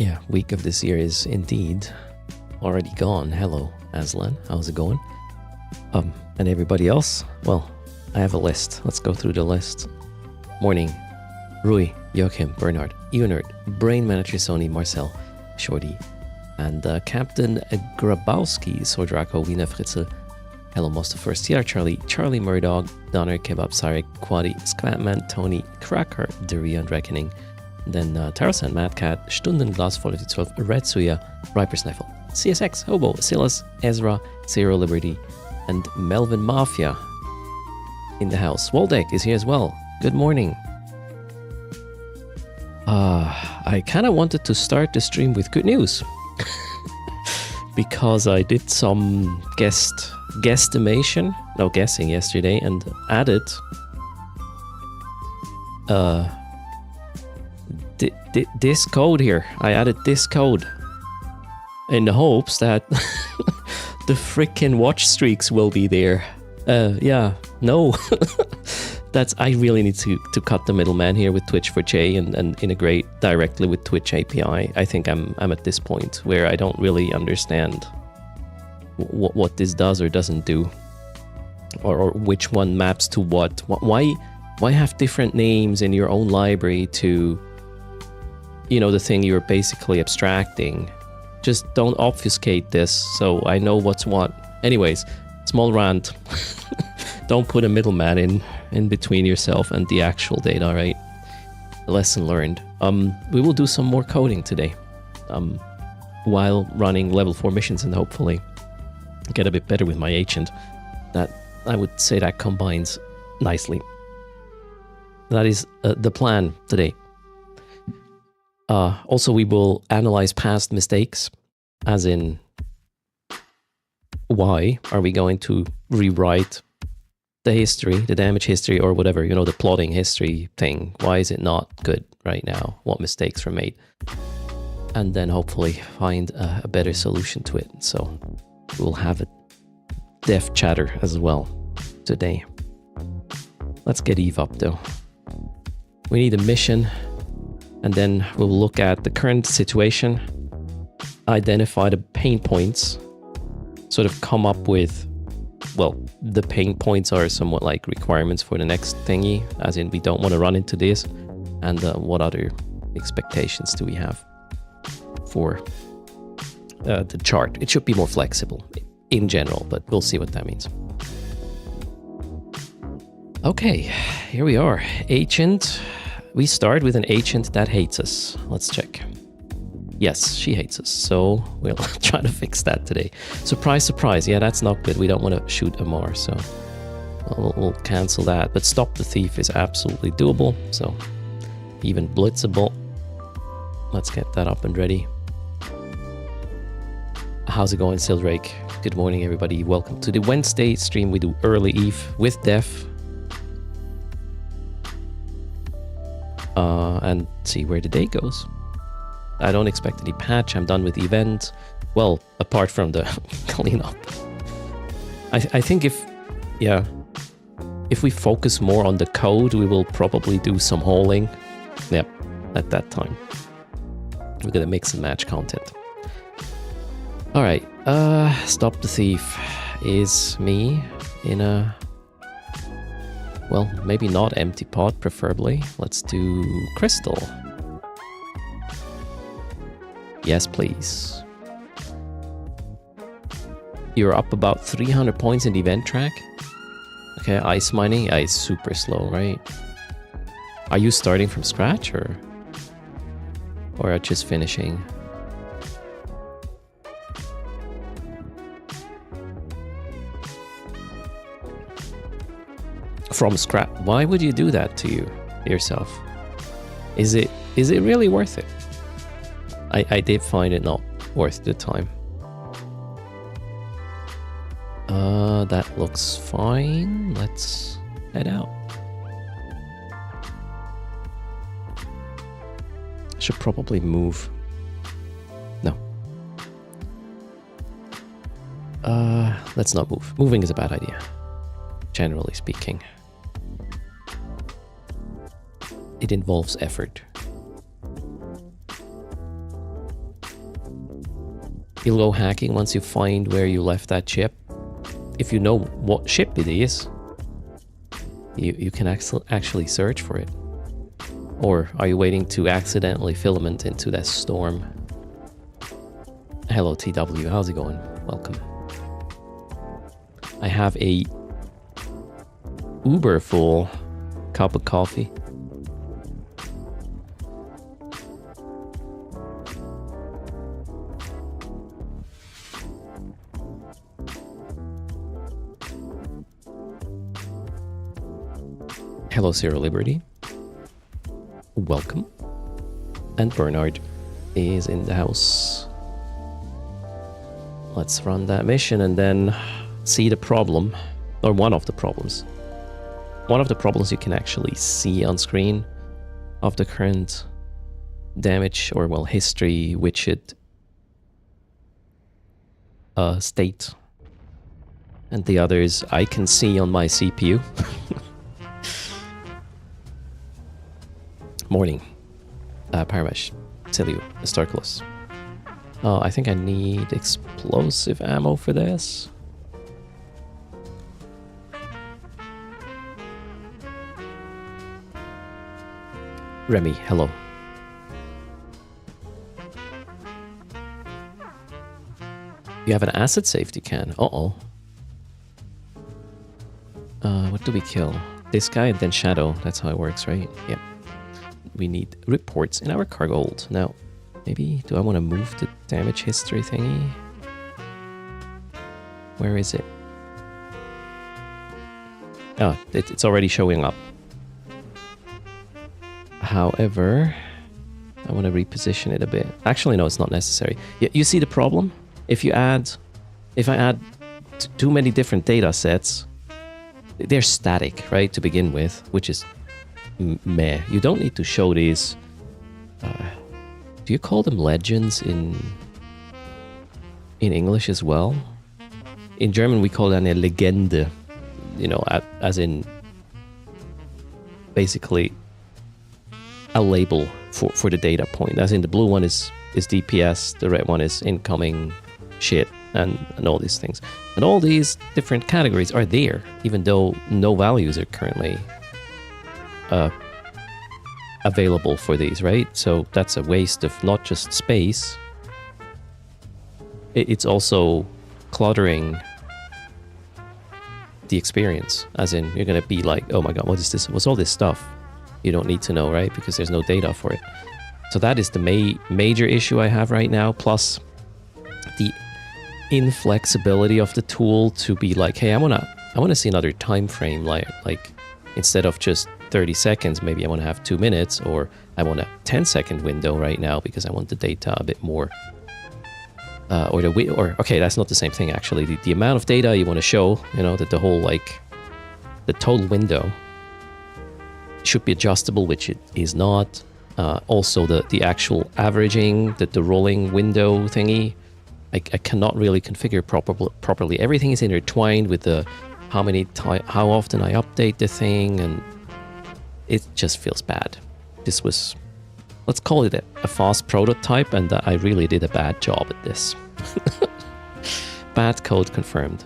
Yeah, week of this year is indeed already gone. Hello, Aslan. How's it going? And everybody else? Well, I have a list. Let's go through the list. Morning. Rui, Joachim, Bernard, Eonerd, Brain Manager Sony, Marcel, Shorty, and Captain Grabowski, Sordraco, Wiener Fritze, Hello Most of First Year, Charlie Murdoch, Donner, Kebab, Sarek, Quadi, Scratman, Tony, Cracker, Duri and Reckoning, then Tarasan, Mad Cat, Stundenglas, Quality 12, Red Suya, Riper Sniffle, CSX, Hobo, Silas, Ezra, Zero Liberty, and Melvin Mafia in the house. Waldeck is here as well. Good morning. I kind of wanted to start the stream with good news because I did some guessing yesterday and added this code here. I added this code in the hopes that the freaking watch streaks will be there. No. I really need to cut the middleman here with Twitch for J and integrate directly with Twitch API. I think I'm at this point where I don't really understand what this does or doesn't do, or which one maps to what. Why have different names in your own library to, the thing you're basically abstracting? Just don't obfuscate this so I know what's what. Anyways, small rant. Don't put a middleman in between yourself and the actual data, right? Lesson learned. We will do some more coding today while running level 4 missions and hopefully get a bit better with my agent. That, I would say, that combines nicely. That is the plan today. Also, we will analyze past mistakes, as in, why are we going to rewrite the history, the damage history, or whatever, the plotting history thing? Why is it not good right now? What mistakes were made? And then hopefully find a better solution to it. So we'll have a dev chatter as well today. Let's get Eve up though. We need a mission, and then we'll look at the current situation, identify the pain points, sort of come up with, well, the pain points are somewhat like requirements for the next thingy, as in we don't want to run into this, and what other expectations do we have for the chart. It should be more flexible in general, but we'll see what that means. Okay, here we are. Agent. We start with an agent that hates us. Let's check. Yes, she hates us, so we'll try to fix that today. Surprise, surprise. Yeah, that's not good. We don't want to shoot Amar, so we'll cancel that. But stop the thief is absolutely doable, so even blitzable. Let's get that up and ready. How's it going, Sildrake? Good morning, everybody. Welcome to the Wednesday stream. We do early Eve with Def. And see where the day goes. I don't expect any patch. I'm done with the event. Well, apart from the cleanup. I think if we focus more on the code, we will probably do some hauling. Yep, at that time. We're gonna mix and match content. All right, stop the thief is me in a, well, maybe not empty pot, preferably. Let's do crystal. Yes, please. You're up about 300 points in the event track. Okay, ice mining. Yeah, it's super slow, right? Are you starting from scratch or just finishing? From scratch? Why would you do that to yourself? Is it really worth it? I did find it not worth the time. That looks fine. Let's head out. Should probably move. No. Let's not move. Moving is a bad idea, generally speaking. It involves effort. You'll go hacking once you find where you left that chip. If you know what ship it is, you can actually search for it. Or are you waiting to accidentally filament into that storm? Hello TW, how's it going? Welcome. I have a uber full cup of coffee. Hello, Zero Liberty. Welcome. And Bernard is in the house. Let's run that mission and then see the problem, or one of the problems. One of the problems you can actually see on screen of the current damage, or well, history widget state. And the others I can see on my CPU. Morning. Paramesh. Telu. Starkless. Oh, I think I need explosive ammo for this. Remy, hello. You have an acid safety can. Uh-oh. What do we kill? This guy and then Shadow. That's how it works, right? Yep. We need reports in our cargo hold. Now, maybe, do I want to move the damage history thingy? Where is it? Oh, it's already showing up. However, I want to reposition it a bit. Actually, no, it's not necessary. You see the problem? If I add too many different data sets, they're static, right, to begin with, which is meh. You don't need to show these. Do you call them legends in English as well? In German, we call that a Legende. You know, as in basically a label for the data point. As in the blue one is DPS, the red one is incoming shit, and all these things. And all these different categories are there, even though no values are currently available for these, right? So that's a waste of not just space, it's also cluttering the experience, as in you're gonna be like, oh my god, what is this? What's all this stuff? You don't need to know, right? Because there's no data for it. So that is the major issue I have right now, plus the inflexibility of the tool to be like, hey, I wanna see another time frame, like instead of just 30 seconds, maybe I want to have 2 minutes, or I want a 10-second window right now because I want the data a bit more. Okay, that's not the same thing actually. The amount of data you want to show, you know, that the whole, like, the total window should be adjustable, which it is not. Also, the actual averaging, the rolling window thingy, I cannot really configure properly. Everything is intertwined with the how often I update the thing, and it just feels bad. This was, let's call it a fast prototype, and I really did a bad job at this. Bad code confirmed.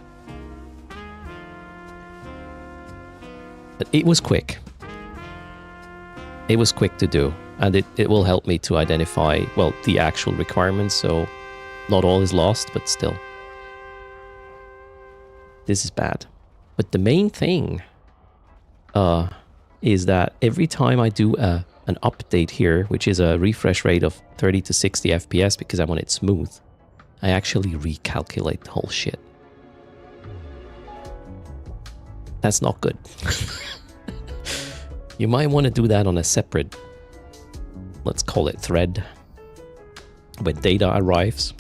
But it was quick. It was quick to do, and it will help me to identify, well, the actual requirements, so not all is lost, but still. This is bad. But the main thing is that every time I do an update here, which is a refresh rate of 30 to 60 FPS because I want it smooth, I actually recalculate the whole shit. That's not good. You might want to do that on a separate, let's call it thread, when data arrives.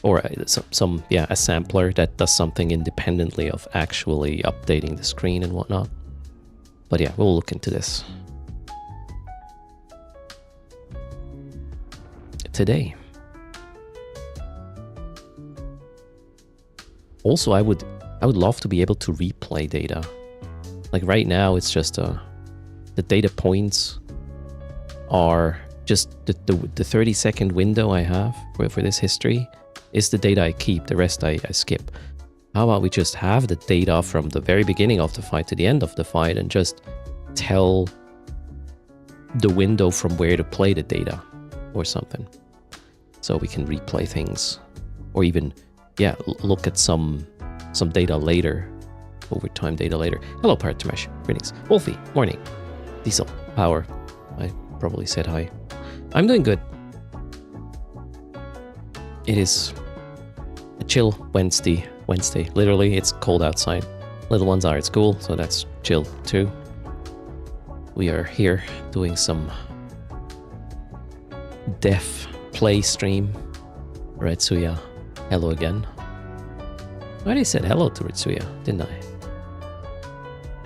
Or a sampler that does something independently of actually updating the screen and whatnot. But yeah, we'll look into this today. Also, I would love to be able to replay data. Like right now, it's just the data points are just the 30-second window I have for this history. is the data I keep, the rest I skip. How about we just have the data from the very beginning of the fight to the end of the fight and just tell the window from where to play the data or something. So we can replay things or even, yeah, look at some data later, overtime data later. Hello, Paratimesh. Greetings. Wolfie, morning. Diesel, Power. I probably said hi. I'm doing good. It is a chill Wednesday. Literally, it's cold outside. Little ones are at school, so that's chill too. We are here doing some deaf play stream. Retsuya, hello again. I already said hello to Retsuya, didn't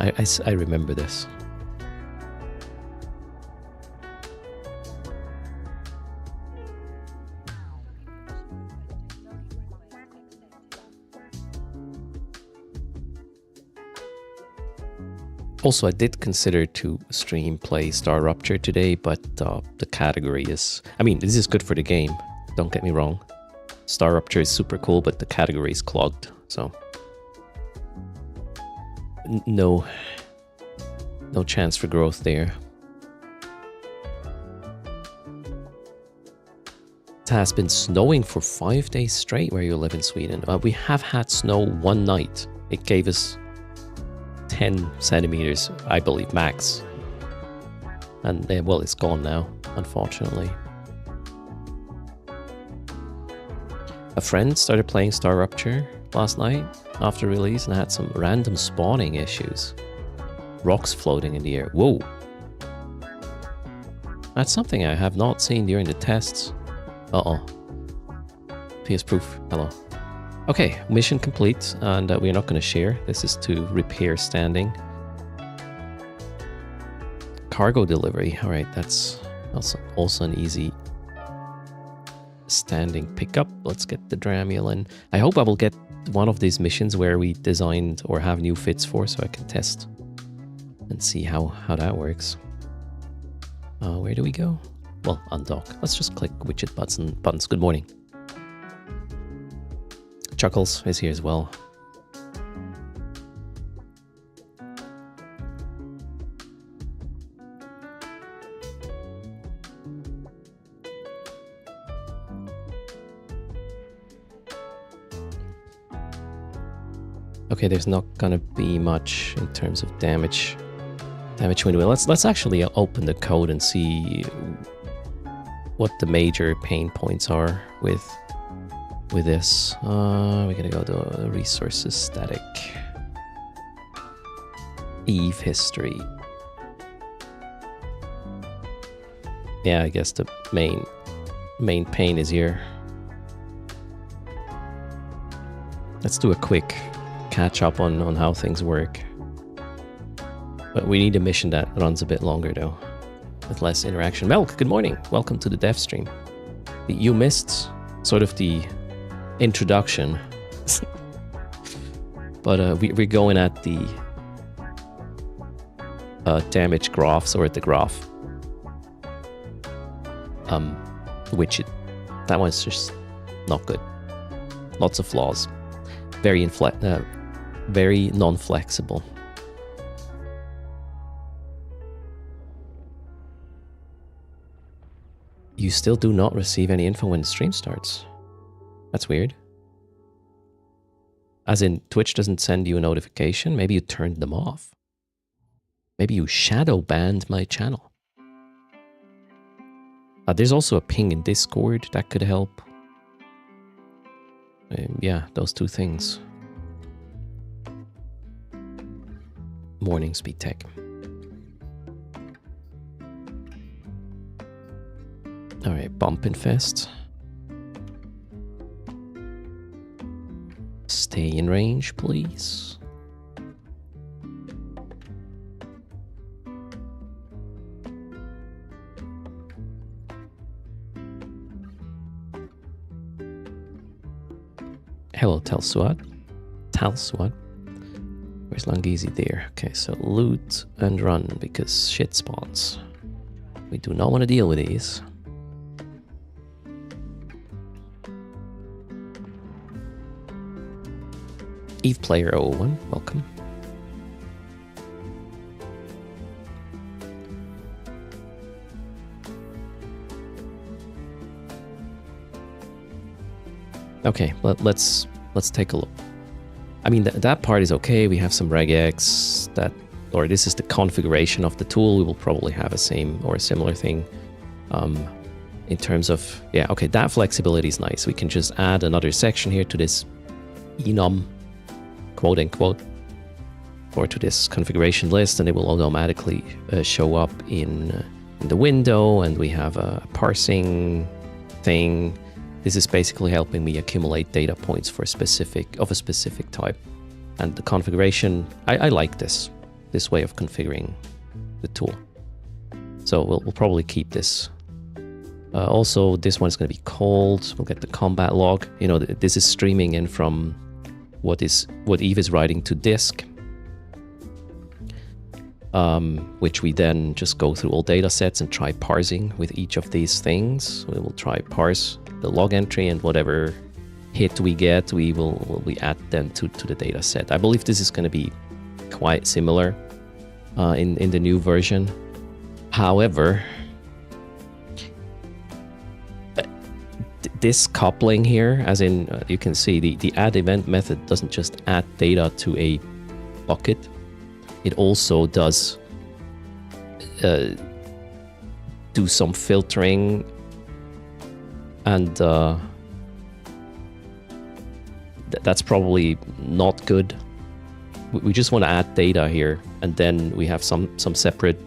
I? I remember this. Also, I did consider to stream play Star Rupture today, but the category is... I mean, this is good for the game, don't get me wrong. Star Rupture is super cool, but the category is clogged, so... No chance for growth there. It has been snowing for 5 days straight where you live in Sweden. We have had snow one night. It gave us 10 centimeters, I believe, max. And well, it's gone now, unfortunately. A friend started playing Star Rupture last night after release and had some random spawning issues. Rocks floating in the air. Whoa! That's something I have not seen during the tests. Uh-oh. PS Proof, hello. Okay, mission complete, and we're not going to share. This is to repair standing. Cargo delivery. All right, that's also an easy standing pickup. Let's get the Dramiel in. I hope I will get one of these missions where we designed or have new fits for, so I can test and see how that works. Where do we go? Well, undock. Let's just click widget buttons. Good morning. Chuckles is here as well. Okay, there's not gonna be much in terms of damage window. Let's actually open the code and see what the major pain points are with this. We're gonna go to resources static. Eve history. Yeah, I guess the main pain is here. Let's do a quick catch up on how things work. But we need a mission that runs a bit longer though, with less interaction. Melk, good morning. Welcome to the dev stream. You missed sort of the introduction, but we're going at the damage graphs, or at the graph widget. That one's just not good. Lots of flaws. Very non-flexible. You still do not receive any info when the stream starts. That's weird. As in, Twitch doesn't send you a notification? Maybe you turned them off. Maybe you shadow banned my channel. There's also a ping in Discord that could help. Yeah, those two things. Morning, Speed Tech. Alright, Bump Infest. Stay in range, please. Hello, Talsuad. Where's Langizi there? Okay, so loot and run, because shit spawns. We do not want to deal with these. Eve Player 01, welcome. Okay, let's take a look. I mean, that part is okay. We have some regex or this is the configuration of the tool. We will probably have a same or a similar thing. In terms of, yeah, okay, that flexibility is nice. We can just add another section here to this enum, quote unquote, or to this configuration list, and it will automatically show up in the window, and we have a parsing thing. This is basically helping me accumulate data points for a specific type. And the configuration, I like this way of configuring the tool. So we'll probably keep this. Also, this one is going to be cold. We'll get the combat log. You know, this is streaming in from what Eve is writing to disk, which we then just go through all data sets and try parsing with each of these things. We will try parse the log entry, and whatever hit we get, we add then to the data set. I believe this is going to be quite similar in the new version. However, this coupling here, as in you can see the add event method doesn't just add data to a bucket, it also does do some filtering, and that's probably not good. We just want to add data here, and then we have some separate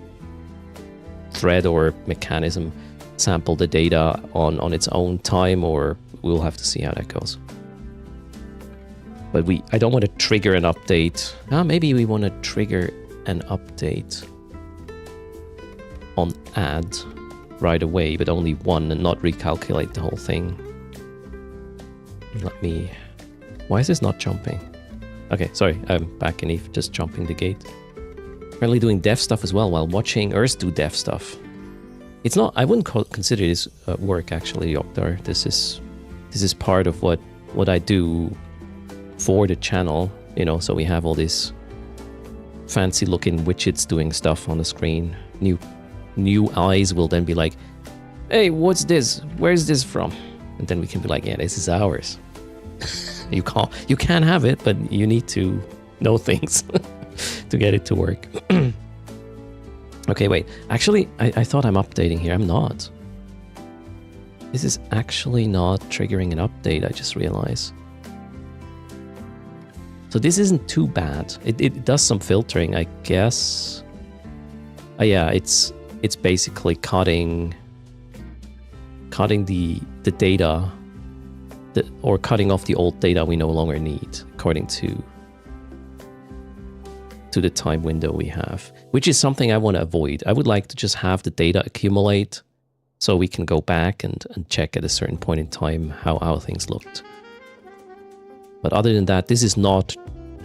thread or mechanism sample the data on its own time, or we'll have to see how that goes. But I don't want to trigger an update. Maybe we want to trigger an update on add right away, but only one, and not recalculate the whole thing. Why is this not jumping? Okay, sorry, I'm back in Eve, just jumping the gate. Apparently doing dev stuff as well while watching Erst do dev stuff. It's not, I wouldn't consider this work actually, Yoktar. This is part of what I do for the channel, you know, so we have all these fancy looking widgets doing stuff on the screen. New eyes will then be like, hey, what's this? Where's this from? And then we can be like, yeah, this is ours. You can have it, but you need to know things to get it to work. Okay, wait. Actually, I thought I'm updating here. I'm not. This is actually not triggering an update, I just realized. So this isn't too bad. It does some filtering, I guess. Yeah, it's basically cutting the data, or cutting off the old data we no longer need, according to the time window we have, which is something I want to avoid. I would like to just have the data accumulate so we can go back and check at a certain point in time how things looked. But other than that, this is not...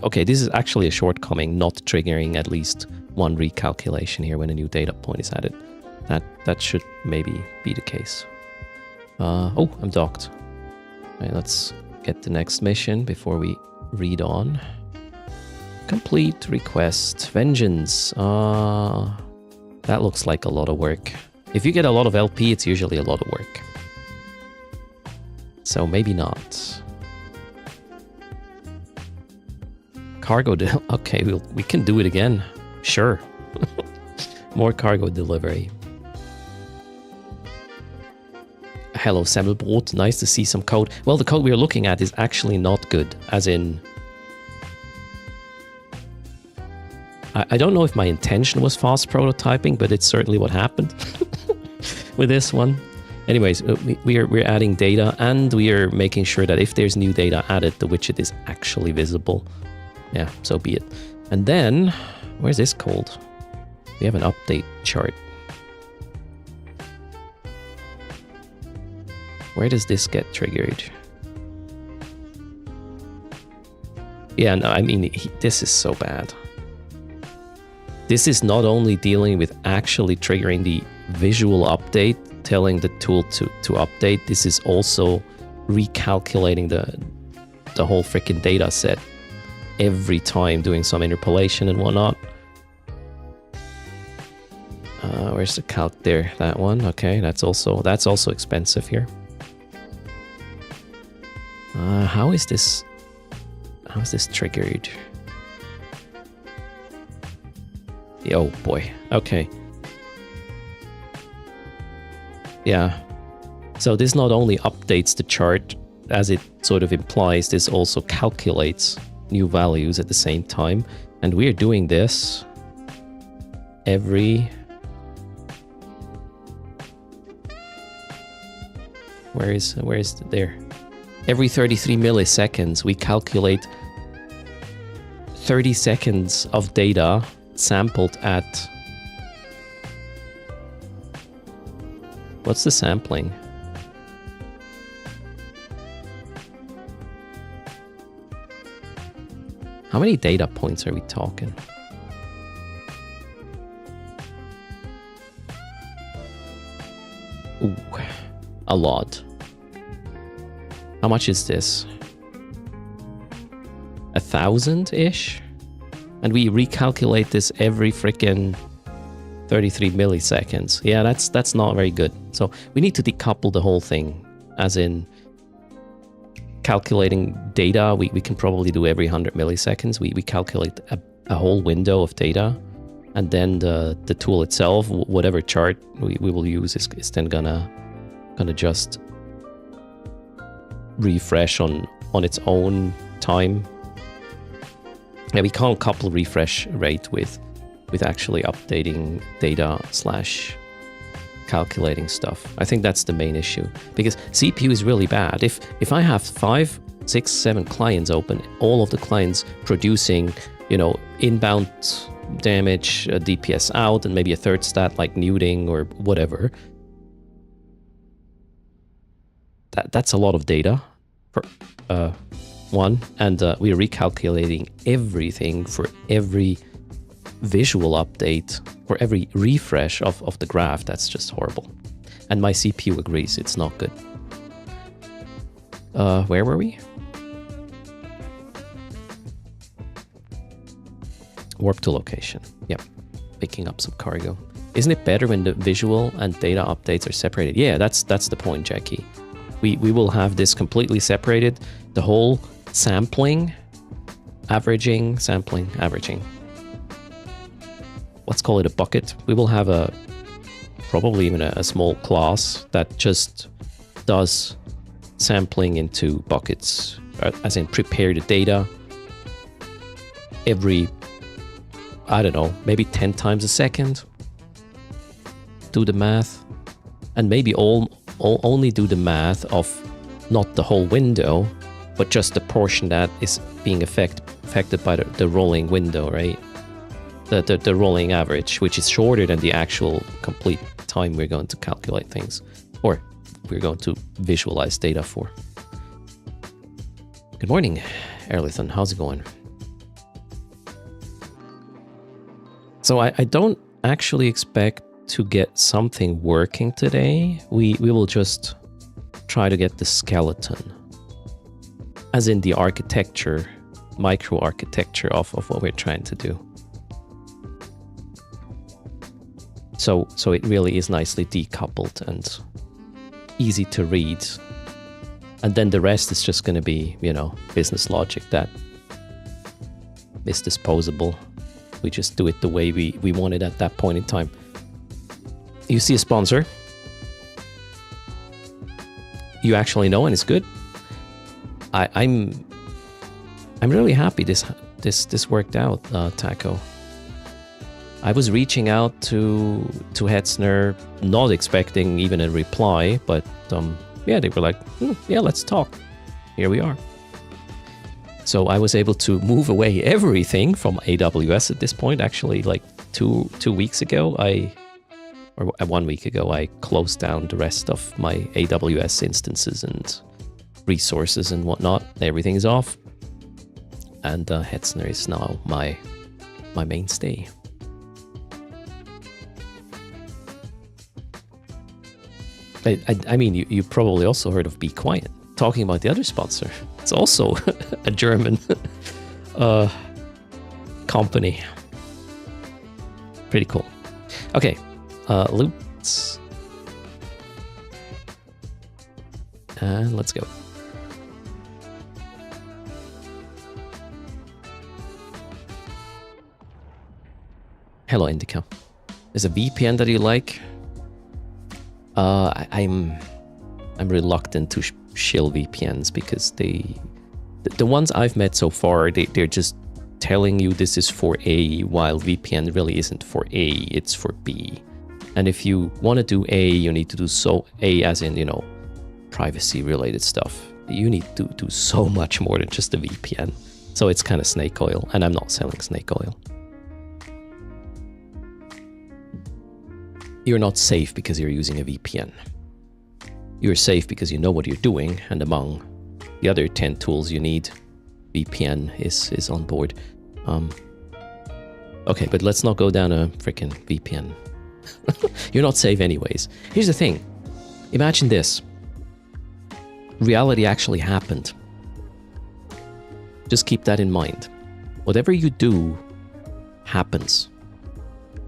Okay, this is actually a shortcoming, not triggering at least one recalculation here when a new data point is added. That should maybe be the case. Oh, I'm docked. Right, let's get the next mission before we read on. Complete request. Vengeance. That looks like a lot of work. If you get a lot of LP, it's usually a lot of work. So maybe not. Cargo okay, we can do it again. Sure. More cargo delivery. Hello, Semmelbrot. Nice to see some code. Well, the code we are looking at is actually not good. As in... I don't know if my intention was fast prototyping, but it's certainly what happened with this one. Anyways, we're adding data, and we are making sure that if there's new data added, the widget is actually visible. Yeah, so be it. And then, where's this called? We have an update chart. Where does this get triggered? Yeah, no, I mean, this is so bad. This is not only dealing with actually triggering the visual update, telling the tool to update, this is also recalculating the whole freaking data set. every time doing some interpolation and whatnot. Where's the calc there? That one. Okay, that's also expensive here. How is this triggered? Oh boy. Okay. Yeah. So this not only updates the chart as it sort of implies, this also calculates new values at the same time. And we are doing this every... Where is there? Every 33 milliseconds, we calculate 30 seconds of data sampled at... What's the sampling? How many data points are we talking? Ooh, a lot. How much is this? 1,000-ish? And we recalculate this every freaking 33 milliseconds. Yeah, that's not very good. So we need to decouple the whole thing. As in, calculating data, we can probably do every 100 milliseconds. We calculate a whole window of data. And then the tool itself, whatever chart we will use, is then gonna just refresh on its own time. Yeah, we can't couple refresh rate with actually updating data / calculating stuff. I think that's the main issue, because CPU is really bad. If I have 5, 6, 7 clients open, all of the clients producing, you know, inbound damage, DPS out, and maybe a third stat like muting or whatever, that's a lot of data for one, and we're recalculating everything for every visual update, for every refresh of the graph. That's just horrible. And my CPU agrees, it's not good. Where were we? Warp to location. Yep, picking up some cargo. Isn't it better when the visual and data updates are separated? Yeah, that's the point, Jackie. We will have this completely separated. The whole sampling, averaging, sampling, averaging. Let's call it a bucket. We will have probably even a small class that just does sampling into buckets, as in prepare the data every, I don't know, maybe 10 times a second. Do the math, and maybe only do the math of not the whole window, but just the portion that is being affected by the rolling window, right? The rolling average, which is shorter than the actual complete time we're going to calculate things, or we're going to visualize data for. Good morning, Erlithan. How's it going? So I don't actually expect to get something working today. We will just try to get the skeleton, as in the architecture, micro-architecture of what we're trying to do. So it really is nicely decoupled and easy to read. And then the rest is just going to be, you know, business logic that is disposable. We just do it the way we want it at that point in time. You see a sponsor. You actually know, and it's good. I'm really happy this worked out, Taco. I was reaching out to Hetzner, not expecting even a reply, but yeah, they were like, yeah, let's talk. Here we are. So I was able to move away everything from AWS at this point. Actually, like two weeks ago, or 1 week ago, I closed down the rest of my AWS instances and resources and whatnot. Everything is off, and Hetzner is now my mainstay. I mean, you probably also heard of Be Quiet. Talking about the other sponsor, it's also a German company. Pretty cool. Okay, loots. And let's go. Hello, Indica. There's a VPN that you like? I'm reluctant to shill VPNs because the ones I've met so far, they're just telling you this is for A, while VPN really isn't for A, it's for B. And if you want to do A, you need to do so A as in, you know, privacy related stuff. You need to do so much more than just a VPN. So it's kind of snake oil, and I'm not selling snake oil. You're not safe because you're using a VPN. You're safe because you know what you're doing, and among the other 10 tools you need, VPN is on board. Okay, but let's not go down a freaking VPN. You're not safe anyways. Here's the thing. Imagine this. Reality actually happened. Just keep that in mind. Whatever you do happens.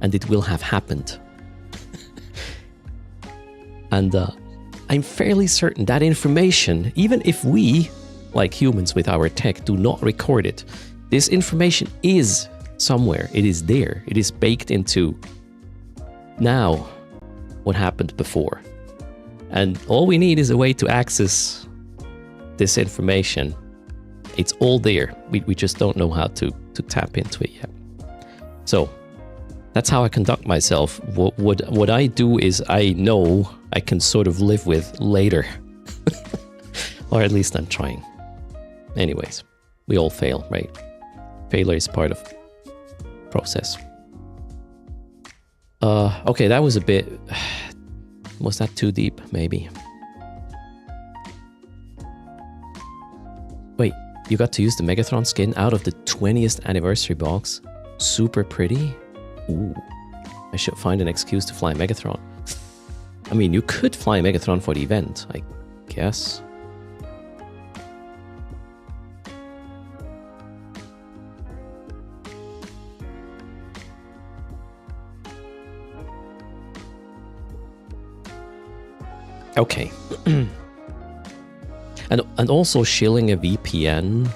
And it will have happened. And I'm fairly certain that information, even if we, like humans with our tech, do not record it, this information is somewhere. It is there. It is baked into now what happened before. And all we need is a way to access this information. It's all there. We just don't know how to tap into it yet. So that's how I conduct myself. What I do is I know I can sort of live with later. Or at least I'm trying. Anyways, we all fail, right? Failure is part of process. Okay, that was a bit... Was that too deep? Maybe. Wait, you got to use the Megatron skin out of the 20th anniversary box? Super pretty? Ooh. I should find an excuse to fly Megatron. I mean, you could fly Megatron for the event, I guess. Okay. and also shilling a VPN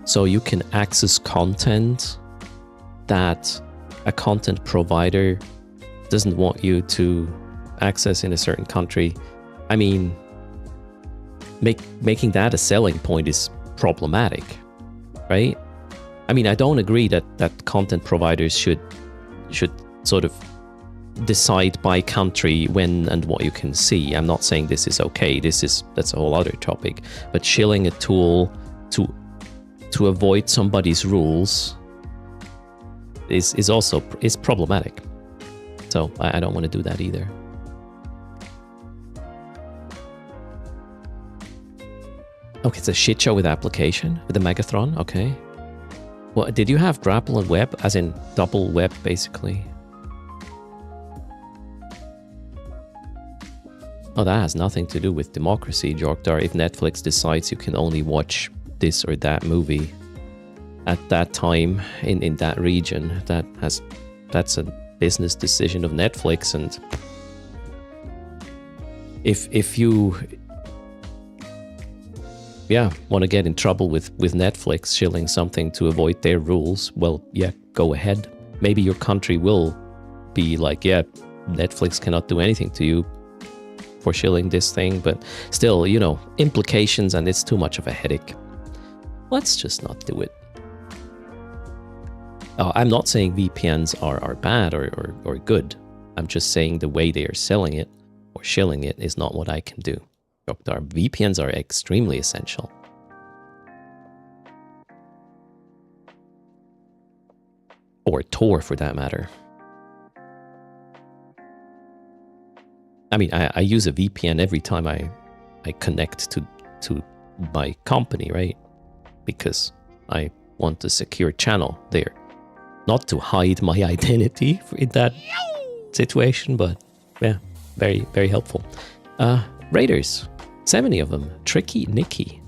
so you can access content that a content provider doesn't want you to access in a certain country. I mean, making that a selling point is problematic, right? I mean, I don't agree that content providers should sort of decide by country when and what you can see. I'm not saying this is okay. That's a whole other topic. But shilling a tool to avoid somebody's rules is also problematic. So I don't want to do that either. Okay, it's a shit show with application with the Megatron. Okay. Well, did you have grapple and web, as in double web, basically? Oh, that has nothing to do with democracy, Jorkdar. If Netflix decides you can only watch this or that movie at that time in that region, that's a business decision of Netflix. And if you want to get in trouble with Netflix shilling something to avoid their rules, well, yeah, go ahead. Maybe your country will be like, yeah, Netflix cannot do anything to you for shilling this thing, but still, you know, implications, and it's too much of a headache. Let's just not do it. I'm not saying VPNs are bad or good. I'm just saying the way they are selling it or shilling it is not what I can do. VPNs are extremely essential. Or Tor, for that matter. I mean, I use a VPN every time I connect to my company, right? Because I want a secure channel there. Not to hide my identity in that situation, but yeah, very, very helpful. Raiders, 70 of them. Tricky Nicky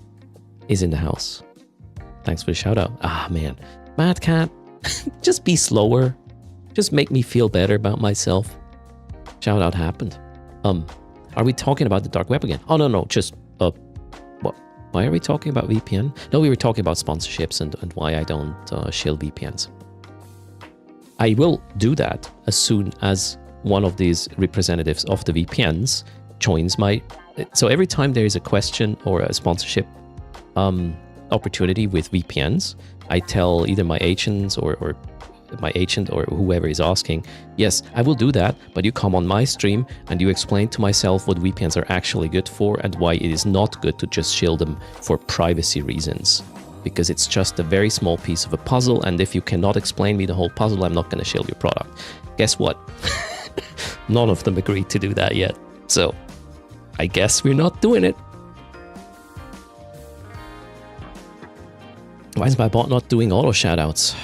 is in the house. Thanks for the shout out. Ah, man. Mad Cat, just be slower. Just make me feel better about myself. Shout out happened. Are we talking about the dark web again? Oh, no, just, what? Why are we talking about VPN? No, we were talking about sponsorships and why I don't shill VPNs. I will do that as soon as one of these representatives of the VPNs joins my... So every time there is a question or a sponsorship opportunity with VPNs, I tell either my agents or my agent or whoever is asking, yes, I will do that, but you come on my stream and you explain to myself what VPNs are actually good for and why it is not good to just shield them for privacy reasons. Because it's just a very small piece of a puzzle, and if you cannot explain me the whole puzzle, I'm not going to shield your product. Guess what? None of them agreed to do that yet. So, I guess we're not doing it. Why is my bot not doing auto shoutouts?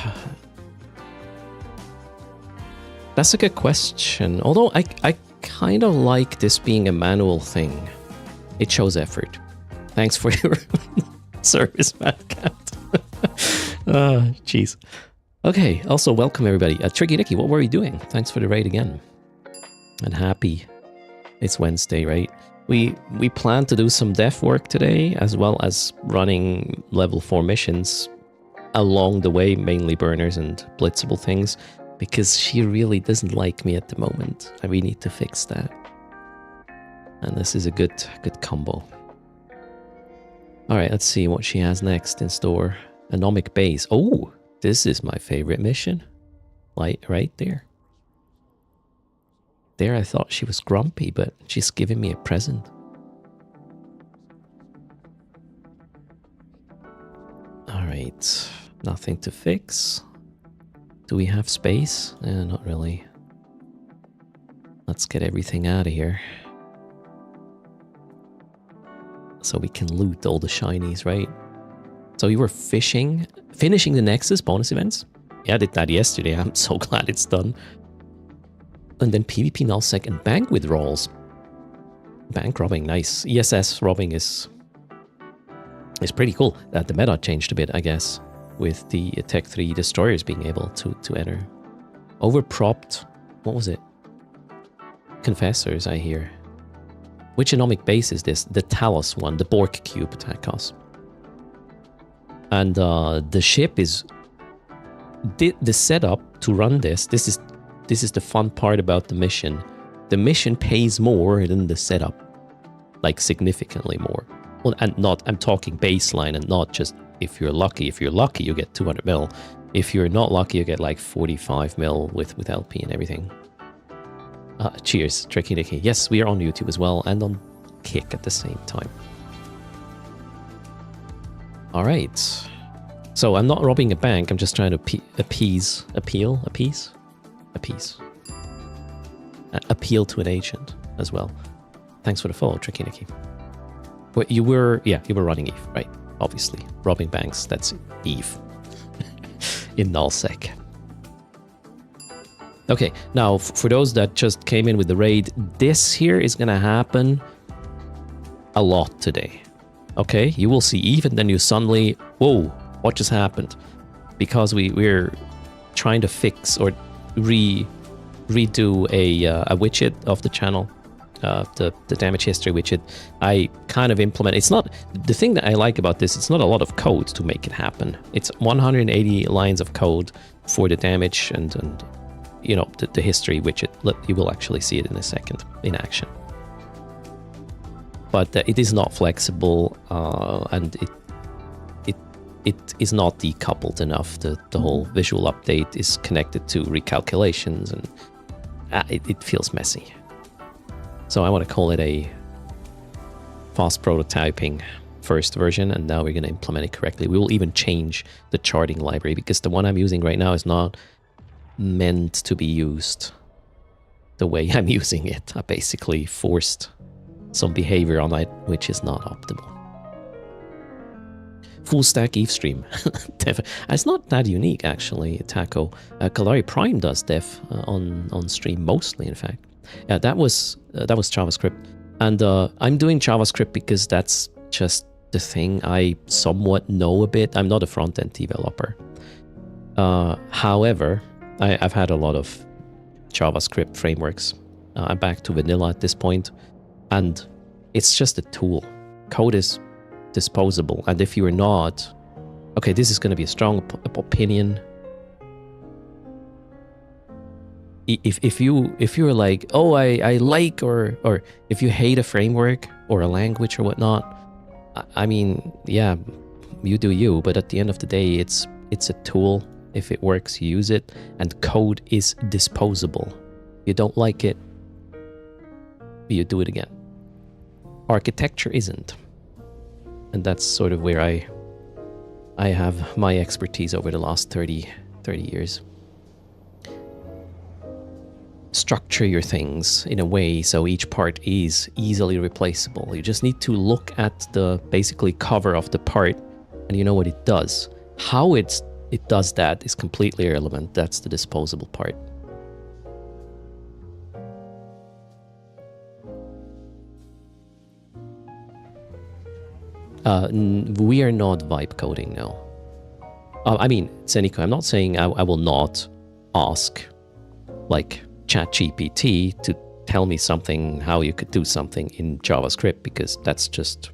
That's a good question. Although I kind of like this being a manual thing. It shows effort. Thanks for your service, Mad Cat. Jeez. Okay, also welcome everybody. Tricky Nicky, what were you doing? Thanks for the raid again. And happy it's Wednesday, right? We plan to do some dev work today, as well as running level 4 missions along the way, mainly burners and blitzable things, because she really doesn't like me at the moment, and we need to fix that. And this is a good combo. Alright, let's see what she has next in store. Anomic Base. Oh, this is my favorite mission. Right there. There I thought she was grumpy, but she's giving me a present. Alright, nothing to fix. Do we have space? Not really. Let's get everything out of here. So we can loot all the shinies, right? So you were finishing the Nexus bonus events? Yeah, I did that yesterday. I'm so glad it's done. And then PvP nullsec and bank withdrawals. Bank robbing, nice. ESS robbing is pretty cool. The meta changed a bit, I guess, with the Tech 3 destroyers being able to enter. Overpropped, what was it? Confessors, I hear. Which anomic base is this? The Talos one, the Borg cube attack us. And the ship is... The setup to run this is the fun part about the mission. The mission pays more than the setup. Like, significantly more. Well, and not, I'm talking baseline and not just if you're lucky. If you're lucky, you get 200 mil. If you're not lucky, you get like 45 mil with LP and everything. Cheers, Tricky Nicky. Yes, we are on YouTube as well and on Kick at the same time. Alright. So I'm not robbing a bank, I'm just trying to appeal to an agent as well. Thanks for the follow, Tricky Nicky. Well, you were running Eve, right? Obviously. Robbing banks, that's Eve. In nullsec. Okay, now for those that just came in with the raid, this here is gonna happen a lot today. Okay, you will see Eve and then you suddenly, whoa, what just happened? Because we're trying to fix or redo a widget of the channel, the damage history widget. I kind of implement, it's not, the thing that I like about this, it's not a lot of code to make it happen. It's 180 lines of code for the damage and you know, the history widget. You will actually see it in a second in action. But it is not flexible and it is not decoupled enough. The whole visual update is connected to recalculations and it feels messy. So I want to call it a fast prototyping first version, and now we're going to implement it correctly. We will even change the charting library because the one I'm using right now is not meant to be used the way I'm using it. I basically forced some behavior on it which is not optimal. Full stack Eve stream. It's not that unique actually, Taco. Kalari Prime does dev on stream mostly, in fact. Yeah, that was JavaScript, and I'm doing JavaScript because that's just the thing I somewhat know a bit. I'm not a front-end developer. However, I've had a lot of JavaScript frameworks. I'm back to vanilla at this point, and it's just a tool. Code is disposable, and if you're not... Okay, this is going to be a strong opinion. If you're like, oh, I like, or if you hate a framework or a language or whatnot, I mean, yeah, you do you, but at the end of the day, it's a tool. If it works, you use it, and code is disposable. You don't like it, you do it again. Architecture isn't. And that's sort of where I have my expertise over the last 30 years. Structure your things in a way so each part is easily replaceable. You just need to look at the basically cover of the part and you know what it does. How it does that is completely irrelevant. That's the disposable part. We are not vibe coding now. I mean, Seniko, I'm not saying I will not ask, like, ChatGPT to tell me something, how you could do something in JavaScript, because that's just,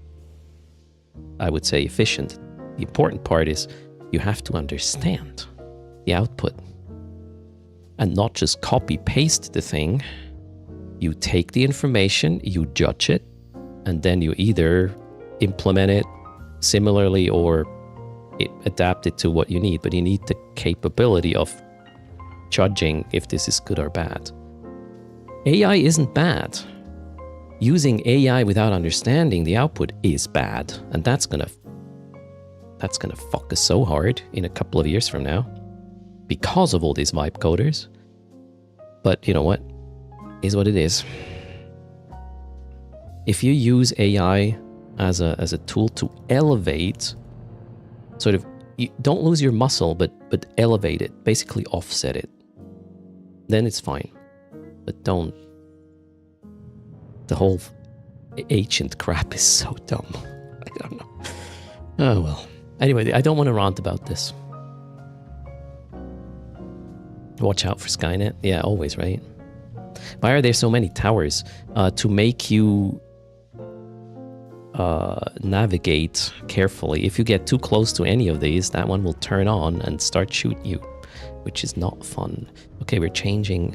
I would say, efficient. The important part is you have to understand the output and not just copy-paste the thing. You take the information, you judge it, and then you either implement it similarly or adapt it to what you need. But you need the capability of judging if this is good or bad. AI isn't bad. Using AI without understanding the output is bad, and that's gonna fuck us so hard in a couple of years from now because of all these vibe coders. But you know what? Is what it is. If you use AI as a tool to elevate, sort of, you don't lose your muscle, but elevate it, basically offset it, then it's fine. But don't. The whole ancient crap is so dumb. I don't know. Oh well. Anyway, I don't want to rant about this. Watch out for Skynet. Yeah, always, right? Why are there so many towers? To make you navigate carefully. If you get too close to any of these, that one will turn on and start shooting you, which is not fun. Okay, we're changing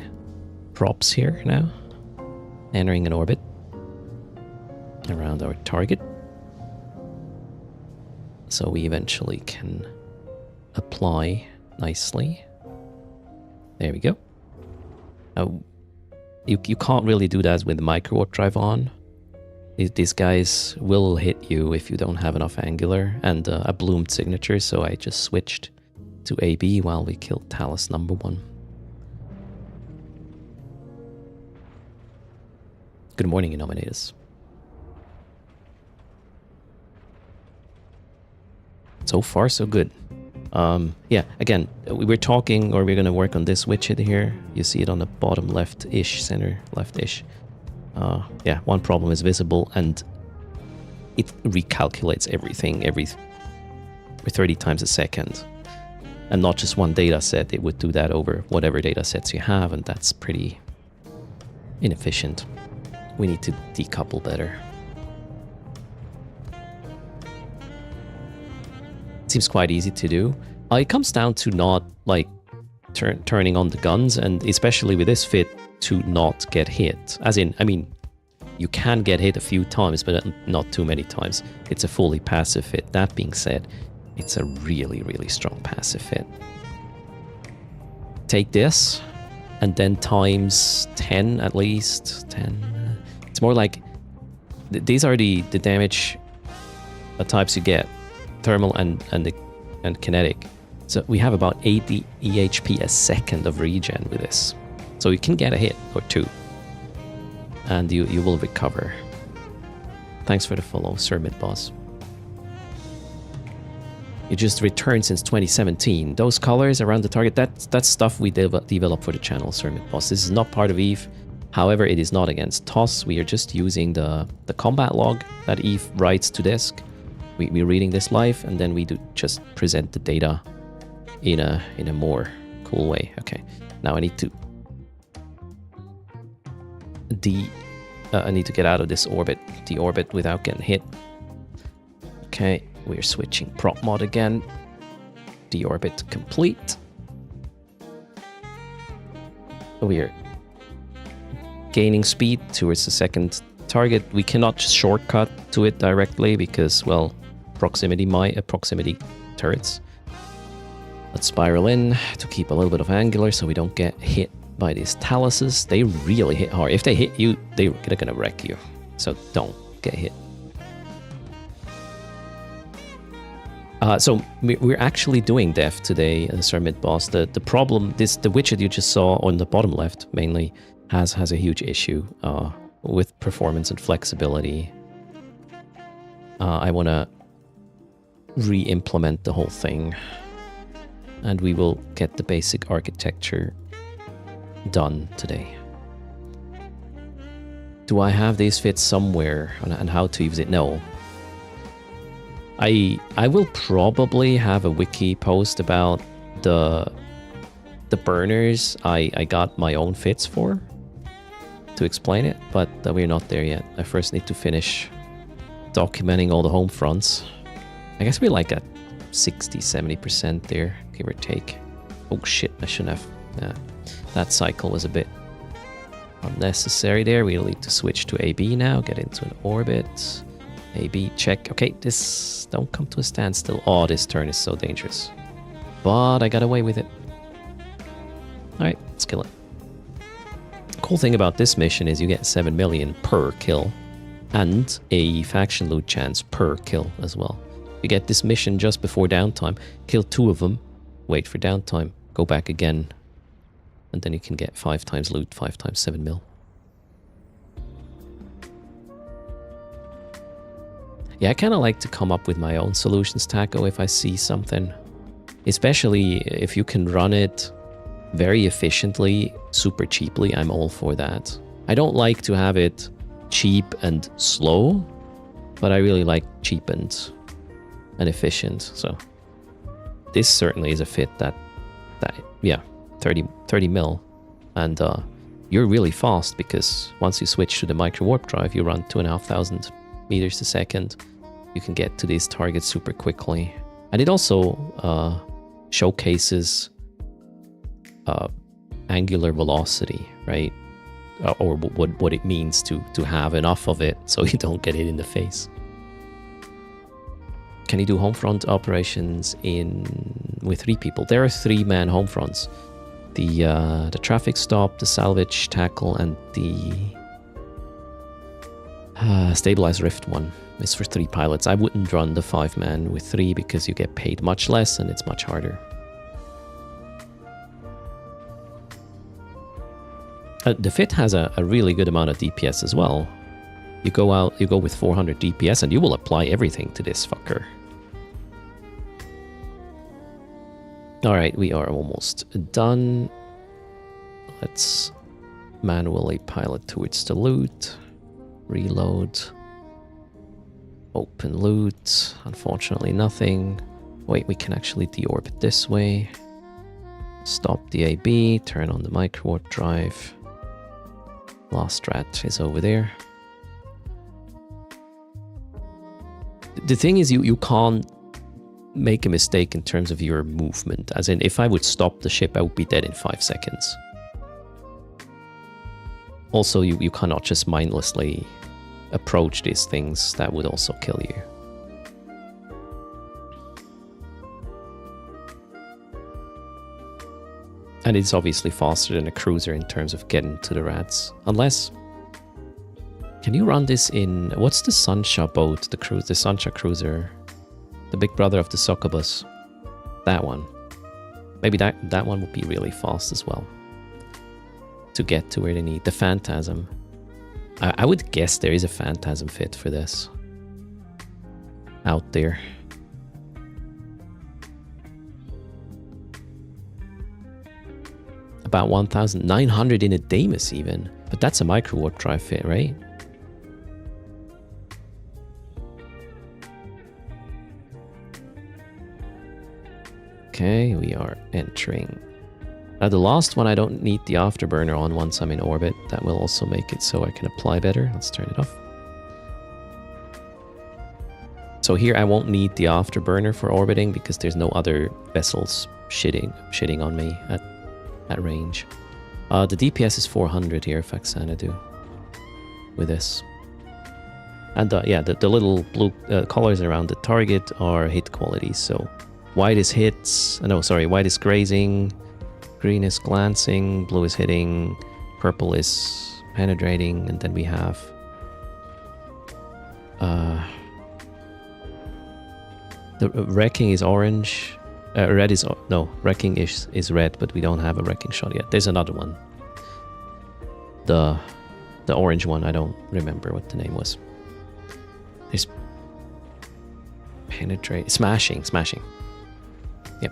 props here now. Entering an orbit around our target. So we eventually can apply nicely. There we go. You can't really do that with the micro warp drive on. These guys will hit you if you don't have enough angular and a bloomed signature, so I just switched to AB while we killed Talus number 1. Good morning, Innominators. So far, so good. Yeah, again, we're talking, or we're going to work on this widget here. You see it on the bottom left-ish, center left-ish. Yeah, one problem is visible, and it recalculates everything every 30 times a second. And not just one data set, it would do that over whatever data sets you have, and that's pretty inefficient. We need to decouple better. Seems quite easy to do. It comes down to not like turning on the guns, and especially with this fit, to not get hit. As in, I mean, you can get hit a few times, but not too many times. It's a fully passive fit. That being said, it's a really, really strong passive fit. Take this, and then times 10 at least. 10. It's more like, these are the damage types you get. Thermal and kinetic. So we have about 80 EHP a second of regen with this. So you can get a hit or two. And you will recover. Thanks for the follow, Sir Midboss. You just returned since 2017. Those colors around the target, that's stuff we developed for the channel, Sir Midboss. This is not part of EVE. However, it is not against TOS. We are just using the combat log that EVE writes to disk, we're reading this live, and then we do just present the data in a more cool way. Okay, now I need to I need to get out of this orbit, deorbit without getting hit. Okay, we're switching prop mod again. Deorbit complete. We're gaining speed towards the second target. We cannot just shortcut to it directly because, well, proximity turrets. Let's spiral in to keep a little bit of angular so we don't get hit by these taluses. They really hit hard. If they hit you, they're gonna wreck you. So don't get hit. So we're actually doing def today as our mid boss. The problem, the widget you just saw on the bottom left mainly has a huge issue with performance and flexibility. I want to re-implement the whole thing, and we will get the basic architecture done today. Do I have these fits somewhere and how to use it? No. I will probably have a wiki post about the burners I got my own fits for to explain it, but we're not there yet. I first need to finish documenting all the home fronts. I guess we're like at 60-70% there, give or take. Oh shit, I shouldn't have. Yeah, that cycle was a bit unnecessary there. We'll need to switch to AB now, get into an orbit. AB, check. Okay, this... don't come to a standstill. Oh, this turn is so dangerous. But I got away with it. Alright, let's kill it. Cool thing about this mission is you get 7 million per kill. And a faction loot chance per kill as well. You get this mission just before downtime. Kill 2 of them. Wait for downtime. Go back again. And then you can get 5 times loot, 5 times 7 mil. Yeah, I kind of like to come up with my own solutions, Taco, if I see something. Especially if you can run it very efficiently, super cheaply, I'm all for that. I don't like to have it cheap and slow, but I really like cheap and efficient. So this certainly is a fit that yeah, 30 mil. And you're really fast because once you switch to the micro warp drive, you run 2,500 meters a second. You can get to these targets super quickly. And it also showcases angular velocity, right? Or what it means to have enough of it so you don't get it in the face. Can you do home front operations with 3 people? There are 3-man home fronts. The traffic stop, the salvage tackle, and the stabilized rift one is for 3 pilots. I wouldn't run the 5-man with 3 because you get paid much less and it's much harder. The fit has a really good amount of DPS as well. You go with 400 DPS and you will apply everything to this fucker. Alright, we are almost done. Let's manually pilot towards the loot. Reload. Open loot. Unfortunately, nothing. Wait, we can actually deorbit this way. Stop the AB. Turn on the micro warp drive. Last strat is over there. The thing is, you can't make a mistake in terms of your movement. As in, if I would stop the ship, I would be dead in 5 seconds. Also, you cannot just mindlessly approach these things. That would also kill you. And it's obviously faster than a cruiser in terms of getting to the rats. Unless... Can you run this in... What's the Sancha boat? The Sancha cruiser. The big brother of the succubus. That one. Maybe that one would be really fast as well. To get to where they need. The Phantasm. I would guess there is a Phantasm fit for this. Out there. About 1,900 in a Damus even. But that's a micro warp drive fit, right? Okay, we are entering. Now the last one, I don't need the afterburner on once I'm in orbit. That will also make it so I can apply better. Let's turn it off. So here I won't need the afterburner for orbiting because there's no other vessels shitting on me at range. The DPS is 400 here, Faxanadu, with this. And yeah, the little blue colors around the target are hit qualities. So white is hits, no, sorry, white is grazing, green is glancing, blue is hitting, purple is penetrating, and then we have the wrecking is orange. Red is no, wrecking is red, but we don't have a wrecking shot yet. There's another one. The orange one, I don't remember what the name was. There's penetrate, smashing. Yep.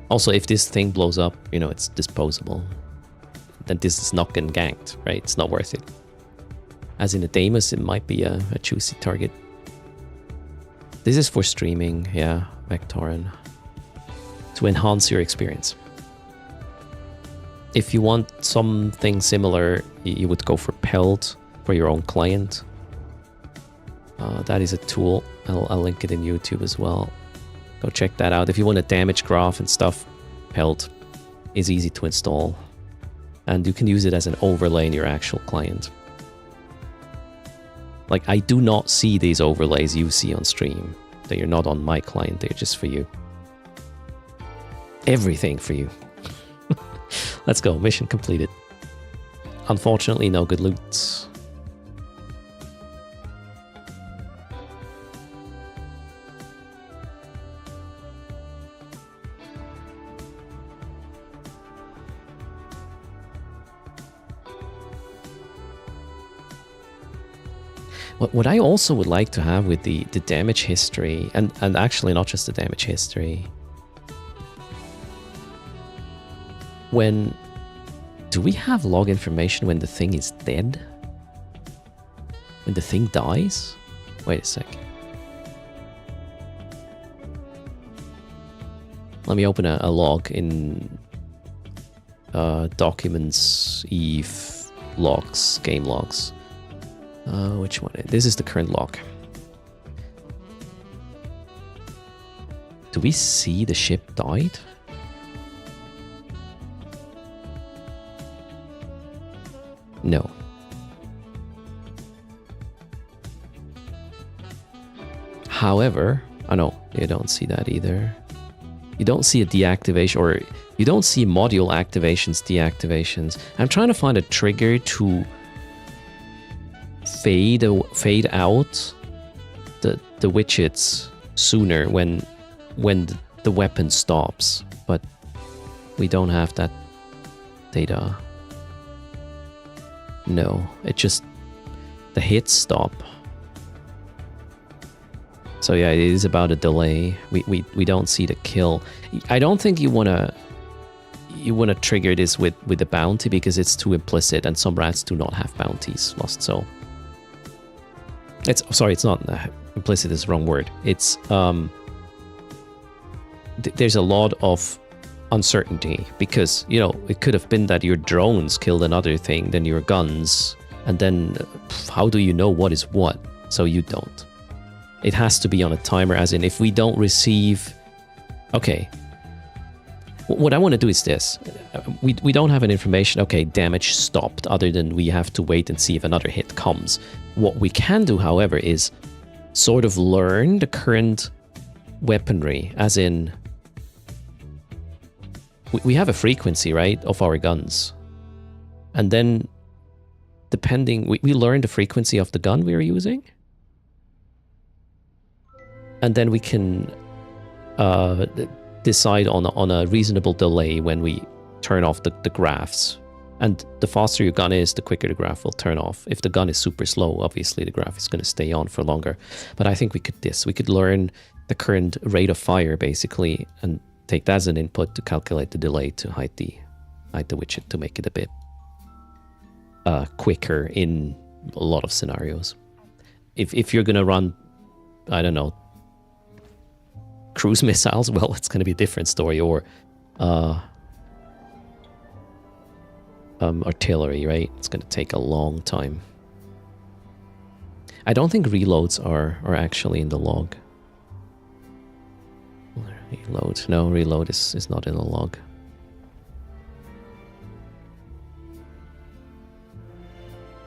Also, if this thing blows up, you know, it's disposable. Then this is not getting ganked, right? It's not worth it. As in a Damus, it might be a juicy target. This is for streaming, yeah, Vectoran. To enhance your experience. If you want something similar, you would go for Pelt for your own client. That is a tool. I'll link it in YouTube as well. Go check that out. If you want a damage graph and stuff, Pelt is easy to install. And you can use it as an overlay in your actual client. Like, I do not see these overlays you see on stream. They are not on my client, they're just for you. Everything for you. Let's go, mission completed. Unfortunately, no good loot. What I also would like to have with the damage history, and actually not just the damage history, do we have log information when the thing is dead? When the thing dies? Wait a sec. Let me open a log in Documents, Eve, logs, game logs. Which one? This is the current log. Do we see the ship died? No. However, oh no, you don't see that either. You don't see a deactivation, or you don't see module activations, deactivations. I'm trying to find a trigger to fade out the widgets sooner when the weapon stops, but we don't have that data. No, it just the hits stop. So yeah, it is about a delay. We don't see the kill. I don't think you wanna trigger this with the bounty because it's too implicit, and some rats do not have bounties. Lost Soul. It's not implicit is the wrong word. It's there's a lot of uncertainty because, you know, it could have been that your drones killed another thing than your guns, and then how do you know what is what? So you don't. It has to be on a timer, as in if we don't receive... Okay. What I want to do is this. We don't have an information, okay, damage stopped, other than we have to wait and see if another hit comes. What we can do, however, is sort of learn the current weaponry, as in... We have a frequency, right, of our guns. And then, depending... We learn the frequency of the gun we are using. And then we can decide on a reasonable delay when we turn off the graphs And the faster your gun is, the quicker the graph will turn off. If the gun is super slow, obviously the graph is going to stay on for longer. But I think we could learn the current rate of fire basically, and take that as an input to calculate the delay to hide the widget to make it a bit quicker in a lot of scenarios. If you're going to run, I don't know, cruise missiles, well, it's going to be a different story, or artillery, right? It's going to take a long time. I don't think reloads are actually in the log. Reload. No, reload is not in the log.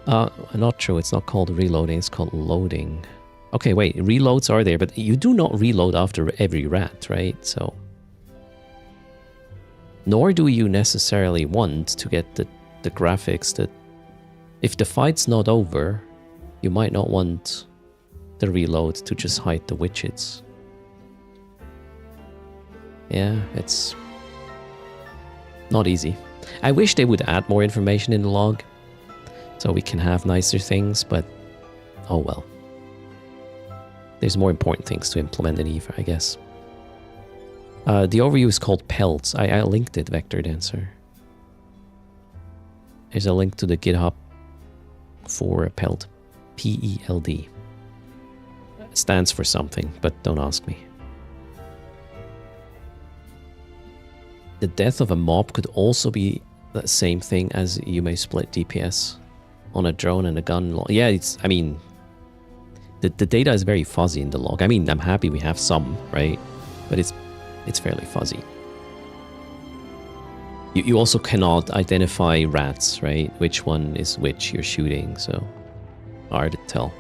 Not true. It's not called reloading. It's called loading. Okay, wait. Reloads are there, but you do not reload after every rat, right? So, nor do you necessarily want to get the graphics that, if the fight's not over, you might not want the reload to just hide the widgets. Yeah, it's not easy. I wish they would add more information in the log so we can have nicer things, but oh well. There's more important things to implement in EVE, I guess. The overview is called Pelts. I linked it, Vector Dancer. There's a link to the GitHub for a Pelt. P-E-L-D. It stands for something, but don't ask me. The death of a mob could also be the same thing as you may split DPS on a drone and a gun. Yeah, it's, I mean, the data is very fuzzy in the log. I mean, I'm happy we have some, right? But it's fairly fuzzy. You also cannot identify rats, right? Which one is which you're shooting, so hard to tell.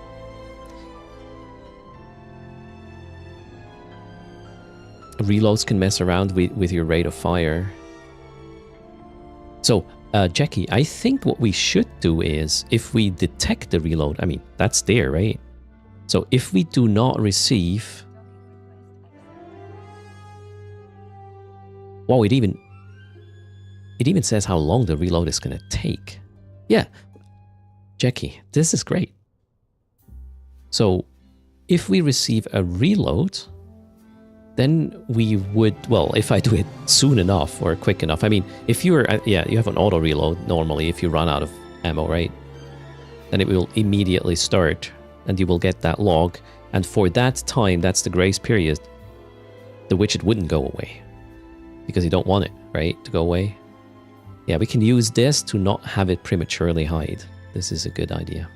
Reloads can mess around with your rate of fire. So, Jackie, I think what we should do is, if we detect the reload, I mean, that's there, right? So if we do not receive... Wow, it even says how long the reload is going to take. Yeah, Jackie, this is great. So if we receive a reload, then we would, well, if I do it soon enough or quick enough. I mean, if you're, yeah, you have an auto reload normally if you run out of ammo, right? Then it will immediately start and you will get that log. And for that time, that's the grace period, the widget wouldn't go away because you don't want it, right, to go away. Yeah, we can use this to not have it prematurely hide. This is a good idea.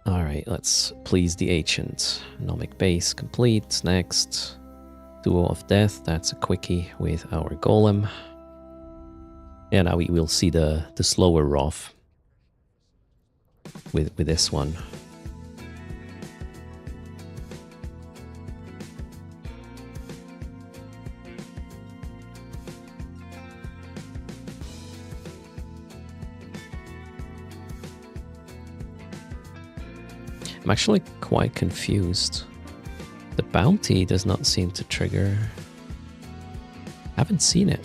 Alright, let's please the ancient. Nomic base complete. Next, Duo of Death. That's a quickie with our golem. Yeah, now we will see the slower Roth with this one. I'm actually quite confused. The bounty does not seem to trigger. Haven't seen it.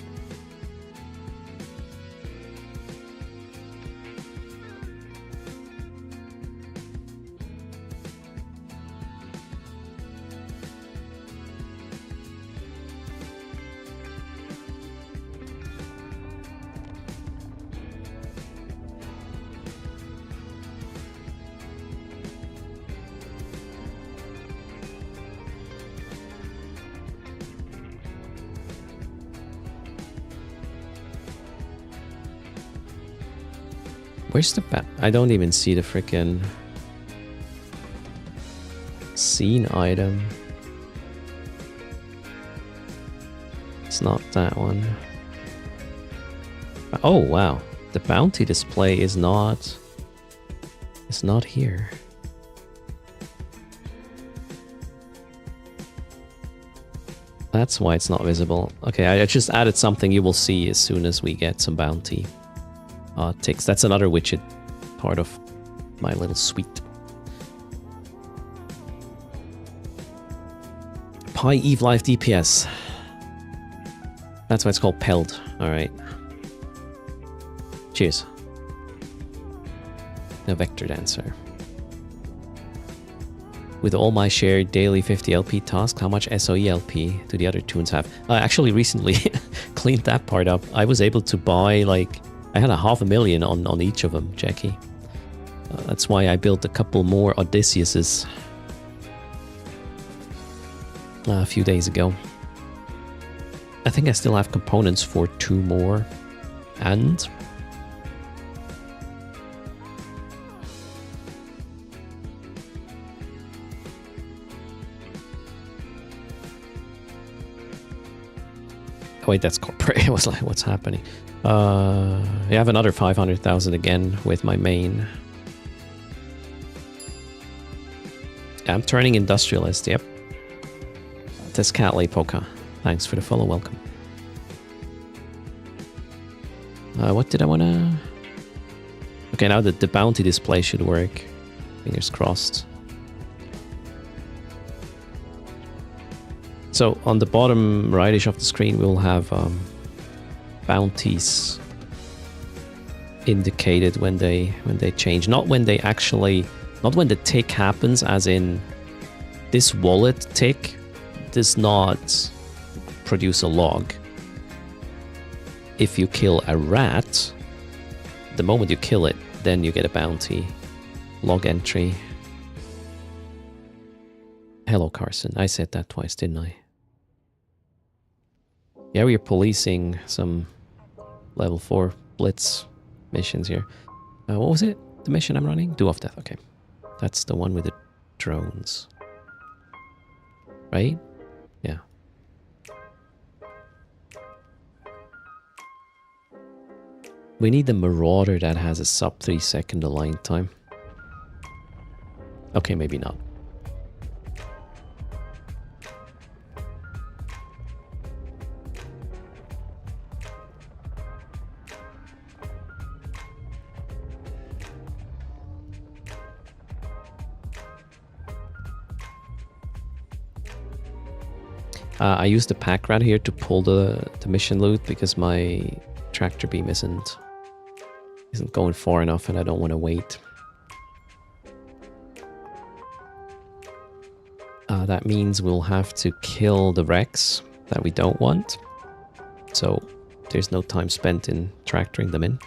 Where's the I don't even see the frickin' scene item. It's not that one. Oh wow, the bounty display is not. It's not here. That's why it's not visible. Okay, I just added something you will see as soon as we get some bounty. Ticks. That's another widget part of my little suite. Pi Eve Live DPS. That's why it's called Peld. Alright. Cheers. No vector dancer. With all my shared daily 50 LP tasks, how much SOE LP do the other tunes have? I actually recently cleaned that part up. I was able to buy, like, I had 500,000 on each of them, Jackie. That's why I built a couple more Odysseus's a few days ago. I think I still have components for 2 more. And wait, that's corporate. I was like, what's happening? I have another 500,000 again with my main. I'm turning industrialist, yep. Tescatli Poka. Thanks for the follow, welcome. What did I wanna... Okay, now the bounty display should work. Fingers crossed. So on the bottom rightish of the screen, we'll have bounties indicated when they change. Not when they actually, not when the tick happens, as in this wallet tick does not produce a log. If you kill a rat, the moment you kill it, then you get a bounty. Log entry. Hello, Carson. I said that twice, didn't I? Yeah, we're policing some level 4 blitz missions here. What was it? The mission I'm running? Do off death. Okay. That's the one with the drones. Right? Yeah. We need the Marauder that has a sub 3-second align time. Okay, maybe not. I used the pack rat here to pull the mission loot because my tractor beam isn't going far enough and I don't want to wait. That means we'll have to kill the wrecks that we don't want. So there's no time spent in tractoring them in.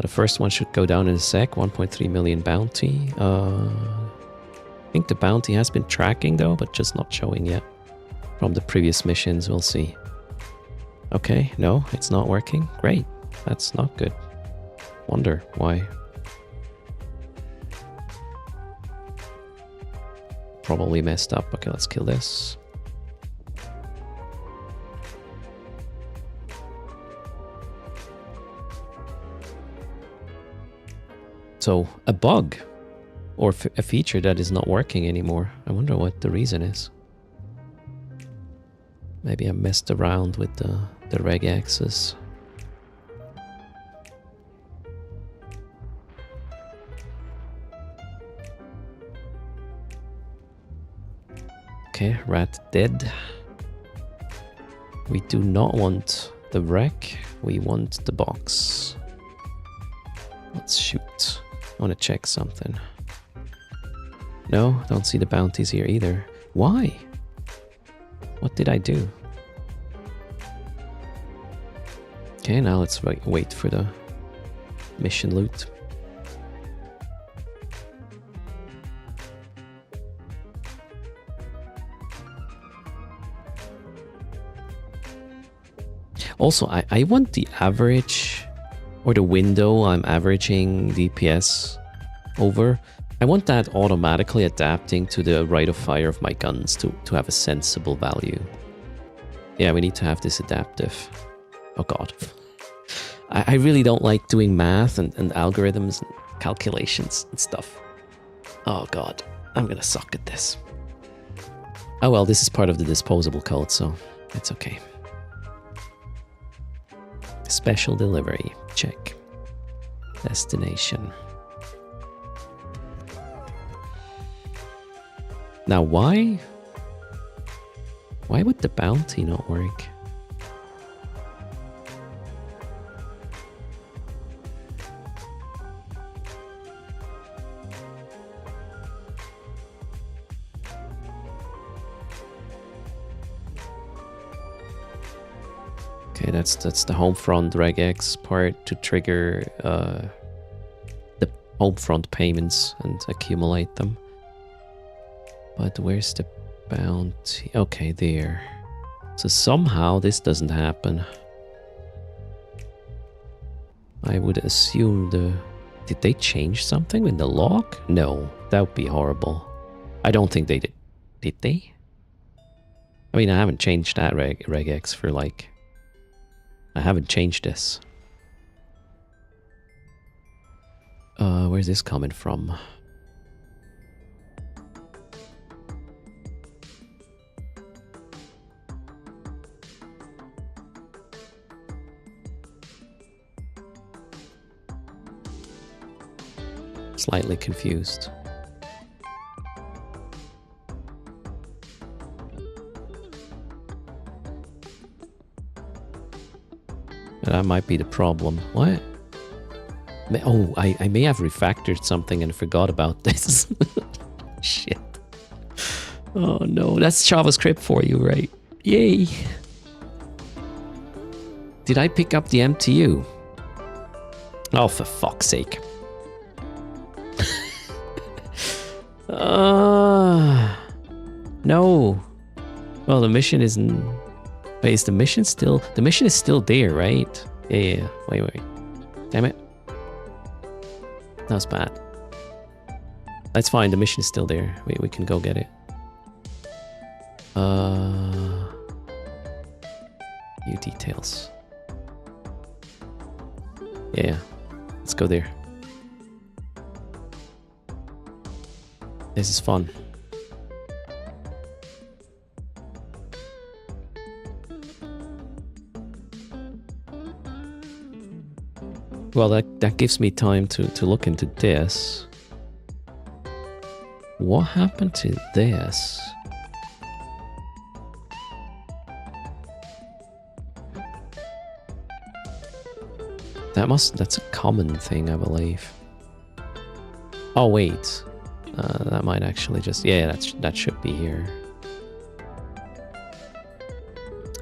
The first one should go down in a sec. 1.3 million bounty. I think the bounty has been tracking though, but just not showing yet. From the previous missions, we'll see. Okay, no, it's not working. Great. That's not good. Wonder why. Probably messed up. Okay, let's kill this. So, a bug or a feature that is not working anymore. I wonder what the reason is. Maybe I messed around with the regexes. Okay, rat dead. We do not want the wreck, we want the box. Let's shoot. I want to check something. No, don't see the bounties here either. Why? What did I do? Okay, now let's wait for the mission loot. Also, I want the average, or the window I'm averaging DPS over. I want that automatically adapting to the rate of fire of my guns to have a sensible value. Yeah, we need to have this adaptive. Oh god. I really don't like doing math and algorithms and calculations and stuff. Oh god, I'm gonna suck at this. Oh well, this is part of the disposable code, so it's okay. Special delivery, check. Destination. Now why would the bounty not work? Okay, that's the home front regex part to trigger the home front payments and accumulate them. But where's the bounty? Okay, there. So somehow this doesn't happen. I would assume the... Did they change something in the log? No, that would be horrible. I don't think they did. Did they? I mean, I haven't changed that regex for like... I haven't changed this. Where's this coming from? Slightly confused. That might be the problem. What? Oh, I may have refactored something and forgot about this. Shit. Oh no, that's JavaScript for you, right? Yay. Did I pick up the MTU? Oh, for fuck's sake. No. Well, the mission isn't... Wait, is the mission still... The mission is still there, right? Yeah. Wait. Damn it. That was bad. That's fine, the mission is still there. We can go get it. New details. Yeah. Let's go there. This is fun. Well, that gives me time to look into this. What happened to this? That's a common thing, I believe. Oh, wait. That might actually just... Yeah, that should be here.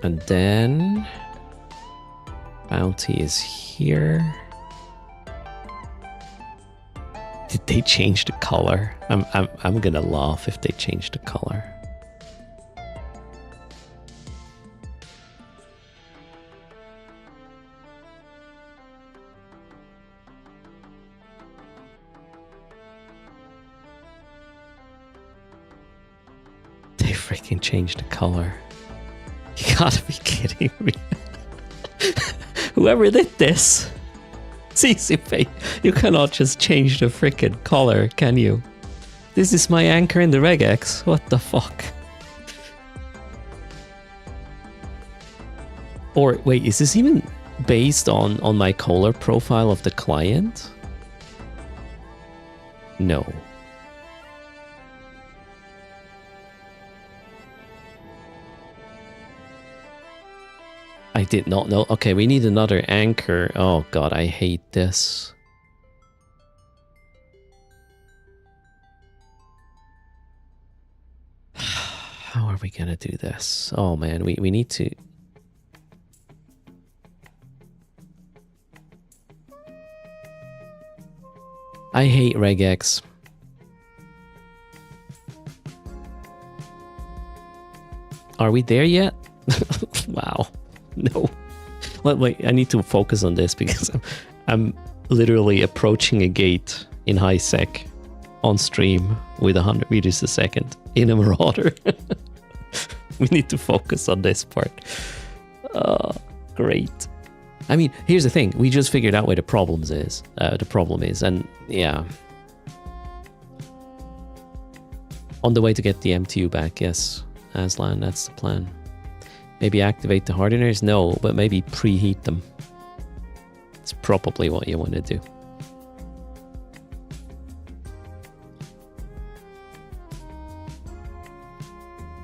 And then... Bounty is here. Did they change the color? I'm gonna laugh if they change the color. They freaking changed the color. You gotta be kidding me. Whoever did this. CCP, you cannot just change the freaking color, can you? This is my anchor in the regex. What the fuck? Or wait, is this even based on my color profile of the client? No. I did not know. Okay, we need another anchor. Oh god, I hate this. How are we gonna do this? Oh man, we need to... I hate regex. Are we there yet? Wow. No. Wait, I need to focus on this because I'm literally approaching a gate in high sec on stream with 100 meters a second in a Marauder. We need to focus on this part. Great. I mean, here's the thing. We just figured out where the problem is, and yeah. On the way to get the MTU back, yes. Aslan, that's the plan. Maybe activate the hardeners? No, but maybe preheat them. It's probably what you want to do.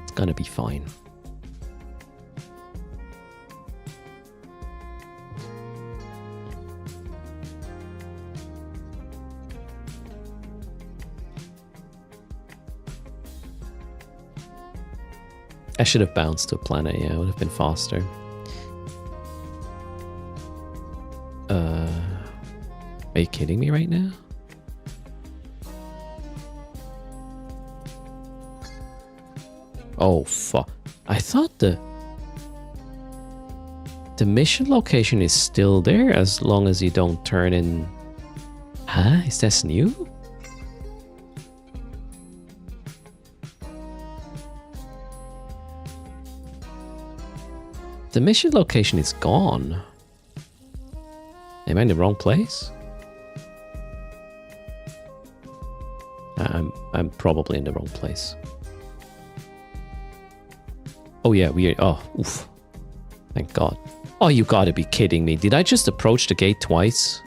It's gonna be fine. I should have bounced to a planet, yeah, it would have been faster. Are you kidding me right now? Oh, fuck. I thought the mission location is still there as long as you don't turn in... Huh? Is this new? The mission location is gone. Am I in the wrong place? I'm probably in the wrong place. Oh yeah, we are... Oh, oof. Thank God. Oh, you gotta be kidding me. Did I just approach the gate twice?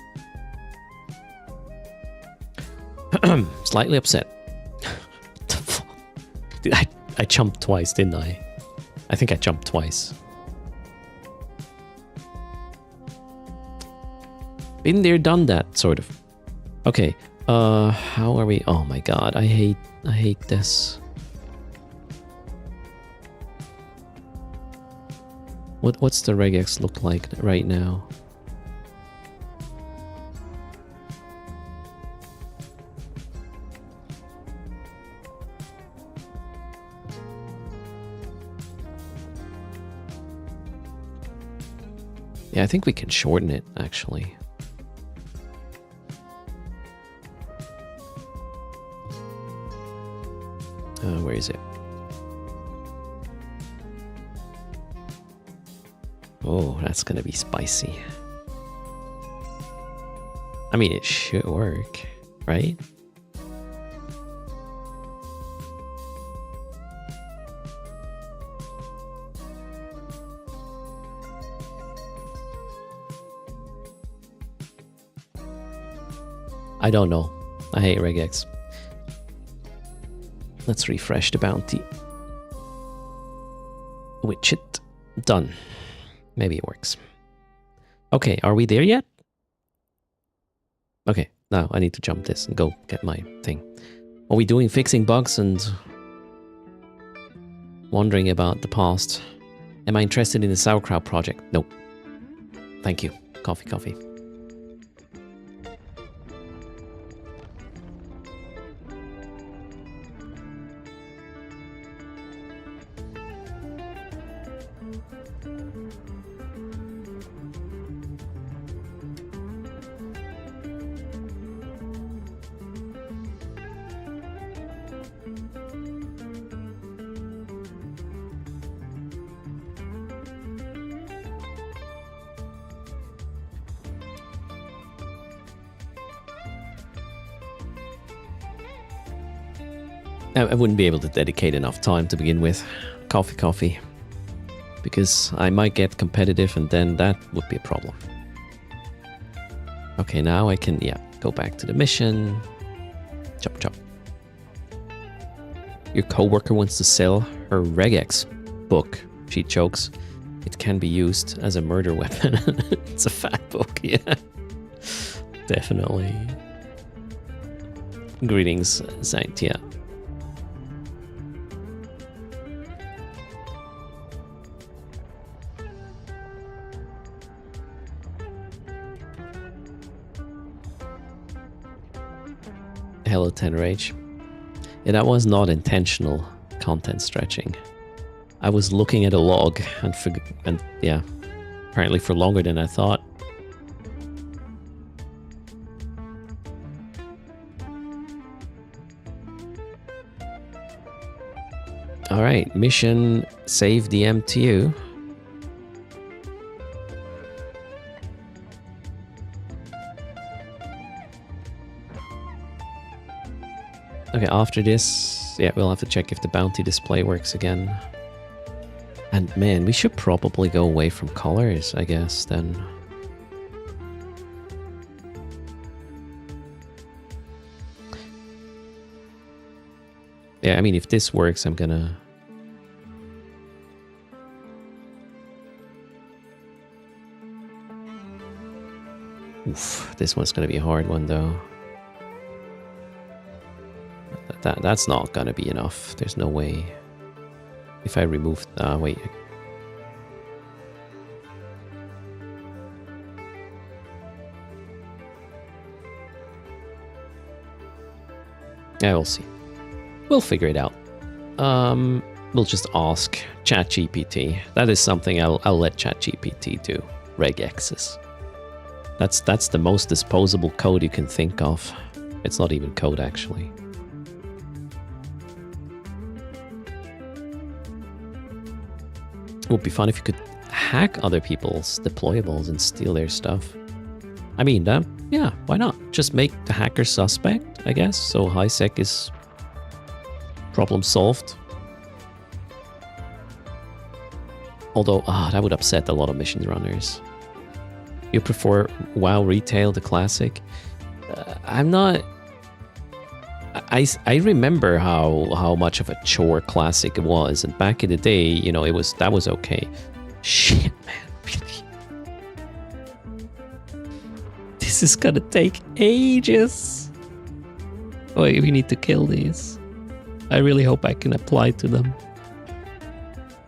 Slightly upset. What the fuck? I jumped twice, didn't I? I think I jumped twice. Been there, done that, sort of. Okay, how are we? Oh my God, I hate this. What's the regex look like right now? Yeah, I think we can shorten it, actually. Where is it? Oh, that's gonna be spicy. I mean, it should work, right? I don't know. I hate regex. Let's refresh the bounty. Widget. Done. Maybe it works. Okay, are we there yet? Okay, now I need to jump this and go get my thing. Are we doing fixing bugs and wondering about the past? Am I interested in the sauerkraut project? Nope. Thank you. Coffee, coffee. I wouldn't be able to dedicate enough time to begin with. Coffee, coffee. Because I might get competitive and then that would be a problem. Okay, now I can, yeah, go back to the mission. Chop, chop. Your coworker wants to sell her regex book. She jokes. It can be used as a murder weapon. It's a fat book, yeah. Definitely. Greetings, Saint, yeah. Hello, Tenrage. Yeah, that was not intentional content stretching. I was looking at a log and yeah, apparently for longer than I thought. All right, mission save the MTU. Okay, after this, yeah, we'll have to check if the bounty display works again. And man, we should probably go away from colors, I guess, then. Yeah, I mean, if this works, I'm gonna... Oof, this one's gonna be a hard one, though. That's not gonna be enough. There's no way. If I remove... wait. Yeah, we'll see. We'll figure it out. We'll just ask ChatGPT. That is something I'll let ChatGPT do. Regexes. That's the most disposable code you can think of. It's not even code, actually. It would be fun if you could hack other people's deployables and steal their stuff. I mean, yeah, why not? Just make the hacker suspect, I guess. So HiSec is problem solved. Although, that would upset a lot of mission runners. You prefer WoW Retail, the classic? I'm not... I remember how much of a chore classic it was, and back in the day, you know, that was okay. Shit, man, really? This is gonna take ages. Wait, we need to kill these. I really hope I can apply to them.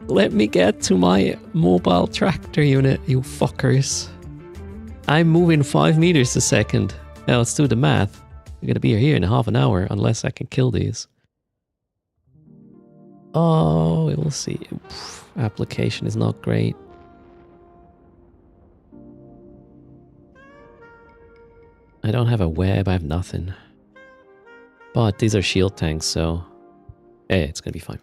Let me get to my mobile tractor unit, you fuckers. I'm moving 5 meters a second. Now let's do the math. We're gonna be here in half an hour unless I can kill these. Oh, we'll see. Application is not great. I don't have a web, I have nothing. But these are shield tanks, so... Hey, it's gonna be fine.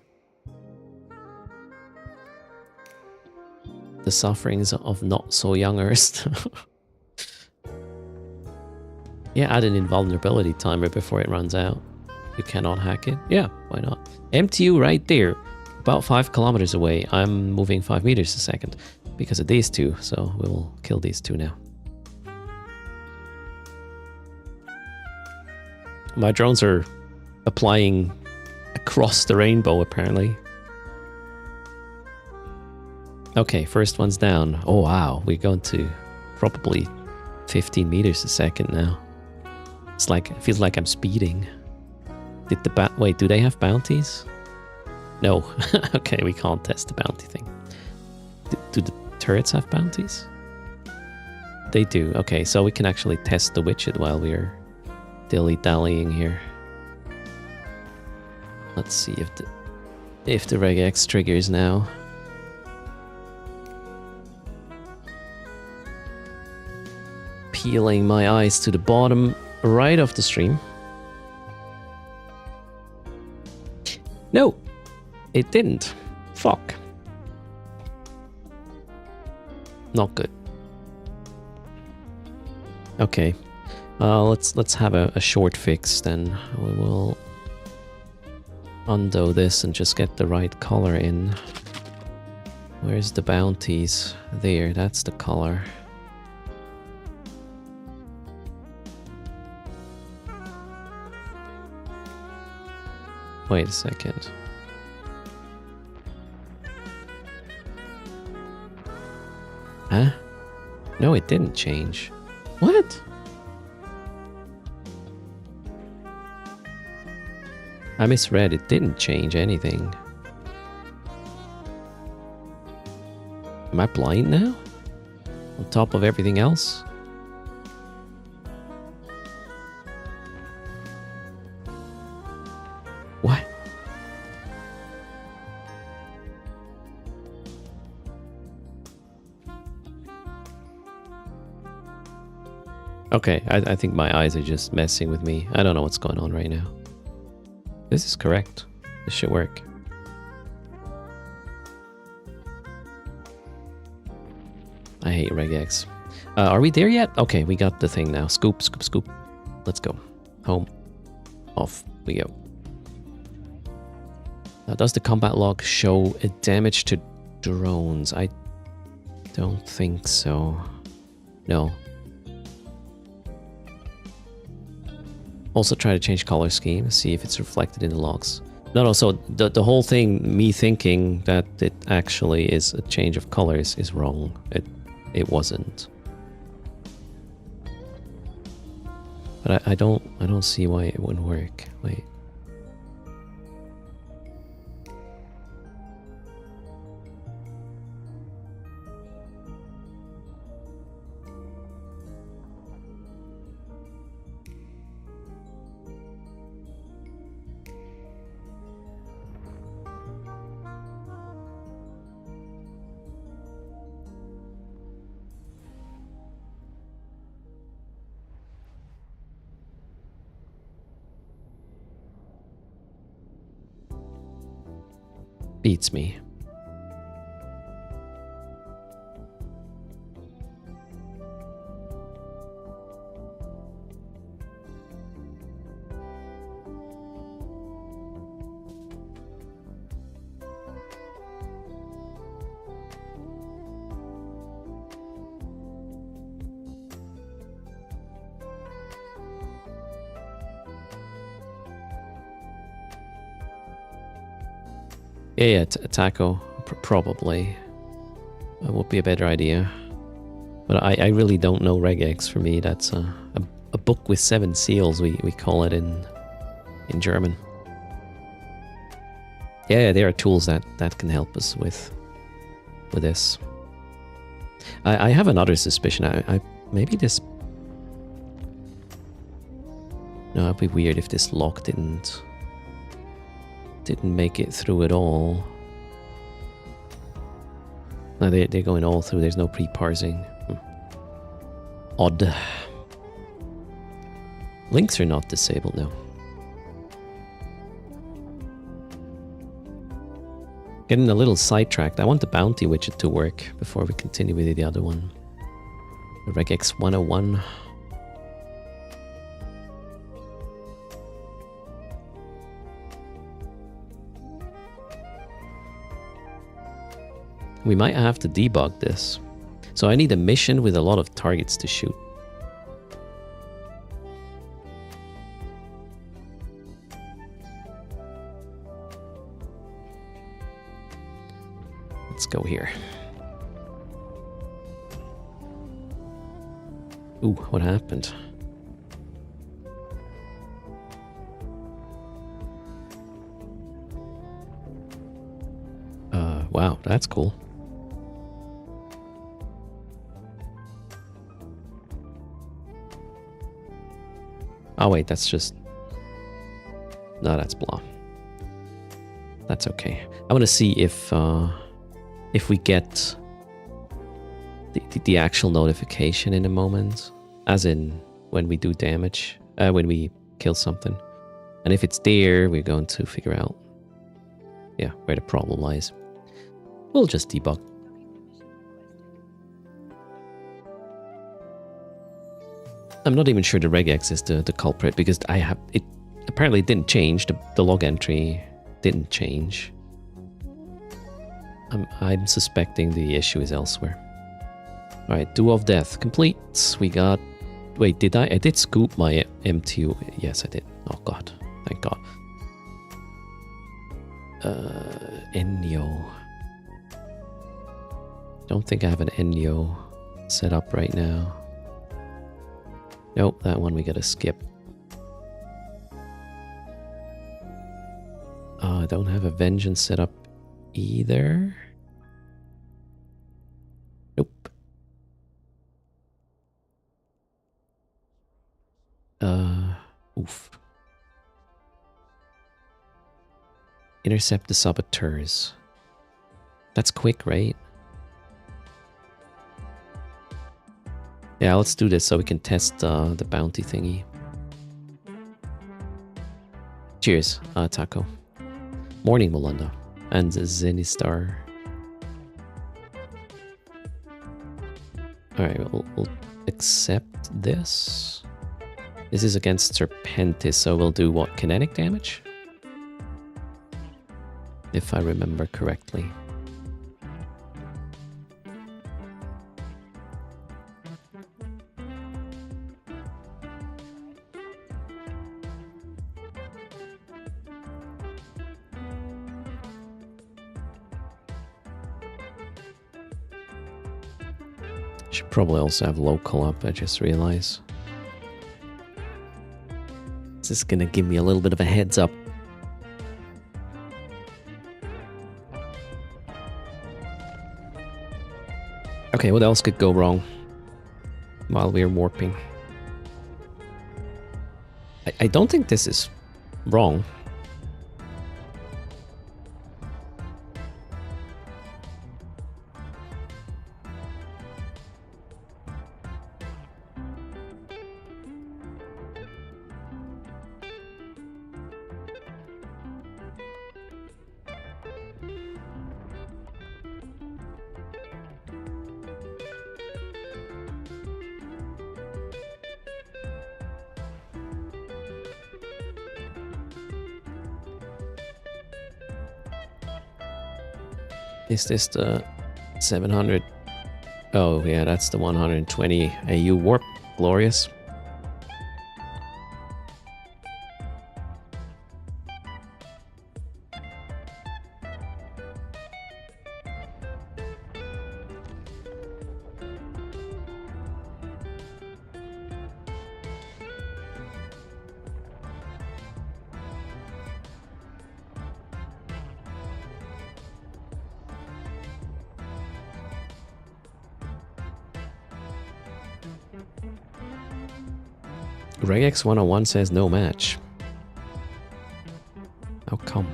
The sufferings of not so young erst. Yeah, add an invulnerability timer before it runs out. You cannot hack it? Yeah, why not? MTU right there. About 5 kilometers away. I'm moving 5 meters a second because of these two, so we will kill these two now. My drones are applying across the rainbow, apparently. Okay, first one's down. Oh wow, we're going to probably 15 meters a second now. It's like, it feels like I'm speeding. Wait, do they have bounties? No. Okay, we can't test the bounty thing. Do the turrets have bounties? They do. Okay, so we can actually test the widget while we're dilly-dallying here. Let's see if the regex triggers now. Peeling my eyes to the bottom right of the stream. No, it didn't. Fuck. Not good. Okay, let's have a short fix then. We will undo this and just get the right color in. Where's the bounties? There, that's the color. Wait a second. Huh? No, it didn't change. What? I misread. It didn't change anything. Am I blind now? On top of everything else? What? Okay, I think my eyes are just messing with me. I don't know what's going on right now. This is correct. This should work. I hate regex. Are we there yet? Okay, we got the thing now. Scoop, scoop, scoop. Let's go. Home. Off we go. Does the combat log show a damage to drones? I don't think so. No. Also try to change color scheme, see if it's reflected in the logs. No, so the whole thing, me thinking that it actually is a change of colors is wrong. It wasn't. But I don't see why it wouldn't work. Wait. Beats me. Yeah, taco, probably. That would be a better idea. But I really don't know regex for me. That's a book with 7 seals, we call it in German. Yeah, there are tools that can help us with this. I have another suspicion. I maybe this... No, it'd be weird if this lock didn't make it through at all. No, they're going all through. There's no pre-parsing. Odd. Links are not disabled now. Getting a little sidetracked. I want the bounty widget to work before we continue with the other one. The regex 101. We might have to debug this. So I need a mission with a lot of targets to shoot. Let's go here. Ooh, what happened? Wow, that's cool. Oh wait, that's just... No, that's blah. That's okay. I want to see if we get the actual notification in a moment, as in when we do damage, when we kill something. And if it's there, we're going to figure out, yeah, where the problem lies. We'll just debug. I'm not even sure the regex is the culprit, because it apparently didn't change. The log entry didn't change. I'm suspecting the issue is elsewhere. Alright, Duo of Death complete. We got... Wait, did I did scoop my MTU. Yes, I did. Oh god. Thank god. Enyo. Don't think I have an Enyo set up right now. Nope, that one we gotta skip. I don't have a Vengeance set up either. Nope. Oof. Intercept the saboteurs. That's quick, right? Yeah, let's do this so we can test the bounty thingy. Cheers, Taco. Morning, Melinda. And Zenistar. Alright, we'll accept this. This is against Serpentis, so we'll do what? Kinetic damage? If I remember correctly. Should probably also have local up, I just realized. This is gonna give me a little bit of a heads up. Okay, what else could go wrong while we're warping? I don't think this is wrong. Is this the 700? Oh, yeah, that's the 120 AU warp. Glorious. Regex 101 says no match. How come?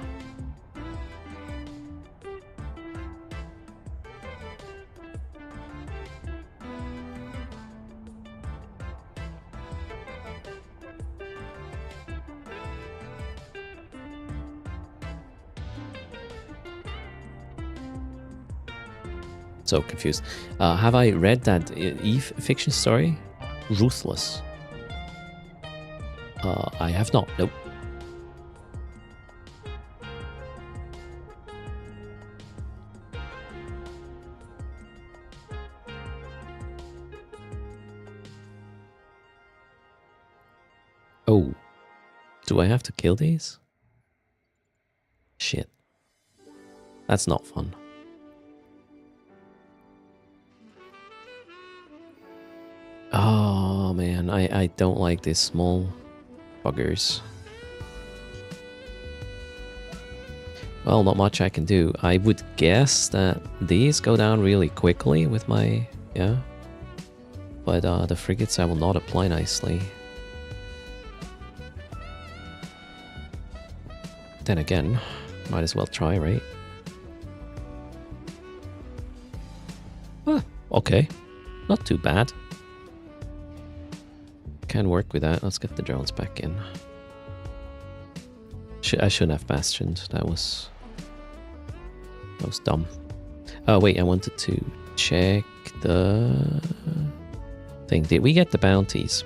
So confused. Have I read that Eve fiction story? Ruthless. I have not. Nope. Oh. Do I have to kill these? Shit. That's not fun. Oh man, I don't like these small buggers. Well, not much I can do. I would guess that these go down really quickly with my... yeah. But the frigates I will not apply nicely. Then again, might as well try, right? Ah, okay. Not too bad. Can work with that. Let's get the drones back in. I shouldn't have bastioned. That was dumb. Oh wait, I wanted to check the thing. Did we get the bounties?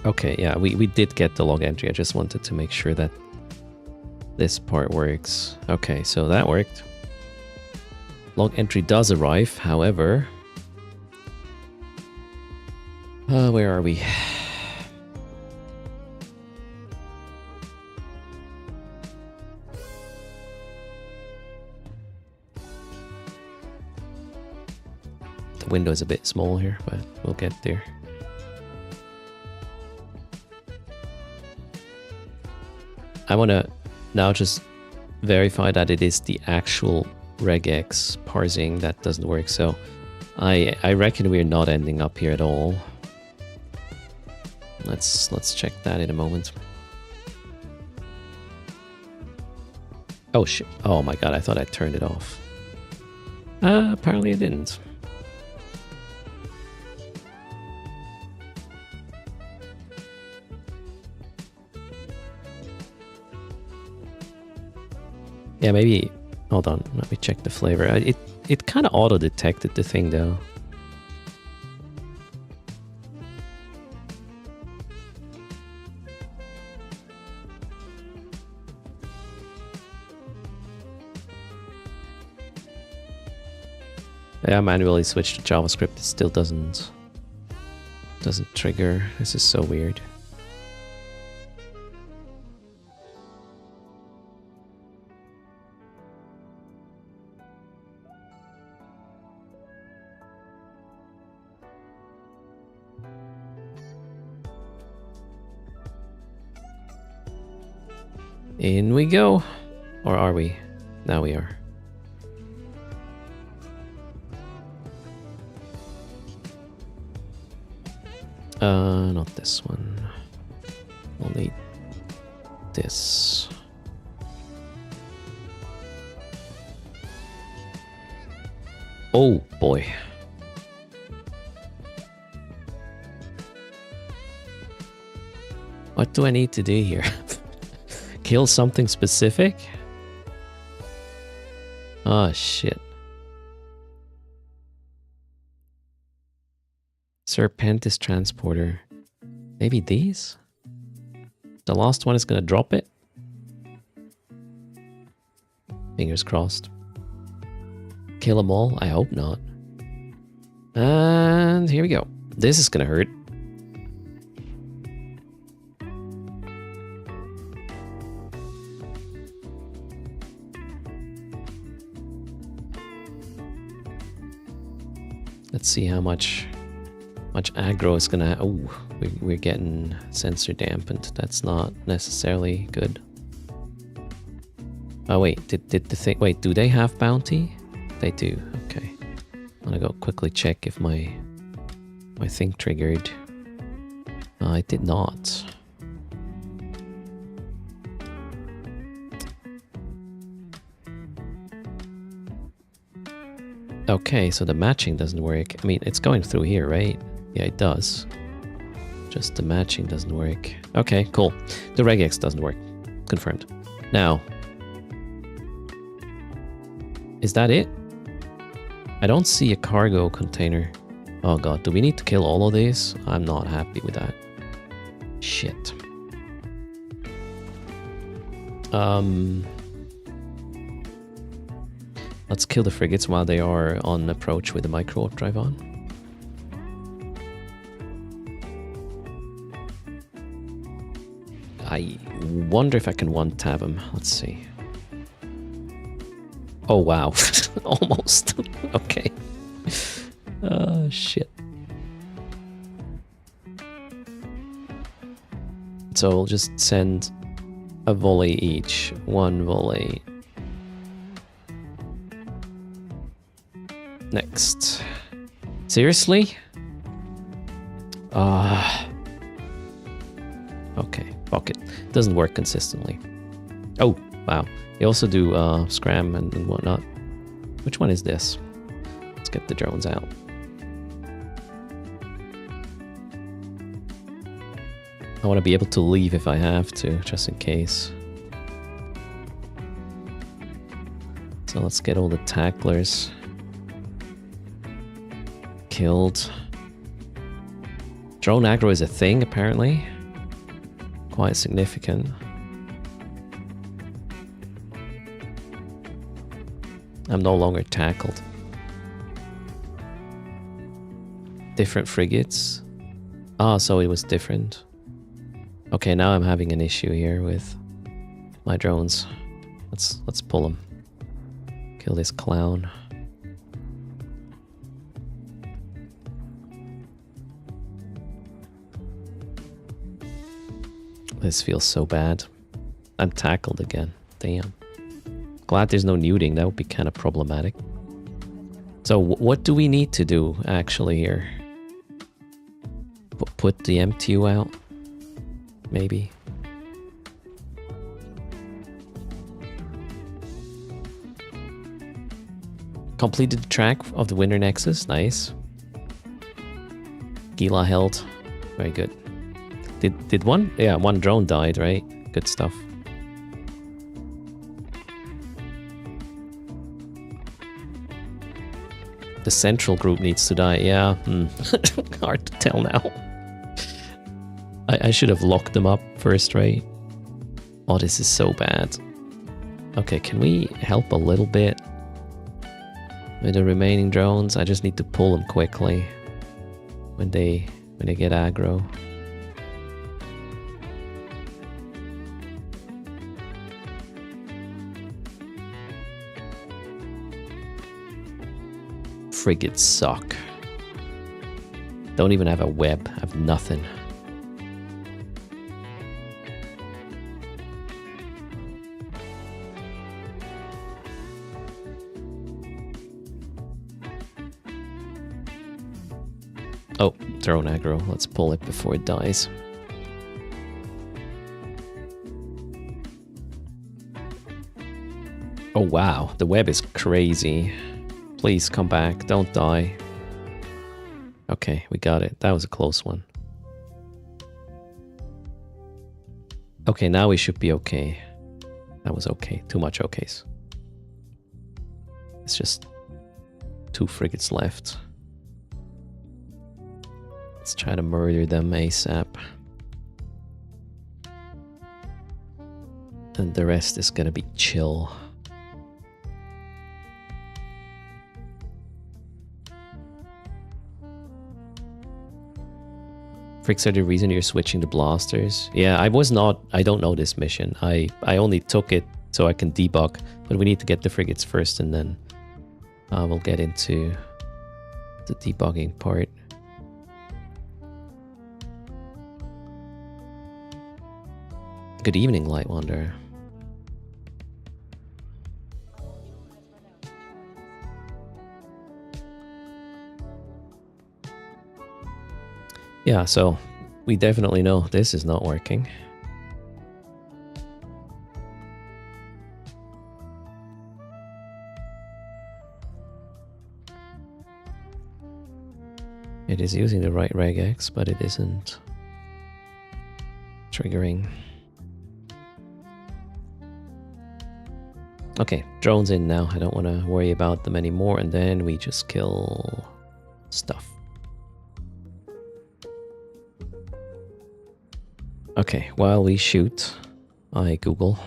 Okay, yeah, we did get the log entry. I just wanted to make sure that this part works. Okay, so that worked. Log entry does arrive, however... where are we? The window is a bit small here, but we'll get there. I want to now just verify that it is the actual regex parsing that doesn't work, so I reckon we're not ending up here at all. Let's check that in a moment. Oh shit. Oh my god, I thought I turned it off. Apparently I didn't. Yeah, maybe... hold on, let me check the flavor. It kind of auto-detected the thing though. Yeah, I manually switched to JavaScript. It still doesn't trigger. This is so weird. In we go. Or are we? Now we are. Not this one. We'll need this. Oh boy. What do I need to do here? Kill something specific? Oh shit. Serpentis transporter. Maybe these? The last one is gonna drop it. Fingers crossed. Kill them all? I hope not. And here we go. This is gonna hurt. Let's see how much aggro is gonna. Oh, we're getting sensor dampened. That's not necessarily good. Oh wait, did the thing? Wait, do they have bounty? They do. Okay, I'm gonna go quickly check if my thing triggered. It did not. Okay, so the matching doesn't work. I mean, it's going through here, right? Yeah, it does. Just the matching doesn't work. Okay, cool. The regex doesn't work. Confirmed. Now, is that it? I don't see a cargo container. Oh god, do we need to kill all of these? I'm not happy with that. Shit. Let's kill the frigates while they are on approach with the micro warp drive on. I wonder if I can one-tab them. Let's see. Oh wow, almost. Okay. Shit. So we'll just send a volley each. One volley. Next. Seriously? Okay, fuck it. Doesn't work consistently. Oh, wow. They also do scram and whatnot. Which one is this? Let's get the drones out. I want to be able to leave if I have to, just in case. So let's get all the tacklers killed. Drone aggro is a thing, apparently. Quite significant. I'm no longer tackled. Different frigates. Ah, so it was different. Okay, now I'm having an issue here with my drones. Let's pull them. Kill this clown. This feels so bad. I'm tackled again. Damn. Glad there's no neuting. That would be kind of problematic. So what do we need to do actually here? Put the MTU out? Maybe. Completed the track of the Winter Nexus. Nice. Gila held. Very good. Did one? Yeah, one drone died, right? Good stuff. The central group needs to die. Yeah, hard to tell now. I should have locked them up first, right? Oh, this is so bad. Okay, can we help a little bit with the remaining drones? I just need to pull them quickly when they get aggro. Frigates suck. Don't even have a web. I have nothing. Oh, drone aggro. Let's pull it before it dies. Oh wow, the web is crazy. Please come back, don't die. Okay, we got it. That was a close one. Okay, now we should be okay. That was okay. Too much okays. It's just 2 frigates left. Let's try to murder them ASAP. And the rest is gonna be chill. Fricks are the reason you're switching to blasters. Yeah, I don't know this mission. I only took it so I can debug, but we need to get the frigates first and then we'll get into the debugging part. Good evening, Light Wanderer. Yeah, so we definitely know this is not working. It is using the right regex, but it isn't triggering. Okay, drones in now. I don't want to worry about them anymore, and then we just kill stuff. Okay, while we shoot, I Google.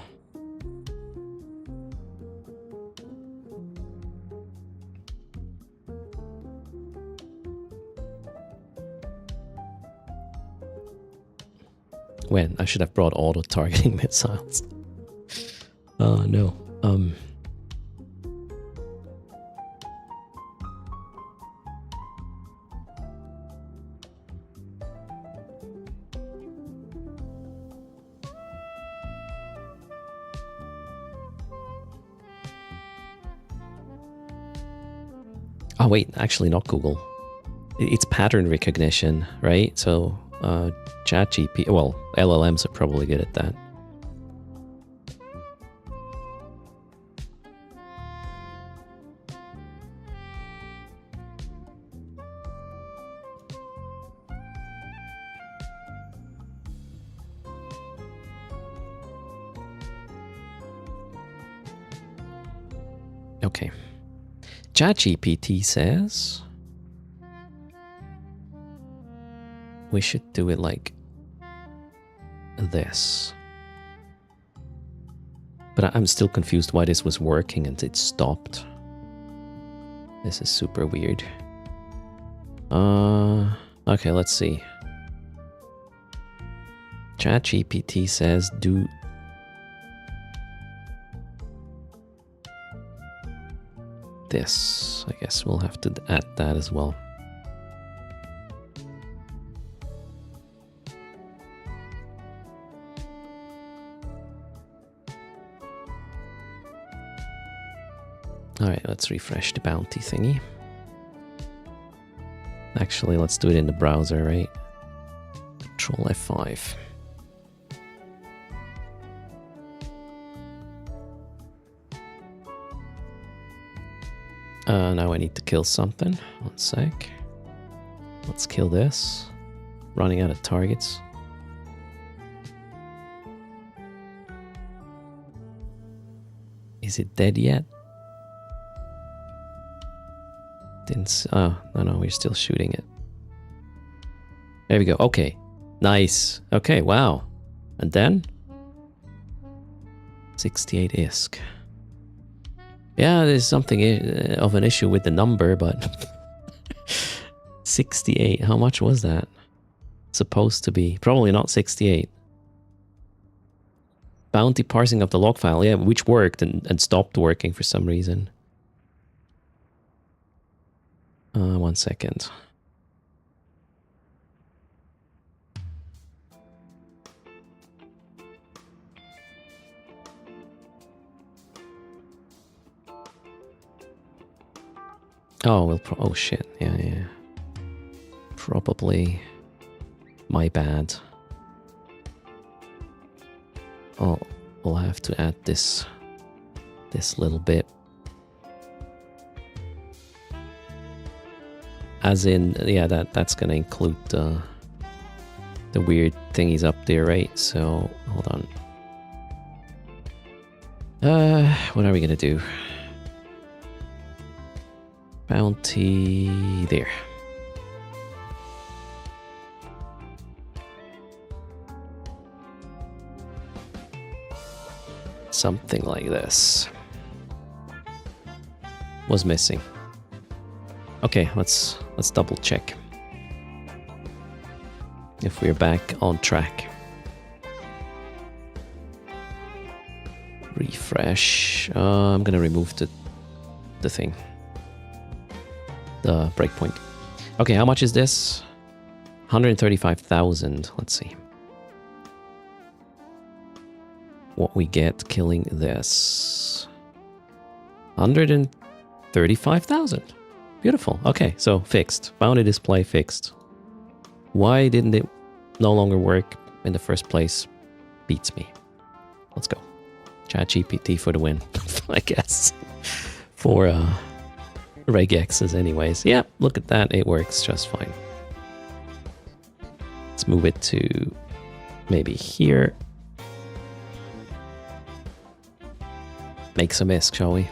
When? I should have brought auto-targeting missiles. Oh, no. Oh wait, actually not Google. It's pattern recognition, right? So ChatGPT, well, LLMs are probably good at that. Okay. ChatGPT says we should do it like this. But I'm still confused why this was working and it stopped. This is super weird. Okay, let's see. ChatGPT says do this. I guess we'll have to add that as well. Alright, let's refresh the bounty thingy. Actually, let's do it in the browser, right? Control F5. Now I need to kill something. One sec. Let's kill this. Running out of targets. Is it dead yet? Didn't. Oh, no, we're still shooting it. There we go. Okay. Nice. Okay, wow. And then? 68 ISK. Yeah, there's something of an issue with the number, but 68, how much was that? Supposed to be. Probably not 68. Bounty parsing of the log file, yeah, which worked and stopped working for some reason. 1 second. Oh, we'll oh shit, yeah. Probably my bad. Oh, we'll have to add this little bit. As in, yeah, that's gonna include the weird thingies up there, right? So, hold on. What are we gonna do? Bounty there. Something like this. Was missing. Okay, let's double check if we're back on track. Refresh. I'm gonna remove the thing. The breakpoint. Okay, how much is this? 135,000. Let's see what we get killing this. 135,000. Beautiful. Okay, so fixed. Bounty display fixed. Why didn't it no longer work in the first place? Beats me. Let's go. ChatGPT for the win, I guess. For regexes anyways. Yeah, look at that. It works just fine. Let's move it to maybe here. Make some ISK, shall we?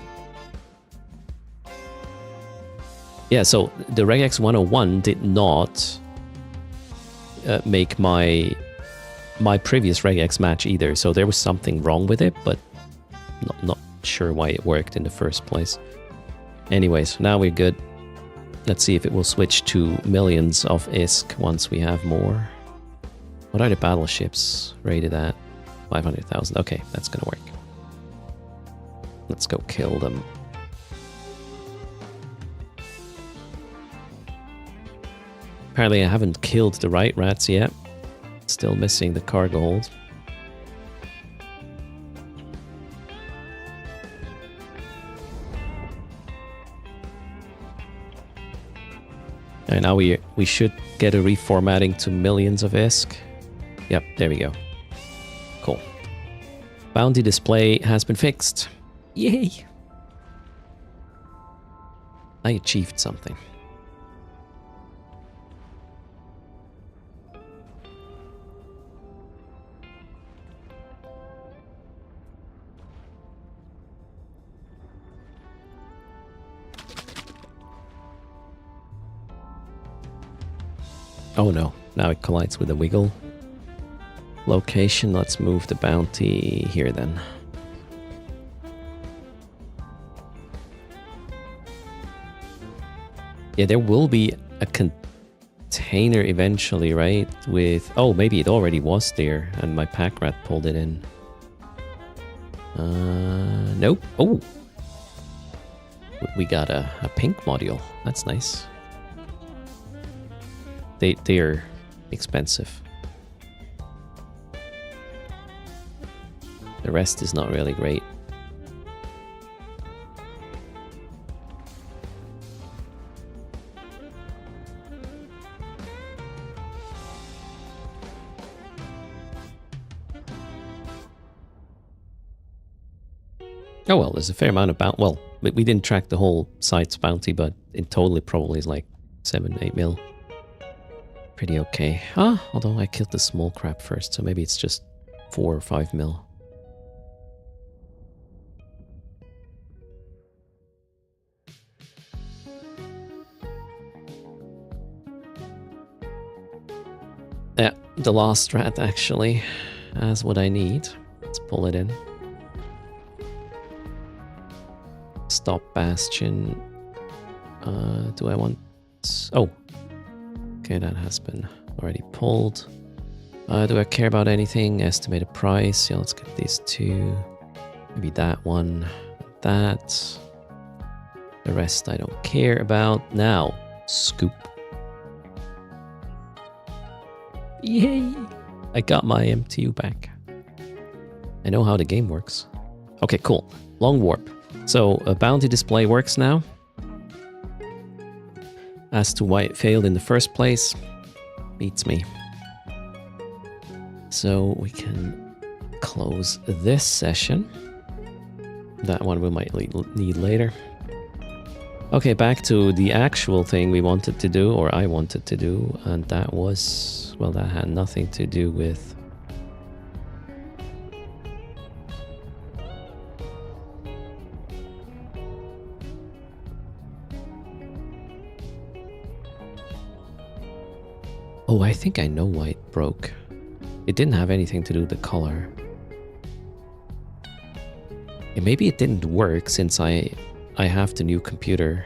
Yeah, so the regex 101 did not make my previous regex match either. So there was something wrong with it, but not sure why it worked in the first place. Anyways, now we're good. Let's see if it will switch to millions of ISK once we have more. What are the battleships rated at? 500,000. Okay, that's gonna work. Let's go kill them. Apparently I haven't killed the right rats yet. Still missing the cargo hold. And now we should get a reformatting to millions of ISK. Yep, there we go. Cool. Bounty display has been fixed. Yay! I achieved something. Oh no, now it collides with the wiggle location. Let's move the bounty here then. Yeah, there will be a container eventually, right? With... oh, maybe it already was there and my pack rat pulled it in. Nope. Oh! We got a pink module. That's nice. They're expensive. The rest is not really great. Oh well, there's a fair amount of bounty. Well, we didn't track the whole site's bounty, but in total it probably is like 7-8 mil. Pretty okay. Ah, although I killed the small crab first, so maybe it's just 4 or 5 mil. Yeah, the last rat actually has what I need. Let's pull it in. Stop bastion. Do I want... oh. Okay, that has been already pulled. Do I care about anything? Estimated price. Yeah, let's get these two. Maybe that one. That. The rest I don't care about. Now, scoop. Yay! I got my MTU back. I know how the game works. Okay, cool. Long warp. So, a bounty display works now. As to why it failed in the first place, beats me. So we can close this session. That one we might need later. Okay, back to the actual thing we wanted to do, or I wanted to do, and that was... well, that had nothing to do with... oh, I think I know why it broke. It didn't have anything to do with the color. Yeah, maybe it didn't work since I have the new computer.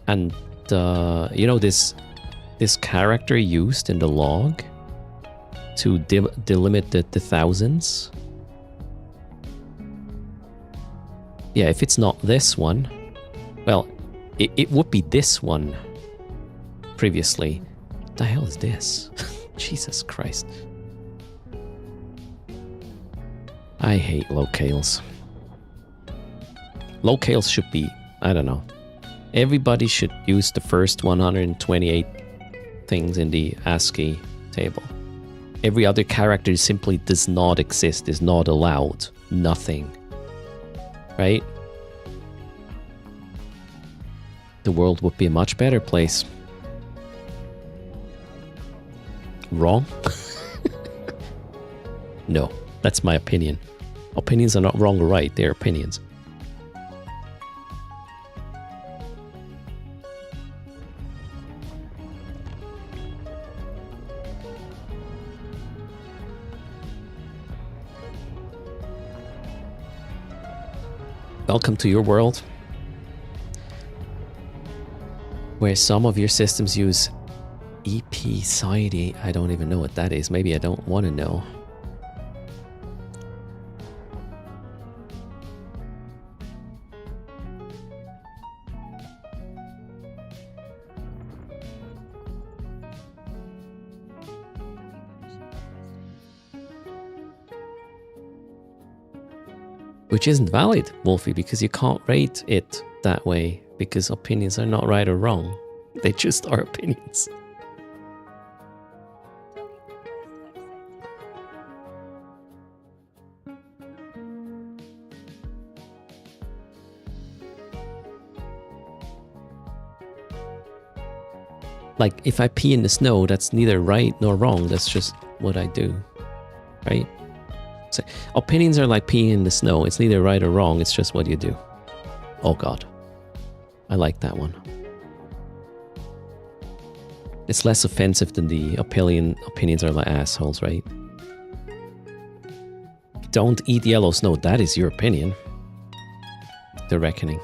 And you know this character used in the log to delimit the thousands? Yeah, if it's not this one, well, it would be this one previously. What the hell is this? Jesus Christ. I hate locales. Locales should be, I don't know. Everybody should use the first 128 things in the ASCII table. Every other character simply does not exist, is not allowed. Nothing. Right? The world would be a much better place. Wrong? No, that's my opinion. Opinions are not wrong or right, they're opinions. Welcome to your world, where some of your systems use EP-SID. I don't even know what that is. Maybe I don't want to know. Which isn't valid, Wolfie, because you can't rate it that way, because opinions are not right or wrong. They just are opinions. Like, if I pee in the snow, that's neither right nor wrong. That's just what I do, right? So, opinions are like peeing in the snow. It's neither right or wrong. It's just what you do. Oh God. I like that one. It's less offensive than the opinions are like assholes, right? Don't eat yellow snow. That is your opinion. The Reckoning.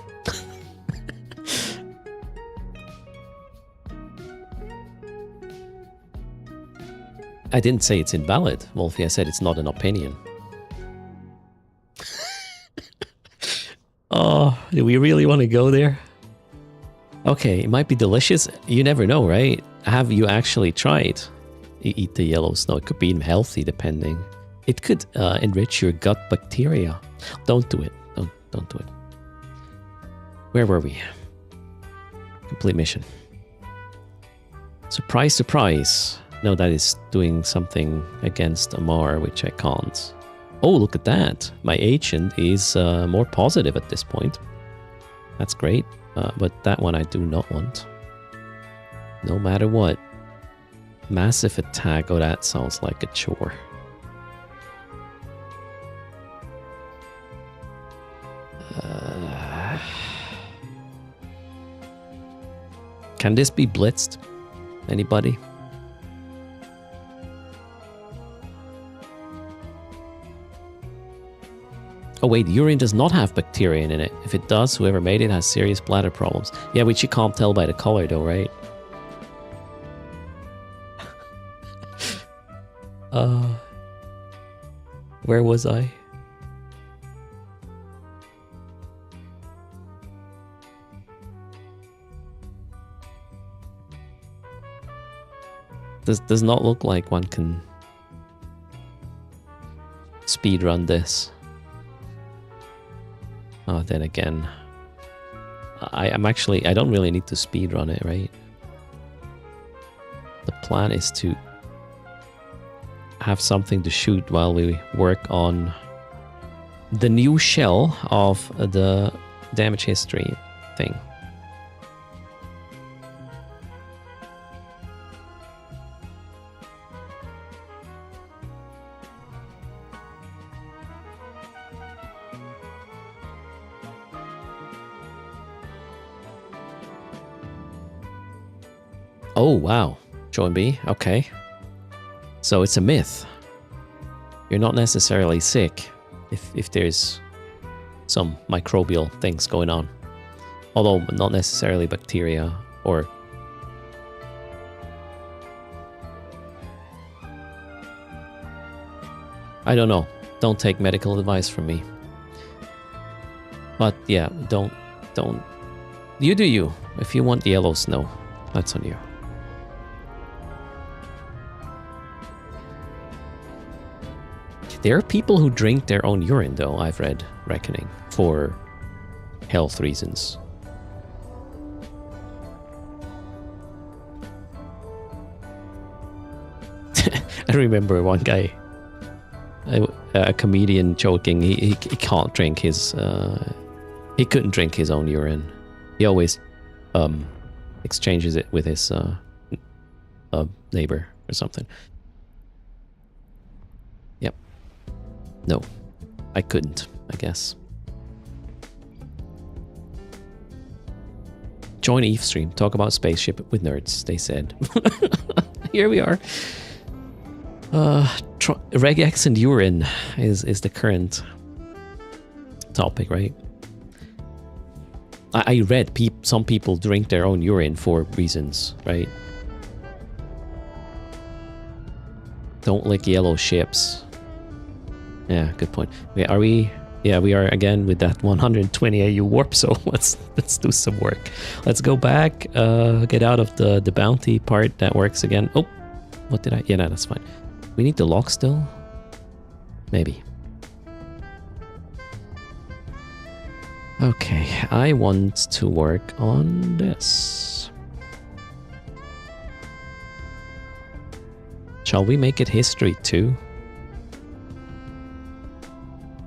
I didn't say it's invalid, Wolfie. I said it's not an opinion. Oh, do we really want to go there? Okay, it might be delicious. You never know, right? Have you actually tried? You eat the yellow snow. It could be even healthy, depending. It could enrich your gut bacteria. Don't do it. Don't do it. Where were we? Complete mission. Surprise, surprise. No, that is doing something against Amar, which I can't. Oh, look at that. My agent is more positive at this point. That's great. But that one I do not want. No matter what. Massive attack. Oh, that sounds like a chore. Can this be blitzed? Anybody? Oh wait, urine does not have bacteria in it. If it does, whoever made it has serious bladder problems. Yeah, which you can't tell by the color though, right? Where was I? Does not look like one can speedrun this. Oh, then again, I don't really need to speedrun it, right? The plan is to have something to shoot while we work on the new shell of the damage history thing. Oh, wow. Join B. Okay. So it's a myth. You're not necessarily sick. if there's some microbial things going on. Although not necessarily bacteria or... I don't know. Don't take medical advice from me. But yeah, don't... You do you. If you want yellow snow, that's on you. There are people who drink their own urine, though, I've read, reckoning, for health reasons. I remember one guy, a comedian, joking, he can't drink his... he couldn't drink his own urine. He always exchanges it with his neighbor or something. Yep. No, I couldn't, I guess. Join Eve stream, talk about spaceship with nerds, they said. Here we are. Regex and urine is the current topic, right? I read some people drink their own urine for reasons, right? Don't lick yellow ships. Yeah, good point. Okay, are we... Yeah, we are again with that 120 AU warp, so let's do some work. Let's go back, get out of the bounty part. That works again. Oh, what did I... Yeah, no, that's fine. We need the lock still? Maybe. Okay, I want to work on this. Shall we make it history too?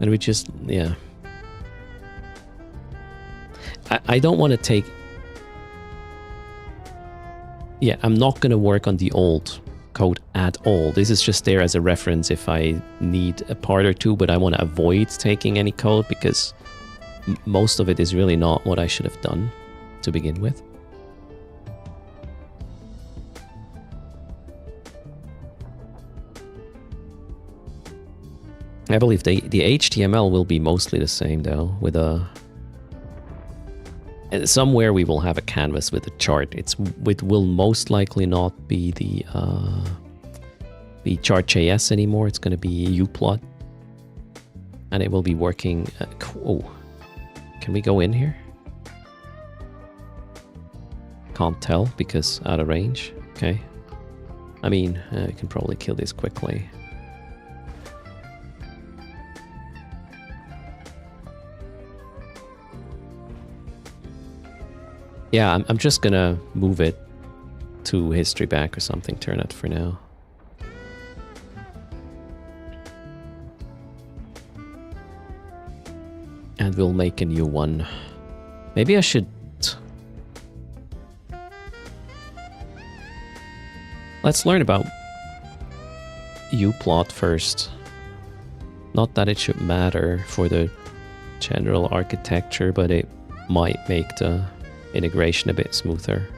And we just, yeah. I don't want to take... Yeah, I'm not going to work on the old code at all. This is just there as a reference if I need a part or two, but I want to avoid taking any code because most of it is really not what I should have done to begin with. I believe the HTML will be mostly the same though, with a... Somewhere we will have a canvas with a chart. It will most likely not be the chart.js anymore. It's going to be uplot. And it will be working... oh, can we go in here? Can't tell because out of range. Okay. I mean, I can probably kill this quickly. Yeah, I'm just gonna move it to history back or something, turn it for now. And we'll make a new one. Maybe I should... Let's learn about uplot first. Not that it should matter for the general architecture, but it might make the integration a bit smoother.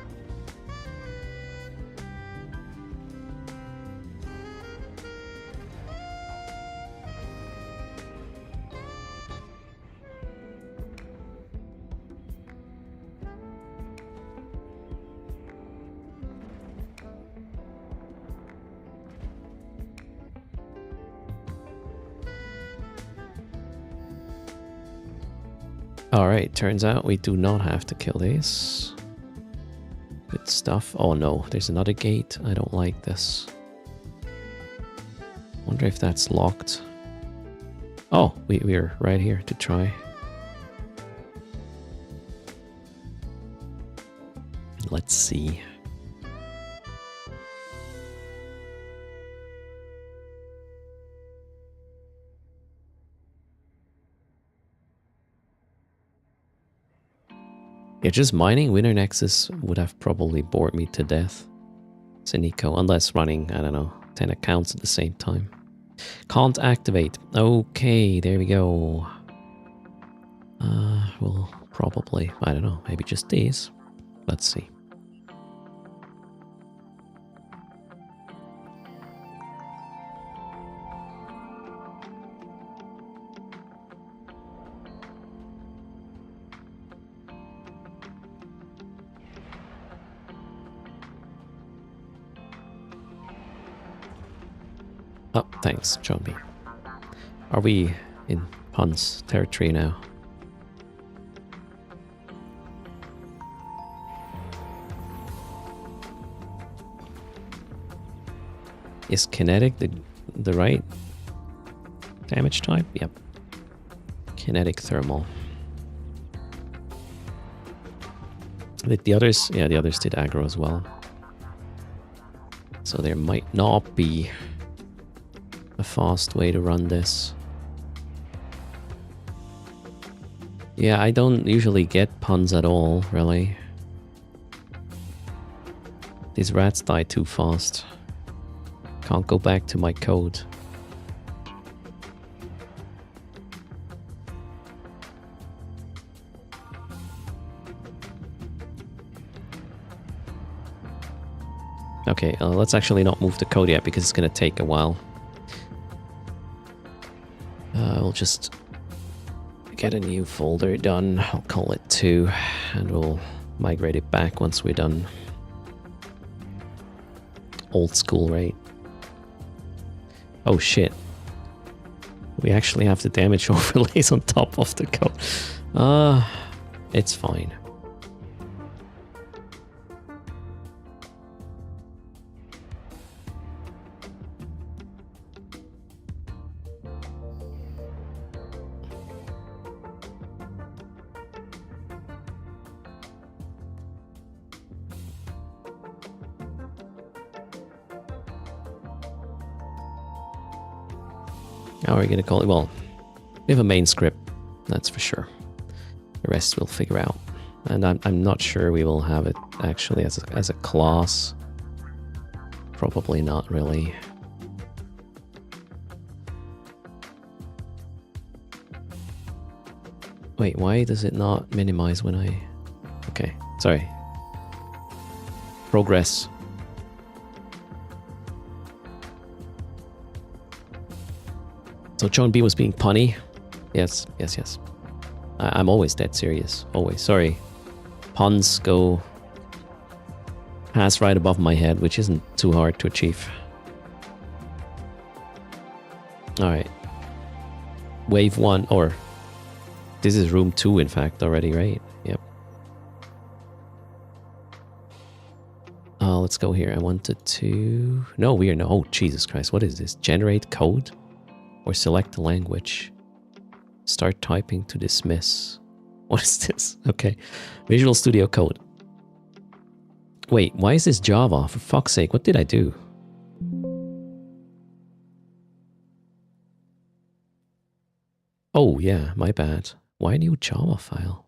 Alright, turns out we do not have to kill these. Good stuff. Oh no, there's another gate. I don't like this. Wonder if that's locked. Oh, we're right here to try. Let's see. Yeah, just mining Winter Nexus would have probably bored me to death. Cynico, unless running, I don't know, 10 accounts at the same time. Can't activate. Okay, there we go. We'll probably, I don't know, maybe just these. Let's see. Oh, thanks, John B. Are we in puns territory now? Is kinetic the right damage type? Yep. Kinetic thermal. Did the others? Yeah, the others did aggro as well. So there might not be a fast way to run this. Yeah, I don't usually get puns at all, really. These rats die too fast. Can't go back to my code. Okay, let's actually not move the code yet because it's gonna take a while. We'll just get a new folder done. I'll call it 2, and we'll migrate it back once we're done. Old school, right? Oh shit. We actually have the damage overlays on top of the code. It's fine. How are we going to call it? Well, we have a main script, that's for sure. The rest we'll figure out. And I'm not sure we will have it actually as a class. Probably not really. Wait, why does it not minimize when I... Okay, sorry. Progress. So John B was being punny. Yes, yes, yes. I'm always dead serious. Always. Sorry. Puns pass right above my head, which isn't too hard to achieve. Alright. Wave 1, or... This is room 2, in fact, already, right? Yep. Let's go here. I wanted to... No, we are no... Oh, Jesus Christ. What is this? Generate code? Or select a language. Start typing to dismiss. What is this? Okay. Visual Studio Code. Wait, why is this Java? For fuck's sake, what did I do? Oh, yeah, my bad. Why a new Java file?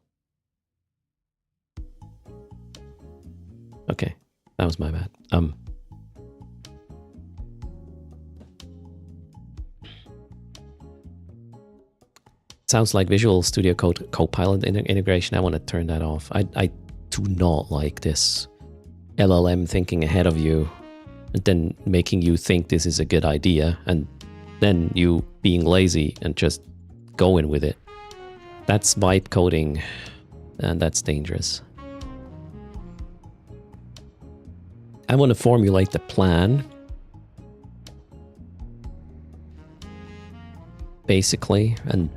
Okay, that was my bad. Sounds like Visual Studio Code Copilot integration. I want to turn that off. I do not like this LLM thinking ahead of you and then making you think this is a good idea and then you being lazy and just going with it. That's vibe coding and that's dangerous. I want to formulate the plan. Basically, and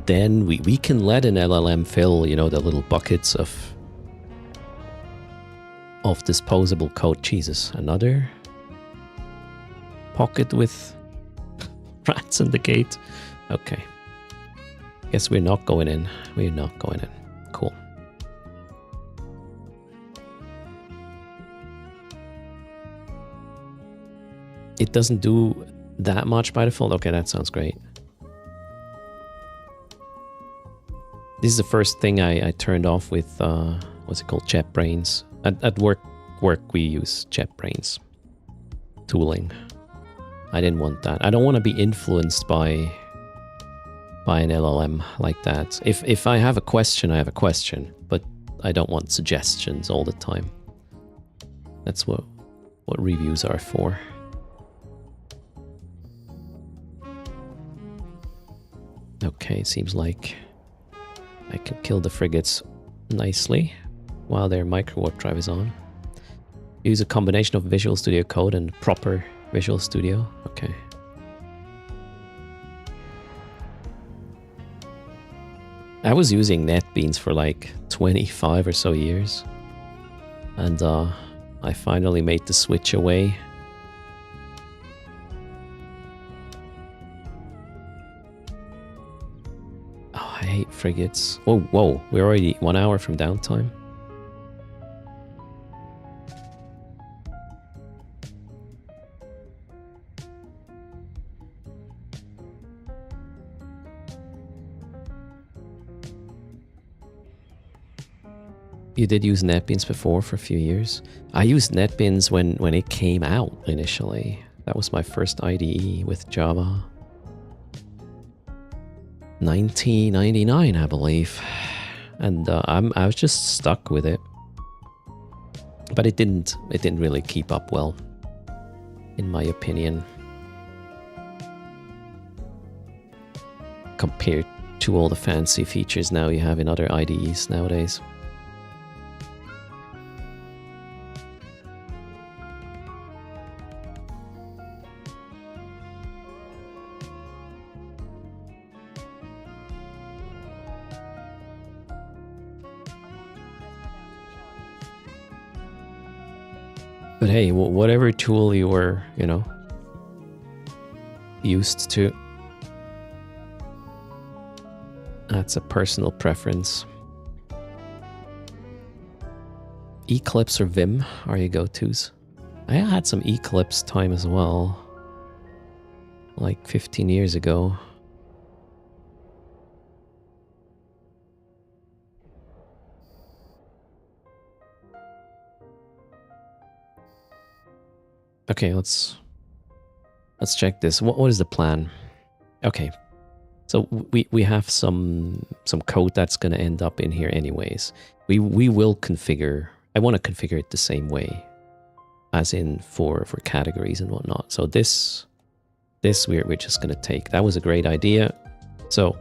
then we can let an LLM fill, you know, the little buckets of disposable code. Jesus, another pocket with rats in the gate. Okay. Guess we're not going in. We're not going in. Cool. It doesn't do that much by default. Okay, that sounds great. This is the first thing I turned off with what's it called, JetBrains. At work we use JetBrains tooling. I didn't want that. I don't want to be influenced by an LLM like that. If I have a question, I have a question, but I don't want suggestions all the time. That's what reviews are for. Okay, seems like I can kill the frigates nicely while their micro warp drive is on. Use a combination of Visual Studio Code and proper Visual Studio. Okay. I was using NetBeans for like 25 or so years. And I finally made the switch away. Oh, I hate frigates. Oh, whoa, we're already 1 hour from downtime. You did use NetBeans before for a few years? I used NetBeans when it came out initially. That was my first IDE with Java. 1999, I believe. And I was just stuck with it. But it didn't really keep up well, in my opinion. Compared to all the fancy features now you have in other IDEs nowadays. But hey, whatever tool you were, you know, used to, that's a personal preference. Eclipse or Vim are your go-tos. I had some Eclipse time as well, like 15 years ago. Okay, let's check this. What is the plan? Okay, so we have some code that's going to end up in here anyways. We will configure. I want to configure it the same way, as in for categories and whatnot. So this we're just going to take. That was a great idea. So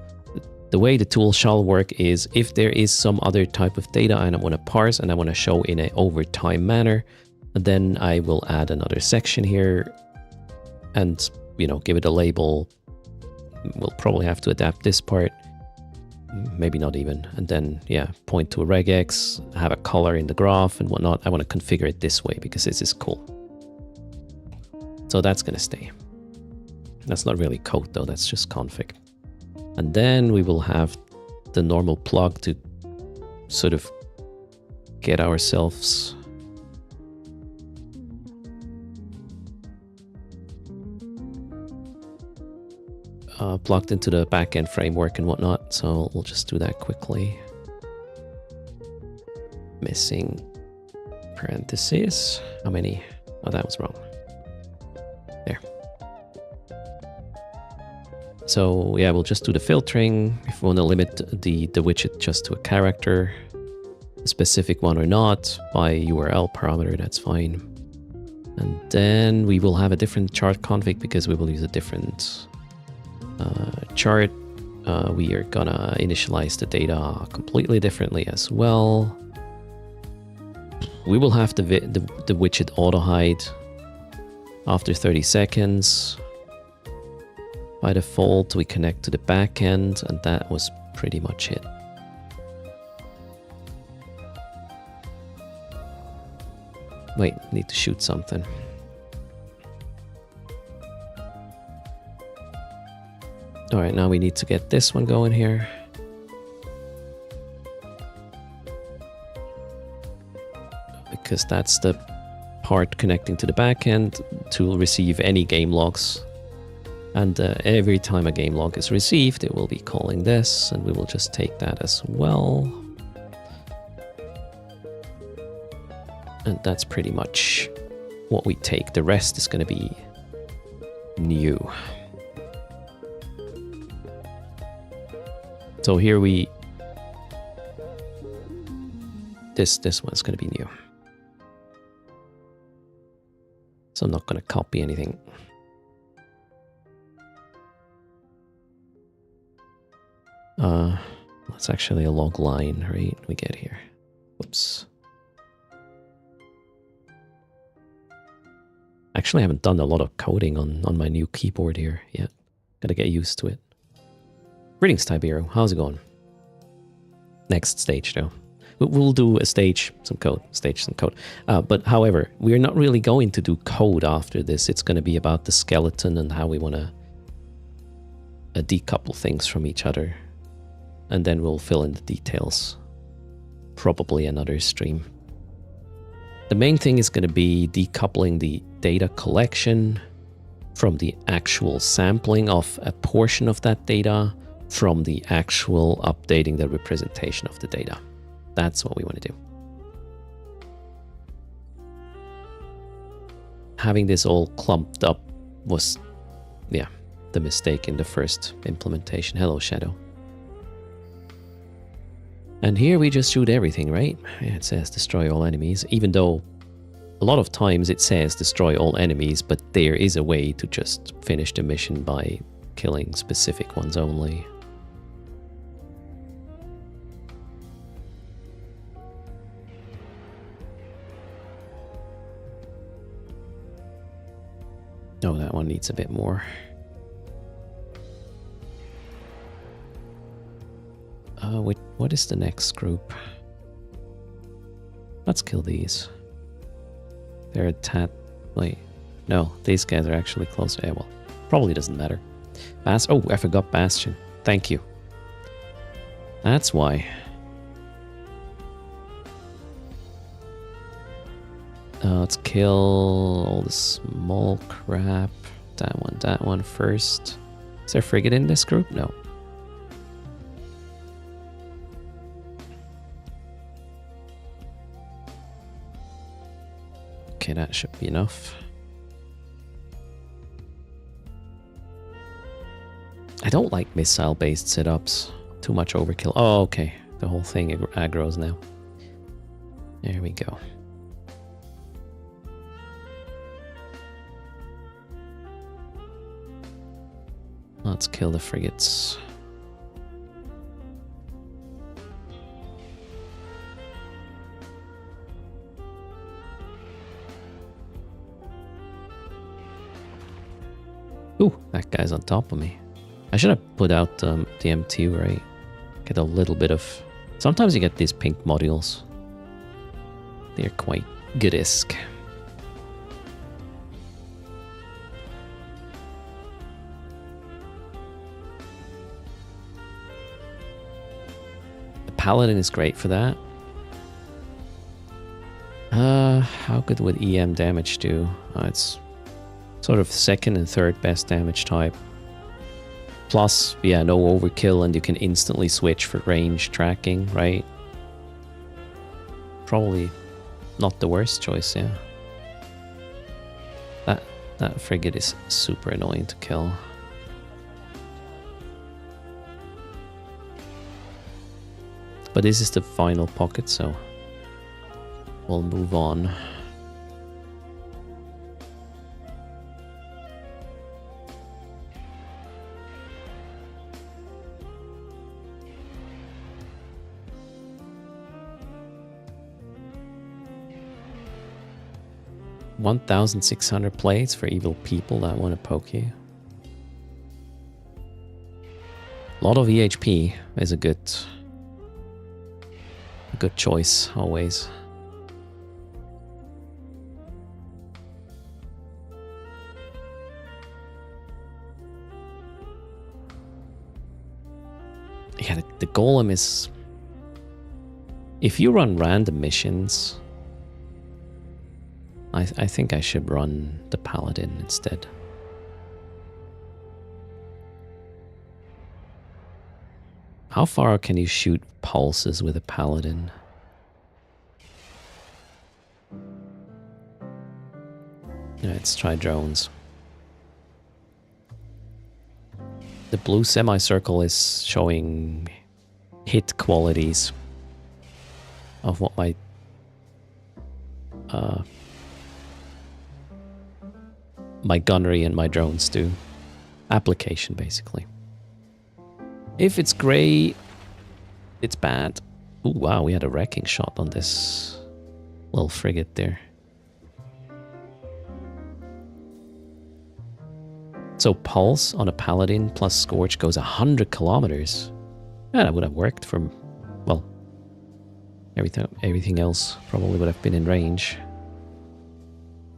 the way the tool shall work is if there is some other type of data and I want to parse and I want to show in an overtime manner, then I will add another section here and, you know, give it a label. We'll probably have to adapt this part, maybe not even. And then, yeah, point to a regex, have a color in the graph and whatnot. I want to configure it this way because this is cool. So that's going to stay. That's not really code though, that's just config. And then we will have the normal plug to sort of get ourselves plugged into the backend framework and whatnot. So we'll just do that quickly. Missing parentheses. How many? Oh, that was wrong. There. So yeah, we'll just do the filtering. If we want to limit the widget just to a character, a specific one or not, by URL parameter, that's fine. And then we will have a different chart config because we will use a different chart. We are gonna initialize the data completely differently as well. We will have the widget auto hide after 30 seconds. By default, we connect to the backend, and that was pretty much it. Wait, need to shoot something. All right, now we need to get this one going here. Because that's the part connecting to the backend to receive any game logs. And every time a game log is received, it will be calling this, and we will just take that as well. And that's pretty much what we take. The rest is going to be new. So here this one's going to be new. So I'm not going to copy anything. That's actually a log line, right? We get here. Whoops. Actually, I haven't done a lot of coding on my new keyboard here yet. Gotta get used to it. Greetings, Tibero. How's it going? Next stage, though. We'll do a stage, some code, stage, some code. But however, we're not really going to do code after this. It's going to be about the skeleton and how we want to decouple things from each other. And then we'll fill in the details. Probably another stream. The main thing is going to be decoupling the data collection from the actual sampling of a portion of that data from the actual updating the representation of the data. That's what we want to do. Having this all clumped up was, yeah, the mistake in the first implementation. Hello, Shadow. And here we just shoot everything, right? Yeah, it says destroy all enemies, even though a lot of times it says destroy all enemies, but there is a way to just finish the mission by killing specific ones only. Oh, that one needs a bit more. Wait, what is the next group? Let's kill these. They're a tad... Wait, no, these guys are actually closer. Yeah, well, probably doesn't matter. Oh, I forgot Bastion. Thank you. That's why. Let's kill all the small crap. That one first. Is there a frigate in this group? No. Okay, that should be enough. I don't like missile-based setups. Too much overkill. Oh, okay. The whole thing aggroes now. There we go. Let's kill the frigates. Ooh, that guy's on top of me. I should have put out the M2, right? Get a little bit of... Sometimes you get these pink modules. They're quite good-esque. The Paladin is great for that. How good would EM damage do? It's sort of second and third best damage type. Plus, yeah, no overkill, and you can instantly switch for range tracking, right? Probably not the worst choice, yeah. That frigate is super annoying to kill. But this is the final pocket, so we'll move on. $1,600 plates for evil people that want to poke you. A lot of EHP is a good choice, always. Yeah, the golem is... If you run random missions... I think I should run the Paladin instead. How far can you shoot pulses with a Paladin? Let's try drones. The blue semicircle is showing hit qualities of what my gunnery and my drones do. Application, basically. If it's grey, it's bad. Ooh, wow, we had a wrecking shot on this little frigate there. So Pulse on a Paladin plus Scorch goes 100 kilometers. Yeah, that would have worked from, well, everything else probably would have been in range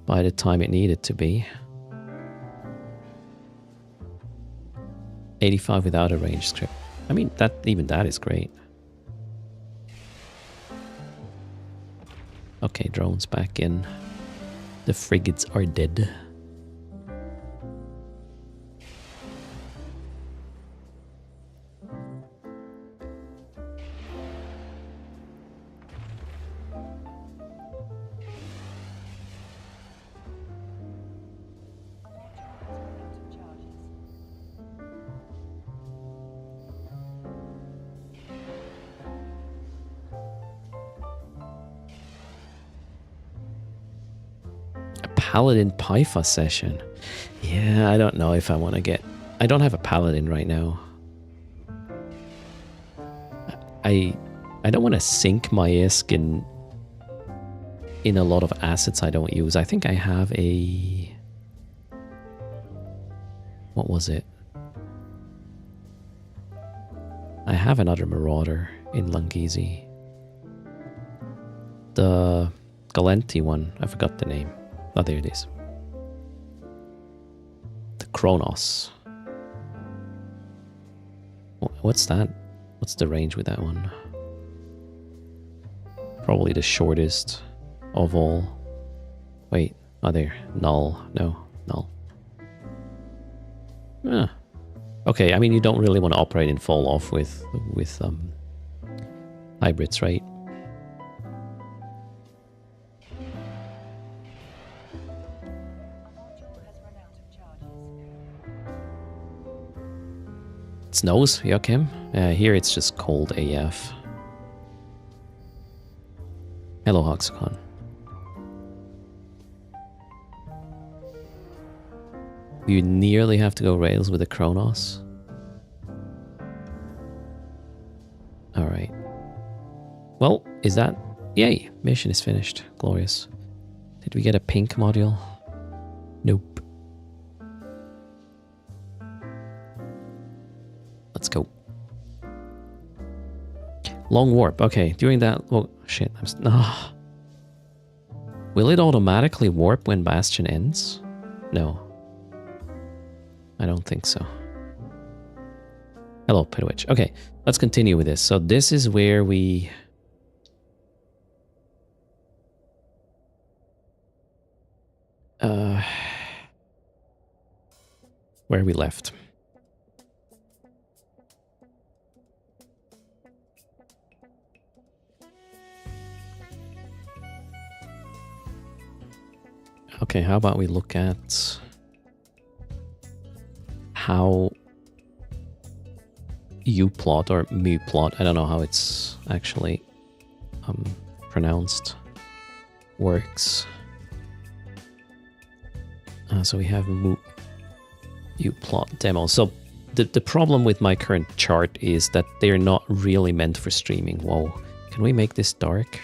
by the time it needed to be. 85 without a range script. I mean, even that is great. Okay, drones back in. The frigates are dead. Paladin Pyfa session. Yeah, I don't know if I want to get... I don't have a Paladin right now. I don't want to sink my ISK in a lot of assets I don't use. I think I have a... What was it? I have another Marauder in Lungizi. The Galenti one. I forgot the name. Oh, there it is. The Kronos. What's that? What's the range with that one? Probably the shortest of all. Wait, oh there. Null. No, null. Ah. Okay, I mean you don't really want to operate in fall off with hybrids, right? It snows, Joachim. Here it's just cold AF. Hello, Hoxicon. You nearly have to go rails with the Kronos. Alright. Well, is that... Yay! Mission is finished. Glorious. Did we get a pink module? Nope. Let's go. Long warp. Okay, during that... Oh, shit. Will it automatically warp when Bastion ends? No. I don't think so. Hello, Pitwitch. Okay, let's continue with this. So this is where we... where we left. Okay, how about we look at how uplot or muplot, I don't know how it's actually pronounced, works. So we have uplot demo. So the problem with my current chart is that they're not really meant for streaming. Whoa, can we make this dark?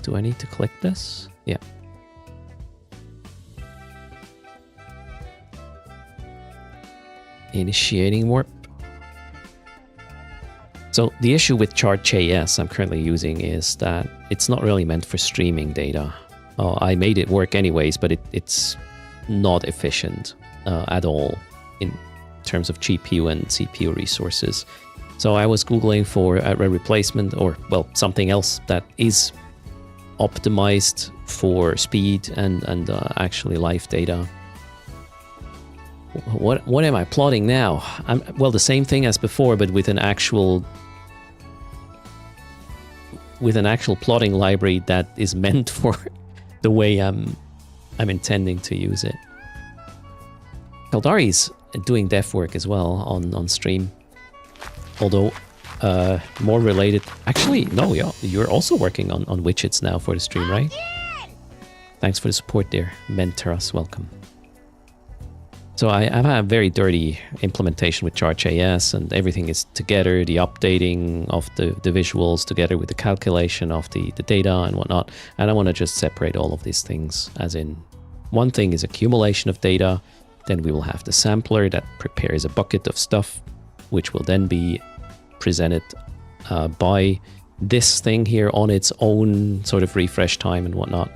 Do I need to click this? Yeah. Initiating warp. So the issue with Chart.js I'm currently using is that it's not really meant for streaming data. I made it work anyways, but it's not efficient at all in terms of GPU and CPU resources. So I was Googling for a replacement or, well, something else that is optimized for speed and actually live data. What am I plotting now? Well, the same thing as before, but with an actual plotting library that is meant for the way I'm intending to use it. Kaldari's doing dev work as well on stream. Although, more related... Actually, no, you're also working on widgets now for the stream, right? Thanks for the support there. Mentoras, welcome. So I have a very dirty implementation with Chart.js, and everything is together, the updating of the visuals together with the calculation of the data and whatnot. And I want to just separate all of these things, as in one thing is accumulation of data, then we will have the sampler that prepares a bucket of stuff, which will then be presented by this thing here on its own sort of refresh time and whatnot.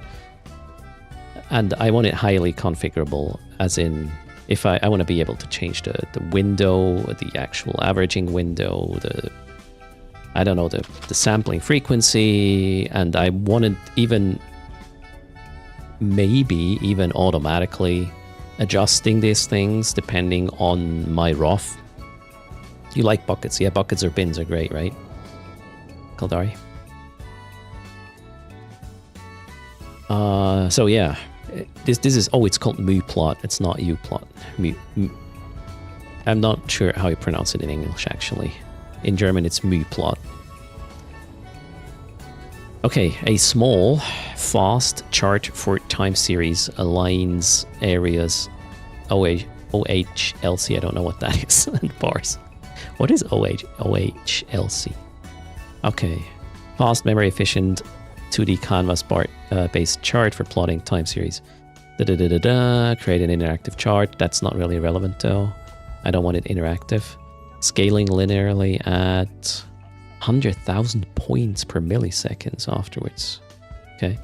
And I want it highly configurable, as in if I want to be able to change the window, the actual averaging window, I don't know, the sampling frequency, and I wanted maybe even automatically adjusting these things depending on my ROF. You like buckets? Yeah, buckets or bins are great, right? Kaldari? So yeah, this is, oh, it's called muplot. It's not uplot. I'm not sure how you pronounce it in English, actually. In German, it's muplot. Okay, a small, fast chart for time series aligns areas OHLC. I don't know what that is. And bars. What is OHLC? Okay, fast, memory efficient 2D canvas bar based chart for plotting time series. Create an interactive chart. That's not really relevant though. I don't want it interactive. Scaling linearly at 100,000 points per milliseconds afterwards. Okay.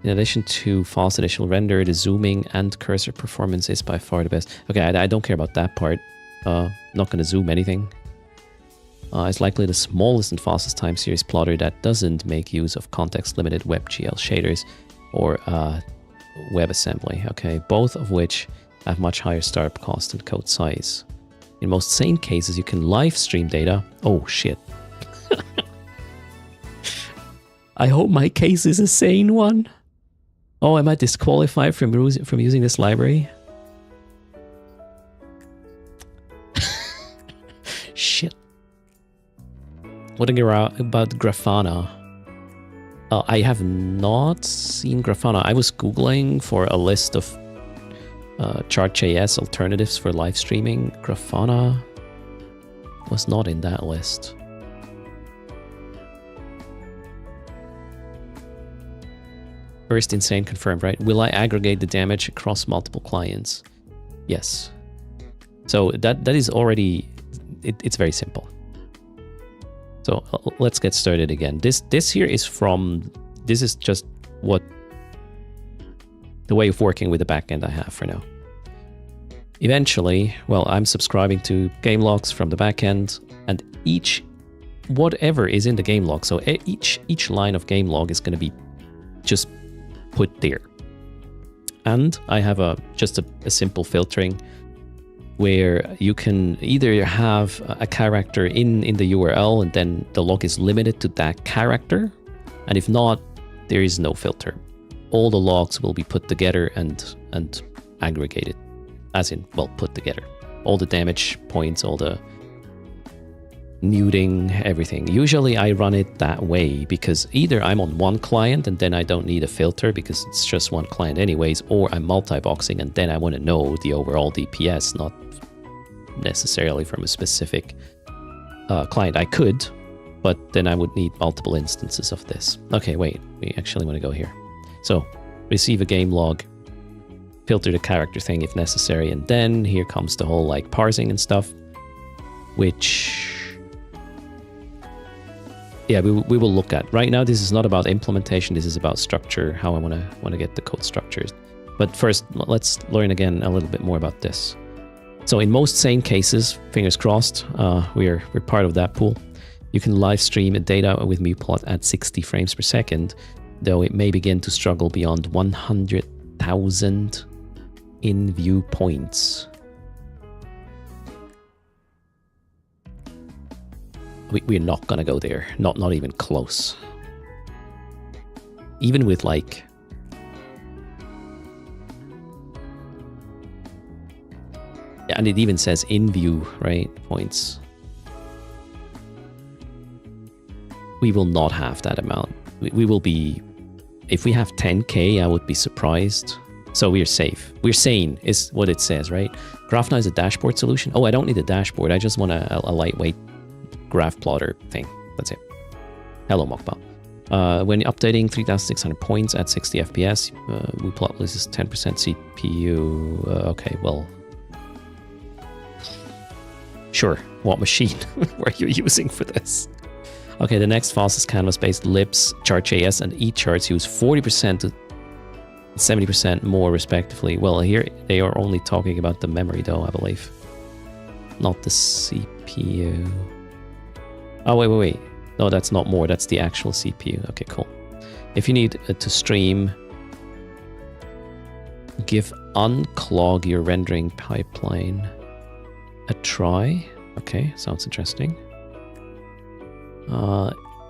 In addition to fast initial render, the zooming and cursor performance is by far the best. Okay, I don't care about that part. Not going to zoom anything. It's likely the smallest and fastest time series plotter that doesn't make use of context-limited WebGL shaders or WebAssembly. Okay, both of which have much higher startup cost and code size. In most sane cases, you can live stream data. Oh, shit. I hope my case is a sane one. Oh, am I disqualified from using this library? Shit. What about Grafana? I have not seen Grafana. I was Googling for a list of Chart.js alternatives for live streaming. Grafana was not in that list. First insane confirmed, right? Will I aggregate the damage across multiple clients? Yes. So that is already, it's very simple. So let's get started again. This here is this is just what the way of working with the backend I have for now. Eventually, well, I'm subscribing to game logs from the backend, and whatever is in the game log, so each line of game log is going to be just put there. And I have just a simple filtering where you can either have a character in the URL and then the log is limited to that character, and if not, there is no filter. All the logs will be put together and aggregated, as in, well, put together. All the damage points, all the nuding, everything. Usually I run it that way because either I'm on one client and then I don't need a filter because it's just one client anyways, or I'm multi-boxing and then I want to know the overall DPS, not necessarily from a specific client. I could, but then I would need multiple instances of this. Okay, wait, we actually want to go here. So, receive a game log, filter the character thing if necessary, and then here comes the whole like parsing and stuff, which, yeah, we will look at. Right now, this is not about implementation, this is about structure, how I want to get the code structures. But first, let's learn again a little bit more about this. So in most sane cases, fingers crossed, we're part of that pool. You can live stream data with muplot at 60 frames per second, though it may begin to struggle beyond 100,000 in-view points. We're not gonna go there, not even close. Even with like, and it even says in-view, right, points. We will not have that amount. We will be, if we have 10K, I would be surprised. So we're safe. We're sane is what it says, right? Graph now is a dashboard solution. Oh, I don't need a dashboard. I just want a lightweight graph plotter thing. That's it. Hello, Mockbot. When updating 3600 points at 60 FPS, WooPlot loses 10% CPU. Okay, well... Sure. What machine were you using for this? Okay, the next fastest canvas-based libs, Chart.js and eCharts use 40% to 70% more respectively. Well, here they are only talking about the memory though, I believe. Not the CPU. Oh, wait. No, that's not more. That's the actual CPU. Okay, cool. If you need to stream, give unclog your rendering pipeline a try. Okay, sounds interesting.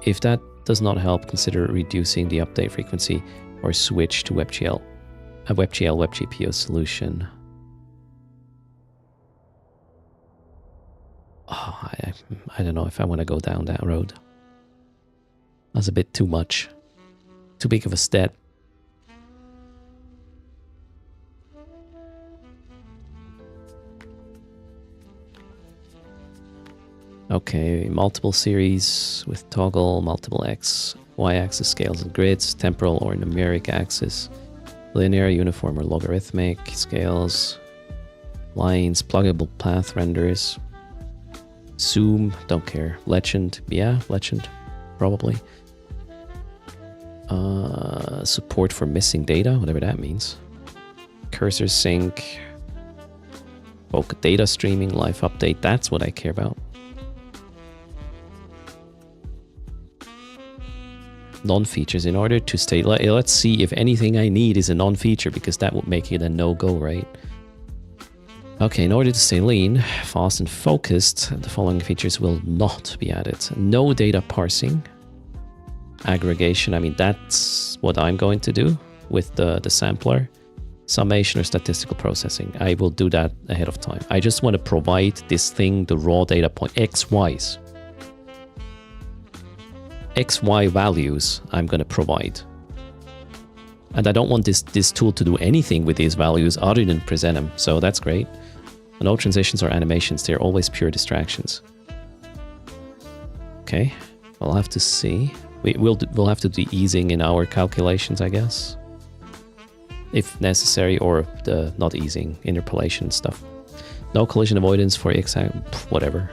If that does not help, consider reducing the update frequency or switch to WebGL, a WebGPO solution. Oh, I don't know if I want to go down that road. That's a bit too much. Too big of a step. Okay, multiple series with toggle, multiple X, Y-axis scales and grids, temporal or numeric axis, linear, uniform or logarithmic scales, lines, pluggable path renders, zoom, don't care, legend, yeah, legend, probably. Support for missing data, whatever that means. Cursor sync, bulk data streaming, live update, that's what I care about. Non-features in order to stay. Let's see if anything I need is a non-feature, because that would make it a no-go, right? Okay, in order to stay lean, fast and focused, the following features will not be added. No data parsing. Aggregation, I mean, that's what I'm going to do with the sampler. Summation or statistical processing. I will do that ahead of time. I just want to provide this thing the raw data point, XYs. XY values I'm going to provide. And I don't want this tool to do anything with these values other than present them. So that's great. No transitions or animations. They're always pure distractions. Okay. We'll have to see. We'll have to do easing in our calculations, I guess. If necessary, or the not easing, interpolation stuff. No collision avoidance for whatever.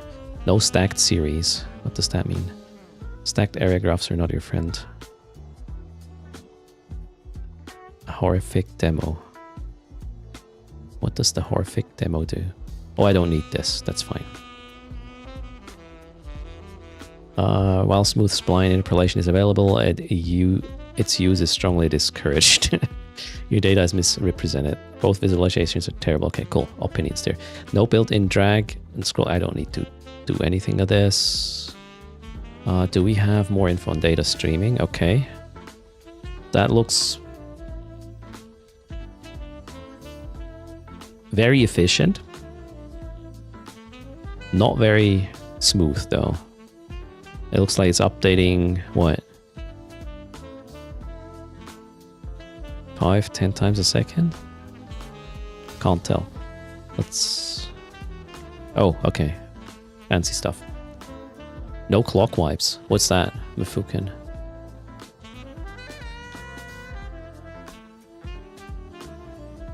No stacked series. What does that mean? Stacked area graphs are not your friend. A horrific demo. What does the horrific demo do? Oh, I don't need this. That's fine. While smooth spline interpolation is available, its use is strongly discouraged. Your data is misrepresented. Both visualizations are terrible. Okay, cool. Opinions there. No built-in drag and scroll. I don't need to do anything of this. Do we have more info on data streaming? Okay. That looks very efficient. Not very smooth though. It looks like it's updating, what? 5-10 times a second? Can't tell. Let's... Oh, okay. Fancy stuff. No clock wipes. What's that, Mifukin?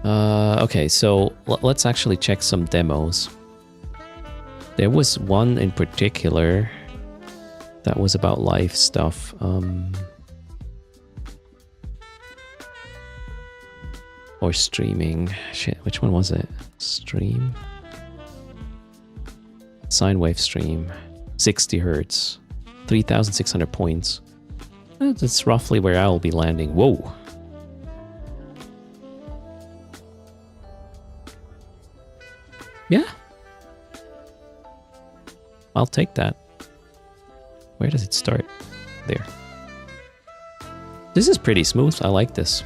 Okay, so let's actually check some demos. There was one in particular that was about live stuff. Or streaming. Shit, which one was it? Stream? Sine wave stream. 60 hertz. 3,600 points. That's roughly where I'll be landing. Whoa! Yeah. I'll take that. Where does it start? There. This is pretty smooth. I like this.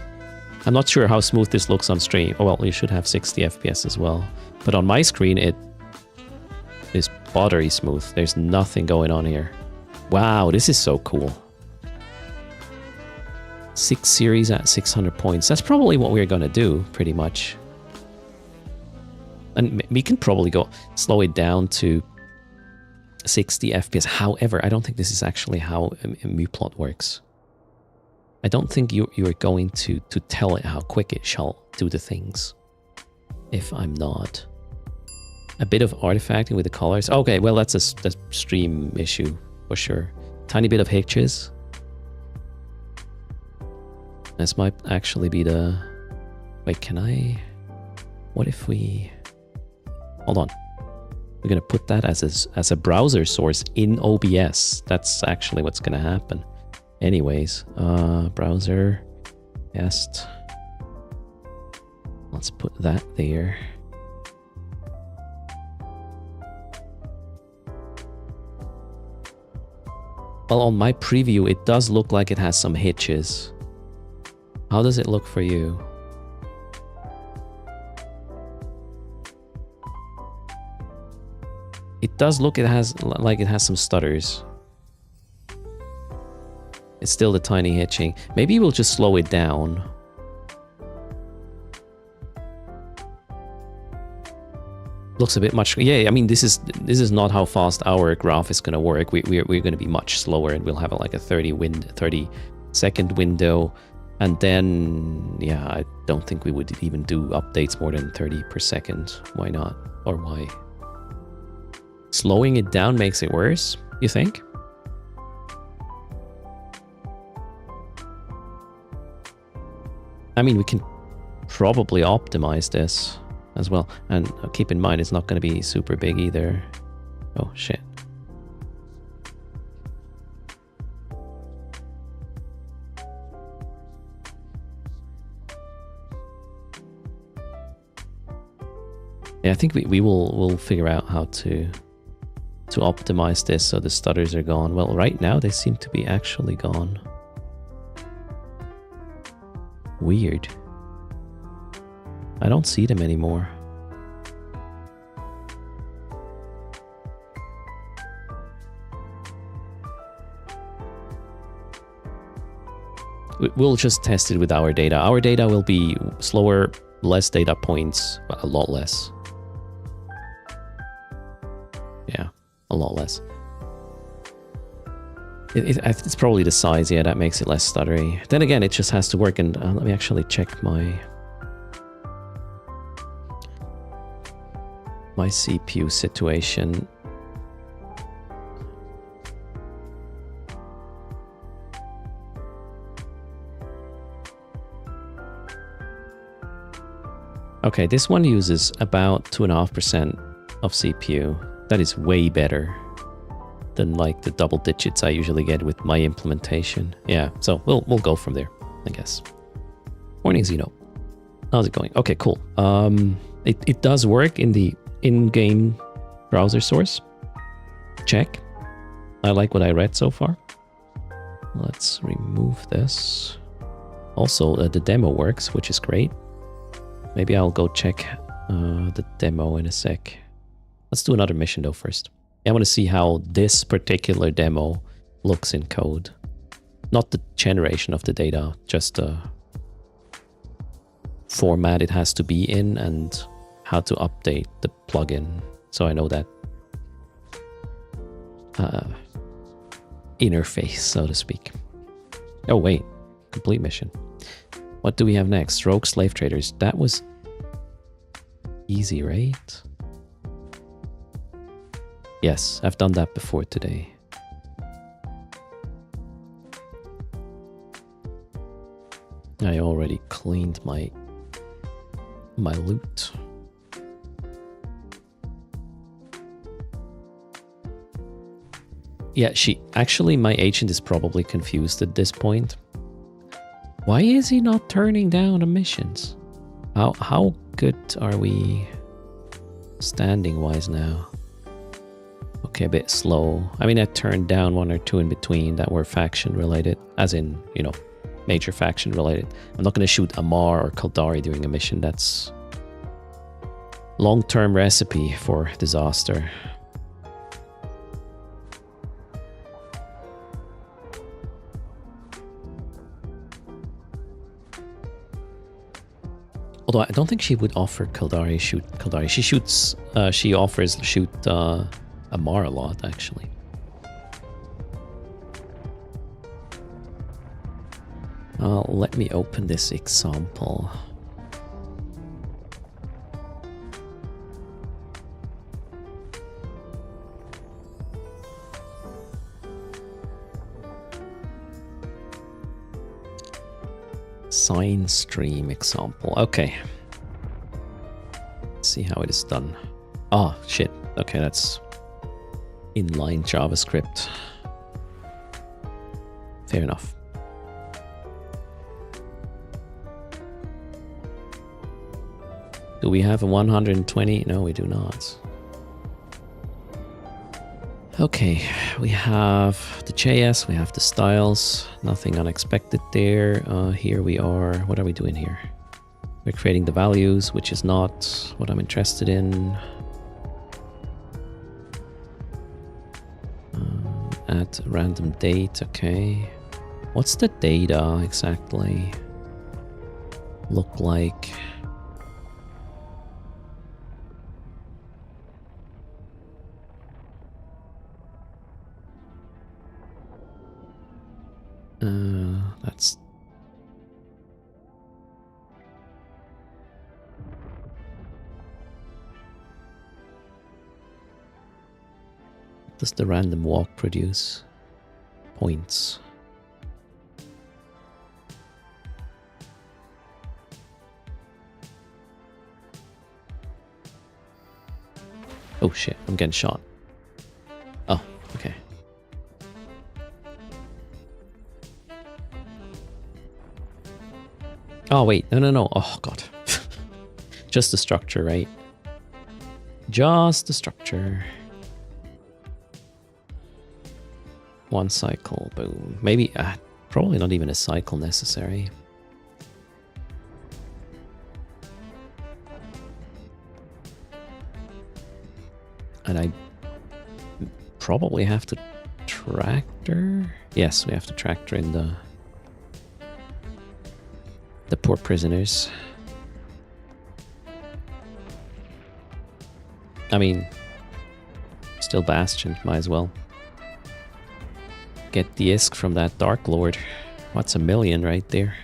I'm not sure how smooth this looks on stream. Oh, well, you should have 60 FPS as well. But on my screen, it is buttery smooth. There's nothing going on here. Wow, this is so cool. 6 series at 600 points. That's probably what we're gonna do, pretty much. And we can probably go slow it down to 60 FPS. However, I don't think this is actually how Muplot works. I don't think you're going to tell it how quick it shall do the things. If I'm not. A bit of artifacting with the colors. Okay, well, that's a stream issue for sure. Tiny bit of hitches. This might actually be the... Wait, can I... What if we... Hold on. We're going to put that as a browser source in OBS. That's actually what's going to happen. Anyways, browser, erst. Let's put that there. Well, on my preview, it does look like it has some hitches. How does it look for you? It does look like it has some stutters. It's still the tiny hitching. Maybe we'll just slow it down. Looks a bit much. Yeah, I mean, this is not how fast our graph is gonna work. We're gonna be much slower, and we'll have like a 30-second window, and then yeah, I don't think we would even do updates more than 30 per second. Why not? Or why? Slowing it down makes it worse, you think? I mean, we can probably optimize this as well. And keep in mind, it's not going to be super big either. Oh, shit. Yeah, I think we'll figure out how to optimize this so the stutters are gone. Well, right now they seem to be actually gone. Weird. I don't see them anymore. We'll just test it with our data. Our data will be slower, less data points, but a lot less. Yeah, a lot less. It's probably the size, yeah, that makes it less stuttery. Then again, it just has to work, and let me actually check my CPU situation. Okay, this one uses about 2.5% of CPU. That is way better than like the double digits I usually get with my implementation. Yeah, so we'll go from there, I guess. Morning, Zeno. How's it going? Okay, cool. It does work in the in-game browser source. Check. I like what I read so far. Let's remove this. Also, the demo works, which is great. Maybe I'll go check the demo in a sec. Let's do another mission though first. I want to see how this particular demo looks in code. Not the generation of the data, just the format it has to be in and how to update the plugin. So I know that interface, so to speak. Oh wait, complete mission. What do we have next? Rogue slave traders. That was easy, right? Yes, I've done that before today. I already cleaned my loot. Yeah, my agent is probably confused at this point. Why is he not turning down emissions? How good are we standing wise now? Okay, a bit slow. I mean, I turned down one or two in between that were faction related, as in, you know, major faction related. I'm not going to shoot Amar or Kaldari during a mission. That's long-term recipe for disaster. Although I don't think she would offer Kildari shoot Kildari. She offers shoot Amar a lot, actually. Let me open this example. Sign stream example. Okay. Let's see how it is done. Oh, shit. Okay, that's inline JavaScript. Fair enough. Do we have a 120? No, we do not. Okay, we have the JS, we have the styles, nothing unexpected there. Here we are. What are we doing here? We're creating the values, which is not what I'm interested in. Add random date, okay. What's the data exactly look like? That's... Does the random walk produce points? Oh shit, I'm getting shot. Oh, okay. Oh wait, no. Oh god. Just the structure, right? Just the structure. One cycle, boom. Maybe, probably not even a cycle necessary. And I probably have to tractor. Yes, we have to tractor in the poor prisoners. I mean, still Bastion, might as well. Get the ISK from that Dark Lord. What's a million right there?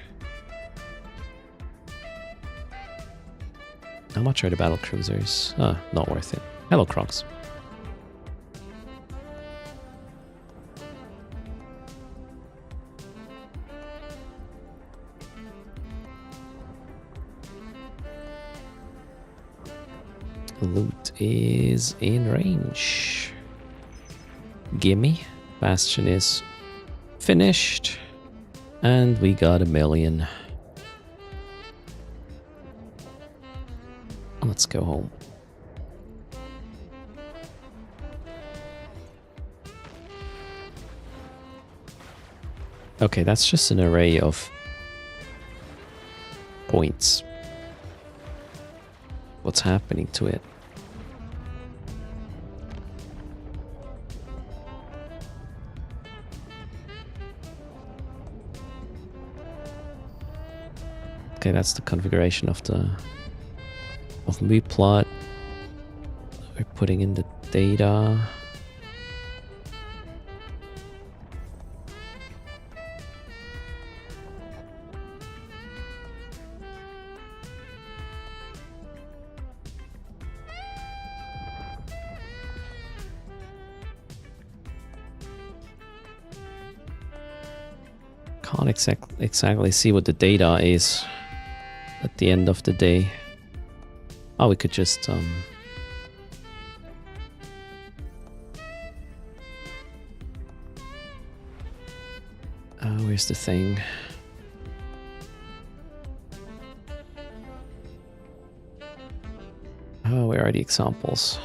How much are the battle cruisers? Not worth it. Hello, Crocs. Loot is in range. Gimme. Bastion is finished. And we got a million. Let's go home. Okay, that's just an array of points. What's happening to it? Okay, that's the configuration of the plot. We're putting in the data. Can't exactly see what the data is at the end of the day. Oh, we could just where's the thing? Oh, where are the examples?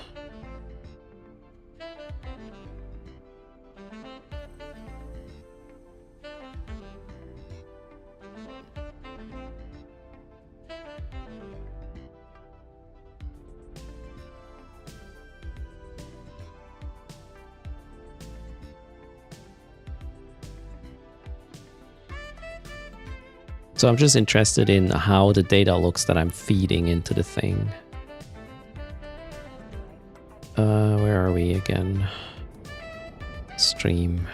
So I'm just interested in how the data looks that I'm feeding into the thing. Where are we again? Stream.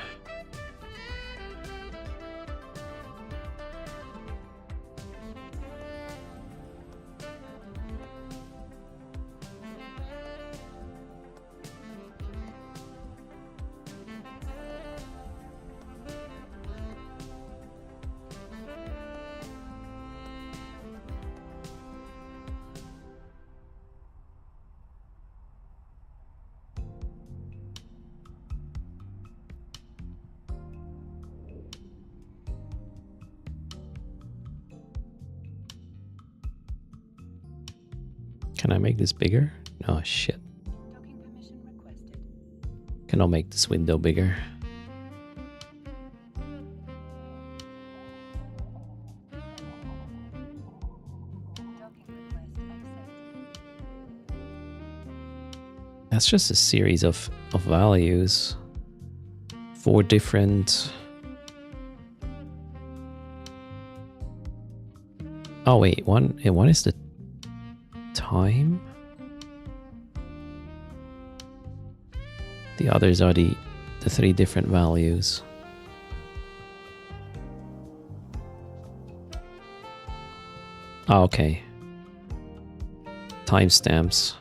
Can I make this bigger? Oh shit. Can I make this window bigger? That's just a series of values. 4 different... Oh wait, one is the time. The others are the 3 different values. Oh, okay. Timestamps.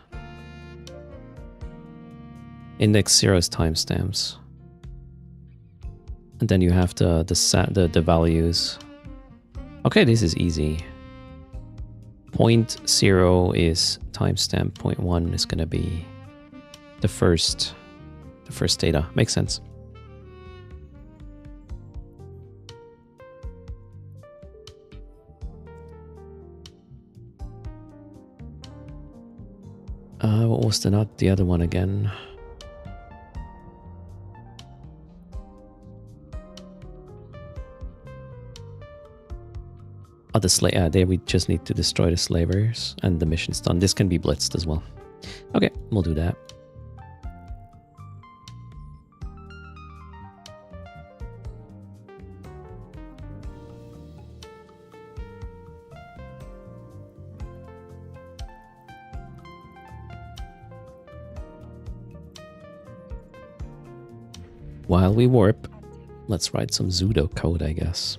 Index 0 is timestamps. And then you have the values. Okay, this is easy. 0.0 is timestamp. 0.1 is gonna be the first data. Makes sense. What was the other one again? Oh, there we just need to destroy the slavers and the mission's done. This can be blitzed as well. Okay, we'll do that. While we warp, let's write some pseudo code, I guess.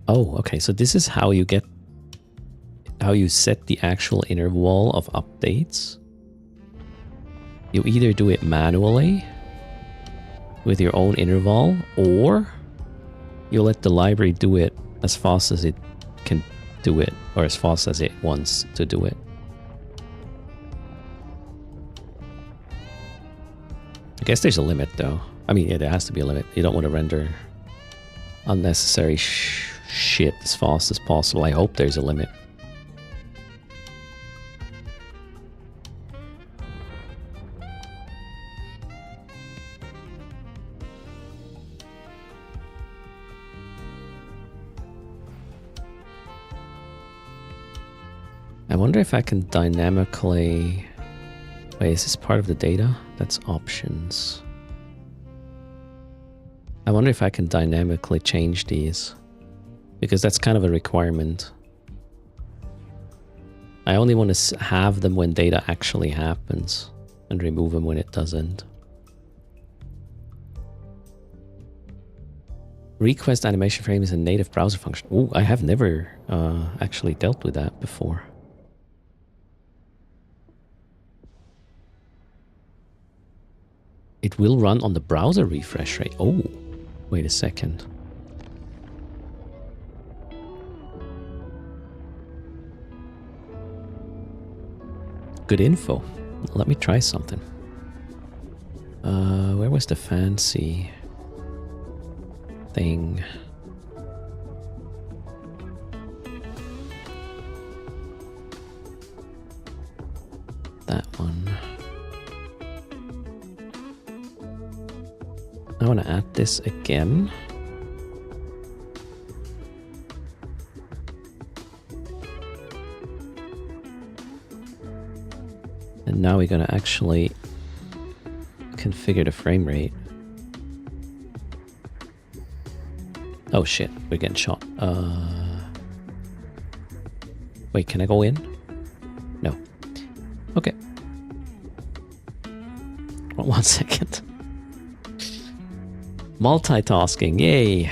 Oh, okay, so this is how you set the actual interval of updates. You either do it manually with your own interval, or you let the library do it as fast as it can do it, or as fast as it wants to do it. I guess there's a limit though. I mean, yeah, there has to be a limit. You don't want to render unnecessary shit as fast as possible. I hope there's a limit. I wonder if I can dynamically... Wait, is this part of the data? That's options. I wonder if I can dynamically change these, because that's kind of a requirement. I only want to have them when data actually happens and remove them when it doesn't. Request animation frame is a native browser function. Oh, I have never actually dealt with that before. It will run on the browser refresh rate. Oh, wait a second. Good info. Let me try something. Where was the fancy thing? That one. I want to add this again. And now we're gonna actually configure the frame rate. Oh shit, we're getting shot. Wait, can I go in? No. Okay. Well, 1 second. Multitasking, yay!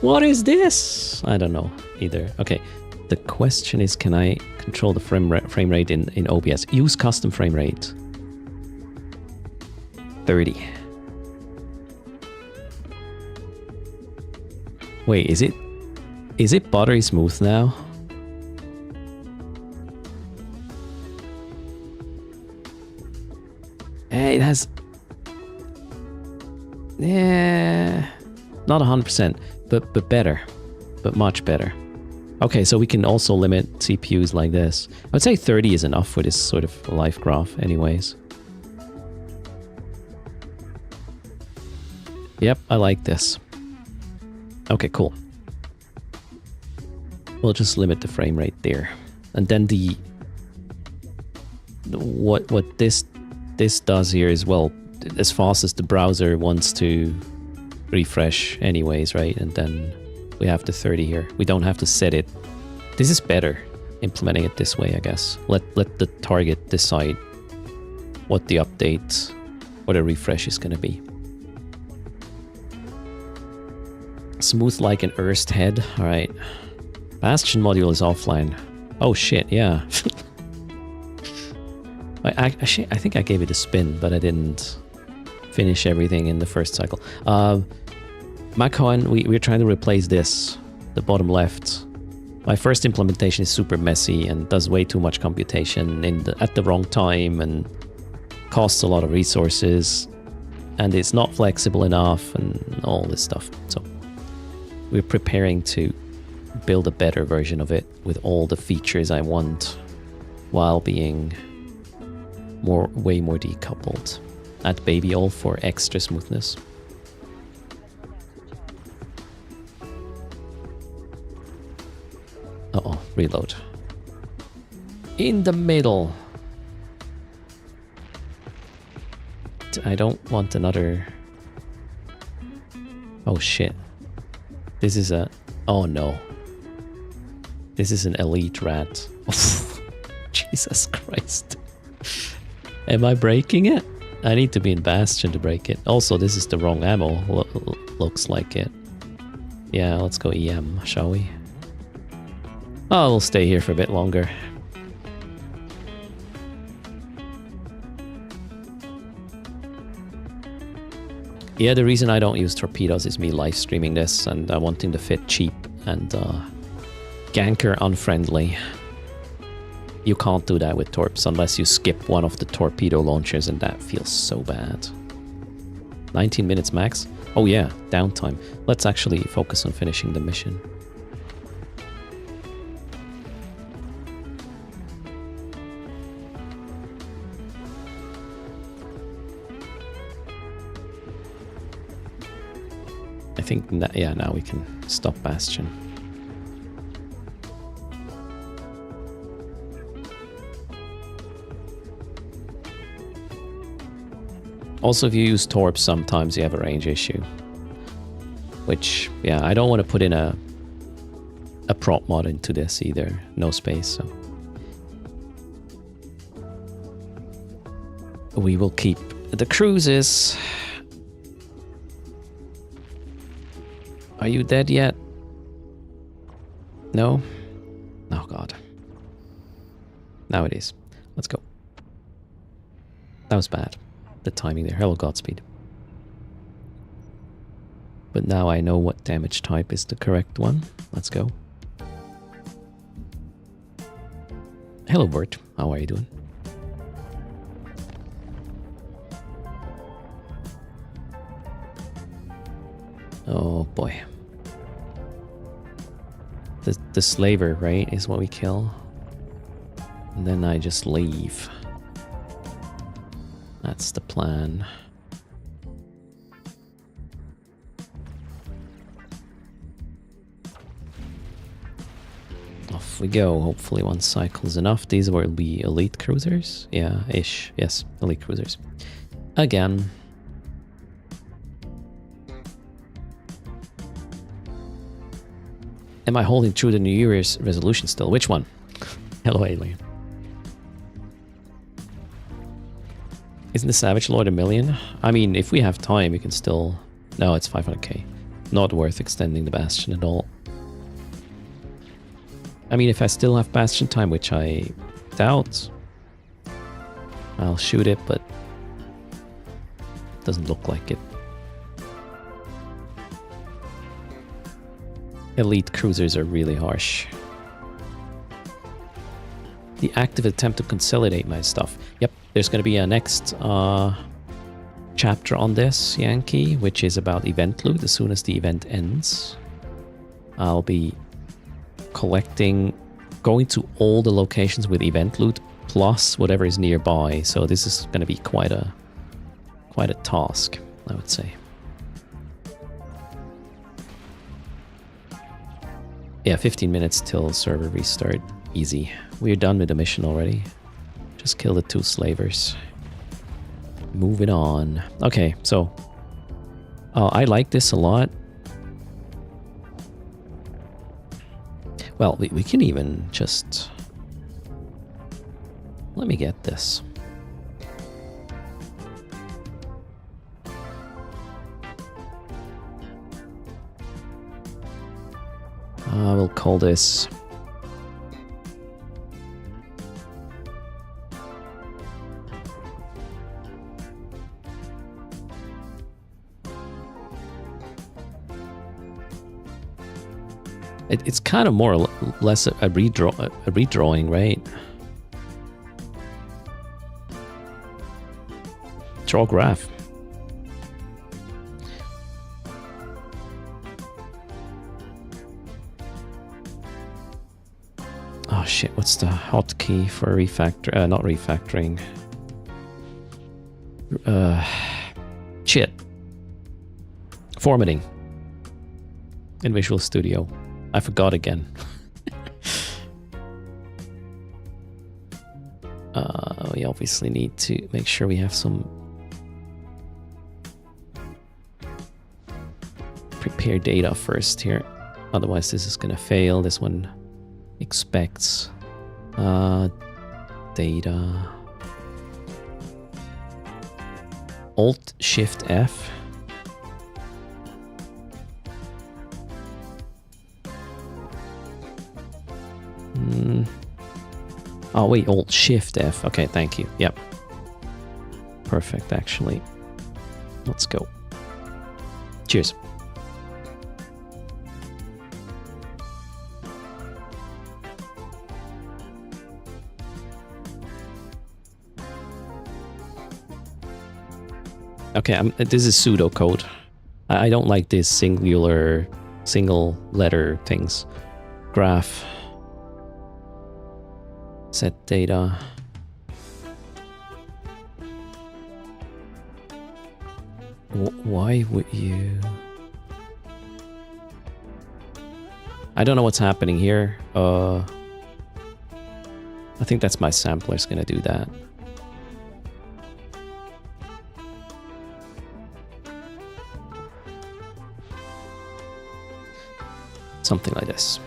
What is this? I don't know either. Okay, the question is, can I control the frame rate in OBS? Use custom frame rate. 30. Wait, is it buttery smooth now? Hey, it has... Yeah... Not 100%, but better. But much better. Okay, so we can also limit CPUs like this. I would say 30 is enough for this sort of life graph anyways. Yep, I like this. Okay, cool. We'll just limit the frame rate there. And then what this does here is, well, as fast as the browser wants to refresh anyways, right? And then we have the 30 here. We don't have to set it. This is better, implementing it this way, I guess. Let the target decide what the update or the refresh is going to be. Smooth like an erst head. All right. Bastion module is offline. Oh shit, yeah. I think I gave it a spin, but I didn't finish everything in the first cycle. Macon, we're trying to replace this, the bottom left. My first implementation is super messy and does way too much computation at the wrong time and costs a lot of resources, and it's not flexible enough and all this stuff. So we're preparing to build a better version of it with all the features I want while being way more decoupled. Add baby all for extra smoothness. Uh-oh, reload. In the middle. I don't want another... Oh shit. This is a... Oh no. This is an elite rat. Jesus Christ. Am I breaking it? I need to be in Bastion to break it. Also, this is the wrong ammo. Looks like it. Yeah, let's go EM, shall we? Oh, we'll stay here for a bit longer. Yeah, the reason I don't use torpedoes is me live streaming this and I want him to fit cheap and ganker unfriendly. You can't do that with torps unless you skip one of the torpedo launchers, and that feels so bad. 19 minutes max? Oh yeah, downtime. Let's actually focus on finishing the mission. I think, yeah, now we can stop Bastion. Also, if you use torps, sometimes you have a range issue. Which, yeah, I don't want to put in a prop mod into this either. No space, so. We will keep the cruises. Are you dead yet? No? Oh god. Now it is. Let's go. That was bad. The timing there. Hello, Godspeed. But now I know what damage type is the correct one. Let's go. Hello, Bert. How are you doing? Oh boy. The slaver, right, is what we kill. And then I just leave. That's the plan. Off we go. Hopefully one cycle is enough. These will be elite cruisers. Yeah, ish. Yes, elite cruisers. Again. Am I holding true to New Year's resolution still? Which one? Hello, alien. Isn't the Savage Lord 1 million? I mean, if we have time, we can still... No, it's 500k. Not worth extending the Bastion at all. I mean, if I still have Bastion time, which I doubt, I'll shoot it, but it doesn't look like it. Elite cruisers are really harsh. The active attempt to consolidate my stuff. Yep, there's going to be a next chapter on this, Yankee, which is about event loot as soon as the event ends. I'll be collecting, going to all the locations with event loot plus whatever is nearby. So this is going to be quite a task, I would say. Yeah, 15 minutes till server restart. Easy. We're done with the mission already. Just kill the 2 slavers. Moving on. Okay, so I like this a lot. Well, we can even just... Let me get this. We'll call this... It's kind of more or less a redrawing, right? Draw graph. Oh shit, what's the hotkey for refactor? Not refactoring. Shit. Formatting. In Visual Studio. I forgot again. We obviously need to make sure we have some prepare data first here. Otherwise this is gonna fail. This one expects data. Alt Shift F. Oh wait, Alt Shift F. Okay, thank you. Yep. Perfect, actually. Let's go. Cheers. Okay, this is pseudocode. I don't like this single letter things. Graph. Set data. Why would you... I don't know what's happening here. I think that's my sampler's gonna do that. Something like this.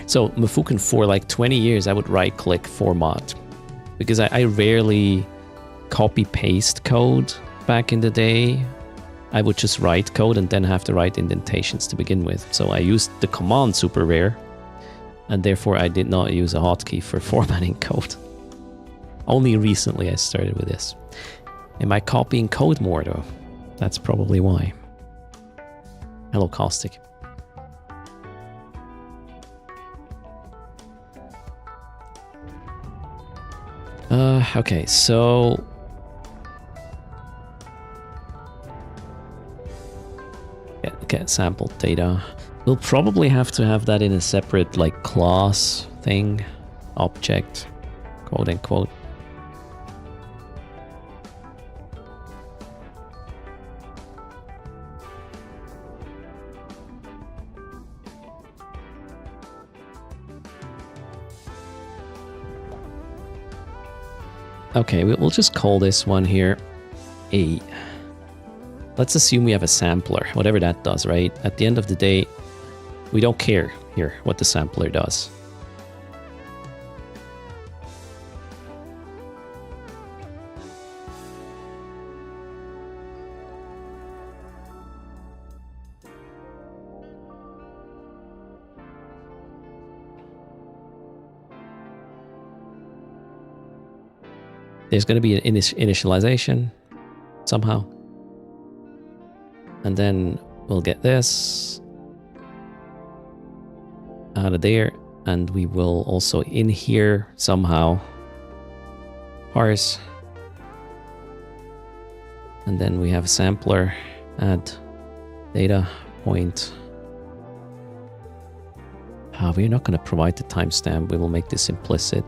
So Mafuken, for like 20 years, I would right-click format because I rarely copy-paste code back in the day. I would just write code and then have to write indentations to begin with. So I used the command super rare, and therefore I did not use a hotkey for formatting code. Only recently I started with this. Am I copying code more though? That's probably why. Hello, Caustic. Okay, so Get sample data. We'll probably have to have that in a separate like class thing, object, quote unquote. Okay, we'll just call this one here A. Let's assume we have a sampler, whatever that does, right? At the end of the day, we don't care here what the sampler does. There's going to be an initialization somehow. And then we'll get this out of there. And we will also in here somehow parse. And then we have a sampler, add data point. We're not going to provide the timestamp. We will make this implicit.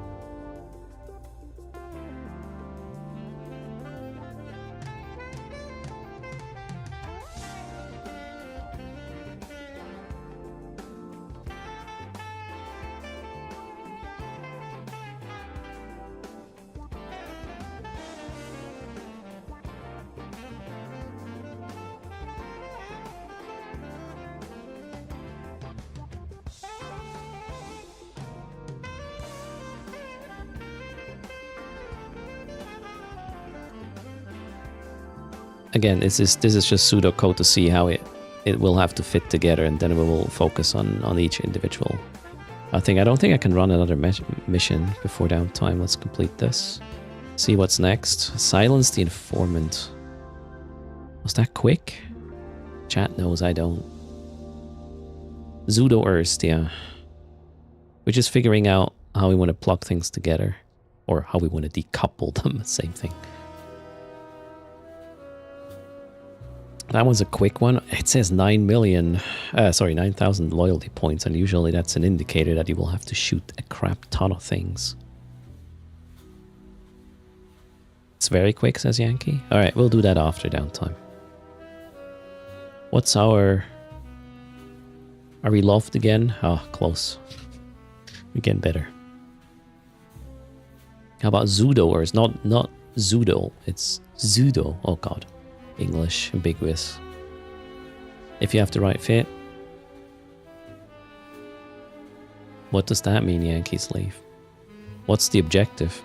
Again, this is just pseudocode to see how it will have to fit together, and then we will focus on each individual. I don't think I can run another mission before downtime. Let's complete this. See what's next. Silence the informant. Was that quick? Chat knows I don't. Pseudo erst, yeah. We're just figuring out how we want to plug things together, or how we want to decouple them. Same thing. That one's a quick one. It says 9,000 loyalty points, and usually that's an indicator that you will have to shoot a crap ton of things. It's very quick, says Yankee. Alright, we'll do that after downtime. What's our... Are we loved again? Oh, close. We're getting better. How about Zudo, or it's not Zudo, it's Zudo. Oh god. English, ambiguous. If you have the right fit. What does that mean, Yankees leave? What's the objective?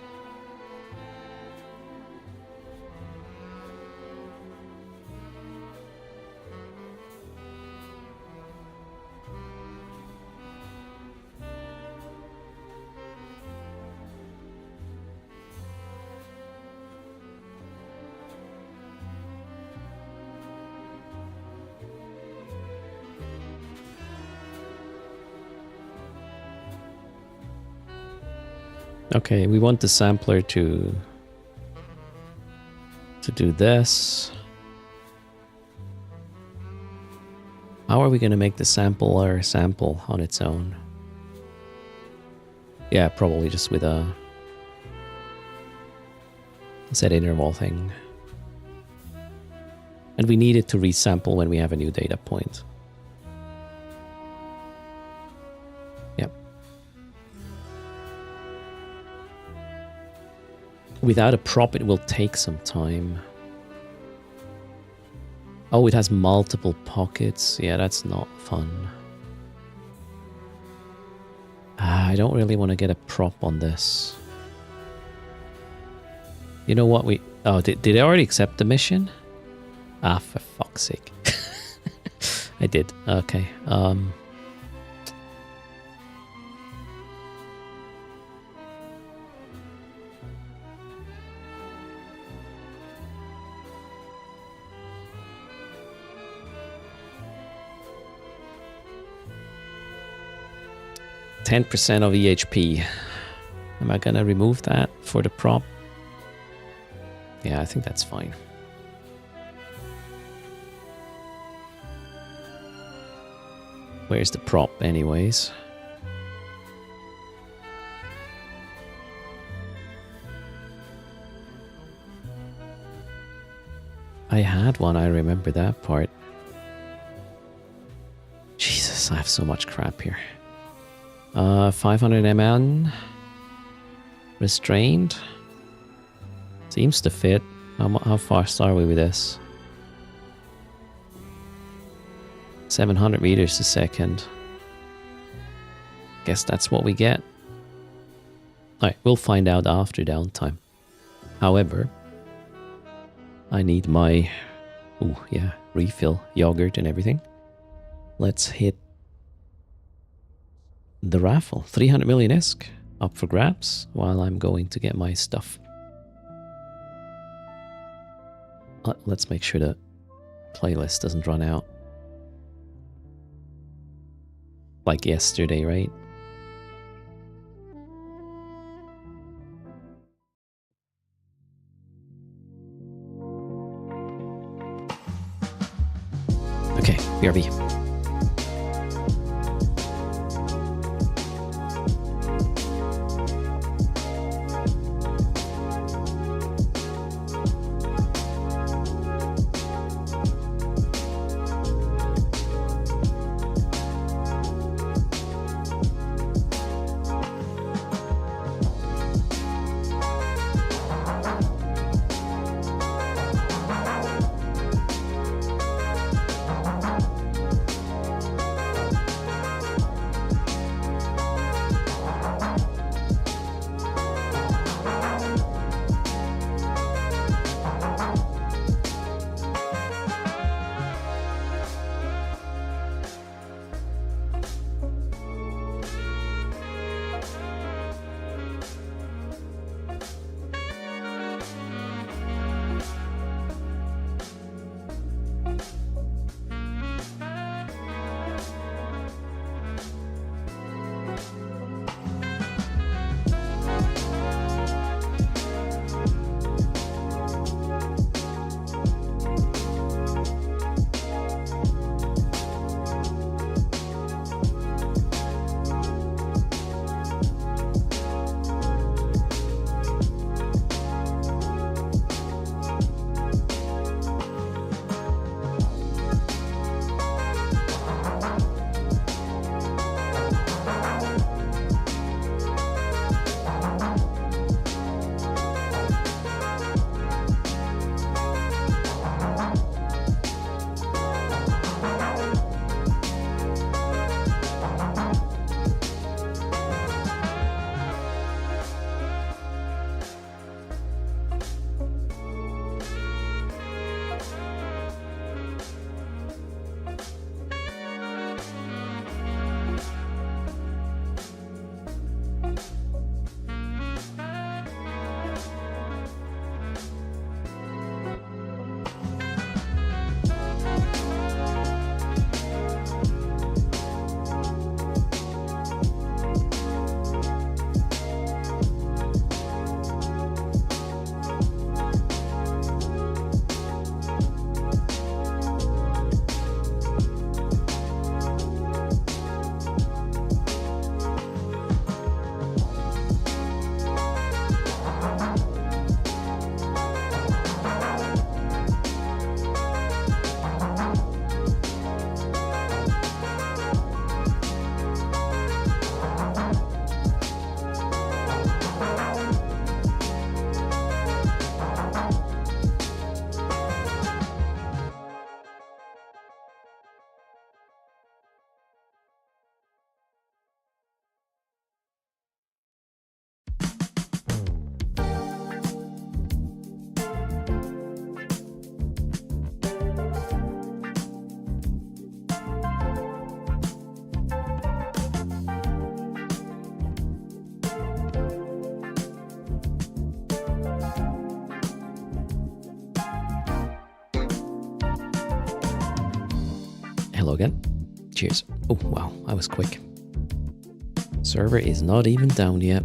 Okay, we want the sampler to do this. How are we going to make the sampler sample on its own? Yeah, probably just with a set interval thing. And we need it to resample when we have a new data point. Yep. Without a prop, it will take some time. Oh, it has multiple pockets. Yeah, that's not fun. I don't really want to get a prop on this. You know what we... Oh, did I already accept the mission? Ah, for fuck's sake. I did. Okay. 10% of EHP. Am I gonna remove that for the prop? Yeah, I think that's fine. Where's the prop anyways? I had one, I remember that part. Jesus, I have so much crap here. 500 mn. Restrained. Seems to fit. How fast are we with this? 700 meters a second. Guess that's what we get. Alright, we'll find out after downtime. However, I need my... oh yeah, refill, yogurt and everything. Let's hit the raffle. 300 million ESK up for grabs while I'm going to get my stuff. Let's make sure the playlist doesn't run out. Like yesterday, right? Okay, BRB. Hello again. Cheers. Oh, wow, I was quick. Server is not even down yet.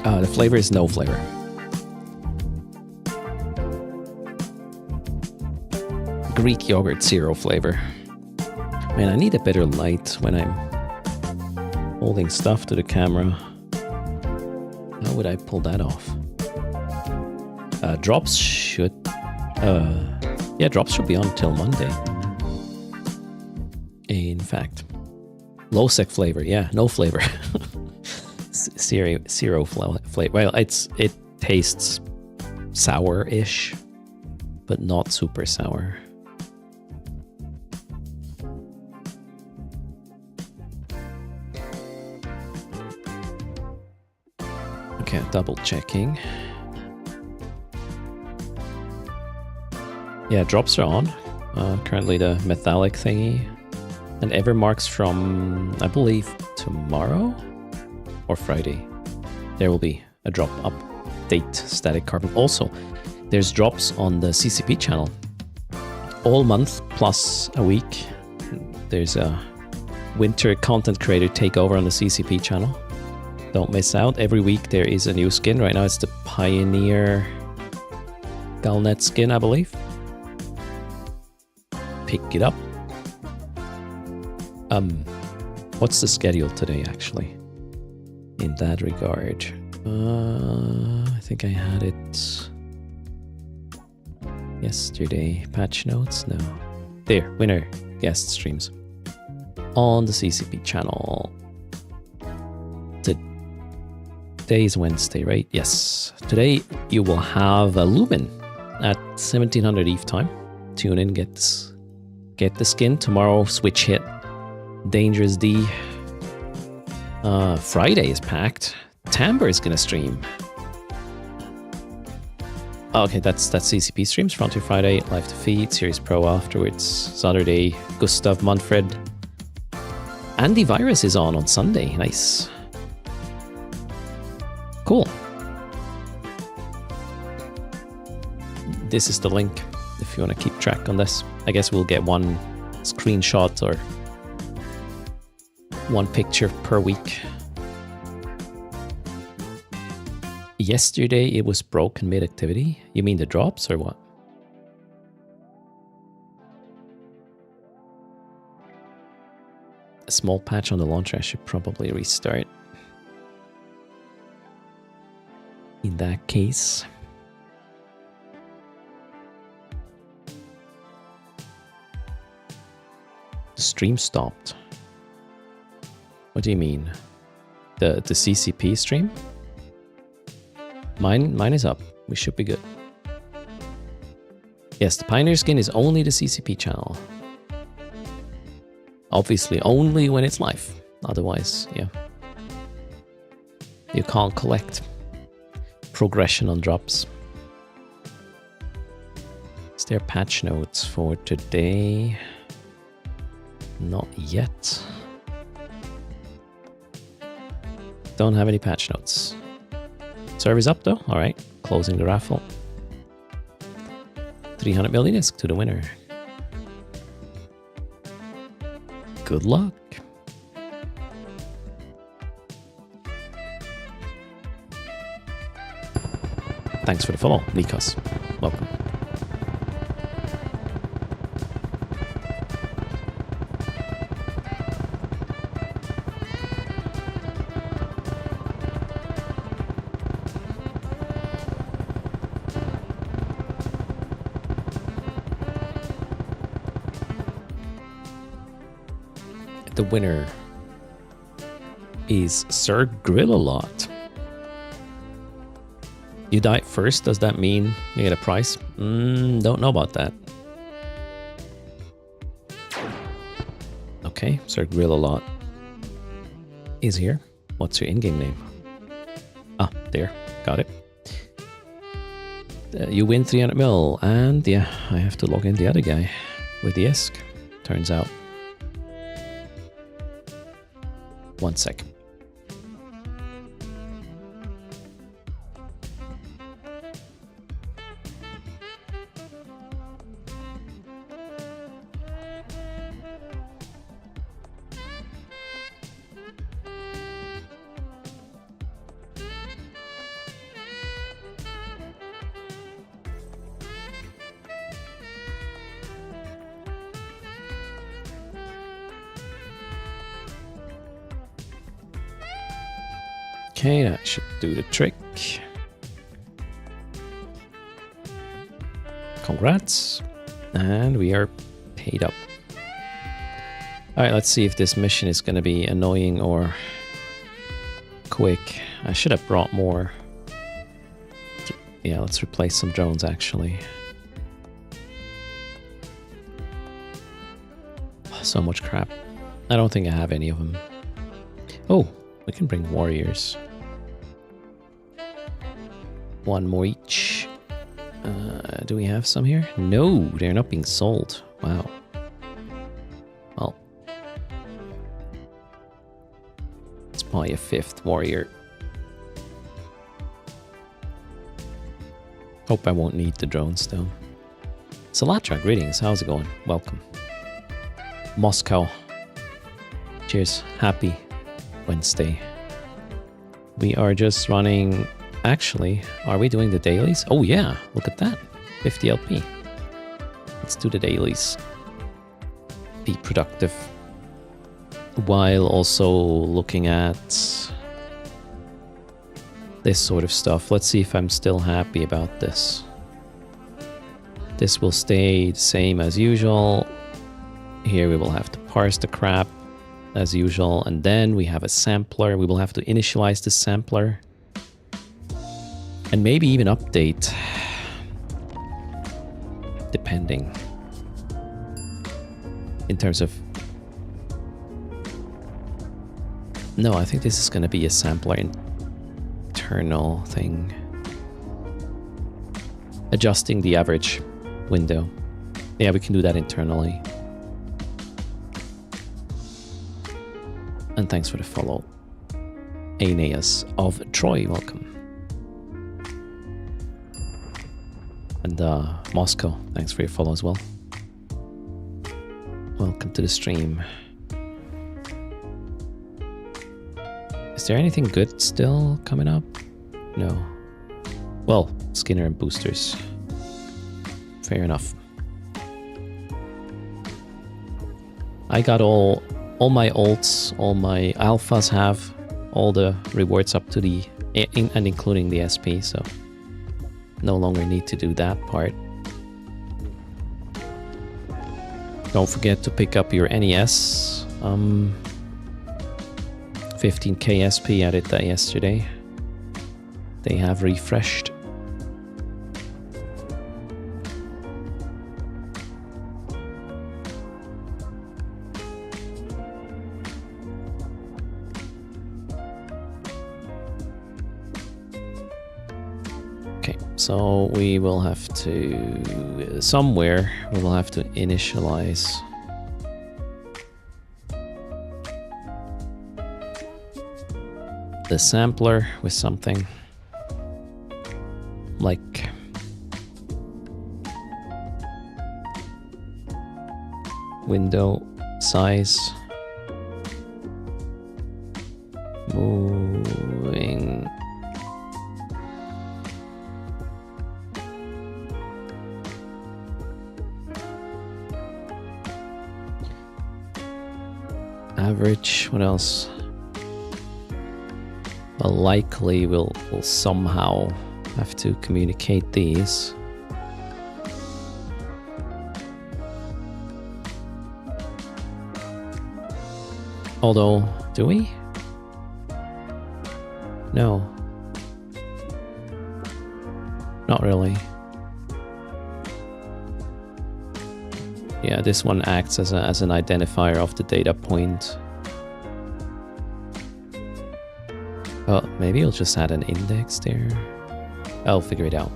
The flavor is no flavor. Greek yogurt, zero flavor. Man, I need a better light when I'm holding stuff to the camera. How would I pull that off? Drops should... yeah, drops should be on till Monday. In fact. Low sec flavor, yeah, no flavor. Zero flavor. Well, it tastes sour-ish, but not super sour. Okay, double checking. Yeah, drops are on. Currently the metallic thingy. And Evermarks from, I believe, tomorrow or Friday. There will be a drop update static carbon. Also, there's drops on the CCP channel. All month plus a week. There's a winter content creator takeover on the CCP channel. Don't miss out. Every week there is a new skin. Right now it's the Pioneer Galnet skin, I believe. Pick it up. What's the schedule today, actually? In that regard. I think I had it yesterday. Patch notes? No. There, winner guest streams. On the CCP channel. Today is Wednesday, right? Yes. Today you will have a Lumen at 1700 EVE time. Tune in, get the skin. Tomorrow, Switch hit. Dangerous D. Friday is packed. Tamber is gonna stream. Okay, that's CCP streams. Frontier Friday, Live to Feed, Series Pro afterwards. Saturday, Gustav Manfred. Antivirus is on Sunday. Nice. Cool. This is the link if you want to keep track on this. I guess we'll get one screenshot or one picture per week. Yesterday it was broken mid-activity. You mean the drops or what? A small patch on the launcher. I should probably restart. In that case. The stream stopped. What do you mean? The CCP stream? Mine is up. We should be good. Yes, the Pioneer skin is only the CCP channel. Obviously, only when it's live. Otherwise, yeah. You can't collect progression on drops. Is there patch notes for today? Not yet. Don't have any patch notes. Server's up though. All right, closing the raffle. 300 million disc to the winner. Good luck. Thanks for the follow, Nikos. Welcome. The winner is Sir Grill-A-Lot. You die first, does that mean you get a prize? Don't know about that. Okay, Sir Grill-A-Lot is here. What's your in-game name? Ah, there, got it. You win 300 mil, and yeah, I have to log in the other guy with the ISK, turns out. 1 sec. Okay, that should do the trick. Congrats. And we are paid up. Alright, let's see if this mission is going to be annoying or quick. I should have brought more. Yeah, let's replace some drones actually. So much crap. I don't think I have any of them. Oh, we can bring warriors. One more each. Do we have some here? No, they're not being sold. Wow. Well, let's buy a 5th warrior. Hope I won't need the drones though. Salatra, greetings. How's it going? Welcome. Moscow. Cheers. Happy Wednesday. We are just running... Actually, are we doing the dailies? Oh yeah, look at that. 50 LP. Let's do the dailies. Be productive. While also looking at this sort of stuff. Let's see if I'm still happy about this. This will stay the same as usual. Here we will have to parse the crap as usual. And then we have a sampler. We will have to initialize the sampler. And maybe even update. Depending. In terms of... No, I think this is going to be a sampler internal thing. Adjusting the average window. Yeah, we can do that internally. And thanks for the follow. Aeneas of Troy, welcome. And Moscow, thanks for your follow as well. Welcome to the stream. Is there anything good still coming up? No. Well, Skinner and boosters. Fair enough. I got all my alts, all my alphas have all the rewards up to the... and including the SP, so... No longer need to do that part. Don't forget to pick up your NES. 15k SP added that yesterday. They have refreshed. So we will have to, somewhere, we will have to initialize the sampler with something like window size, moving average. What else? Well, likely we'll somehow have to communicate these. Although, do we? No. Not really. Yeah, this one acts as an identifier of the data point. Well, maybe I'll just add an index there. I'll figure it out.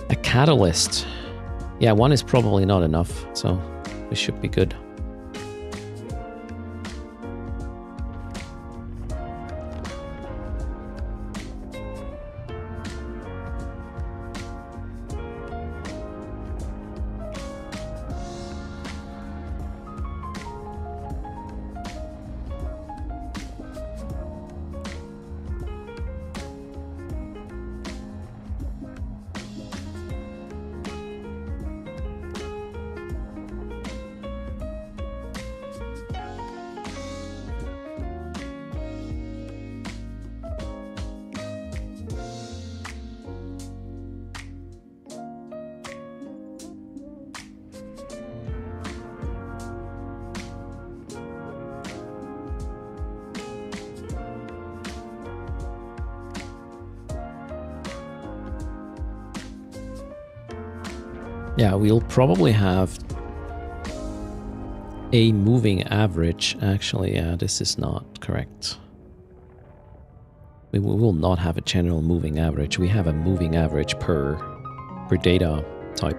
A catalyst. Yeah, one is probably not enough, so we should be good. Yeah, we'll probably have a moving average. Actually, yeah, this is not correct. We will not have a general moving average. We have a moving average per data type.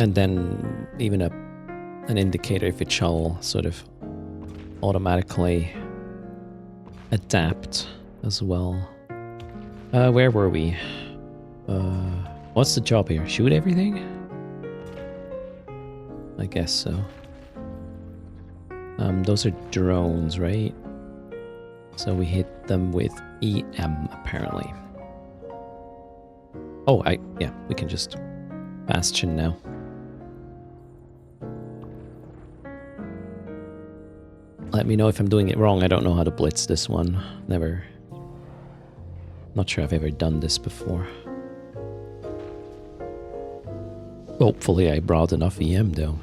And then even an indicator if it shall sort of automatically adapt as well. Where were we? What's the job here? Shoot everything? I guess so. Those are drones, right? So we hit them with EM apparently. Oh, yeah, we can just bastion now. Let me know if I'm doing it wrong. I don't know how to blitz this one. Never. Not sure I've ever done this before. Hopefully I brought enough EM though.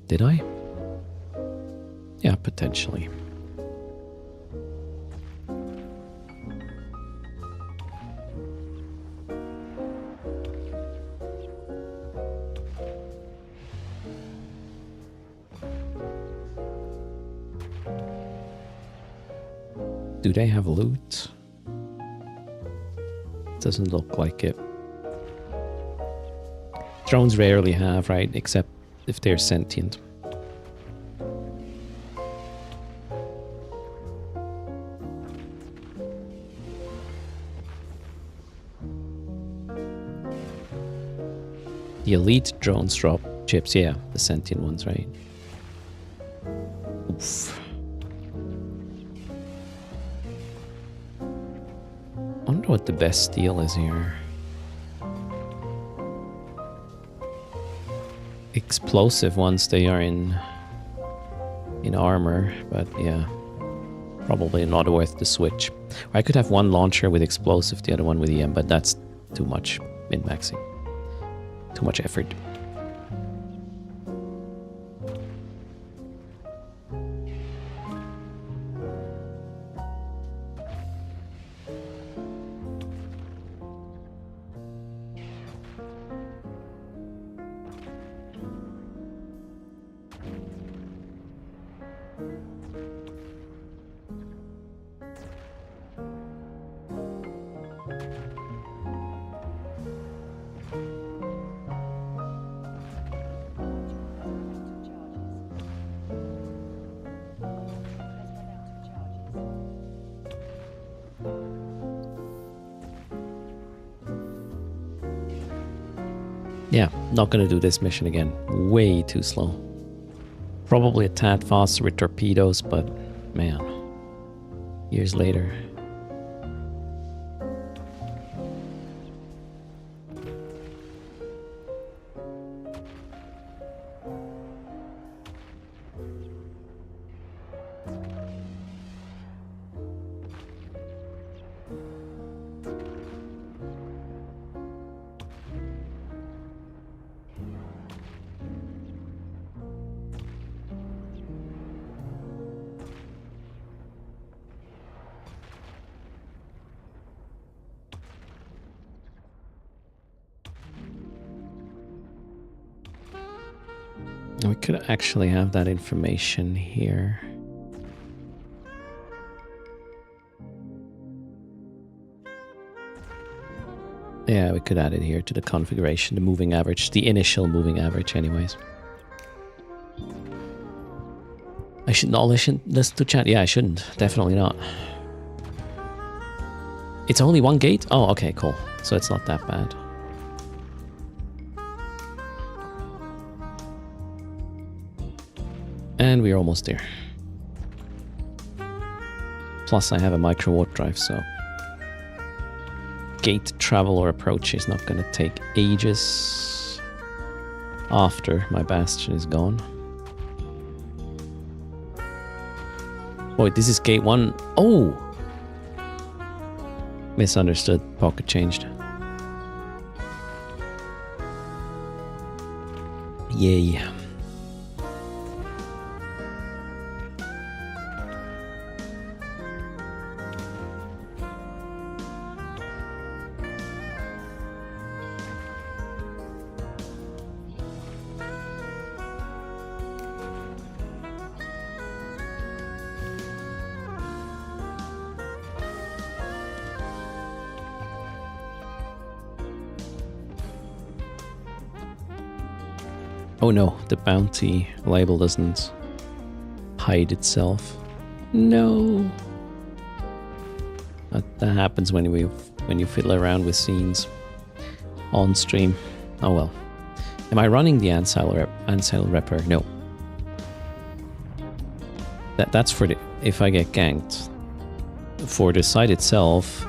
Did I? Yeah, potentially. Do they have loot? Doesn't look like it. Drones rarely have, right? Except if they're sentient. The elite drones drop chips, yeah, the sentient ones, right? Oof. I wonder what the best deal is here. Explosive ones, they are in armor, but yeah, probably not worth the switch. I could have one launcher with explosive, the other one with EM, but that's too much min-maxing. Too much effort. Yeah, not gonna do this mission again. Way too slow. Probably a tad faster with torpedoes, but man, years later. We could actually have that information here. Yeah, we could add it here to the configuration, the moving average, the initial moving average anyways. I shouldn't listen to chat. Yeah, I shouldn't. Definitely not. It's only one gate? Oh, okay, cool. So it's not that bad. And we're almost there. Plus I have a micro warp drive, so gate travel or approach is not gonna take ages after my bastion is gone. Wait, this is gate 1. Oh! Misunderstood. Pocket changed. Yay. Oh no, the bounty label doesn't hide itself. No. That happens when you fiddle around with scenes on stream. Oh well. Am I running the Ansel Repper? No. That's for the if I get ganked. For the site itself,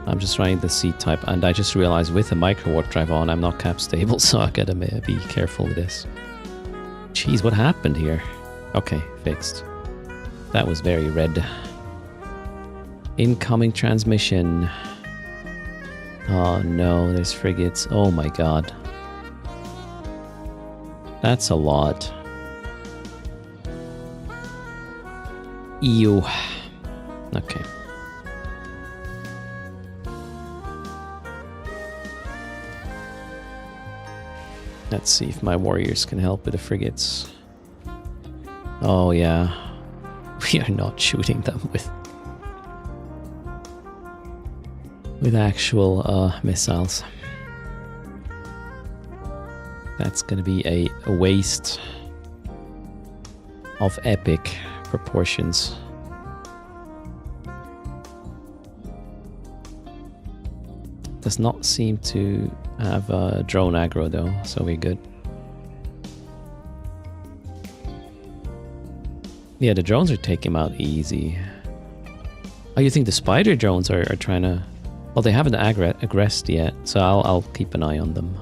I'm just running the C type, and I just realized with the micro warp drive on, I'm not cap stable, so I gotta be careful with this. Jeez, what happened here? Okay, fixed. That was very red. Incoming transmission. Oh no, there's frigates. Oh my god. That's a lot. Ew. Okay. Let's see if my warriors can help with the frigates. Oh yeah. We are not shooting them with actual missiles. That's gonna be a waste of epic proportions. Does not seem to have a drone aggro though, so we're good. Yeah, the drones are taking him out easy. Oh, you think the spider drones are trying to... Well, they haven't aggressed yet, so I'll keep an eye on them.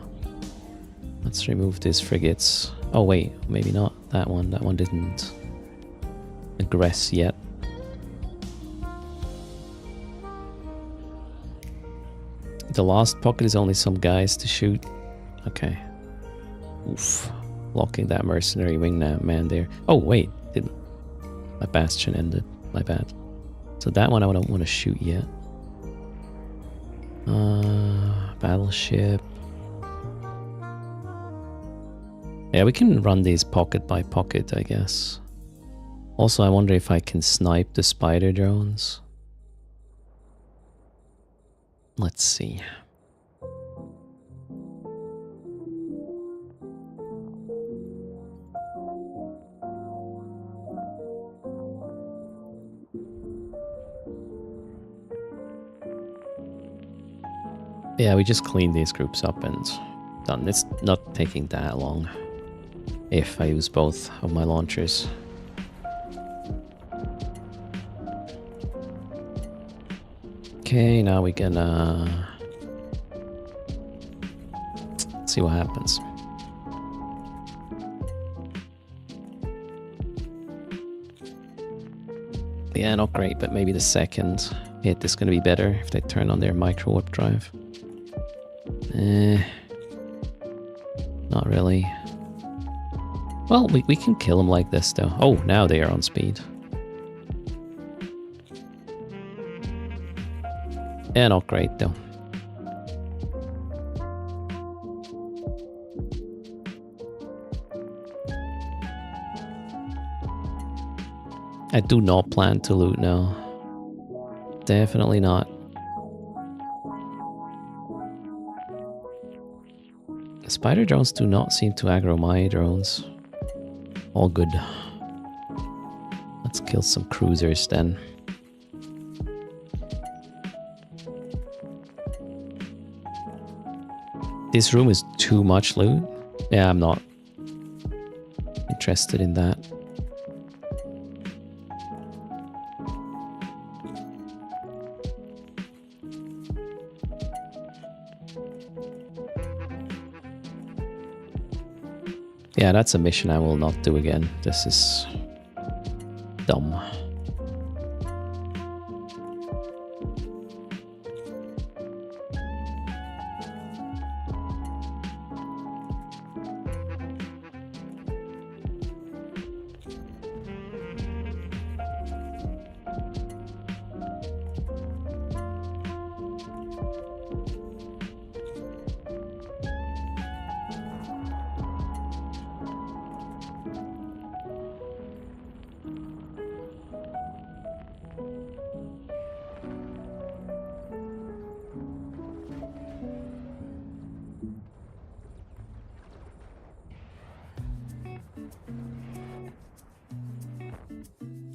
Let's remove these frigates. Oh wait, maybe not that one. That one didn't aggress yet. The last pocket is only some guys to shoot. Okay. Oof. Blocking that mercenary wingman there. Oh wait, didn't. My bastion ended. My bad. So that one I don't want to shoot yet. Battleship. Yeah, we can run these pocket by pocket, I guess. Also, I wonder if I can snipe the spider drones. Let's see. Yeah, we just clean these groups up and done. It's not taking that long if I use both of my launchers. Okay, now we can see what happens. Yeah, not great, but maybe the second hit is going to be better if they turn on their micro warp drive. Not really. Well, we can kill them like this though. Oh, now they are on speed. Yeah, not great though. I do not plan to loot now. Definitely not. Spider drones do not seem to aggro my drones. All good. Let's kill some cruisers then. This room is too much loot. Yeah, I'm not interested in that. Yeah, that's a mission I will not do again. This is dumb.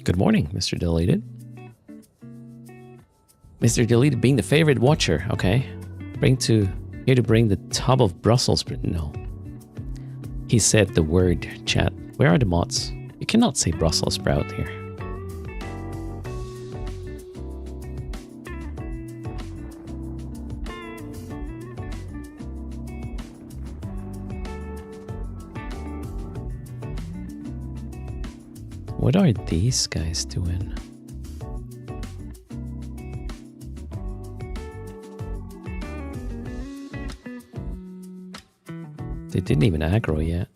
Good morning, Mr. Deleted. Mr. Deleted being the favorite watcher. Okay. Here to bring the tub of Brussels sprout. No. He said the word, chat. Where are the mods? You cannot say Brussels sprout here. What are these guys doing? They didn't even aggro yet.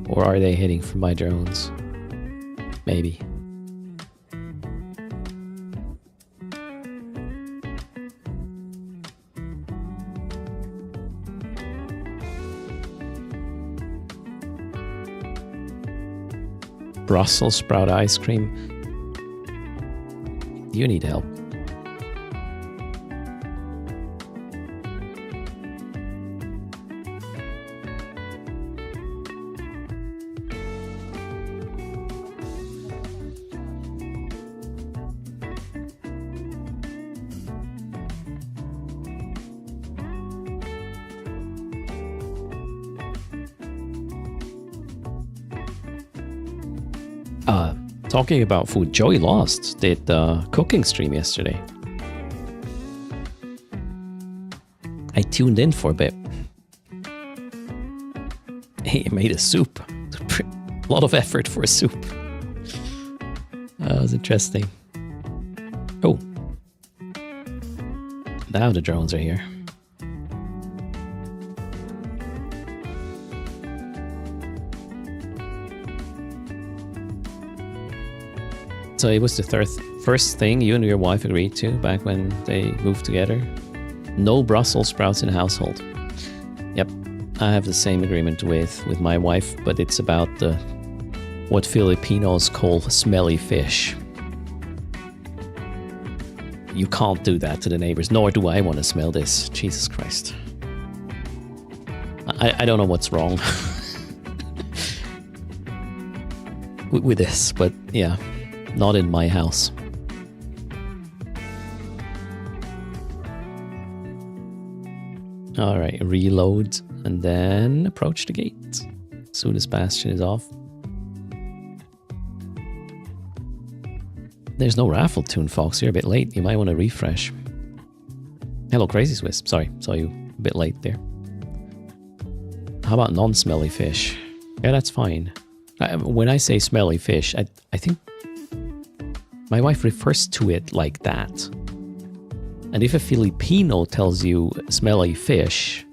Or are they hitting from my drones? Maybe. Brussels sprout ice cream. You need help. Talking about food, Joey Lost did the cooking stream yesterday. I tuned in for a bit. He made a soup. A lot of effort for a soup. That was interesting. Oh. Now the drones are here. So it was the first thing you and your wife agreed to back when they moved together. No Brussels sprouts in the household. Yep, I have the same agreement with my wife, but it's about what Filipinos call smelly fish. You can't do that to the neighbors, nor do I want to smell this. Jesus Christ. I don't know what's wrong with this, but yeah. Not in my house. Alright, reload and then approach the gate. As soon as Bastion is off. There's no raffle tune, Fox. You're a bit late. You might want to refresh. Hello, Crazy Swiss. Sorry, saw you a bit late there. How about non-smelly fish? Yeah, that's fine. When I say smelly fish, I think my wife refers to it like that. And if a Filipino tells you smelly fish,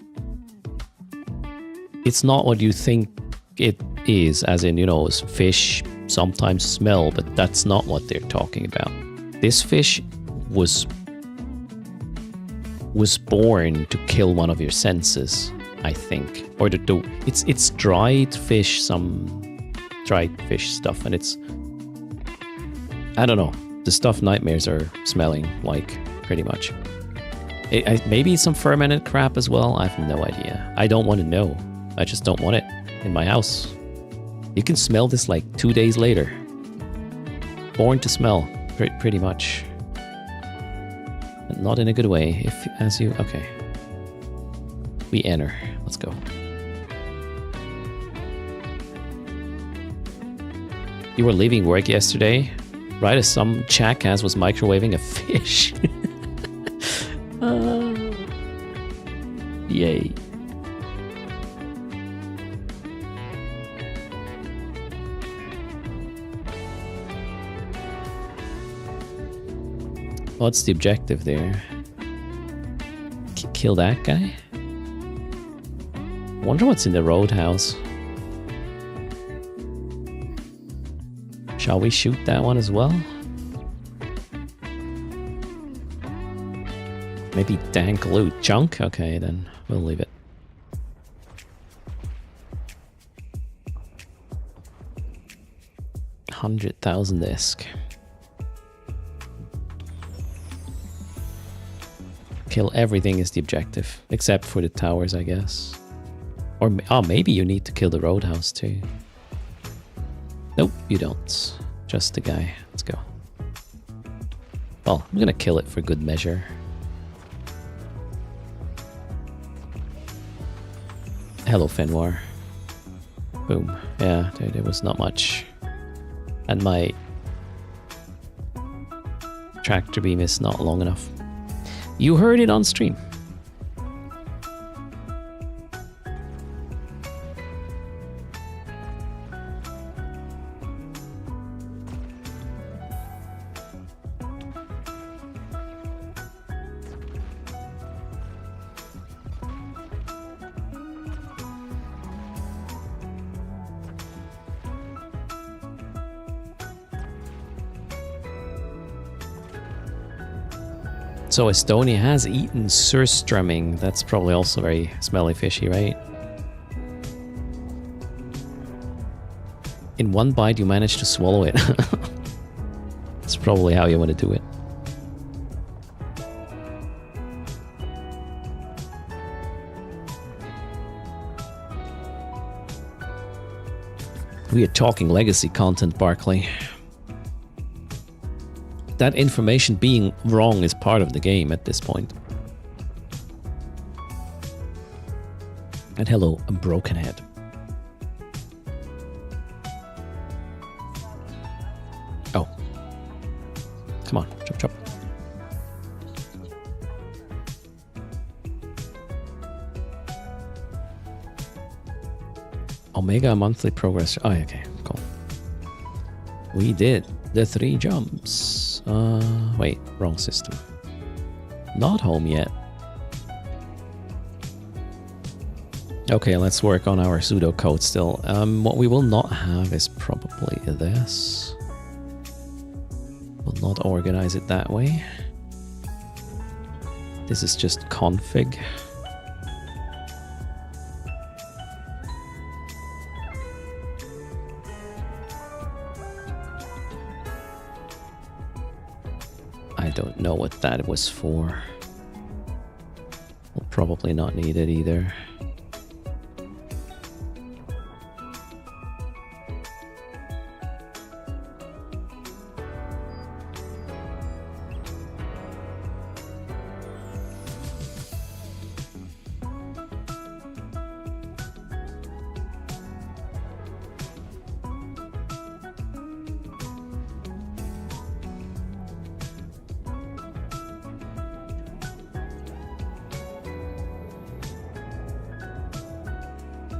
it's not what you think it is, as in, you know, fish sometimes smell, but that's not what they're talking about. This fish was born to kill one of your senses, I think. Or it's dried fish, some dried fish stuff, and it's, I don't know, the stuff nightmares are smelling like, pretty much. Maybe some fermented crap as well, I have no idea. I don't want to know. I just don't want it in my house. You can smell this like 2 days later. Born to smell, pretty much. But not in a good way, okay. We enter, let's go. You were leaving work yesterday? Right as some jackass was microwaving a fish. Yay. What's the objective there? Kill that guy? Wonder what's in the roadhouse. Shall we shoot that one as well? Maybe dank loot. Junk? Okay, then we'll leave it. $100,000 disc. Kill everything is the objective, except for the towers, I guess. Or maybe you need to kill the roadhouse too. Nope, you don't. Just the guy. Let's go. Well, I'm gonna kill it for good measure. Hello, Fenwar. Boom. Yeah, there was not much. And my tractor beam is not long enough. You heard it on stream. So Estonia has eaten surströmming. That's probably also very smelly fishy, right? In one bite you manage to swallow it. That's probably how you want to do it. We are talking legacy content, Barclay. That information being wrong is part of the game at this point. And hello, a broken head. Oh. Come on, chop chop. Omega monthly progress. Oh, okay, cool. We did the 3 jumps. Wait, wrong system. Not home yet. Okay, let's work on our pseudocode still. What we will not have is probably this. We'll not organize it that way. This is just config. I don't know what that was for. We'll probably not need it either.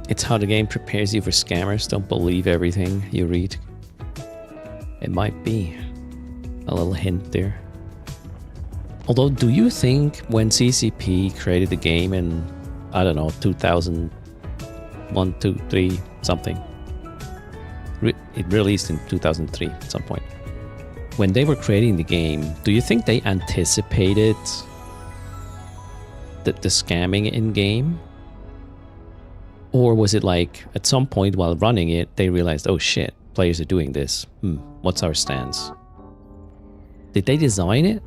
It's how the game prepares you for scammers. Don't believe everything you read. It might be a little hint there. Although, do you think when CCP created the game in, I don't know, 2001, 2, 3, something. It released in 2003 at some point. When they were creating the game, do you think they anticipated the scamming in game? Or was it like, at some point while running it, they realized, oh shit, players are doing this. What's our stance? Did they design it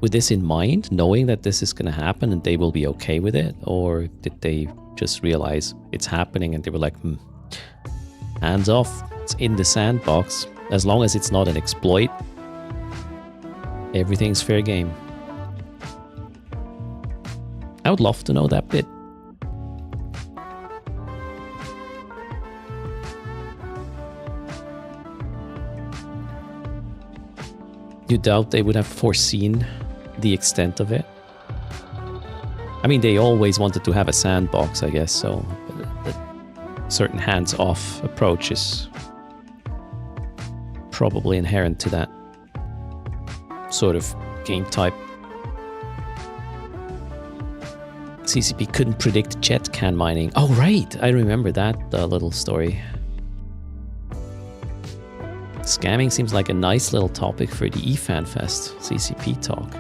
with this in mind, knowing that this is going to happen and they will be okay with it? Or did they just realize it's happening and they were like, hands off, it's in the sandbox. As long as it's not an exploit, everything's fair game. I would love to know that bit. You doubt they would have foreseen the extent of it? I mean, they always wanted to have a sandbox, I guess, so the certain hands-off approach is probably inherent to that sort of game type. CCP couldn't predict jet can mining. Oh, right! I remember that little story. Scamming seems like a nice little topic for the eFanFest CCP talk.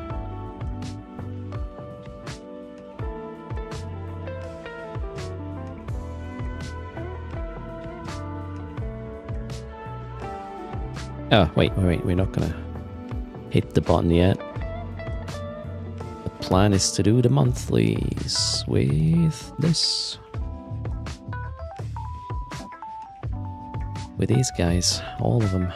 Oh, wait, we're not gonna hit the button yet. The plan is to do the monthlies with this. with these guys, all of them.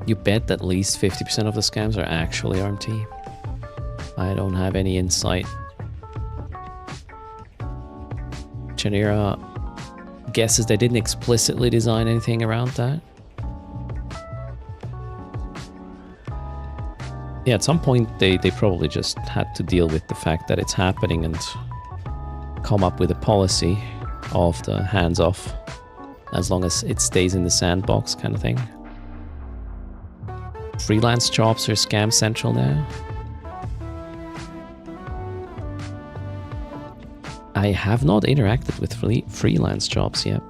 You bet at least 50% of the scams are actually RMT. I don't have any insight. Chanira guesses they didn't explicitly design anything around that. Yeah, at some point they probably just had to deal with the fact that it's happening and come up with a policy of the hands off as long as it stays in the sandbox kind of thing. Freelance jobs are scam central now. I have not interacted with freelance jobs yet.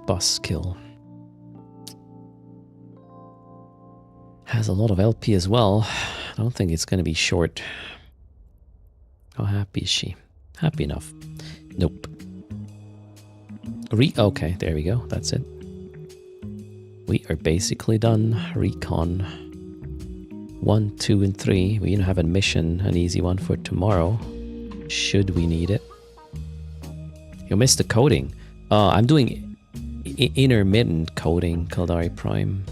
Buskill has a lot of LP as well. I don't think it's going to be short. How happy is she? Happy enough. Nope. Okay, there we go. That's it. We are basically done. Recon 1, 2, and 3. We even have a mission, an easy one for tomorrow, should we need it. You missed the coding. I'm doing intermittent coding, Kaldari Prime.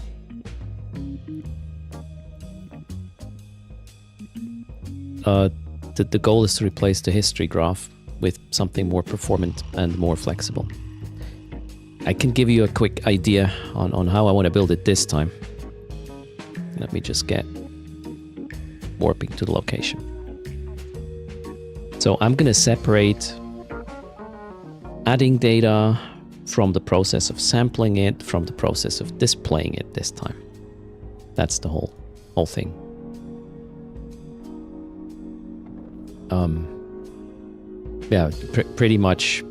The goal is to replace the history graph with something more performant and more flexible. I can give you a quick idea on how I want to build it this time. Let me just get warping to the location. So I'm going to separate adding data from the process of sampling it, from the process of displaying it this time. That's the whole thing. Yeah, pretty much.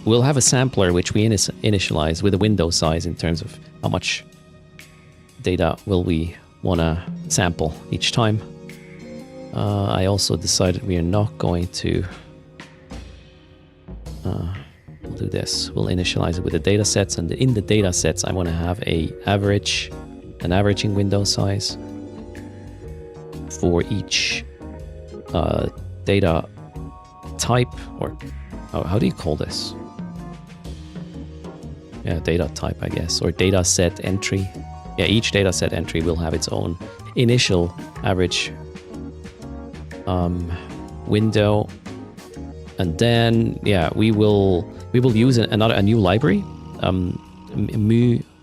We'll have a sampler which we initialize with a window size in terms of how much data will we want to sample each time. I also decided we are not going to we'll do this. We'll initialize it with the data sets, and in the data sets I want to have an averaging window size for each data type, or how do you call this? Yeah, data type, I guess, or data set entry. Yeah, each data set entry will have its own initial average window, and then yeah, we will use a new library.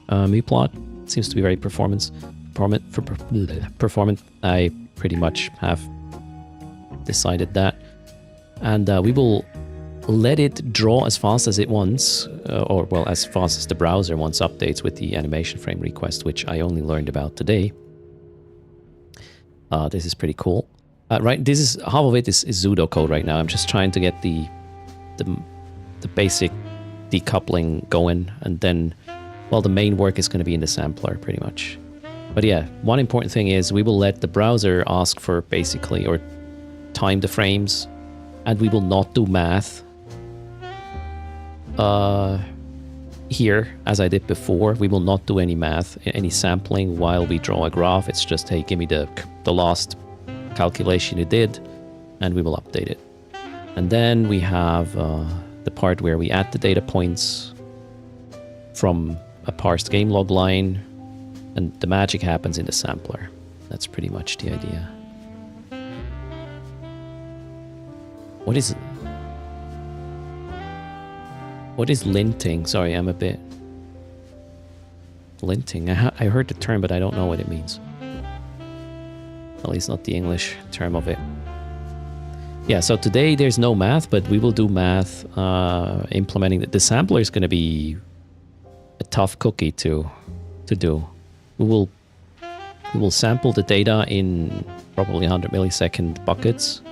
Muplot seems to be very performant. I pretty much have decided that, and we will let it draw as fast as it wants, or well, as fast as the browser wants updates with the animation frame request, which I only learned about today. This is pretty cool. Right, this is half of it is pseudocode right now. I'm just trying to get the basic decoupling going, and then, well, the main work is going to be in the sampler pretty much. But yeah, one important thing is we will let the browser ask for basically, or time the frames, and we will not do math here as I did before. We will not do any math, any sampling while we draw a graph. It's just, hey, give me the last calculation you did, and we will update it. And then we have the part where we add the data points from a parsed game log line, and the magic happens in the sampler. That's pretty much the idea. What is linting? Sorry, I'm a bit... Linting. I heard the term, but I don't know what it means. At least not the English term of it. Yeah, so today there's no math, but we will do math implementing... The sampler is going to be a tough cookie to do. We will sample the data in probably 100 millisecond buckets,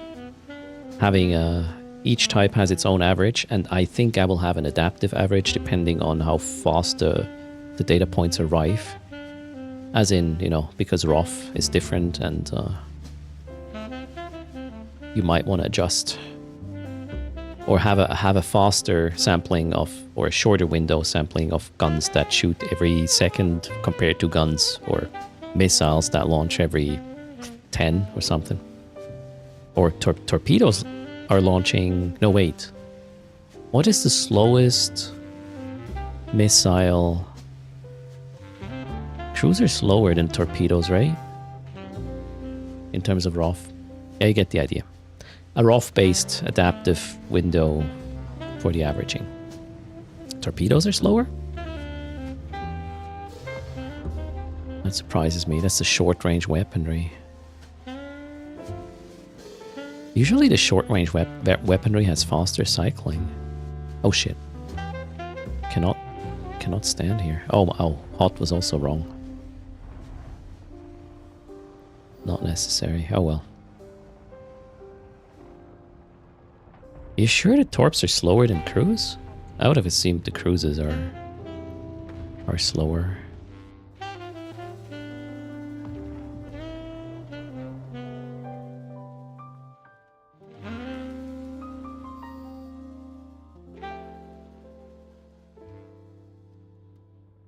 having each type has its own average, and I think I will have an adaptive average depending on how fast the data points arrive. As in, you know, because ROF is different, and you might want to adjust or have a faster sampling of, or a shorter window sampling of guns that shoot every second compared to guns or missiles that launch every 10 or something. Or torpedoes are launching... No, wait. What is the slowest missile? Cruisers slower than torpedoes, right? In terms of ROF. Yeah, you get the idea. A ROF-based adaptive window for the averaging. Torpedoes are slower? That surprises me. That's the short-range weaponry. Usually the short-range weaponry has faster cycling. Oh shit. Cannot stand here. Oh, hot was also wrong. Not necessary. Oh well. You sure the torps are slower than cruise? I would have assumed the cruises are slower.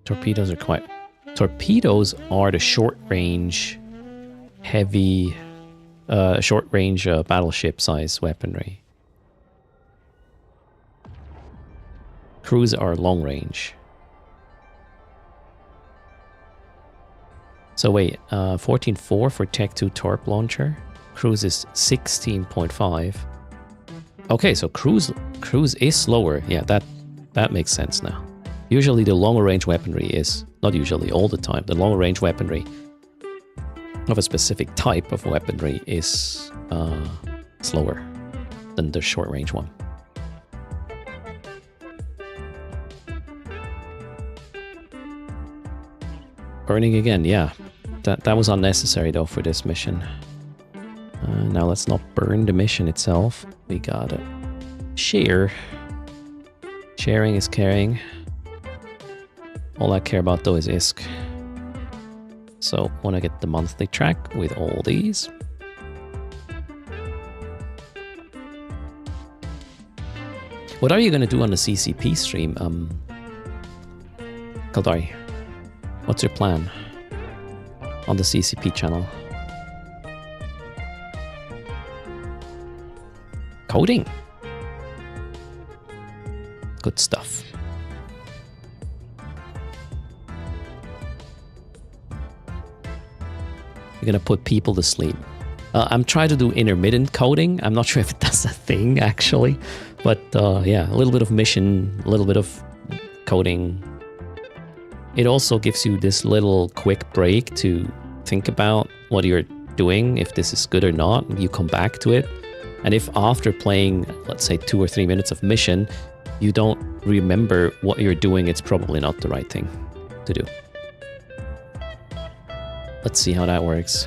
Torpedoes are quite... Torpedoes are the short-range, heavy, short-range battleship-size weaponry. Cruise are long-range. So wait, 14.4 for Tech 2 Torp launcher. Cruise is 16.5. Okay, so cruise is slower. Yeah, that makes sense now. Usually the longer range weaponry is, not usually, all the time, the longer range weaponry of a specific type of weaponry is slower than the short range one. Burning again, yeah. That was unnecessary though for this mission. Now let's not burn the mission itself. We gotta share. Sharing is caring. All I care about though is ISK. So, want to get the monthly track with all these. What are you going to do on the CCP stream? Kaldari, what's your plan on the CCP channel? Coding. Good stuff. You're gonna put people to sleep. I'm trying to do intermittent coding. I'm not sure if that's a thing, actually. But yeah, a little bit of mission, a little bit of coding. It also gives you this little quick break to think about what you're doing, if this is good or not. You come back to it. And if after playing, let's say 2 or 3 minutes of mission, you don't remember what you're doing, it's probably not the right thing to do. Let's see how that works.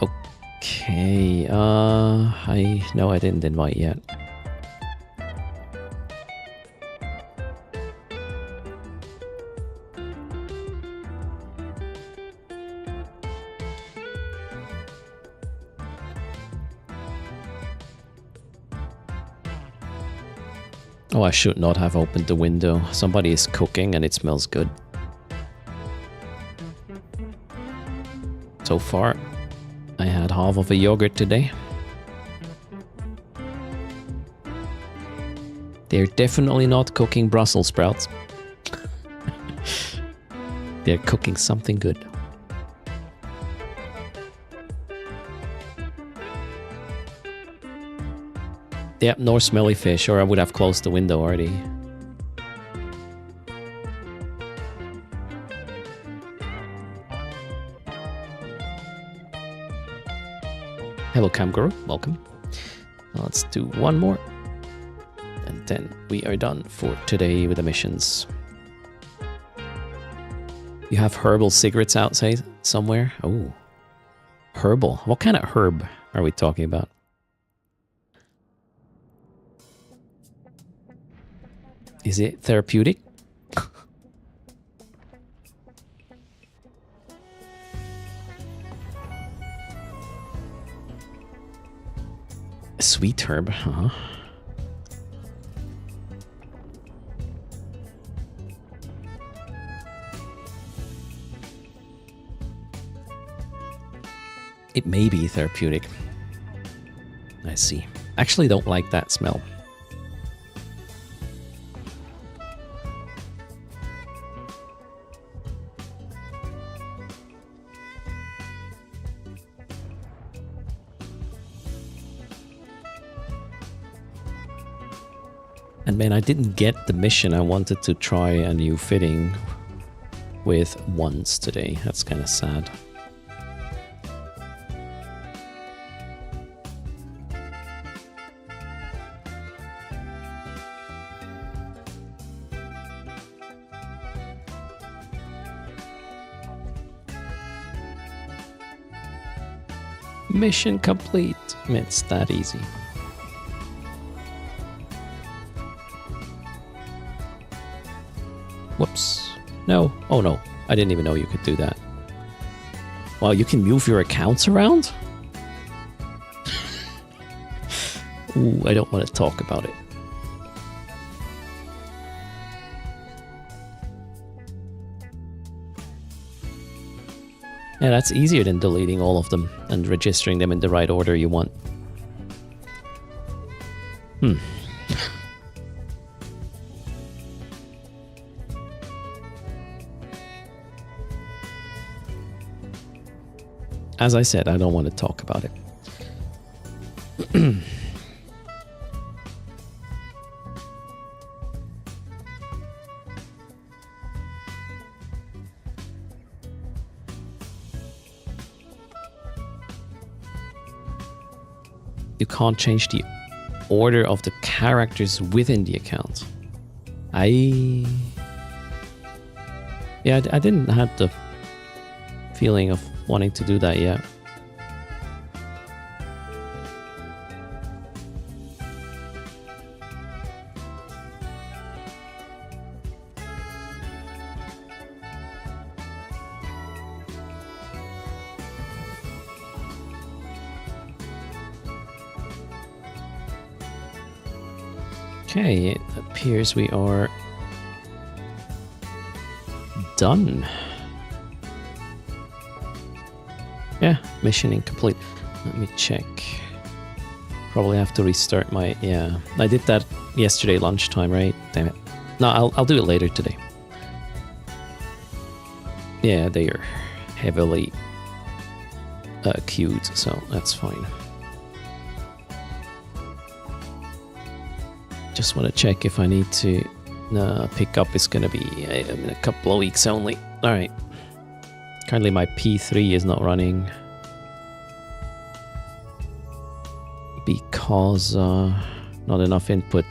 Okay, no, I didn't invite yet. Oh, I should not have opened the window. Somebody is cooking and it smells good. So far, I had half of a yogurt today. They're definitely not cooking Brussels sprouts. They're cooking something good. Yep, no smelly fish, or I would have closed the window already. Hello, Camguru. Welcome. Let's do one more. And then we are done for today with the missions. You have herbal cigarettes outside somewhere? Oh. Herbal. What kind of herb are we talking about? Is it therapeutic? A sweet herb, huh? It may be therapeutic. I see. Actually don't like that smell. And man, I didn't get the mission. I wanted to try a new fitting with ones today. That's kind of sad. Mission complete. It's that easy. Whoops. No. Oh no. I didn't even know you could do that. Wow, you can move your accounts around? Ooh, I don't want to talk about it. Yeah, that's easier than deleting all of them and registering them in the right order you want. As I said, I don't want to talk about it. You can't change the order of the characters within the account. Yeah, I didn't have the feeling of wanting to do that yet. Okay, it appears we are done. Yeah, mission incomplete. Let me check. Probably have to restart my... Yeah, I did that yesterday lunchtime, right? Damn it. No, I'll do it later today. Yeah, they are heavily queued, so that's fine. Just want to check if I need to pick up. It's going to be in a couple of weeks only. All right. Currently my P3 is not running because not enough input.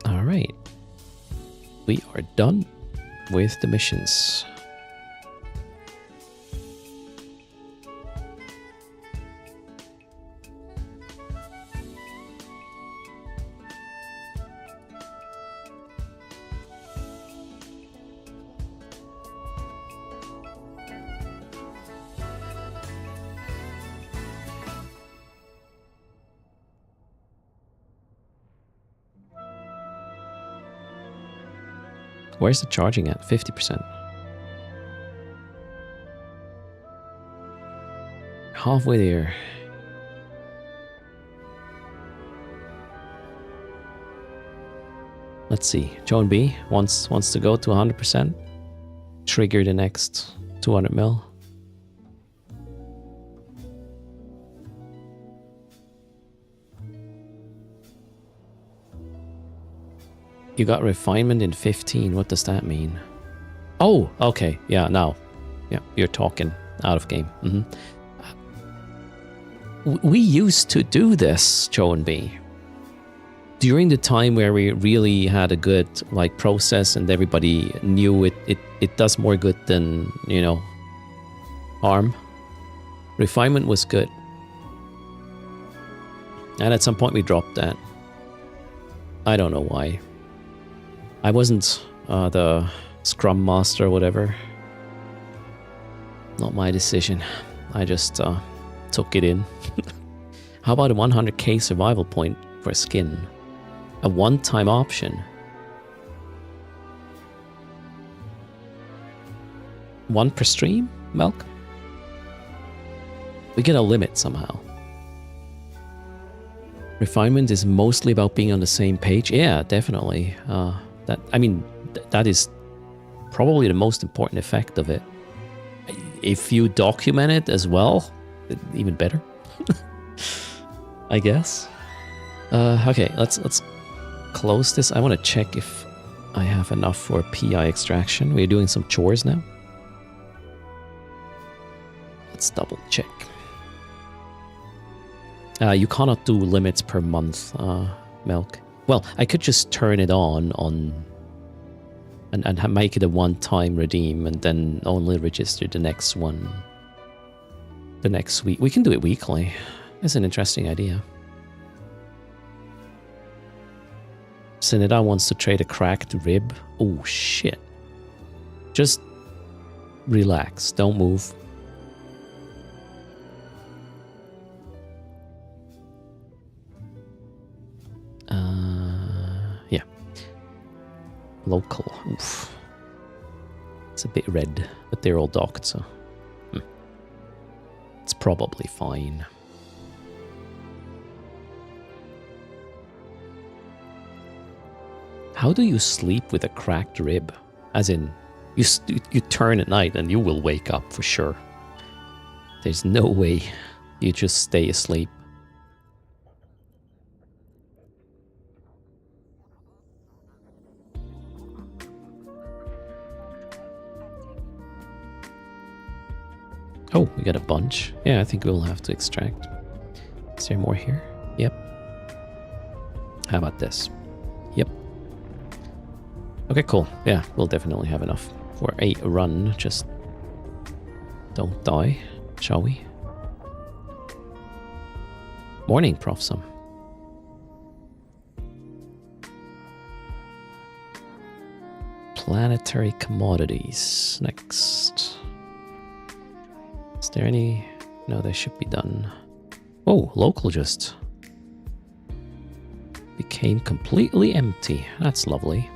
All right. We are done with the missions. Where's the charging at? 50%. Halfway there. Let's see. Joan B wants to go to 100%. Trigger the next 200 mil. You got refinement in 15. What does that mean? Oh, okay. Yeah, now. Yeah, you're talking out of game. We used to do this, Joe and B. During the time where we really had a good like process and everybody knew it does more good than, you know, harm. Refinement was good. And at some point we dropped that. I don't know why. I wasn't the Scrum Master or whatever. Not my decision. I just took it in. How about a 100k survival point for skin? A one-time option. One per stream, Milk? We get a limit somehow. Refinement is mostly about being on the same page. Yeah, definitely. That is probably the most important effect of it. If you document it as well, even better. I guess. Okay, let's close this. I want to check if I have enough for PI extraction. We're doing some chores now. Let's double check. You cannot do limits per month, Milk. Well, I could just turn it on and make it a one-time redeem and then only register the next one the next week. We can do it weekly. That's an interesting idea. Seneda wants to trade a cracked rib. Oh, shit. Just relax. Don't move. Yeah. Local. Oof. It's a bit red, but they're all docked, so... It's probably fine. How do you sleep with a cracked rib? As in, you turn at night and you will wake up for sure. There's no way you just stay asleep. Oh, we got a bunch. Yeah, I think we'll have to extract. Is there more here? Yep. How about this? Yep. Okay, cool. Yeah, we'll definitely have enough for a run. Just don't die, shall we? Morning, Prof. Some. Planetary commodities. Next. Is there any... No, they should be done. Oh, local just became completely empty. That's lovely.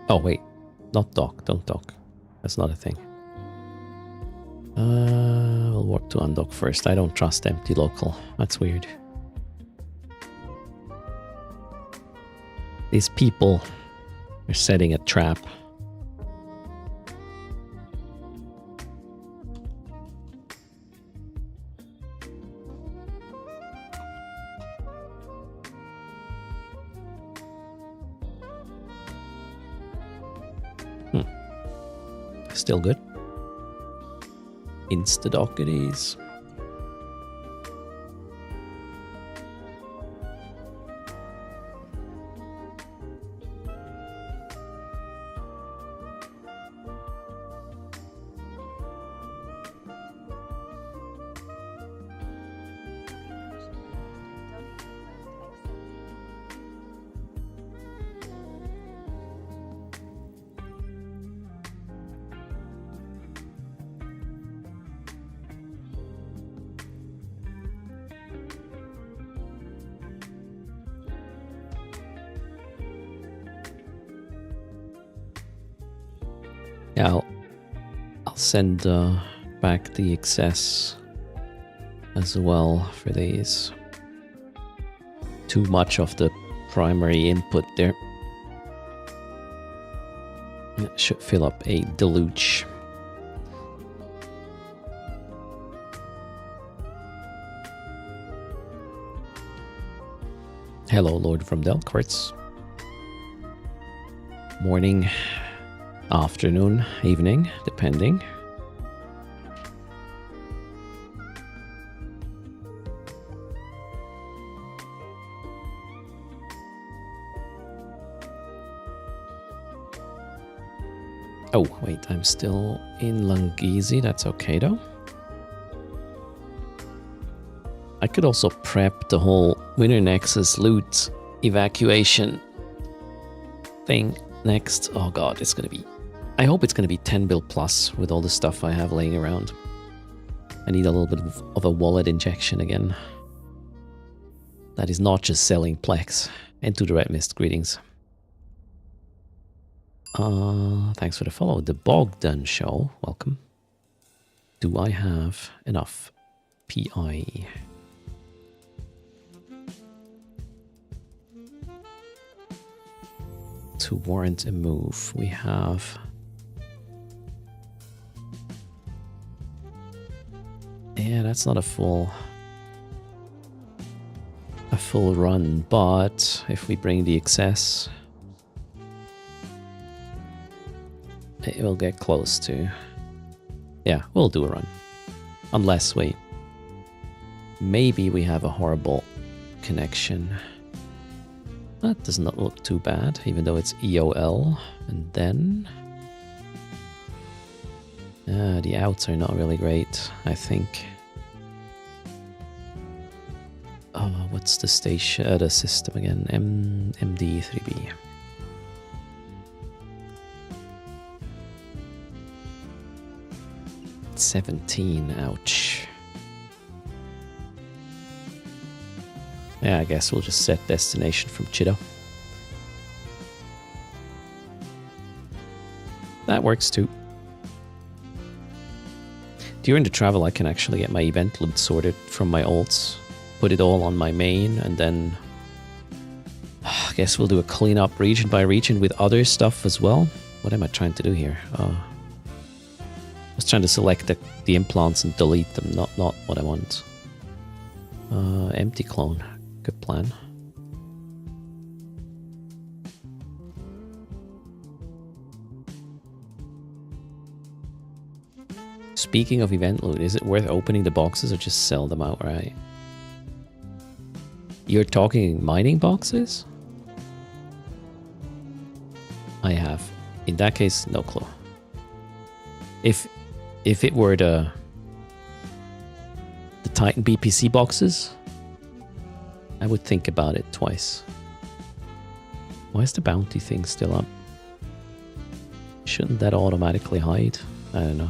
Oh, wait. Not dock. Don't dock. That's not a thing. We'll warp to undock first. I don't trust empty local. That's weird. These people are setting a trap. Still good. Insta-dock it is. Yeah, I'll send back the excess as well for these. Too much of the primary input there. It should fill up a deluge. Hello, Lord from Delquartz. Morning, afternoon, evening, depending. Oh, wait, I'm still in Lungizi. That's okay, though. I could also prep the whole Winter Nexus loot evacuation thing next. Oh god, it's gonna be... I hope it's gonna be 10 bill plus with all the stuff I have laying around. I need a little bit of a wallet injection again. That is not just selling Plex. And to the Red Mist, greetings. Thanks for the follow. The Bogdan Show, welcome. Do I have enough PI? To warrant a move, we have... Yeah, that's not a full run, but if we bring the excess, it will get close to... Yeah, we'll do a run. Unless, wait, maybe we have a horrible connection. That does not look too bad, even though it's EOL. And then... the outs are not really great, I think. What's the station, the system again? MD3B. $17, ouch. Yeah, I guess we'll just set destination from Chido. That works too. During the travel, I can actually get my event loot sorted from my alts, put it all on my main, and then I guess we'll do a cleanup region by region with other stuff as well. What am I trying to do here? I was trying to select the implants and delete them, not what I want. Empty clone. Good plan. Speaking of event loot, is it worth opening the boxes or just sell them outright? You're talking mining boxes? I have. In that case, no clue. If it were the Titan BPC boxes, I would think about it twice. Why is the bounty thing still up? Shouldn't that automatically hide? I don't know.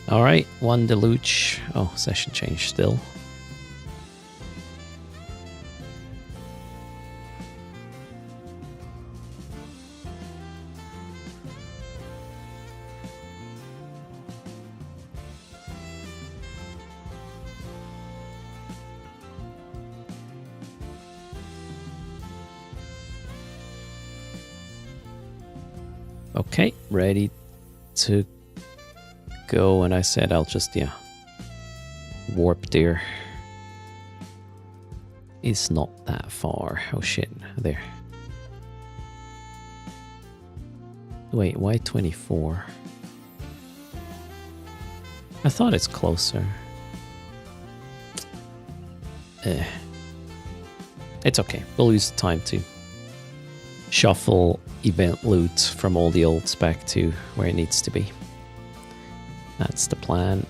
Alright, one deluge. Oh, session change still. Okay, ready to go, and I said I'll just, yeah, warp there. It's not that far. Oh shit, there. Wait, why 24? I thought it's closer. It's okay, we'll use the time to shuffle event loot from all the olds back to where it needs to be. That's the plan.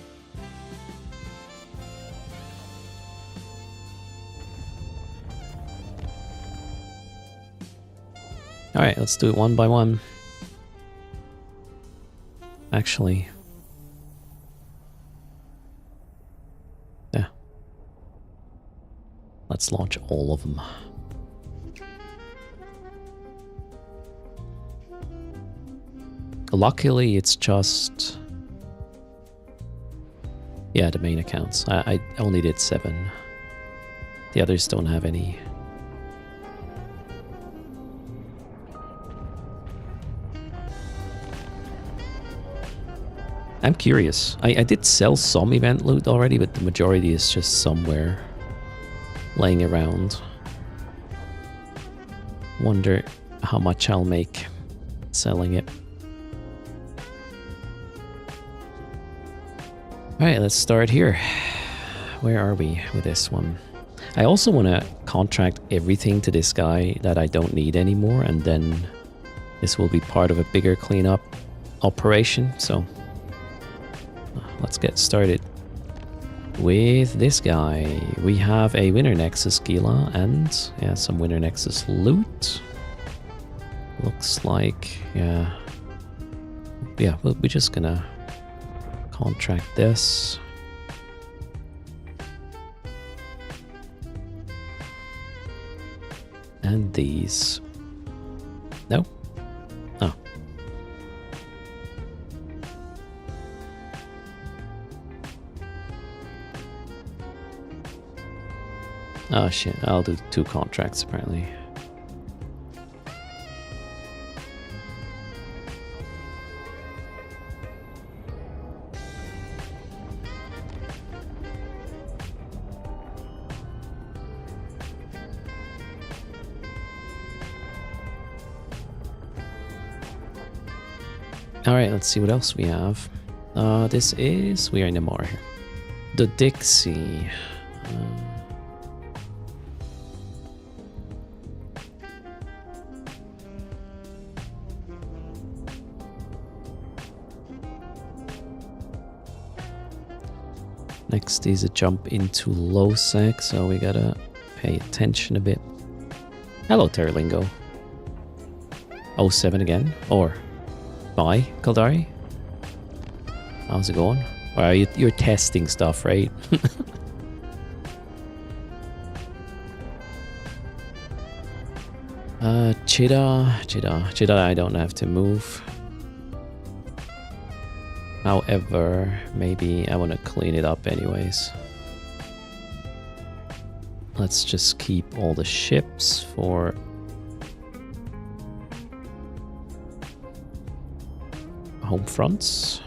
Alright, let's do it one by one. actually. Yeah. Let's launch all of them. Luckily, it's just... Yeah, the main accounts. I only did 7. The others don't have any. I'm curious. I did sell some event loot already, but the majority is just somewhere laying around. Wonder how much I'll make selling it. Alright, let's start here. Where are we with this one? I also want to contract everything to this guy that I don't need anymore, and then this will be part of a bigger cleanup operation, so let's get started with this guy. We have a Winter Nexus Gila and yeah, some Winter Nexus loot. Looks like, yeah, we're just gonna contract this. And these. No? Oh. Oh shit, I'll do 2 contracts apparently. Alright, let's see what else we have. We are in the more here. The Dixie. Next is a jump into low sec, so we gotta pay attention a bit. Hello, Terlingo. 07 again, or... Bye, Kaldari. How's it going? Or you're testing stuff, right? Cheetah, I don't have to move. However, maybe I want to clean it up anyways. Let's just keep all the ships for... home fronts.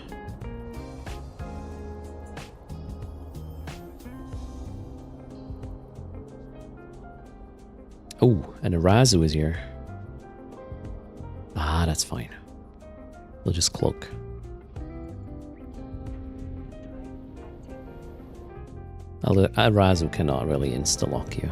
Oh, and Arazu is here. Ah, that's fine. We'll just cloak. Arazu cannot really insta-lock you.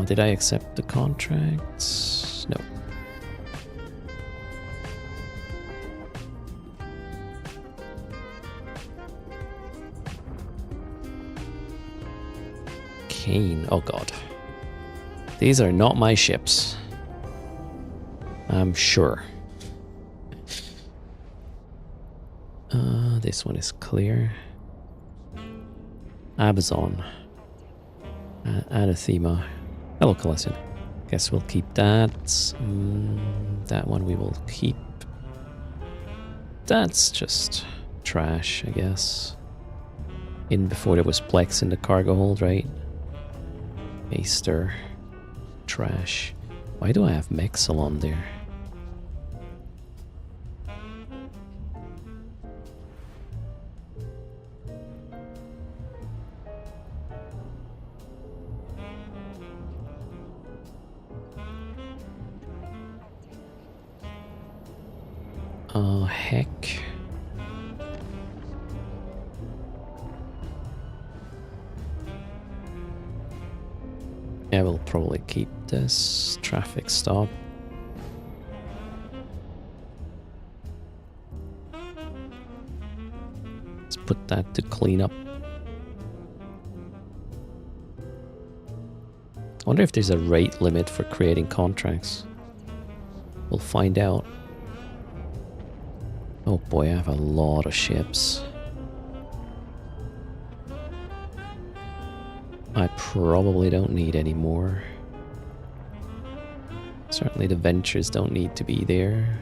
Did I accept the contracts? No. Kane. Oh god. These are not my ships. I'm sure. This one is clear. Abazon. Anathema. Hello, Colossian. Guess we'll keep that. That one we will keep. That's just trash, I guess. In before there was Plex in the cargo hold, right? Aster. Trash. Why do I have Mexalon there? Oh, heck. Yeah, we'll probably keep this traffic stop. Let's put that to clean up. I wonder if there's a rate limit for creating contracts. We'll find out. Oh boy, I have a lot of ships. I probably don't need any more. Certainly the ventures don't need to be there.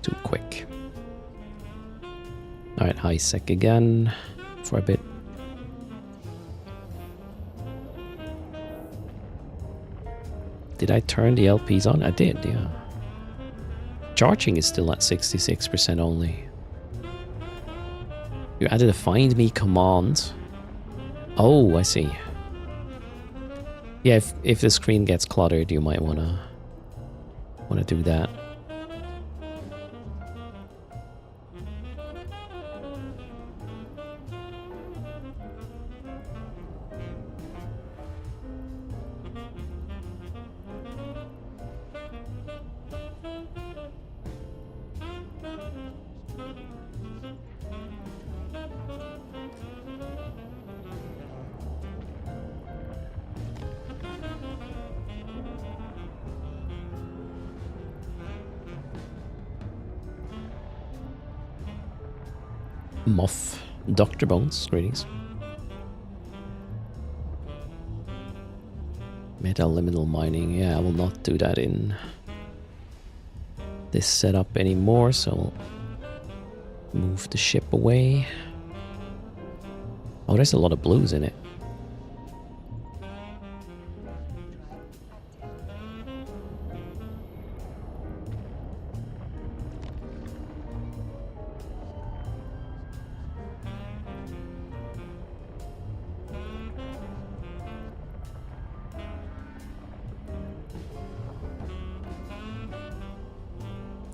Too quick. Alright, high sec again for a bit. Did I turn the LPs on? I did, yeah. Charging is still at 66% only. You added a find me command. Oh, I see. Yeah, if the screen gets cluttered, you might wanna do that. Moth. Dr. Bones, greetings. Metaliminal mining, yeah, I will not do that in this setup anymore, so I'll move the ship away. Oh, there's a lot of blues in it.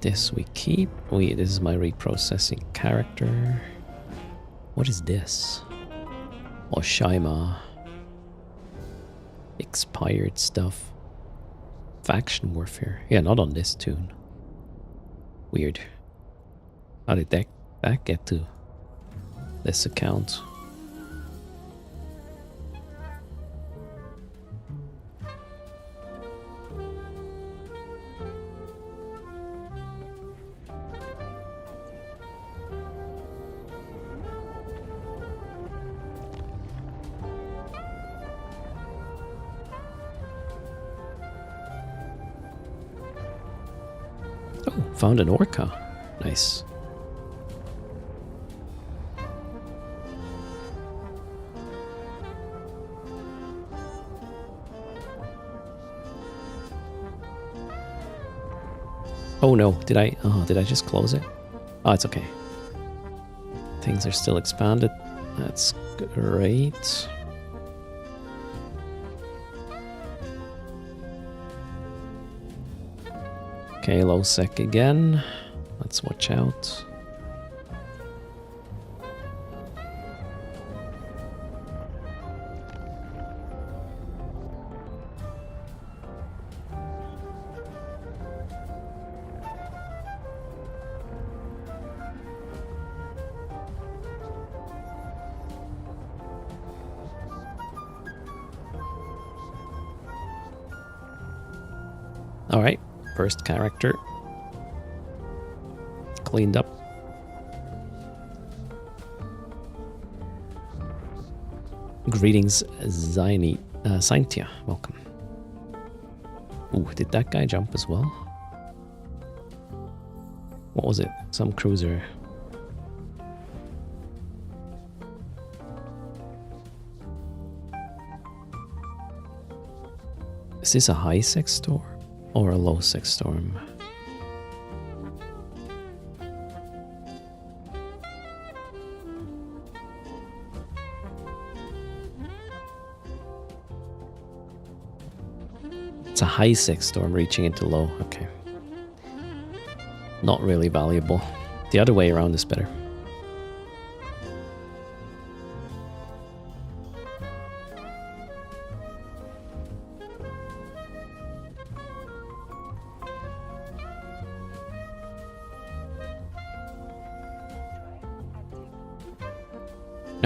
This we keep. Wait, this is my reprocessing character. What is this? Oshima. Expired stuff. Faction warfare. Yeah, not on this tune. Weird. How did that get to this account? Oh, found an orca. Nice. Oh no, did I just close it? Oh, it's okay. Things are still expanded. That's great. Okay, low sec again. Let's watch out. All right. First character cleaned up. Greetings, Saintia. Welcome. Ooh, did that guy jump as well? What was it? Some cruiser. Is this a high sec storm or a low sec storm? It's a high sec storm reaching into low. Okay. Not really valuable. The other way around is better.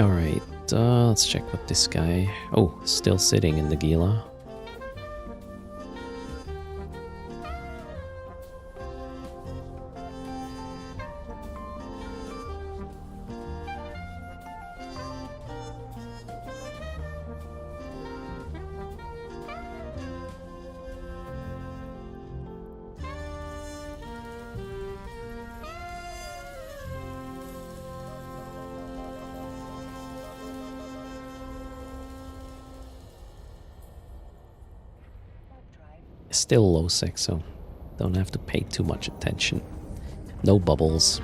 Alright, let's check with this guy. Oh, still sitting in the Gila. Still low sec, so don't have to pay too much attention. No bubbles.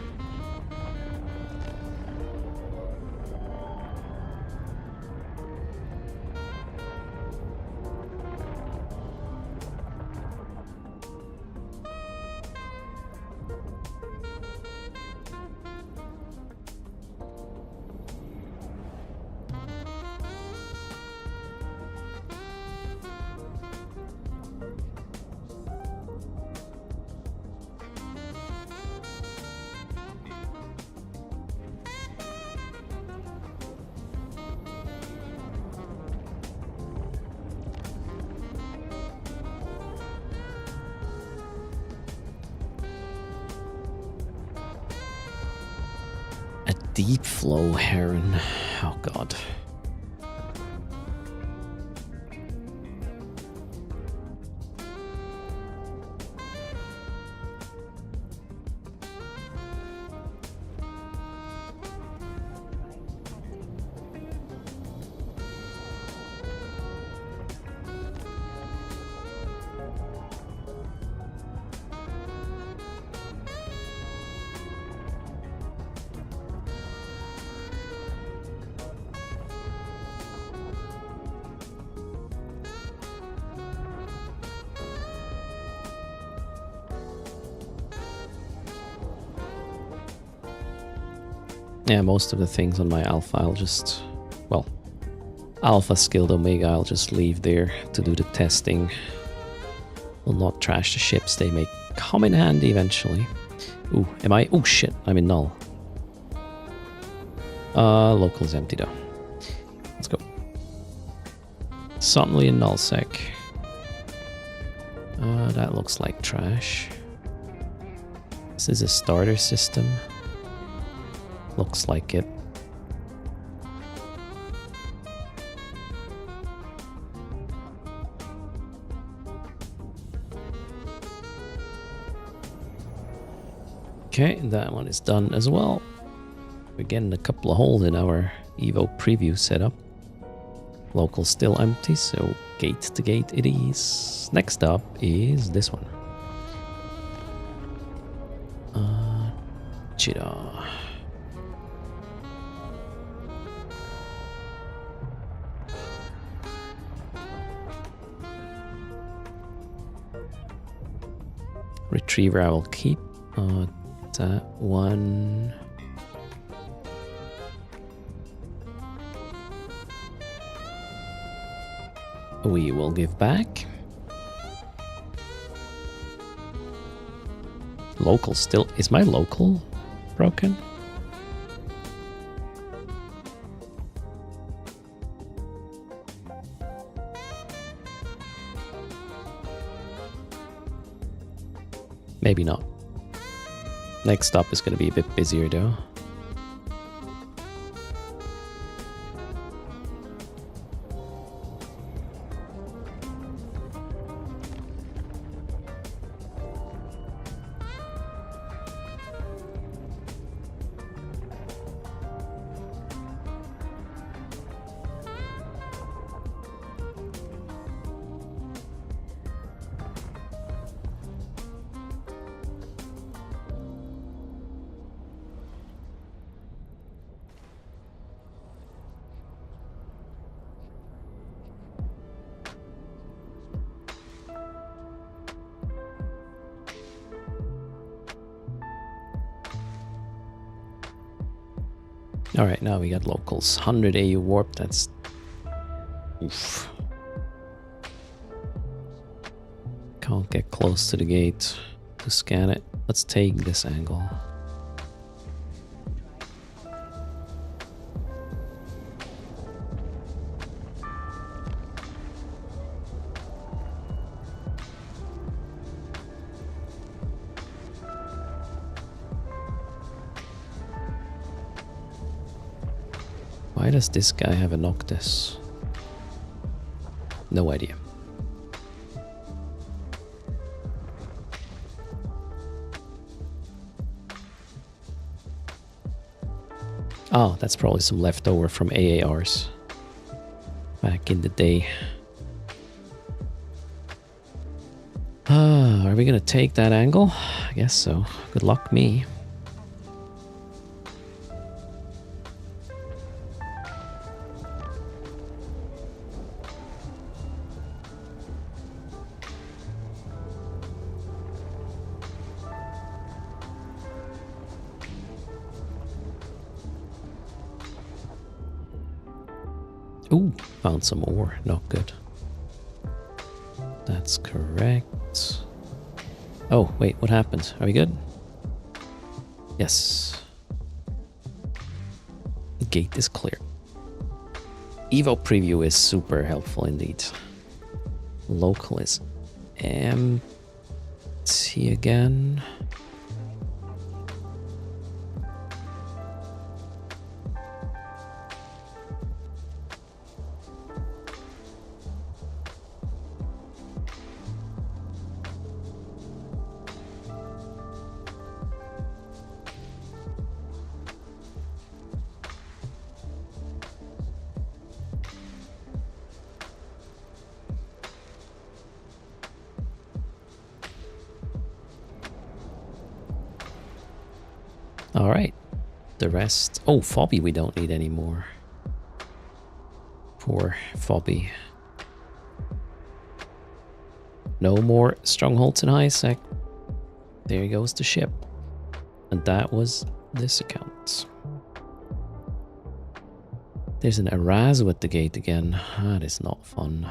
Deep flow heron. Oh god. Yeah, most of the things on my alpha I'll just, well, alpha skilled omega I'll just leave there to do the testing. Will not trash the ships, they may come in handy eventually. Ooh, am I? Oh shit, I'm in null. Local's empty though. Let's go. Suddenly in null sec. That looks like trash. This is a starter system. Looks like it. Okay, that one is done as well. We're getting a couple of holes in our Evo preview setup. Local still empty, so gate to gate it is. Next up is this one. Cheetah. Retriever I will keep. That one. We will give back. Local still. Is my local broken? Maybe not. Next stop is going to be a bit busier though. Alright, now we got locals. 100 AU warp, that's... Oof. Can't get close to the gate to scan it. Let's take this angle. Why does this guy have a Noctis? No idea. Oh, that's probably some leftover from AARs back in the day. Are we gonna take that angle? I guess so. Good luck, me. Ooh, found some ore. Not good. That's correct. Oh, wait, what happened? Are we good? Yes. The gate is clear. Evo preview is super helpful indeed. Local is empty again. All right, the rest. Oh, Fobby we don't need anymore. Poor Fobby. No more strongholds in Isaac. There goes the ship. And that was this account. There's an Arazu at the gate again. That is not fun.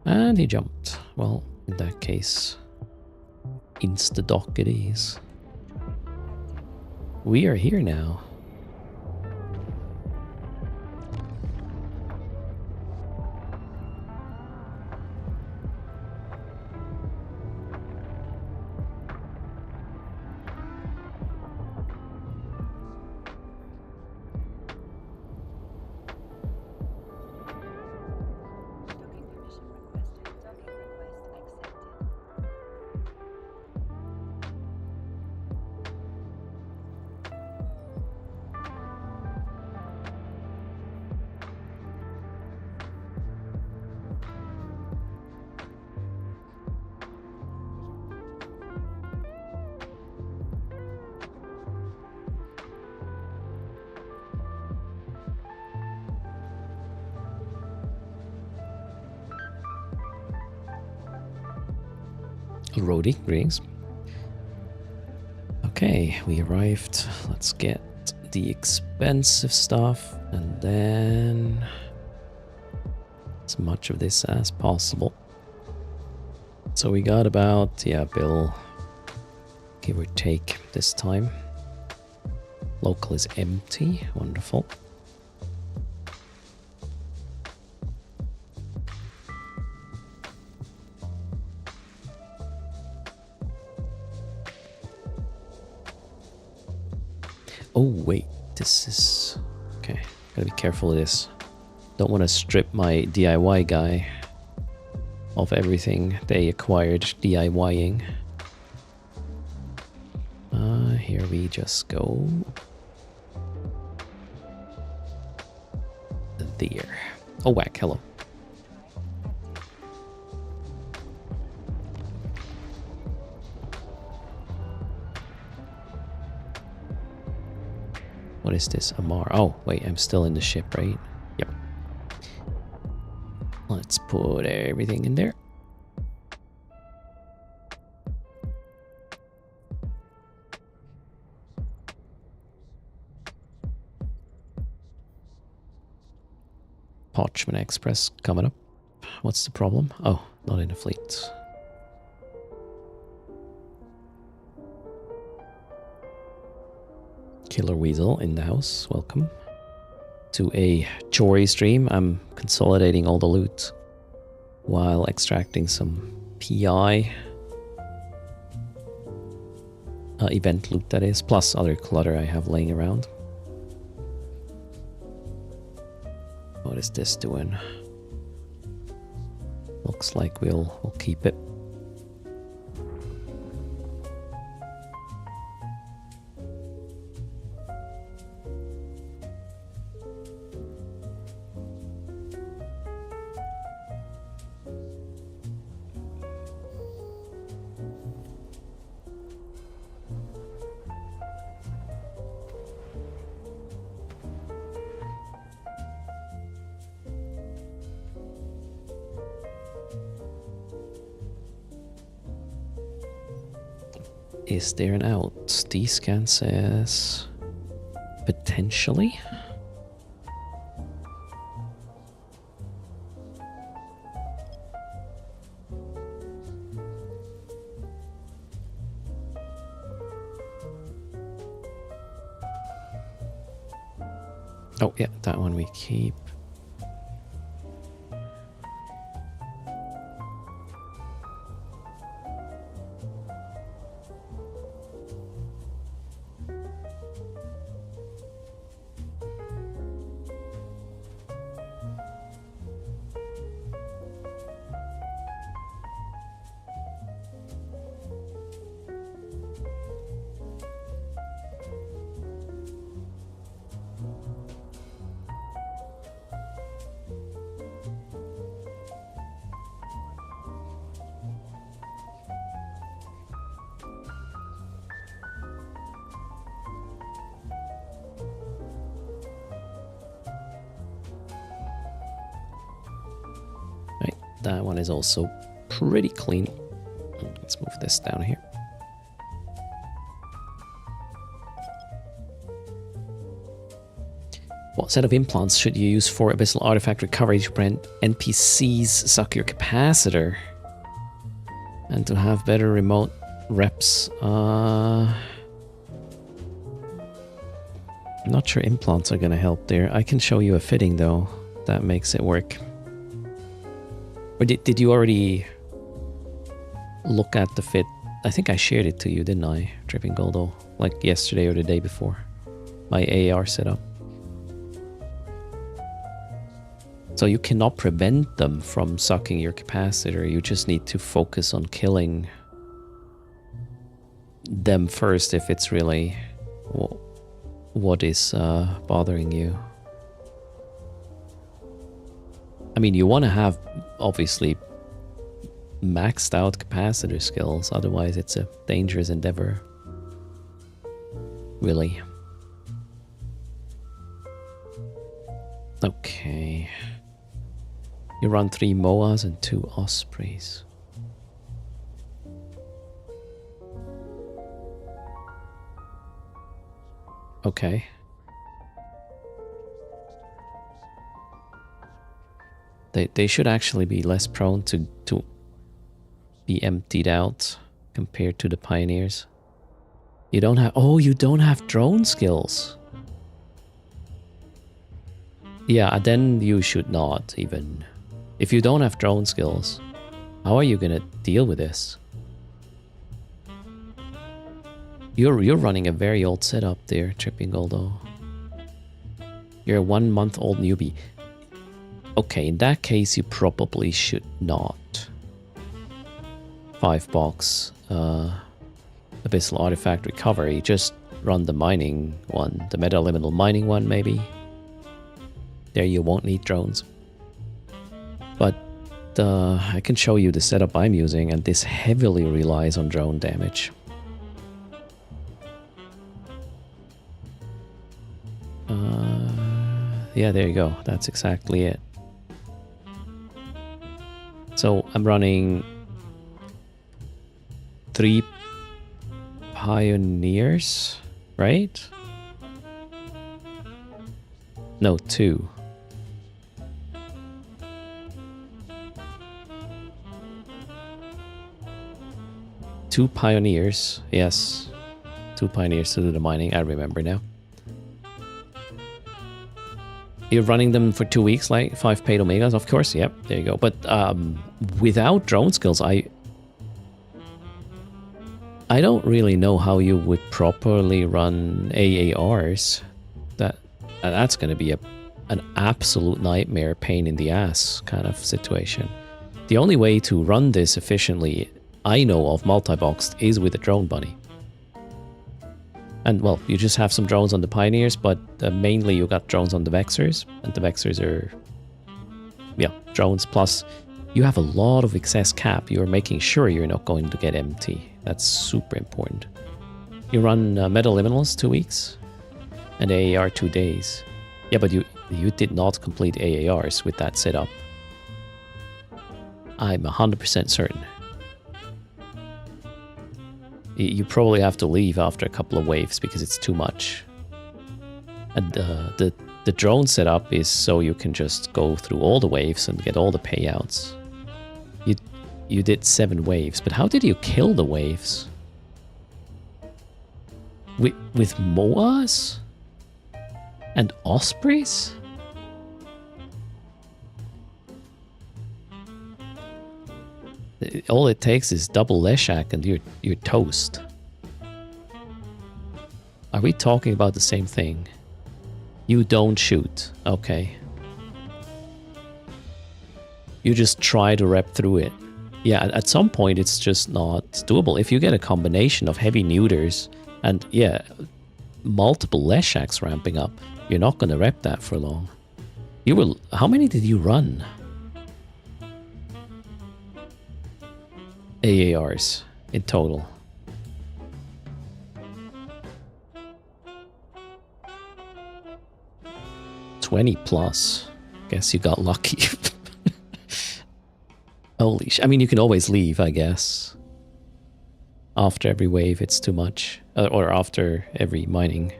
And he jumped. Well, in that case, insta-dock it is. We are here now. Roadie, greetings. Okay, we arrived. Let's get the expensive stuff and then as much of this as possible. So we got about, yeah, bill, give or take this time. Local is empty, wonderful. Oh, wait, this is... Okay, gotta be careful of this. Don't want to strip my DIY guy of everything they acquired DIYing. Here we just go. There. Oh, whack, hello. What is this? Amar. Oh, wait, I'm still in the ship, right? Yep. Let's put everything in there. Parchment Express coming up. What's the problem? Oh, not in the fleet. Killer Weasel in the house, welcome to a Chores stream. I'm consolidating all the loot while extracting some PI event loot, that is, plus other clutter I have laying around. What is this doing? Looks like we'll keep it. Is there an out? D-scan says potentially. Oh yeah, that one we keep. That one is also pretty clean. Let's move this down here. What set of implants should you use for abyssal artifact recovery to prevent NPCs suck your capacitor? And to have better remote reps? I'm not sure implants are gonna help there. I can show you a fitting though. That makes it work. Or did you already look at the fit? I think I shared it to you, didn't I? Tripping Goldo, like yesterday or the day before. My AR setup. So you cannot prevent them from sucking your capacitor. You just need to focus on killing them first if it's really what is bothering you. I mean, you want to have, obviously, maxed out capacitor skills, otherwise it's a dangerous endeavor. Really. Okay. You run 3 Moas and 2 Ospreys. Okay. They should actually be less prone to be emptied out compared to the Pioneers. You don't have... Oh, you don't have drone skills. Yeah, then you should not even... If you don't have drone skills, how are you gonna deal with this? You're running a very old setup there, Tripping Goldo. You're a 1-month-old newbie. Okay, in that case, you probably should not. 5-box Abyssal Artifact Recovery. Just run the mining one, the meta-elemental mining one, maybe. There you won't need drones. But I can show you the setup I'm using, and this heavily relies on drone damage. Yeah, there you go. That's exactly it. So I'm running 3 Pioneers, right? No, 2. Two Pioneers, yes. 2 Pioneers to do the mining, I remember now. You're running them for 2 weeks, like 5 paid Omegas, of course, yep, there you go. But without drone skills, I don't really know how you would properly run AARs. That's going to be a an absolute nightmare, pain in the ass kind of situation. The only way to run this efficiently, I know of, multi-boxed, is with a drone bunny. And well, you just have some drones on the Pioneers, but mainly you got drones on the Vexers, and the Vexers are, yeah, drones. Plus, you have a lot of excess cap. You're making sure you're not going to get empty. That's super important. You run Metal Liminals 2 weeks, and AAR 2 days. Yeah, but you did not complete AARs with that setup. I'm 100% certain. You probably have to leave after a couple of waves because it's too much. And the drone setup is so you can just go through all the waves and get all the payouts. You did 7 waves, but how did you kill the waves? With Moas? And Ospreys? All it takes is double Leshak and you're toast. Are we talking about the same thing? You don't shoot. Okay. You just try to rep through it. Yeah, at some point it's just not doable. If you get a combination of heavy neuters and, yeah, multiple Leshaks ramping up, you're not going to rep that for long. You will. How many did you run? AARs in total. +20. Guess you got lucky. Holy sh! I mean, you can always leave, I guess. After every wave, it's too much. Or after every mining.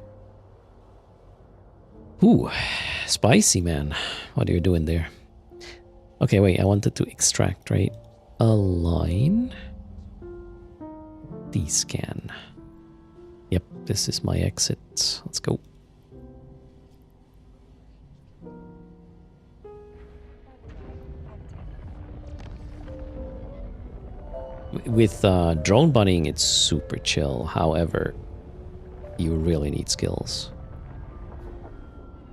Ooh, spicy, man. What are you doing there? Okay, wait, I wanted to extract, right? Align. Descan. Yep, this is my exit. Let's go. With drone bunnying, it's super chill. However, you really need skills.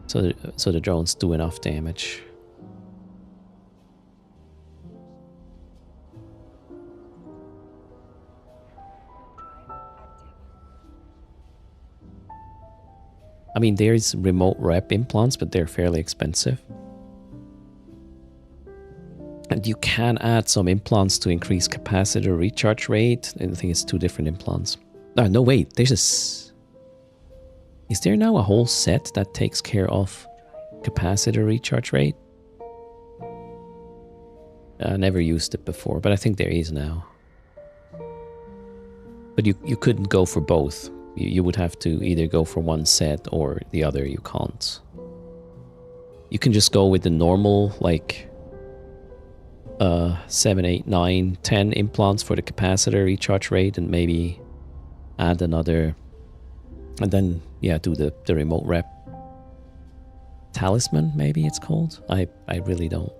So the drones do enough damage. I mean, there's remote rep implants, but they're fairly expensive. And you can add some implants to increase capacitor recharge rate. I think it's 2 different implants. No, wait, there's a... Is there now a whole set that takes care of capacitor recharge rate? I never used it before, but I think there is now. But you couldn't go for both. You would have to either go for one set or the other. You can't. You can just go with the normal, like, 7, 8, 9, 10 implants for the capacitor recharge rate and maybe add another... And then, yeah, do the remote rep. Talisman, maybe it's called? I really don't.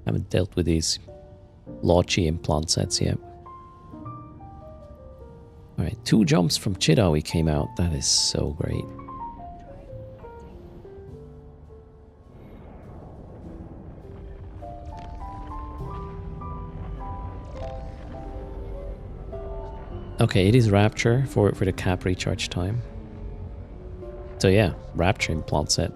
Haven't dealt with these Logi implant sets yet. Alright, 2 jumps from Chidawi came out. That is so great. Okay, it is Rapture for the cap recharge time. So yeah, Rapture implant set.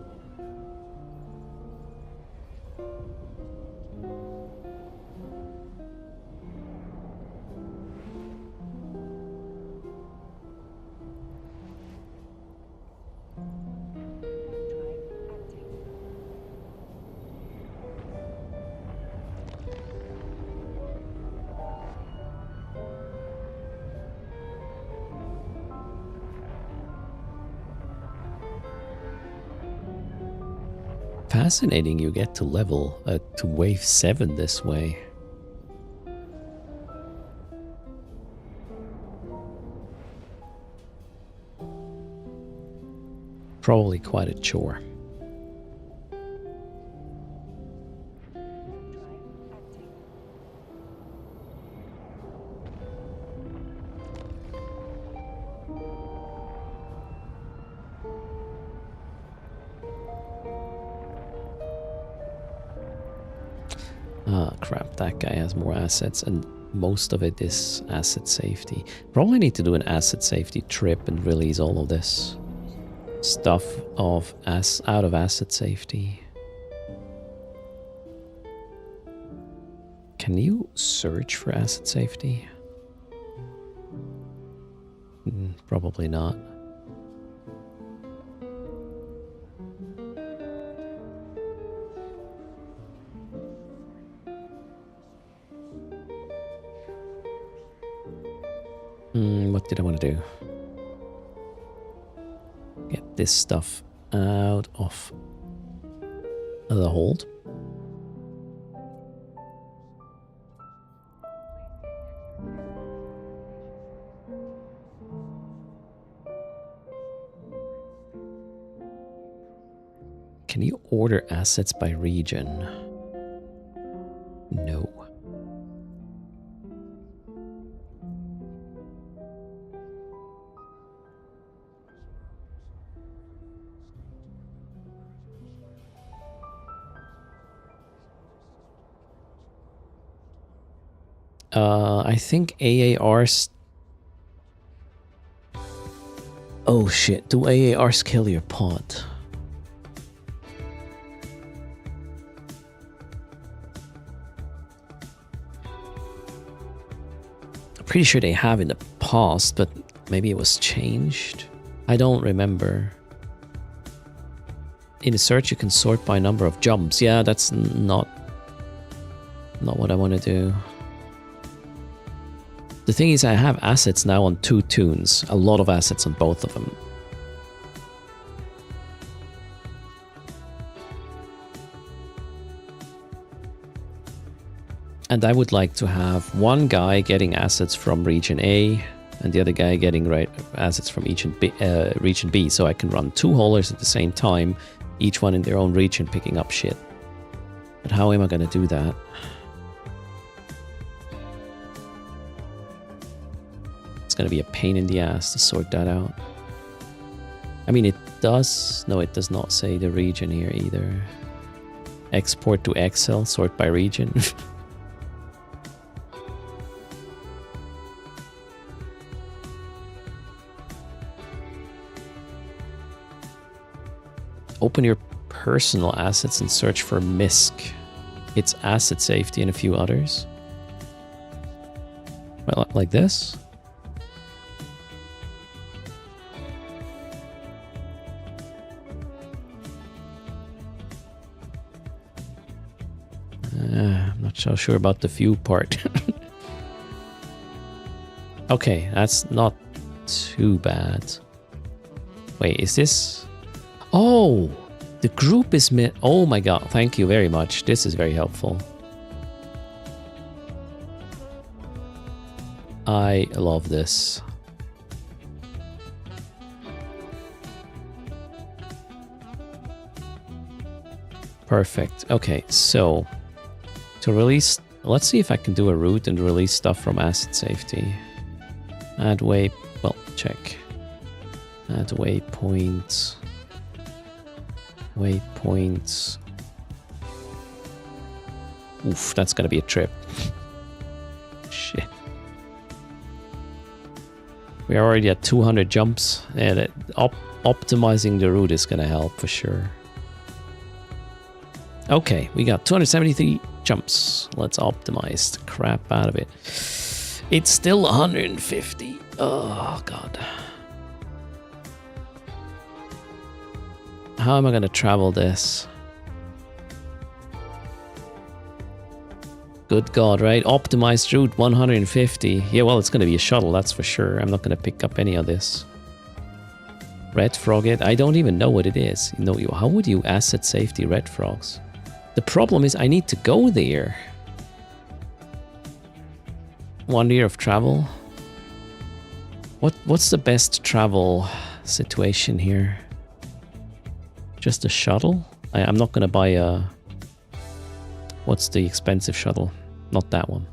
Fascinating you get to level to wave 7 this way. Probably quite a chore. Ah, crap, that guy has more assets, and most of it is asset safety. Probably need to do an asset safety trip and release all of this stuff out of asset safety. Can you search for asset safety? Probably not. What did I want to do? Get this stuff out of the hold. Can you order assets by region? No. I think AARs... Oh shit, do AARs kill your pod? I'm pretty sure they have in the past, but maybe it was changed. I don't remember. In the search you can sort by number of jumps. Yeah, that's not what I want to do. The thing is, I have assets now on 2 tunes. A lot of assets on both of them. And I would like to have one guy getting assets from region A and the other guy getting assets from region B, so I can run 2 haulers at the same time, each one in their own region picking up shit. But how am I going to do that? It's going to be a pain in the ass to sort that out. I mean, it does... No, it does not say the region here either. Export to Excel, sort by region. Open your personal assets and search for MISC. It's asset safety and a few others. Well, like this. I'm not so sure about the few part. Okay, that's not too bad. Wait, is this... Oh, the group is oh my god, thank you very much. This is very helpful. I love this. Perfect. Okay, so to release, let's see if I can do a route and release stuff from asset safety. Add well, check. Add waypoints. Waypoints. Oof, that's gonna be a trip. Shit. We're already at 200 jumps, and optimizing the route is gonna help for sure. Okay, we got 273 jumps. Let's optimize the crap out of it. It's still 150. Oh, God. How am I going to travel this? Good God, right? Optimized route 150. Yeah, well, it's going to be a shuttle, that's for sure. I'm not going to pick up any of this. Red frog it? I don't even know what it is. You know, how would you asset safety red frogs? The problem is I need to go there. 1 year of travel. What's the best travel situation here? Just a shuttle? I'm not gonna buy a... What's the expensive shuttle? Not that one.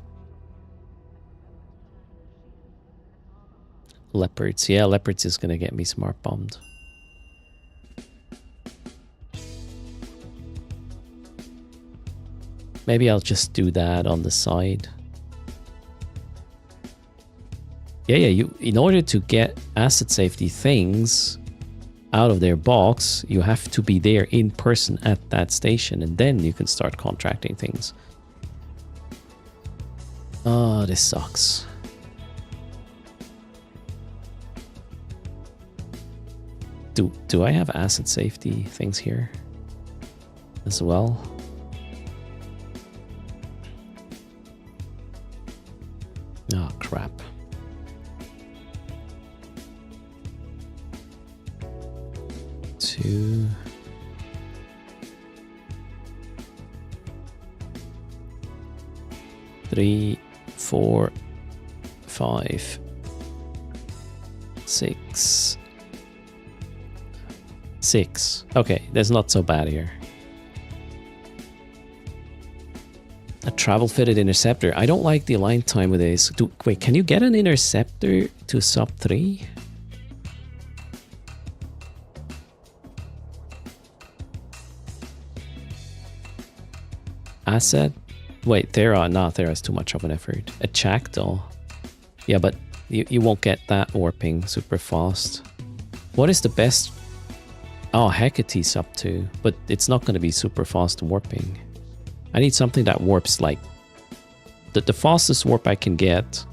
Leopards. Yeah, leopards is gonna get me smart bombed. Maybe I'll just do that on the side. Yeah, you in order to get asset safety things out of their box, you have to be there in person at that station, and then you can start contracting things. Oh, this sucks. Do I have asset safety things here as well? Oh, crap. Two. Three, 4, 5, 6. 6. Okay, that's not so bad here. A travel fitted interceptor. I don't like the align time with this. Wait, can you get an interceptor to sub 3? Asset? Wait, Thera. No, Thera's too much of an effort. A Jackdaw. Yeah, but you won't get that warping super fast. What is the best? Oh, Hecate's up to, but it's not going to be super fast warping. I need something that warps like... The fastest warp I can get...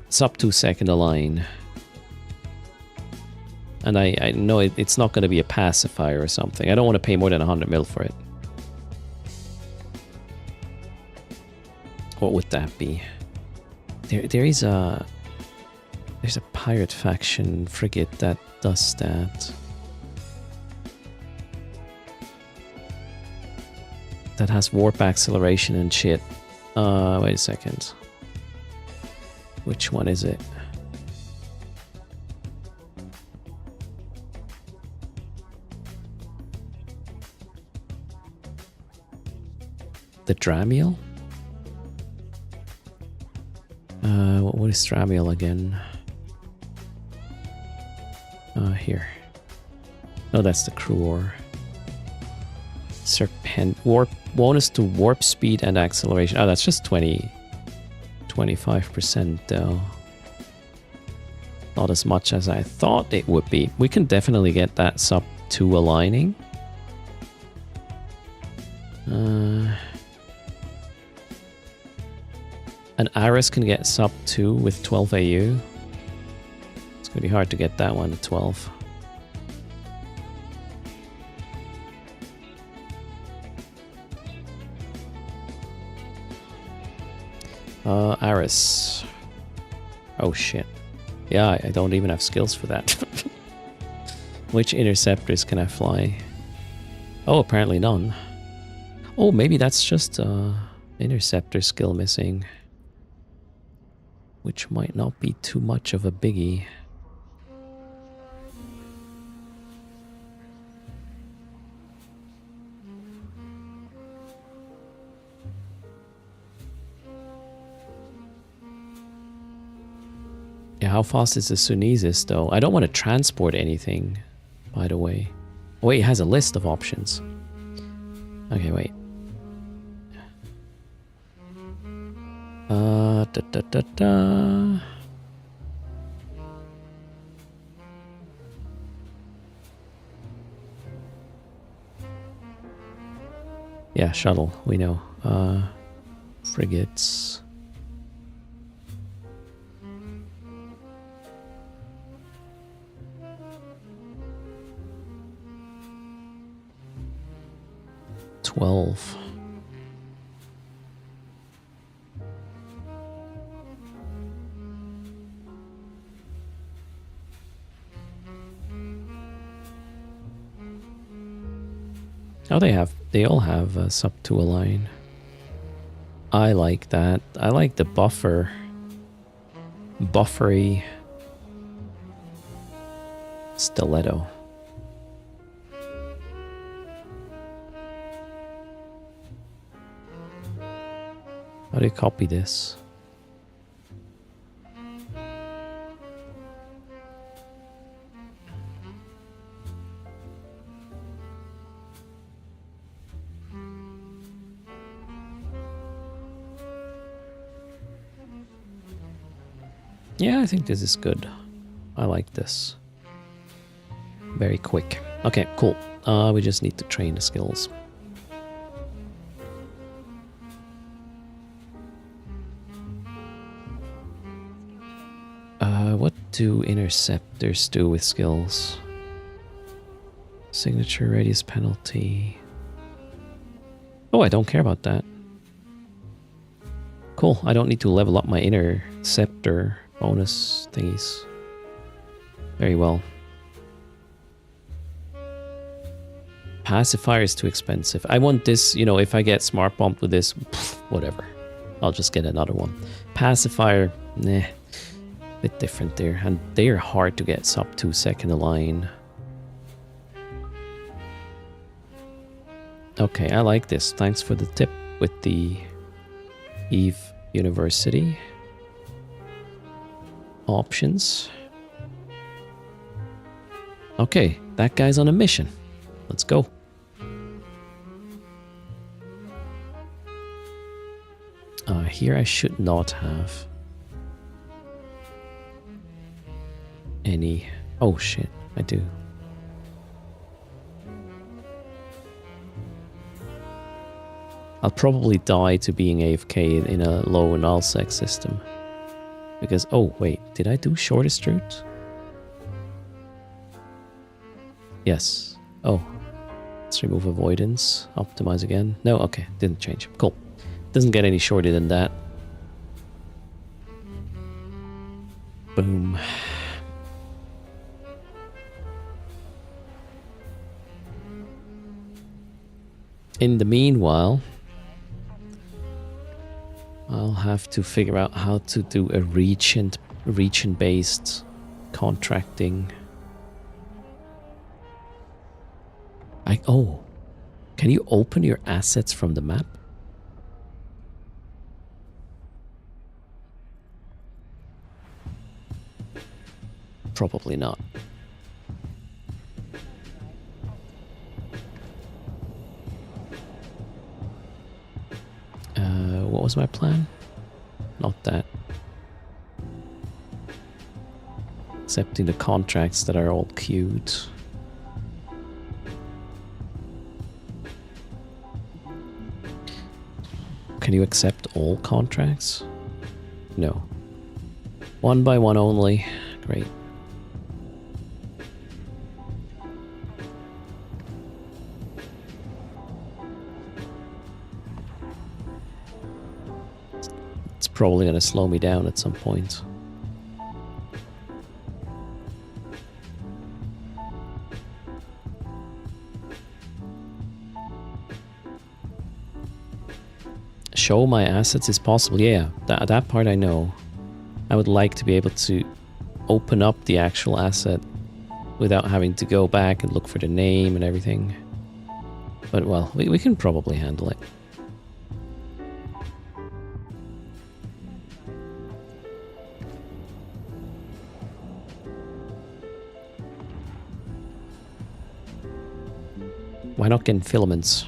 Sub 2 second align. And I know it's not going to be a pacifier or something. I don't want to pay more than 100 mil for it. What would that be? There's a pirate faction frigate that does that. That has warp acceleration and shit. Wait a second. Which one is it? The Dramiel? What is Dramiel again? Here. No, that's the Cruor. Serpent. Warp. Bonus to warp speed and acceleration. Oh, that's just 25% though. Not as much as I thought it would be. We can definitely get that sub 2 aligning. An Aris can get sub 2 with 12 AU. It's gonna be hard to get that one at 12. Aris. Oh shit. Yeah, I don't even have skills for that. Which interceptors can I fly? Oh, apparently none. Oh, maybe that's just interceptor skill missing. Which might not be too much of a biggie. Yeah, how fast is the Sunesis though? I don't want to transport anything, by the way. Oh, wait, it has a list of options. Okay, wait. Yeah, shuttle, we know. Frigates. $12. Oh, they all have sub 2 align. I like that. I like the buffery stiletto. How do you copy this? Yeah, I think this is good. I like this. Very quick. Okay, cool. We just need to train the skills. What do interceptors do with skills? Signature radius penalty. Oh, I don't care about that. Cool, I don't need to level up my interceptor bonus thingies. Very well. Pacifier is too expensive. I want this, you know, if I get smart bumped with this, whatever. I'll just get another one. Pacifier, nah. Bit different there. And they're hard to get sub 2 second align. Okay, I like this. Thanks for the tip with the Eve University options. Okay, that guy's on a mission. Let's go. Here I should not have any... Oh shit, I do. I'll probably die to being AFK in a low null sec system. Because, oh wait, did I do shortest route? Yes. Oh. Let's remove avoidance. Optimize again. No, okay, didn't change. Cool. Doesn't get any shorter than that. Boom. In the meanwhile, I'll have to figure out how to do a region-based contracting. Oh, can you open your assets from the map? Probably not. What was my plan? Not that. Accepting the contracts that are all queued. Can you accept all contracts? No. One by one only. Great. It's probably going to slow me down at some point. Show my assets is possible. Yeah, that part I know. I would like to be able to open up the actual asset without having to go back and look for the name and everything. But well, we can probably handle it. Why not get filaments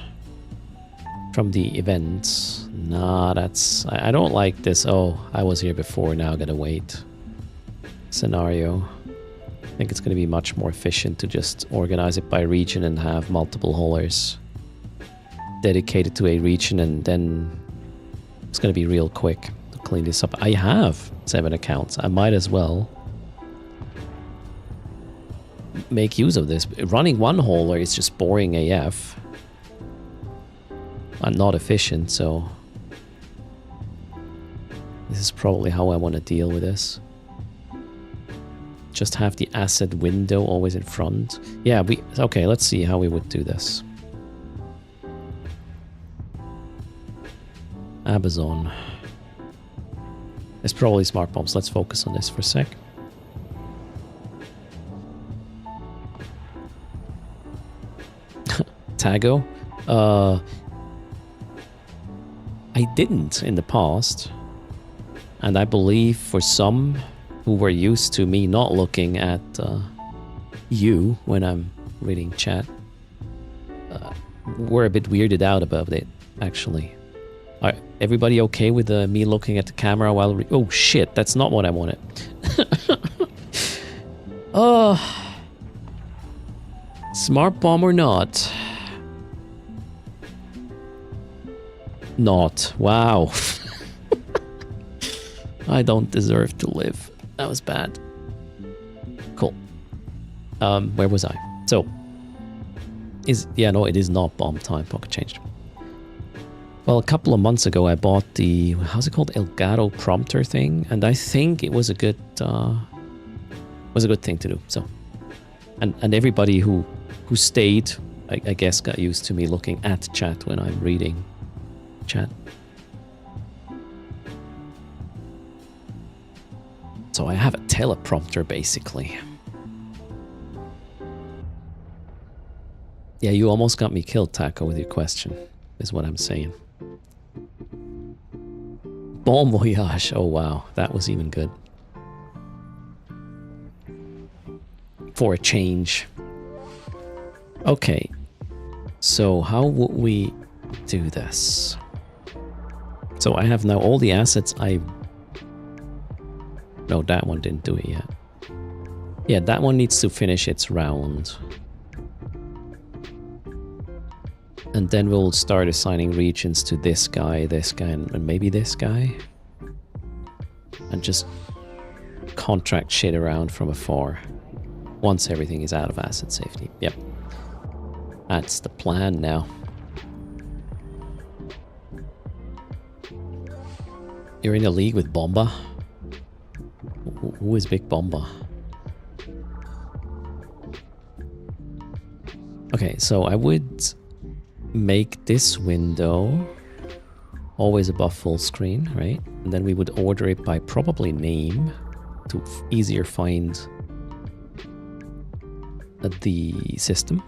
from the events? Nah, that's... I don't like this. Oh, I was here before, now I gotta wait. Scenario. I think it's gonna be much more efficient to just organize it by region and have multiple haulers dedicated to a region, and then it's gonna be real quick to clean this up. I have 7 accounts. I might as well make use of this. Running one hauler is just boring AF. I'm not efficient, so this is probably how I want to deal with this. Just have the asset window always in front. Yeah, okay, let's see how we would do this. Amazon. There's probably smart bombs. Let's focus on this for a sec. Tago? I didn't in the past. And I believe for some who were used to me not looking at you when I'm reading chat, were a bit weirded out about it, actually. Are everybody okay with me looking at the camera while... Oh shit, that's not what I wanted. Oh, smart bomb or not? Not. Wow. I don't deserve to live. That was bad. Cool. Where was I? So, no, it is not bomb time. Pocket changed. Well, a couple of months ago, I bought the, how's it called, Elgato prompter thing, and I think it was a good thing to do. So, and everybody who stayed, I guess, got used to me looking at chat when I'm reading chat. So I have a teleprompter, basically. Yeah, you almost got me killed, Taco, with your question, is what I'm saying. Bon voyage. Oh, wow. That was even good. For a change. Okay. So how would we do this? So I have now all the assets No, that one didn't do it yet. Yeah, that one needs to finish its round. And then we'll start assigning regions to this guy, and maybe this guy. And just contract shit around from afar. Once everything is out of asset safety. Yep. That's the plan now. You're in a league with Bomba? Who is Big Bomba? Okay, so I would make this window always above full screen, right? And then we would order it by probably name to easier find the system.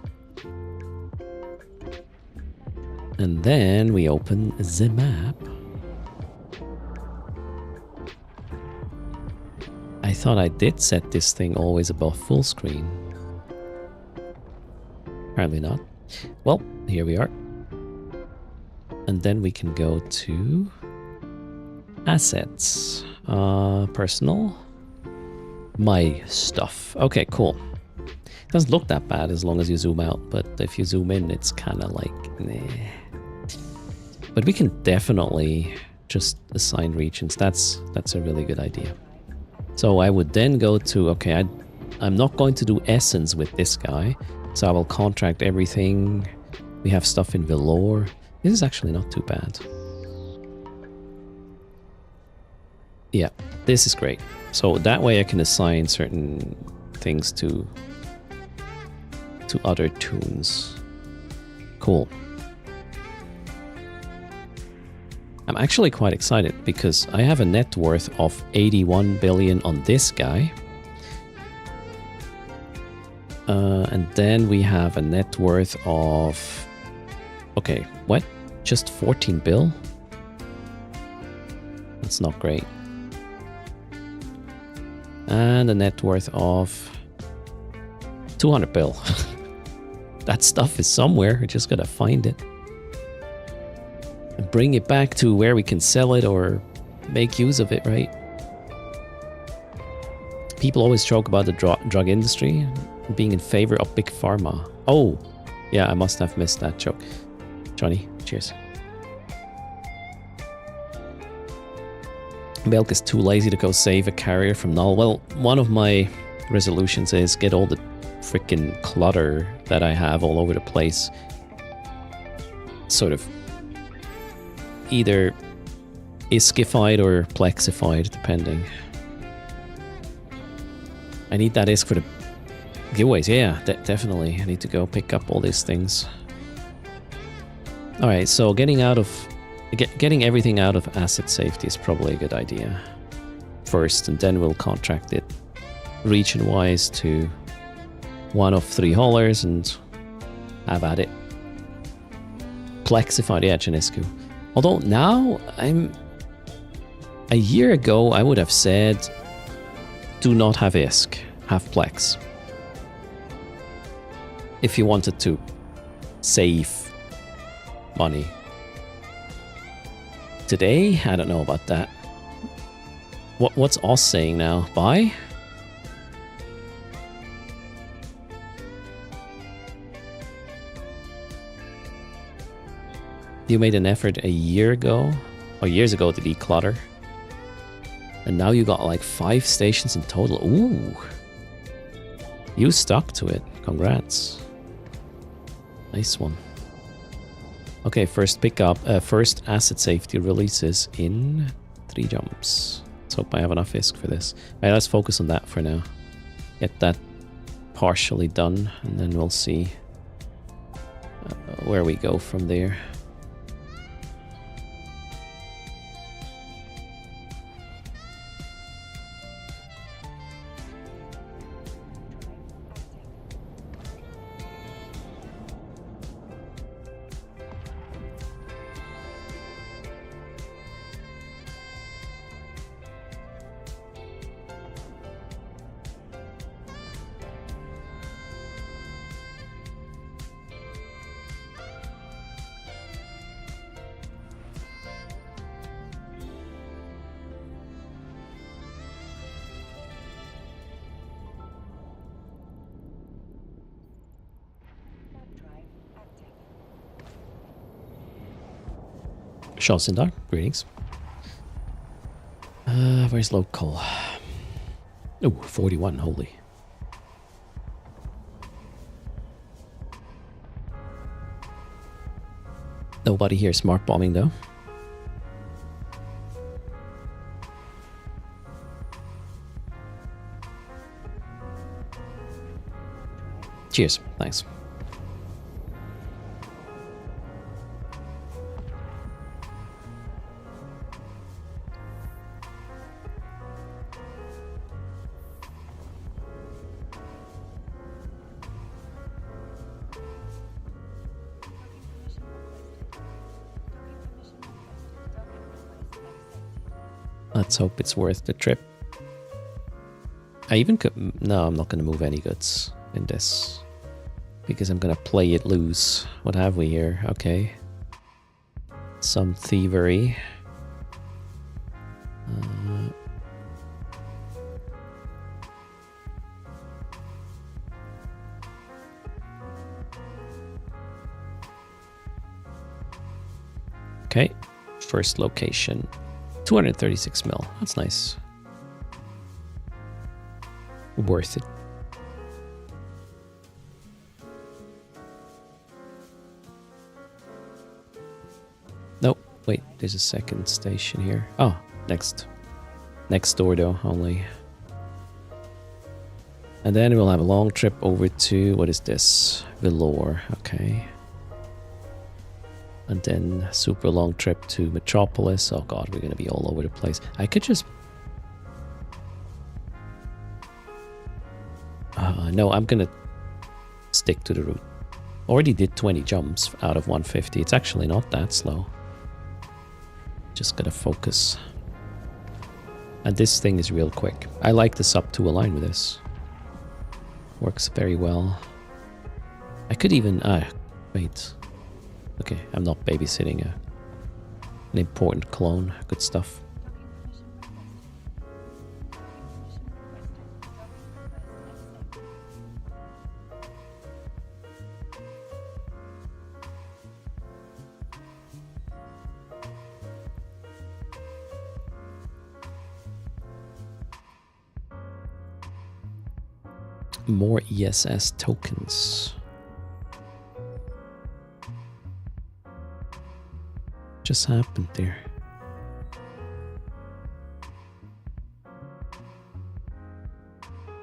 And then we open the map. I thought I did set this thing always above full screen. Apparently not. Well, here we are. And then we can go to assets. Personal. My stuff. Okay, cool. Doesn't look that bad as long as you zoom out, but if you zoom in, it's kind of like, nah. But we can definitely just assign regions. That's a really good idea. So I would then go to, okay, I'm not going to do essence with this guy, so I will contract everything. We have stuff in velour. This is actually not too bad. Yeah, this is great. So that way I can assign certain things to other tunes. Cool. I'm actually quite excited because I have a net worth of 81 billion on this guy. And then we have a net worth of... Okay, what? Just 14 bill? That's not great. And a net worth of 200 bill. That stuff is somewhere. I just gotta find it. And bring it back to where we can sell it or make use of it, right? People always joke about the drug industry being in favor of big pharma. Oh, yeah, I must have missed that joke. Johnny, cheers. Belk is too lazy to go save a carrier from null. Well, one of my resolutions is get all the freaking clutter that I have all over the place sort of either iskified or plexified, depending. I need that isk for the giveaways. Yeah, definitely. I need to go pick up all these things. All right, so getting everything out of asset safety is probably a good idea first, and then we'll contract it region-wise to one of 3 haulers and have at it. Plexified, yeah, Janiscu. Although now a year ago I would have said do not have ISK, have Plex. If you wanted to save money. Today, I don't know about that. What's Oz saying now? Bye? You made an effort a year ago, or years ago, to declutter. And now you got like 5 stations in total. Ooh. You stuck to it. Congrats. Nice one. Okay, first pickup. First asset safety releases in 3 jumps. Let's hope I have enough ISK for this. Alright, let's focus on that for now. Get that partially done, and then we'll see where we go from there. Sindar, greetings. Where's local? Oh, 41, holy. Nobody here smart bombing though. Cheers, thanks. Let's hope it's worth the trip. I even could... No, I'm not going to move any goods in this. Because I'm going to play it loose. What have we here? Okay. Some thievery. Okay. First location. 236 mil. That's nice. Worth it. Nope. Wait, there's a second station here. Oh, next door though, only. And then we'll have a long trip over to, what is this? Velour, okay. And then super long trip to Metropolis. Oh god, we're gonna be all over the place. I could just... no, I'm gonna stick to the route. Already did 20 jumps out of 150. It's actually not that slow. Just gonna focus. And this thing is real quick. I like the sub 2 align with this. Works very well. I could even... wait. Okay, I'm not babysitting an important clone. Good stuff. More ESS tokens. Just happened there?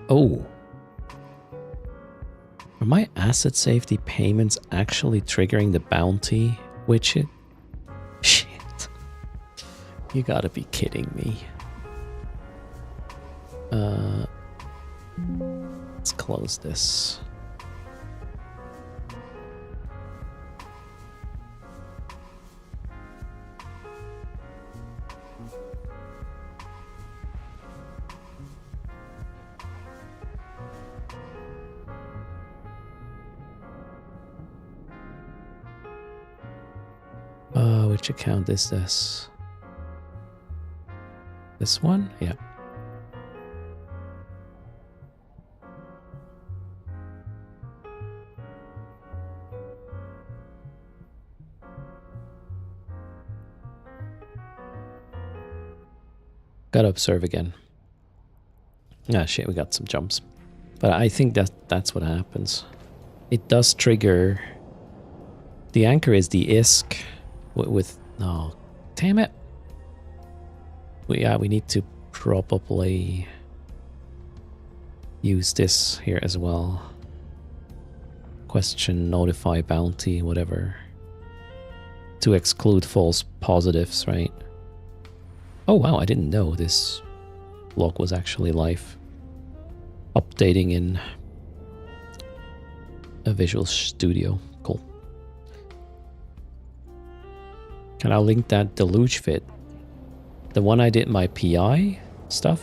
Oh. Are my asset safety payments actually triggering the bounty widget? Shit. You gotta be kidding me. Let's close this. Which account is this? This one? Yeah. Gotta observe again. Ah, shit, we got some jumps. But I think that's what happens. It does trigger... The anchor is the ISK with... Oh, damn it. We need to probably use this here as well. Question, notify, bounty, whatever. To exclude false positives, right? Oh wow, I didn't know this log was actually live. Updating in a Visual Studio. Cool. Can I link that deluge fit? The one I did my PI stuff?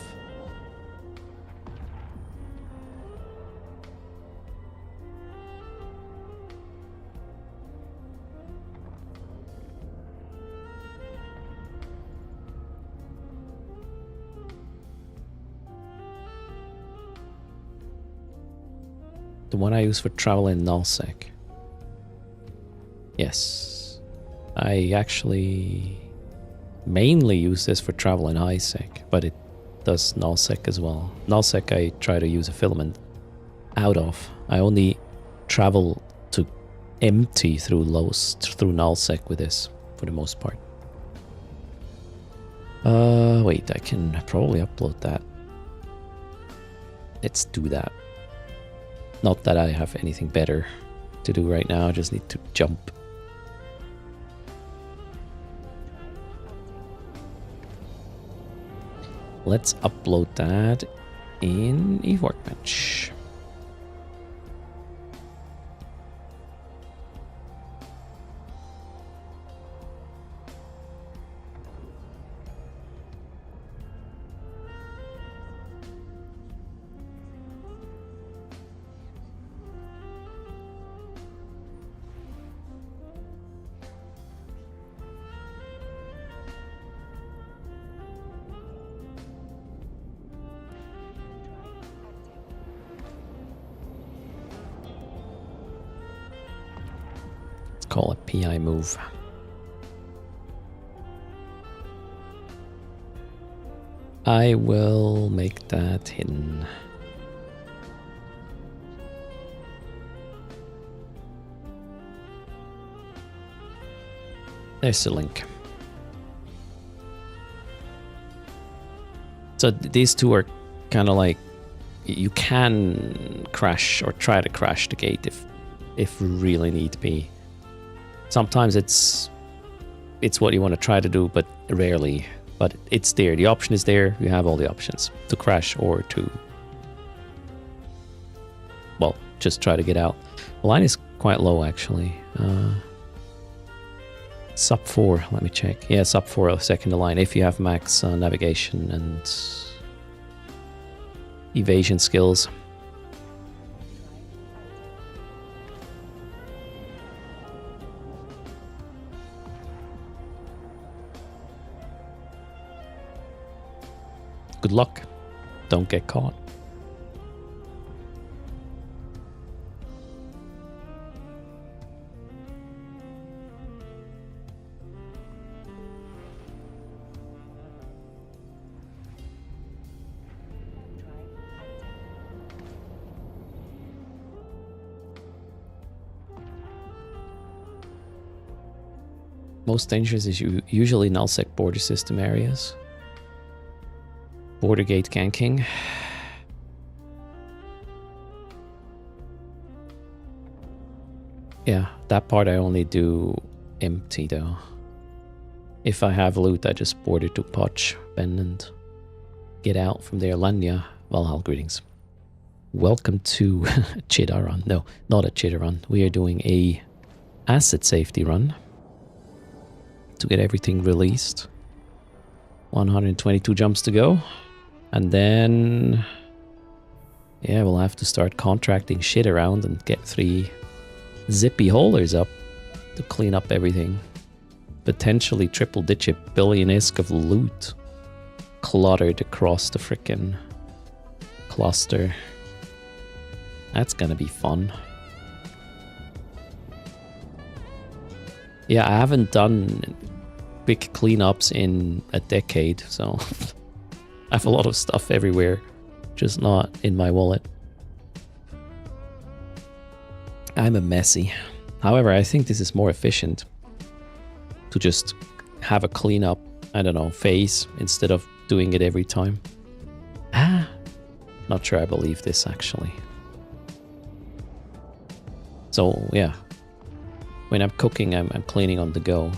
The one I use for travel in nullsec. Yes. I actually mainly use this for travel in highsec, but it does nullsec as well. Nullsec I try to use a filament out of. I only travel to empty through nullsec with this for the most part. Wait, I can probably upload that. Let's do that. Not that I have anything better to do right now, I just need to jump. Let's upload that in eWorkbench. Call it PI move. I will make that hidden. There's the link. So these two are kind of like, you can crash or try to crash the gate if really need be. Sometimes it's what you want to try to do, but rarely. But it's there. The option is there. You have all the options to crash or to, well, just try to get out. The line is quite low, actually. Sub 4. Let me check. Yeah, sub 4 a second the line if you have max navigation and evasion skills. Good luck. Don't get caught. Most dangerous is usually nullsec border system areas. Border gate ganking. Yeah, that part I only do empty though. If I have loot, I just border to Poch, Ben, and get out from there. Lanya, Valhalla, greetings. Welcome to a cheetah run. No, not a cheetah run. We are doing a asset safety run to get everything released. 122 jumps to go. And then, yeah, we'll have to start contracting shit around and get 3 zippy haulers up to clean up everything. Potentially triple-digit billion-esque of loot cluttered across the frickin' cluster. That's gonna be fun. Yeah, I haven't done big cleanups in a decade, so I have a lot of stuff everywhere, just not in my wallet. I'm a messy. However, I think this is more efficient to just have a cleanup, I don't know, phase instead of doing it every time. Not sure I believe this actually. So yeah, when I'm cooking, I'm cleaning on the go.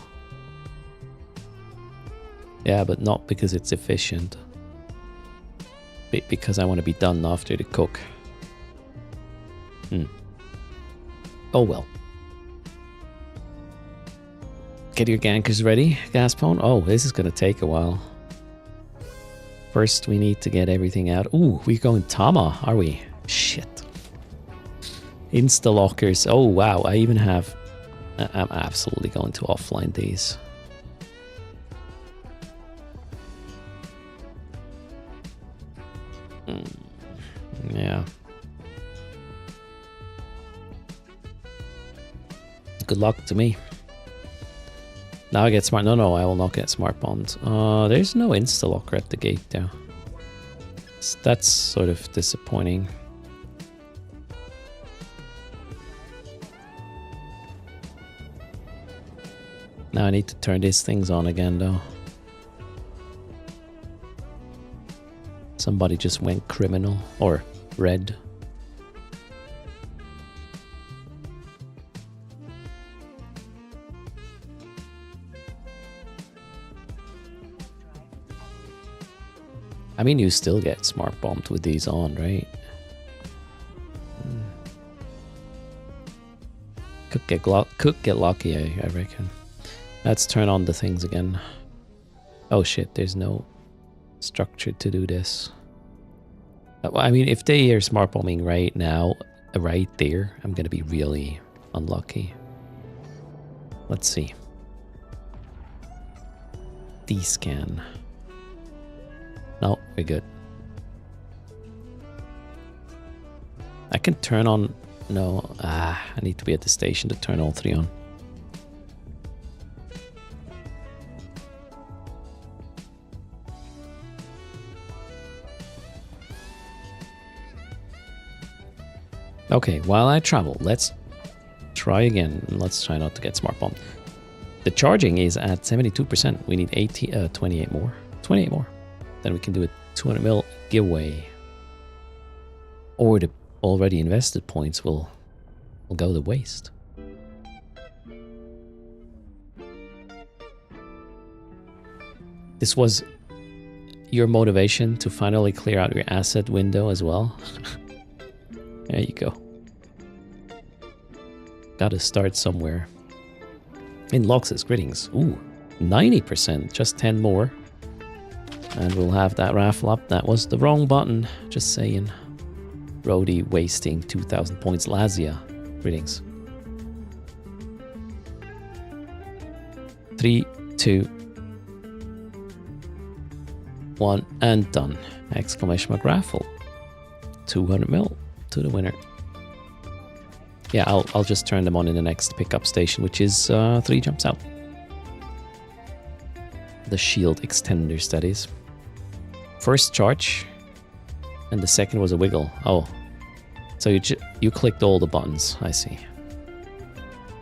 Yeah, but not because it's efficient. Because I want to be done after the cook. Oh well. Get your gankers ready, Gaspone. Oh, this is going to take a while. First, we need to get everything out. Ooh, we're going Tama, are we? Shit. Insta-lockers. Oh, wow. I even have... I'm absolutely going to offline these. Yeah. Good luck to me. Now I get smart. No, I will not get smart bombed. There's no insta-locker at the gate though. That's sort of disappointing. Now I need to turn these things on again though. Somebody just went criminal or red. I mean, you still get smart bombed with these on, right? Could get lucky, I reckon. Let's turn on the things again. Oh shit, there's no structure to do this. I mean, if they are smart bombing right now, right there, I'm gonna be really unlucky. Let's see. D-scan. No, we're good. I can turn on... No, I need to be at the station to turn all three on. Okay, while I travel, let's try again. Let's try not to get smart bombed. The charging is at 72%. We need 28 more. 28 more. Then we can do a 200 mil giveaway. Or the already invested points will go to waste. This was your motivation to finally clear out your asset window as well. There you go. Gotta start somewhere. In Lox's greetings. Ooh, 90%. Just 10 more. And we'll have that raffle up. That was the wrong button. Just saying. Rody wasting 2,000 points. Lazia. Greetings. 3, 2, 1, and done. Exclamation mark raffle. 200 mil to the winner. Yeah, I'll just turn them on in the next pickup station, which is 3 jumps out. The shield extenders, that is. First charge, and the second was a wiggle. Oh, so you clicked all the buttons. I see.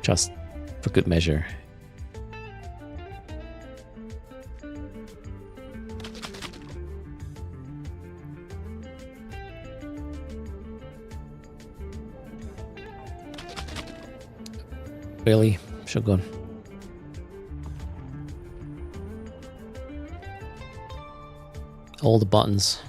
Just for good measure. Really? Shotgun. All the buttons.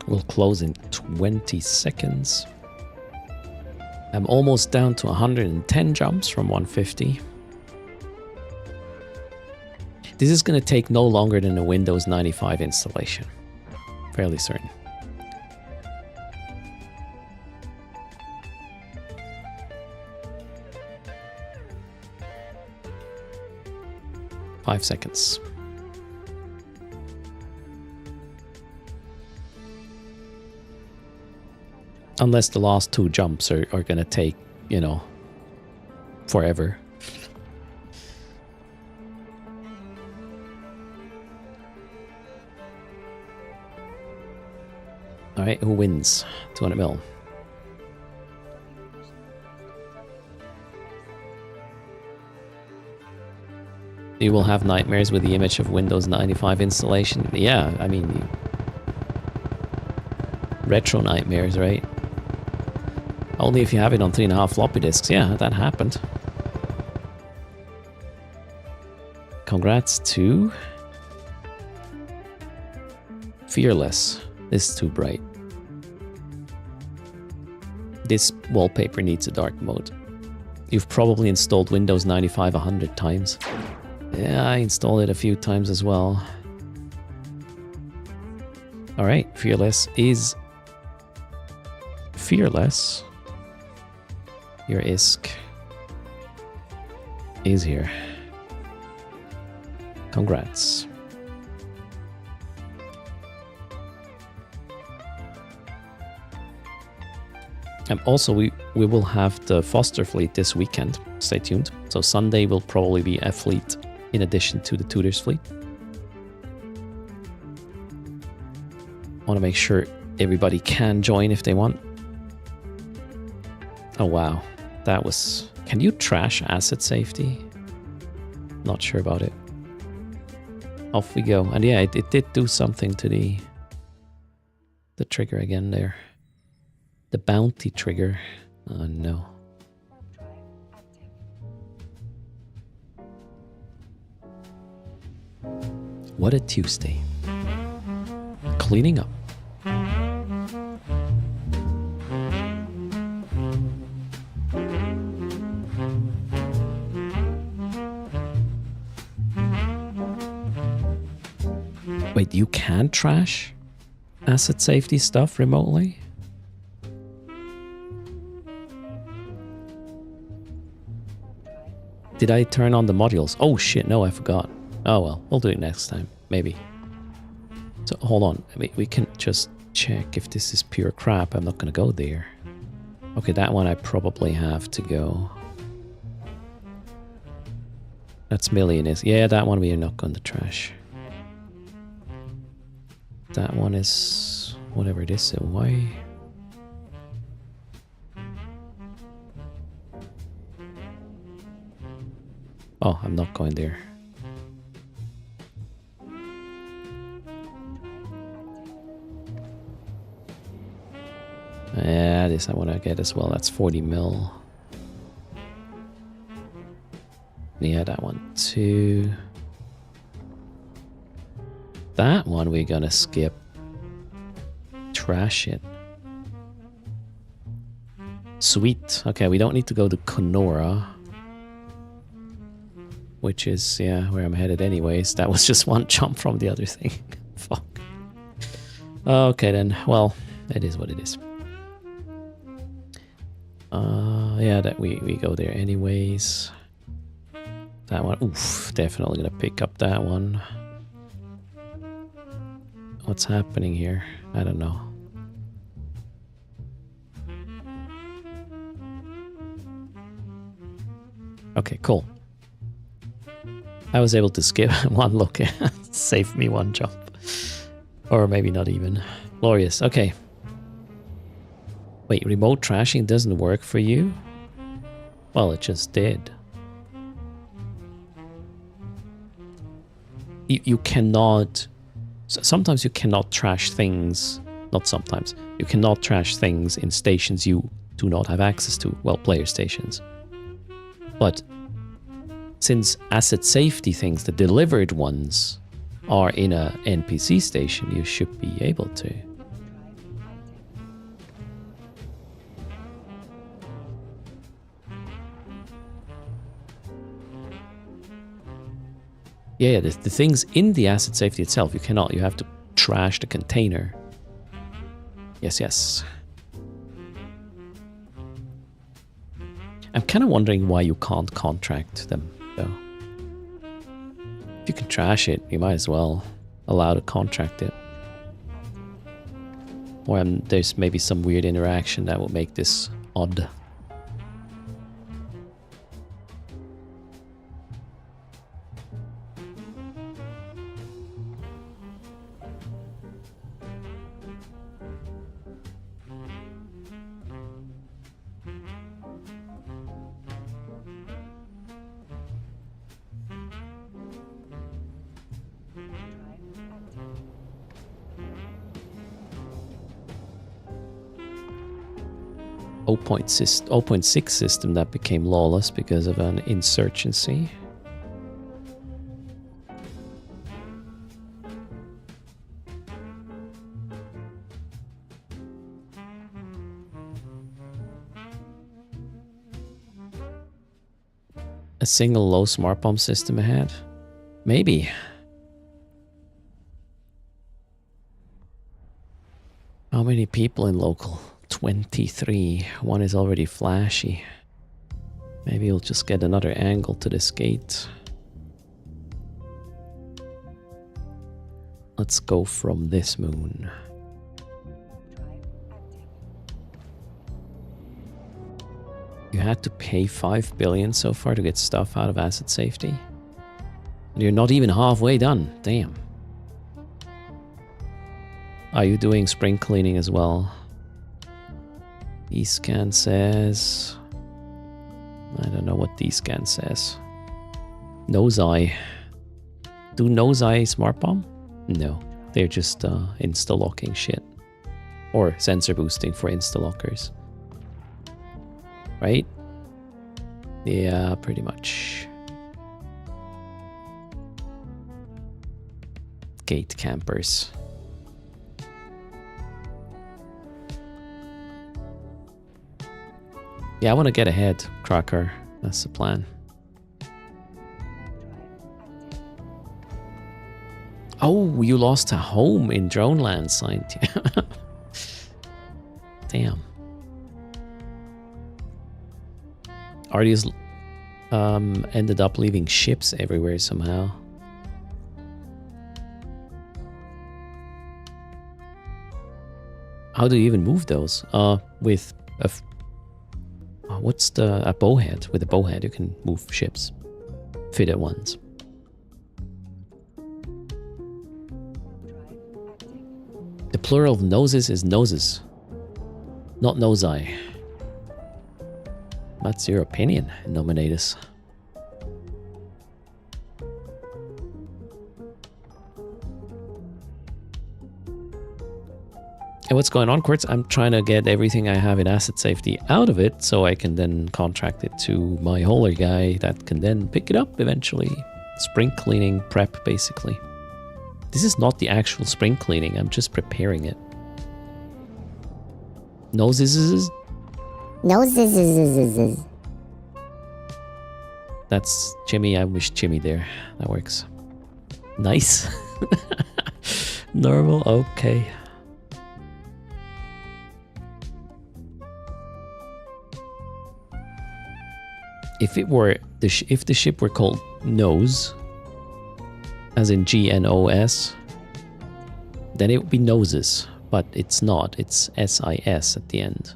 We'll close in 20 seconds. I'm almost down to 110 jumps from 150. This is going to take no longer than a Windows 95 installation. Fairly certain. 5 seconds. Unless the last 2 jumps are gonna take, you know, forever. Alright, who wins? 200 mil. You will have nightmares with the image of Windows 95 installation. Yeah, I mean... retro nightmares, right? Only if you have it on 3.5 floppy disks. Yeah, that happened. Congrats to... Fearless. This is too bright. This wallpaper needs a dark mode. You've probably installed Windows 95 100 times. Yeah, I installed it a few times as well. Alright, Fearless is... Fearless. Your ISK is here. Congrats. Also, we will have the Foster fleet this weekend. Stay tuned. So Sunday will probably be a fleet in addition to the Tudors fleet. Want to make sure everybody can join if they want. Oh wow, that was... Can you trash asset safety? Not sure about it. Off we go. And yeah, it did do something to the trigger again there. The bounty trigger. Oh no. What a Tuesday. Cleaning up. Wait, you can trash asset safety stuff remotely? Did I turn on the modules? Oh shit, no, I forgot. Oh well, we'll do it next time, maybe. So hold on, we can just check if this is pure crap. I'm not gonna go there. Okay, that one I probably have to go. That's million is... Yeah, that one we are not going to trash. That one is... whatever it is, why... Oh, I'm not going there. Yeah, this I want to get as well. That's 40 mil. Yeah, that one too. That one we're gonna skip. Trash it. Sweet. Okay, we don't need to go to Kenora. Which is, yeah, where I'm headed anyways. That was just one jump from the other thing. Fuck. Okay then, well, it is what it is. Yeah, that we go there anyways. That one, oof, definitely gonna pick up that one. What's happening here? I don't know. Okay, cool. I was able to skip one look. Saved me one jump. Or maybe not even. Glorious. Okay. Wait, remote trashing doesn't work for you? Well, it just did. You cannot... Sometimes you cannot trash things... Not sometimes. You cannot trash things in stations you do not have access to. Well, player stations. But... since asset safety things, the delivered ones, are in a NPC station, you should be able to. Yeah, the things in the asset safety itself, you cannot. You have to trash the container. Yes, yes. I'm kind of wondering why you can't contract them. If you can trash it, you might as well allow to contract it. Or there's maybe some weird interaction that will make this odd. Oh, 0.6 system that became lawless because of an insurgency. A single low smart bomb system ahead? Maybe. How many people in local? 23. One is already flashy. Maybe we'll just get another angle to this gate. Let's go from this moon. You had to pay 5 billion so far to get stuff out of asset safety. And you're not even halfway done. Damn. Are you doing spring cleaning as well? E-scan says... I don't know what D-scan says. Nose eye. Do nose eye smart bomb? No. They're just insta-locking shit. Or sensor boosting for insta-lockers. Right? Yeah, pretty much. Gate campers. Yeah, I want to get ahead, Cracker. That's the plan. Oh, you lost a home in Droneland, signed. Damn. Artists ended up leaving ships everywhere somehow. How do you even move those? With a... what's a bowhead? With a bowhead you can move ships. Fit at once. The plural of noses is noses. Not nose eye. That's your opinion, Nominatus. And what's going on, Quartz? I'm trying to get everything I have in asset safety out of it so I can then contract it to my hauler guy that can then pick it up eventually. Spring cleaning prep, basically. This is not the actual spring cleaning, I'm just preparing it. Noses? Noses. That's Jimmy, I wish Jimmy there. That works. Nice. Normal, okay. If it were if the ship were called Nose, as in GNOS, then it would be noses, but it's not. It's SIS at the end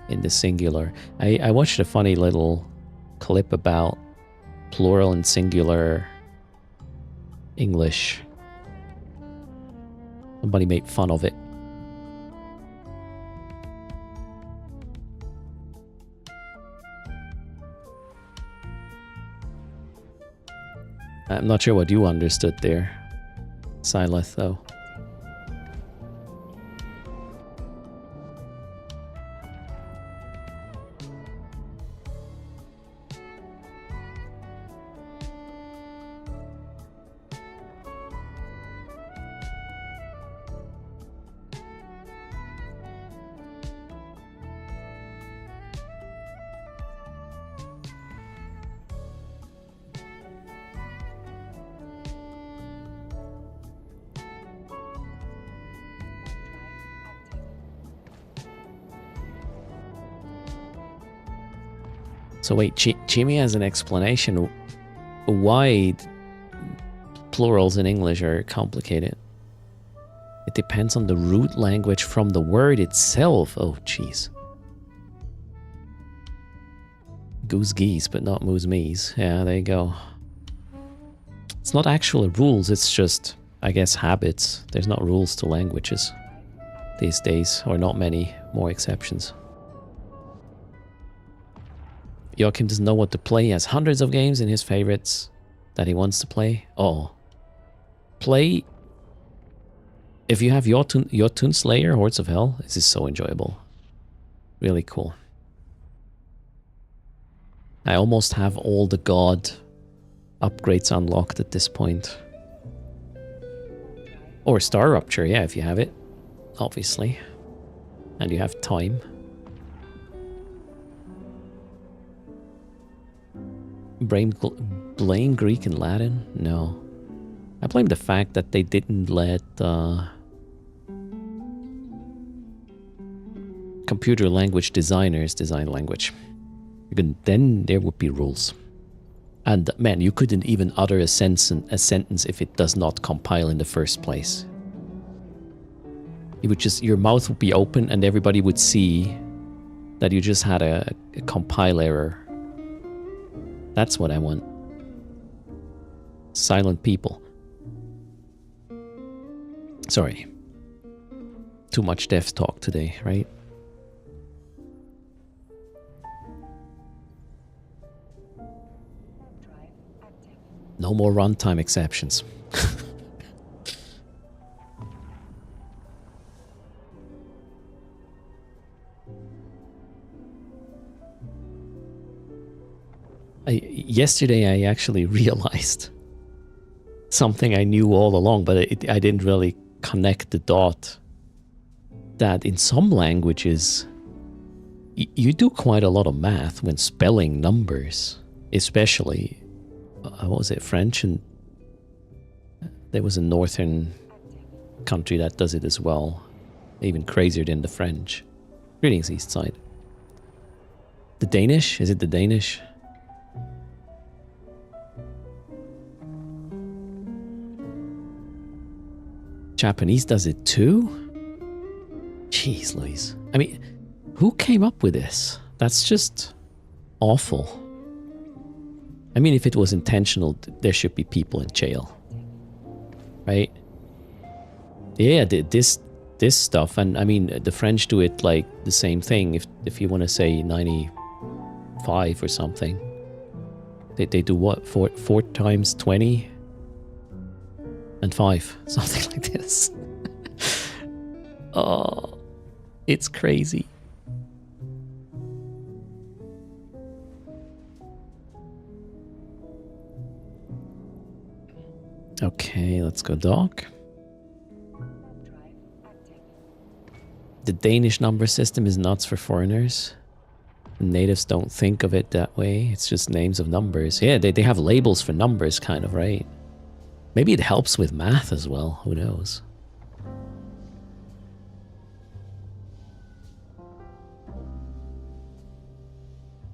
in the singular. I watched a funny little clip about plural and singular English. Somebody made fun of it. I'm not sure what you understood there, Sileth, though. So wait, Jimmy has an explanation. Why plurals in English are complicated. It depends on the root language from the word itself. Oh, jeez. Goose geese, but not moose me's. Yeah, there you go. It's not actual rules, it's just, I guess, habits. There's not rules to languages these days, or not many more exceptions. Joachim doesn't know what to play. He has hundreds of games in his favorites that he wants to play. Oh. Play... If you have Jotun Slayer, Hordes of Hell, this is so enjoyable. Really cool. I almost have all the god upgrades unlocked at this point. Or Star Rupture, yeah, if you have it. Obviously. And you have time. Blame Greek and Latin? No. I blame the fact that they didn't let computer language designers design language. Then there would be rules. And man, you couldn't even utter a sentence if it does not compile in the first place. You would just, your mouth would be open and everybody would see that you just had a compile error. That's what I want. Silent people. Sorry. Too much dev talk today, right? No more runtime exceptions. Yesterday I actually realized something I knew all along, but I didn't really connect the dot. That in some languages, you do quite a lot of math when spelling numbers, especially, what was it, French? And there was a northern country that does it as well, even crazier than the French. Greetings, East Side. The Danish? Is it the Danish? Japanese does it too? Jeez Louise. I mean, who came up with this? That's just awful. I mean, if it was intentional, there should be people in jail. Right? Yeah, this stuff, and I mean, the French do it like the same thing. If you want to say 95 or something, they do what? 4 times 20? And 5, something like this. Oh, it's crazy. Okay, let's go dock. The Danish number system is nuts for foreigners. Natives don't think of it that way. It's just names of numbers. Yeah, they have labels for numbers, kind of, right? Maybe it helps with math as well. Who knows?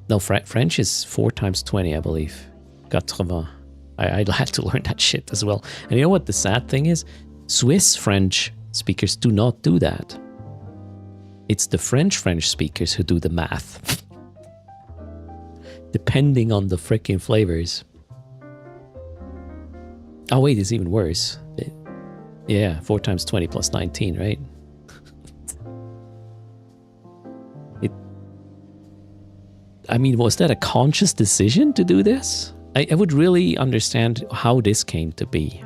No, French is 4 times 20, I believe. 80. I had to learn that shit as well. And you know what the sad thing is? Swiss French speakers do not do that. It's the French speakers who do the math. Depending on the freaking flavors. Oh wait, it's even worse. Yeah, 4 times 20 plus 19, right? I mean, was that a conscious decision to do this? I would really understand how this came to be.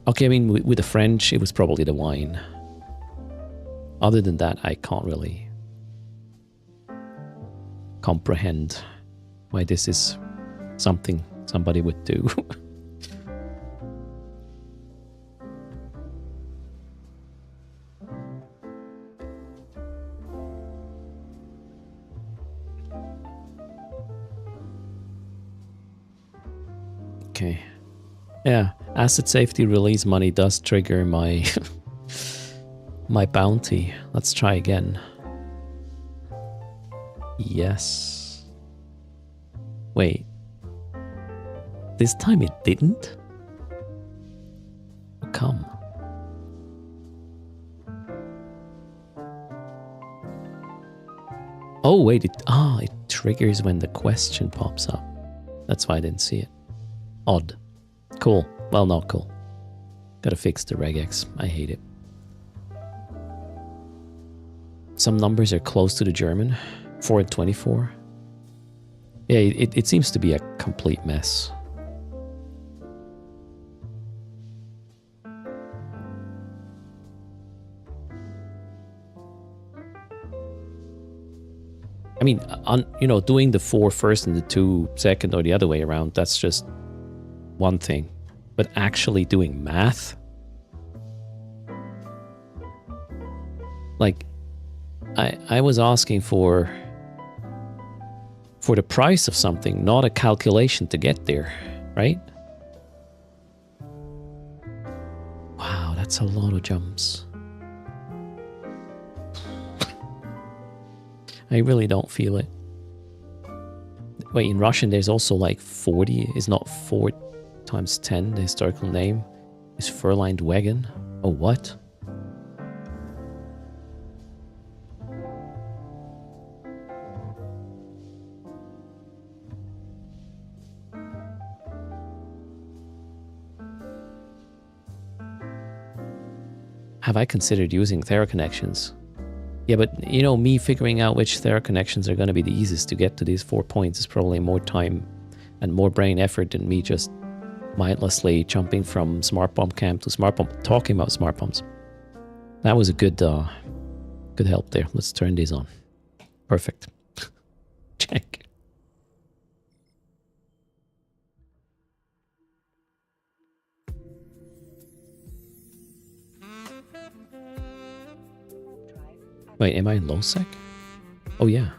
Okay, I mean, with the French, it was probably the wine. Other than that, I can't really comprehend why this is something somebody would do. Okay. Yeah, asset safety release money does trigger my my bounty. Let's try again. Yes. Wait. This time it didn't? come? Oh, wait, it triggers when the question pops up. That's why I didn't see it. Odd. Cool. Well, not cool. Gotta fix the regex. I hate it. Some numbers are close to the German. 4 and 24. Yeah, it seems to be a complete mess. I mean, doing the 4 first and the 2 second or the other way around, that's just one thing. But actually doing math? Like, I was asking for the price of something, not a calculation to get there, right? Wow, that's a lot of jumps. I really don't feel it. Wait, in Russian there's also like 40, is not 4 times 10, the historical name is Fräulein Wagen. Oh, what? Have I considered using Thera connections? Yeah, but me figuring out which Thera connections are going to be the easiest to get to these 4 points is probably more time and more brain effort than me just mindlessly jumping from smart bomb camp to smart bomb, talking about smart bombs. That was a good help there. Let's turn these on. Perfect. Check. Wait, am I in low sec? Oh, yeah.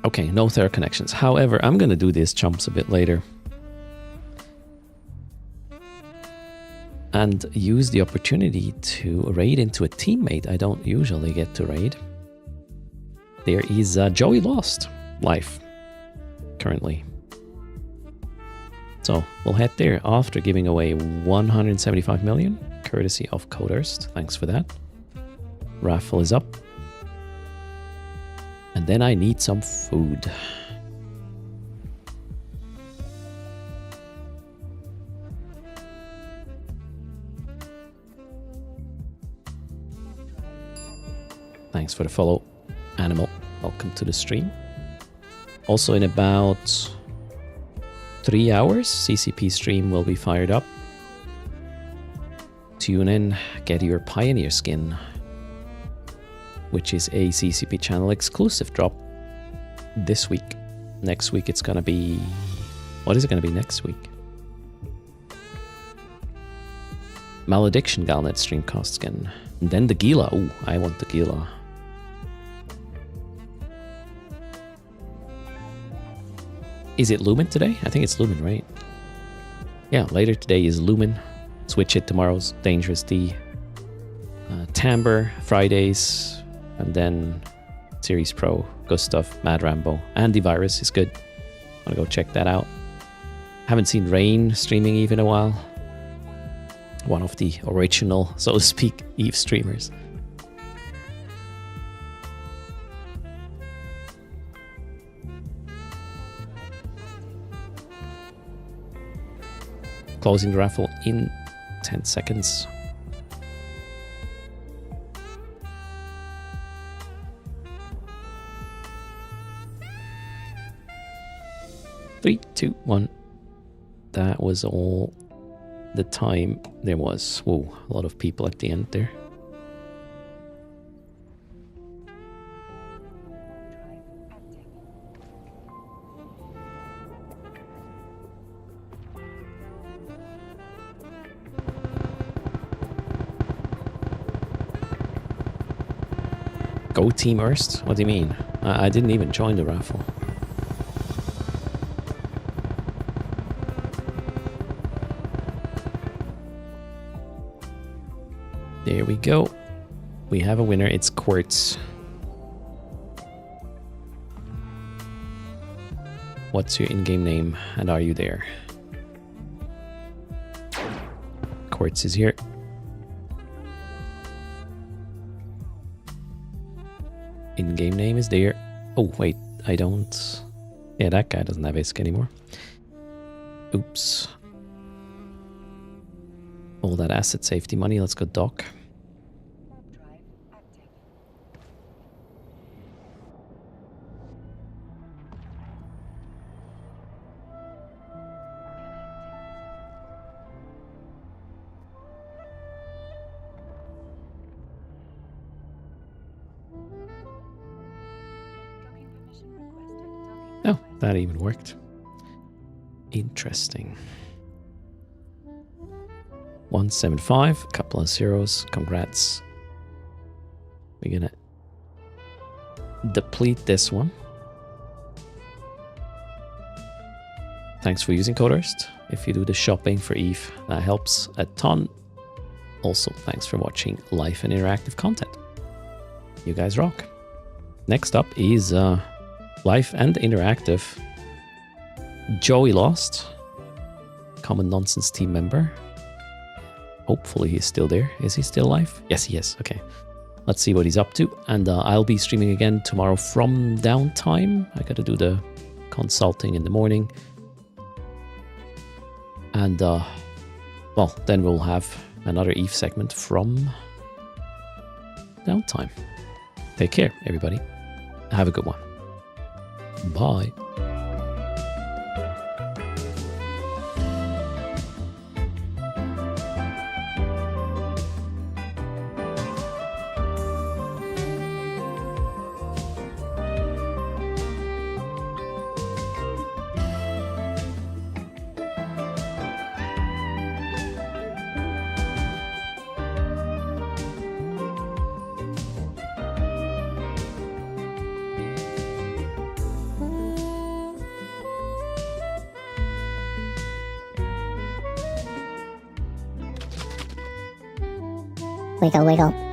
Okay, no Thera connections. However, I'm going to do these jumps a bit later. And use the opportunity to raid into a teammate I don't usually get to raid. There is Joey Lost life currently. So we'll head there after giving away 175 million, courtesy of Erst. Thanks for that. Raffle is up. And then I need some food. Thanks for the follow, Animal. Welcome to the stream. Also in about 3 hours, CCP stream will be fired up. Tune in, get your Pioneer skin, which is a CCP channel exclusive drop this week. Next week it's gonna be... What is it gonna be next week? Malediction Galnet Streamcast skin. And then the Gila. Ooh, I want the Gila. Is it Lumen today? I think it's Lumen, right? Yeah, later today is Lumen. Switch it tomorrow's Dangerous D. Timbre, Fridays, and then Series Pro, Gustav, Mad Rambo. Antivirus is good. Wanna go check that out. Haven't seen Rain streaming Eve in a while. One of the original, so to speak, Eve streamers. Closing the raffle in 10 seconds. Three, two, one. That was all the time there was. Whoa, a lot of people at the end there. Go Team Erst? What do you mean? I didn't even join the raffle. There we go. We have a winner. It's Quartz. What's your in-game name and are you there? Quartz is here. In-game name is there. Oh, wait, I don't... Yeah, that guy doesn't have ISK anymore. Oops. All that asset safety money, let's go dock. Oh, that even worked. Interesting. 175, a couple of zeros. Congrats. We're gonna deplete this one. Thanks for using code erst. If you do the shopping for Eve, that helps a ton. Also, thanks for watching live and interactive content. You guys rock. Next up is live and interactive. Joey Lost, Common Nonsense team member. Hopefully he's still there. Is he still live? Yes, he is. Okay. Let's see what he's up to. And I'll be streaming again tomorrow from downtime. I gotta do the consulting in the morning. And, well, then we'll have another Eve segment from downtime. Take care, everybody. Have a good one. Bye. Wiggle, wiggle.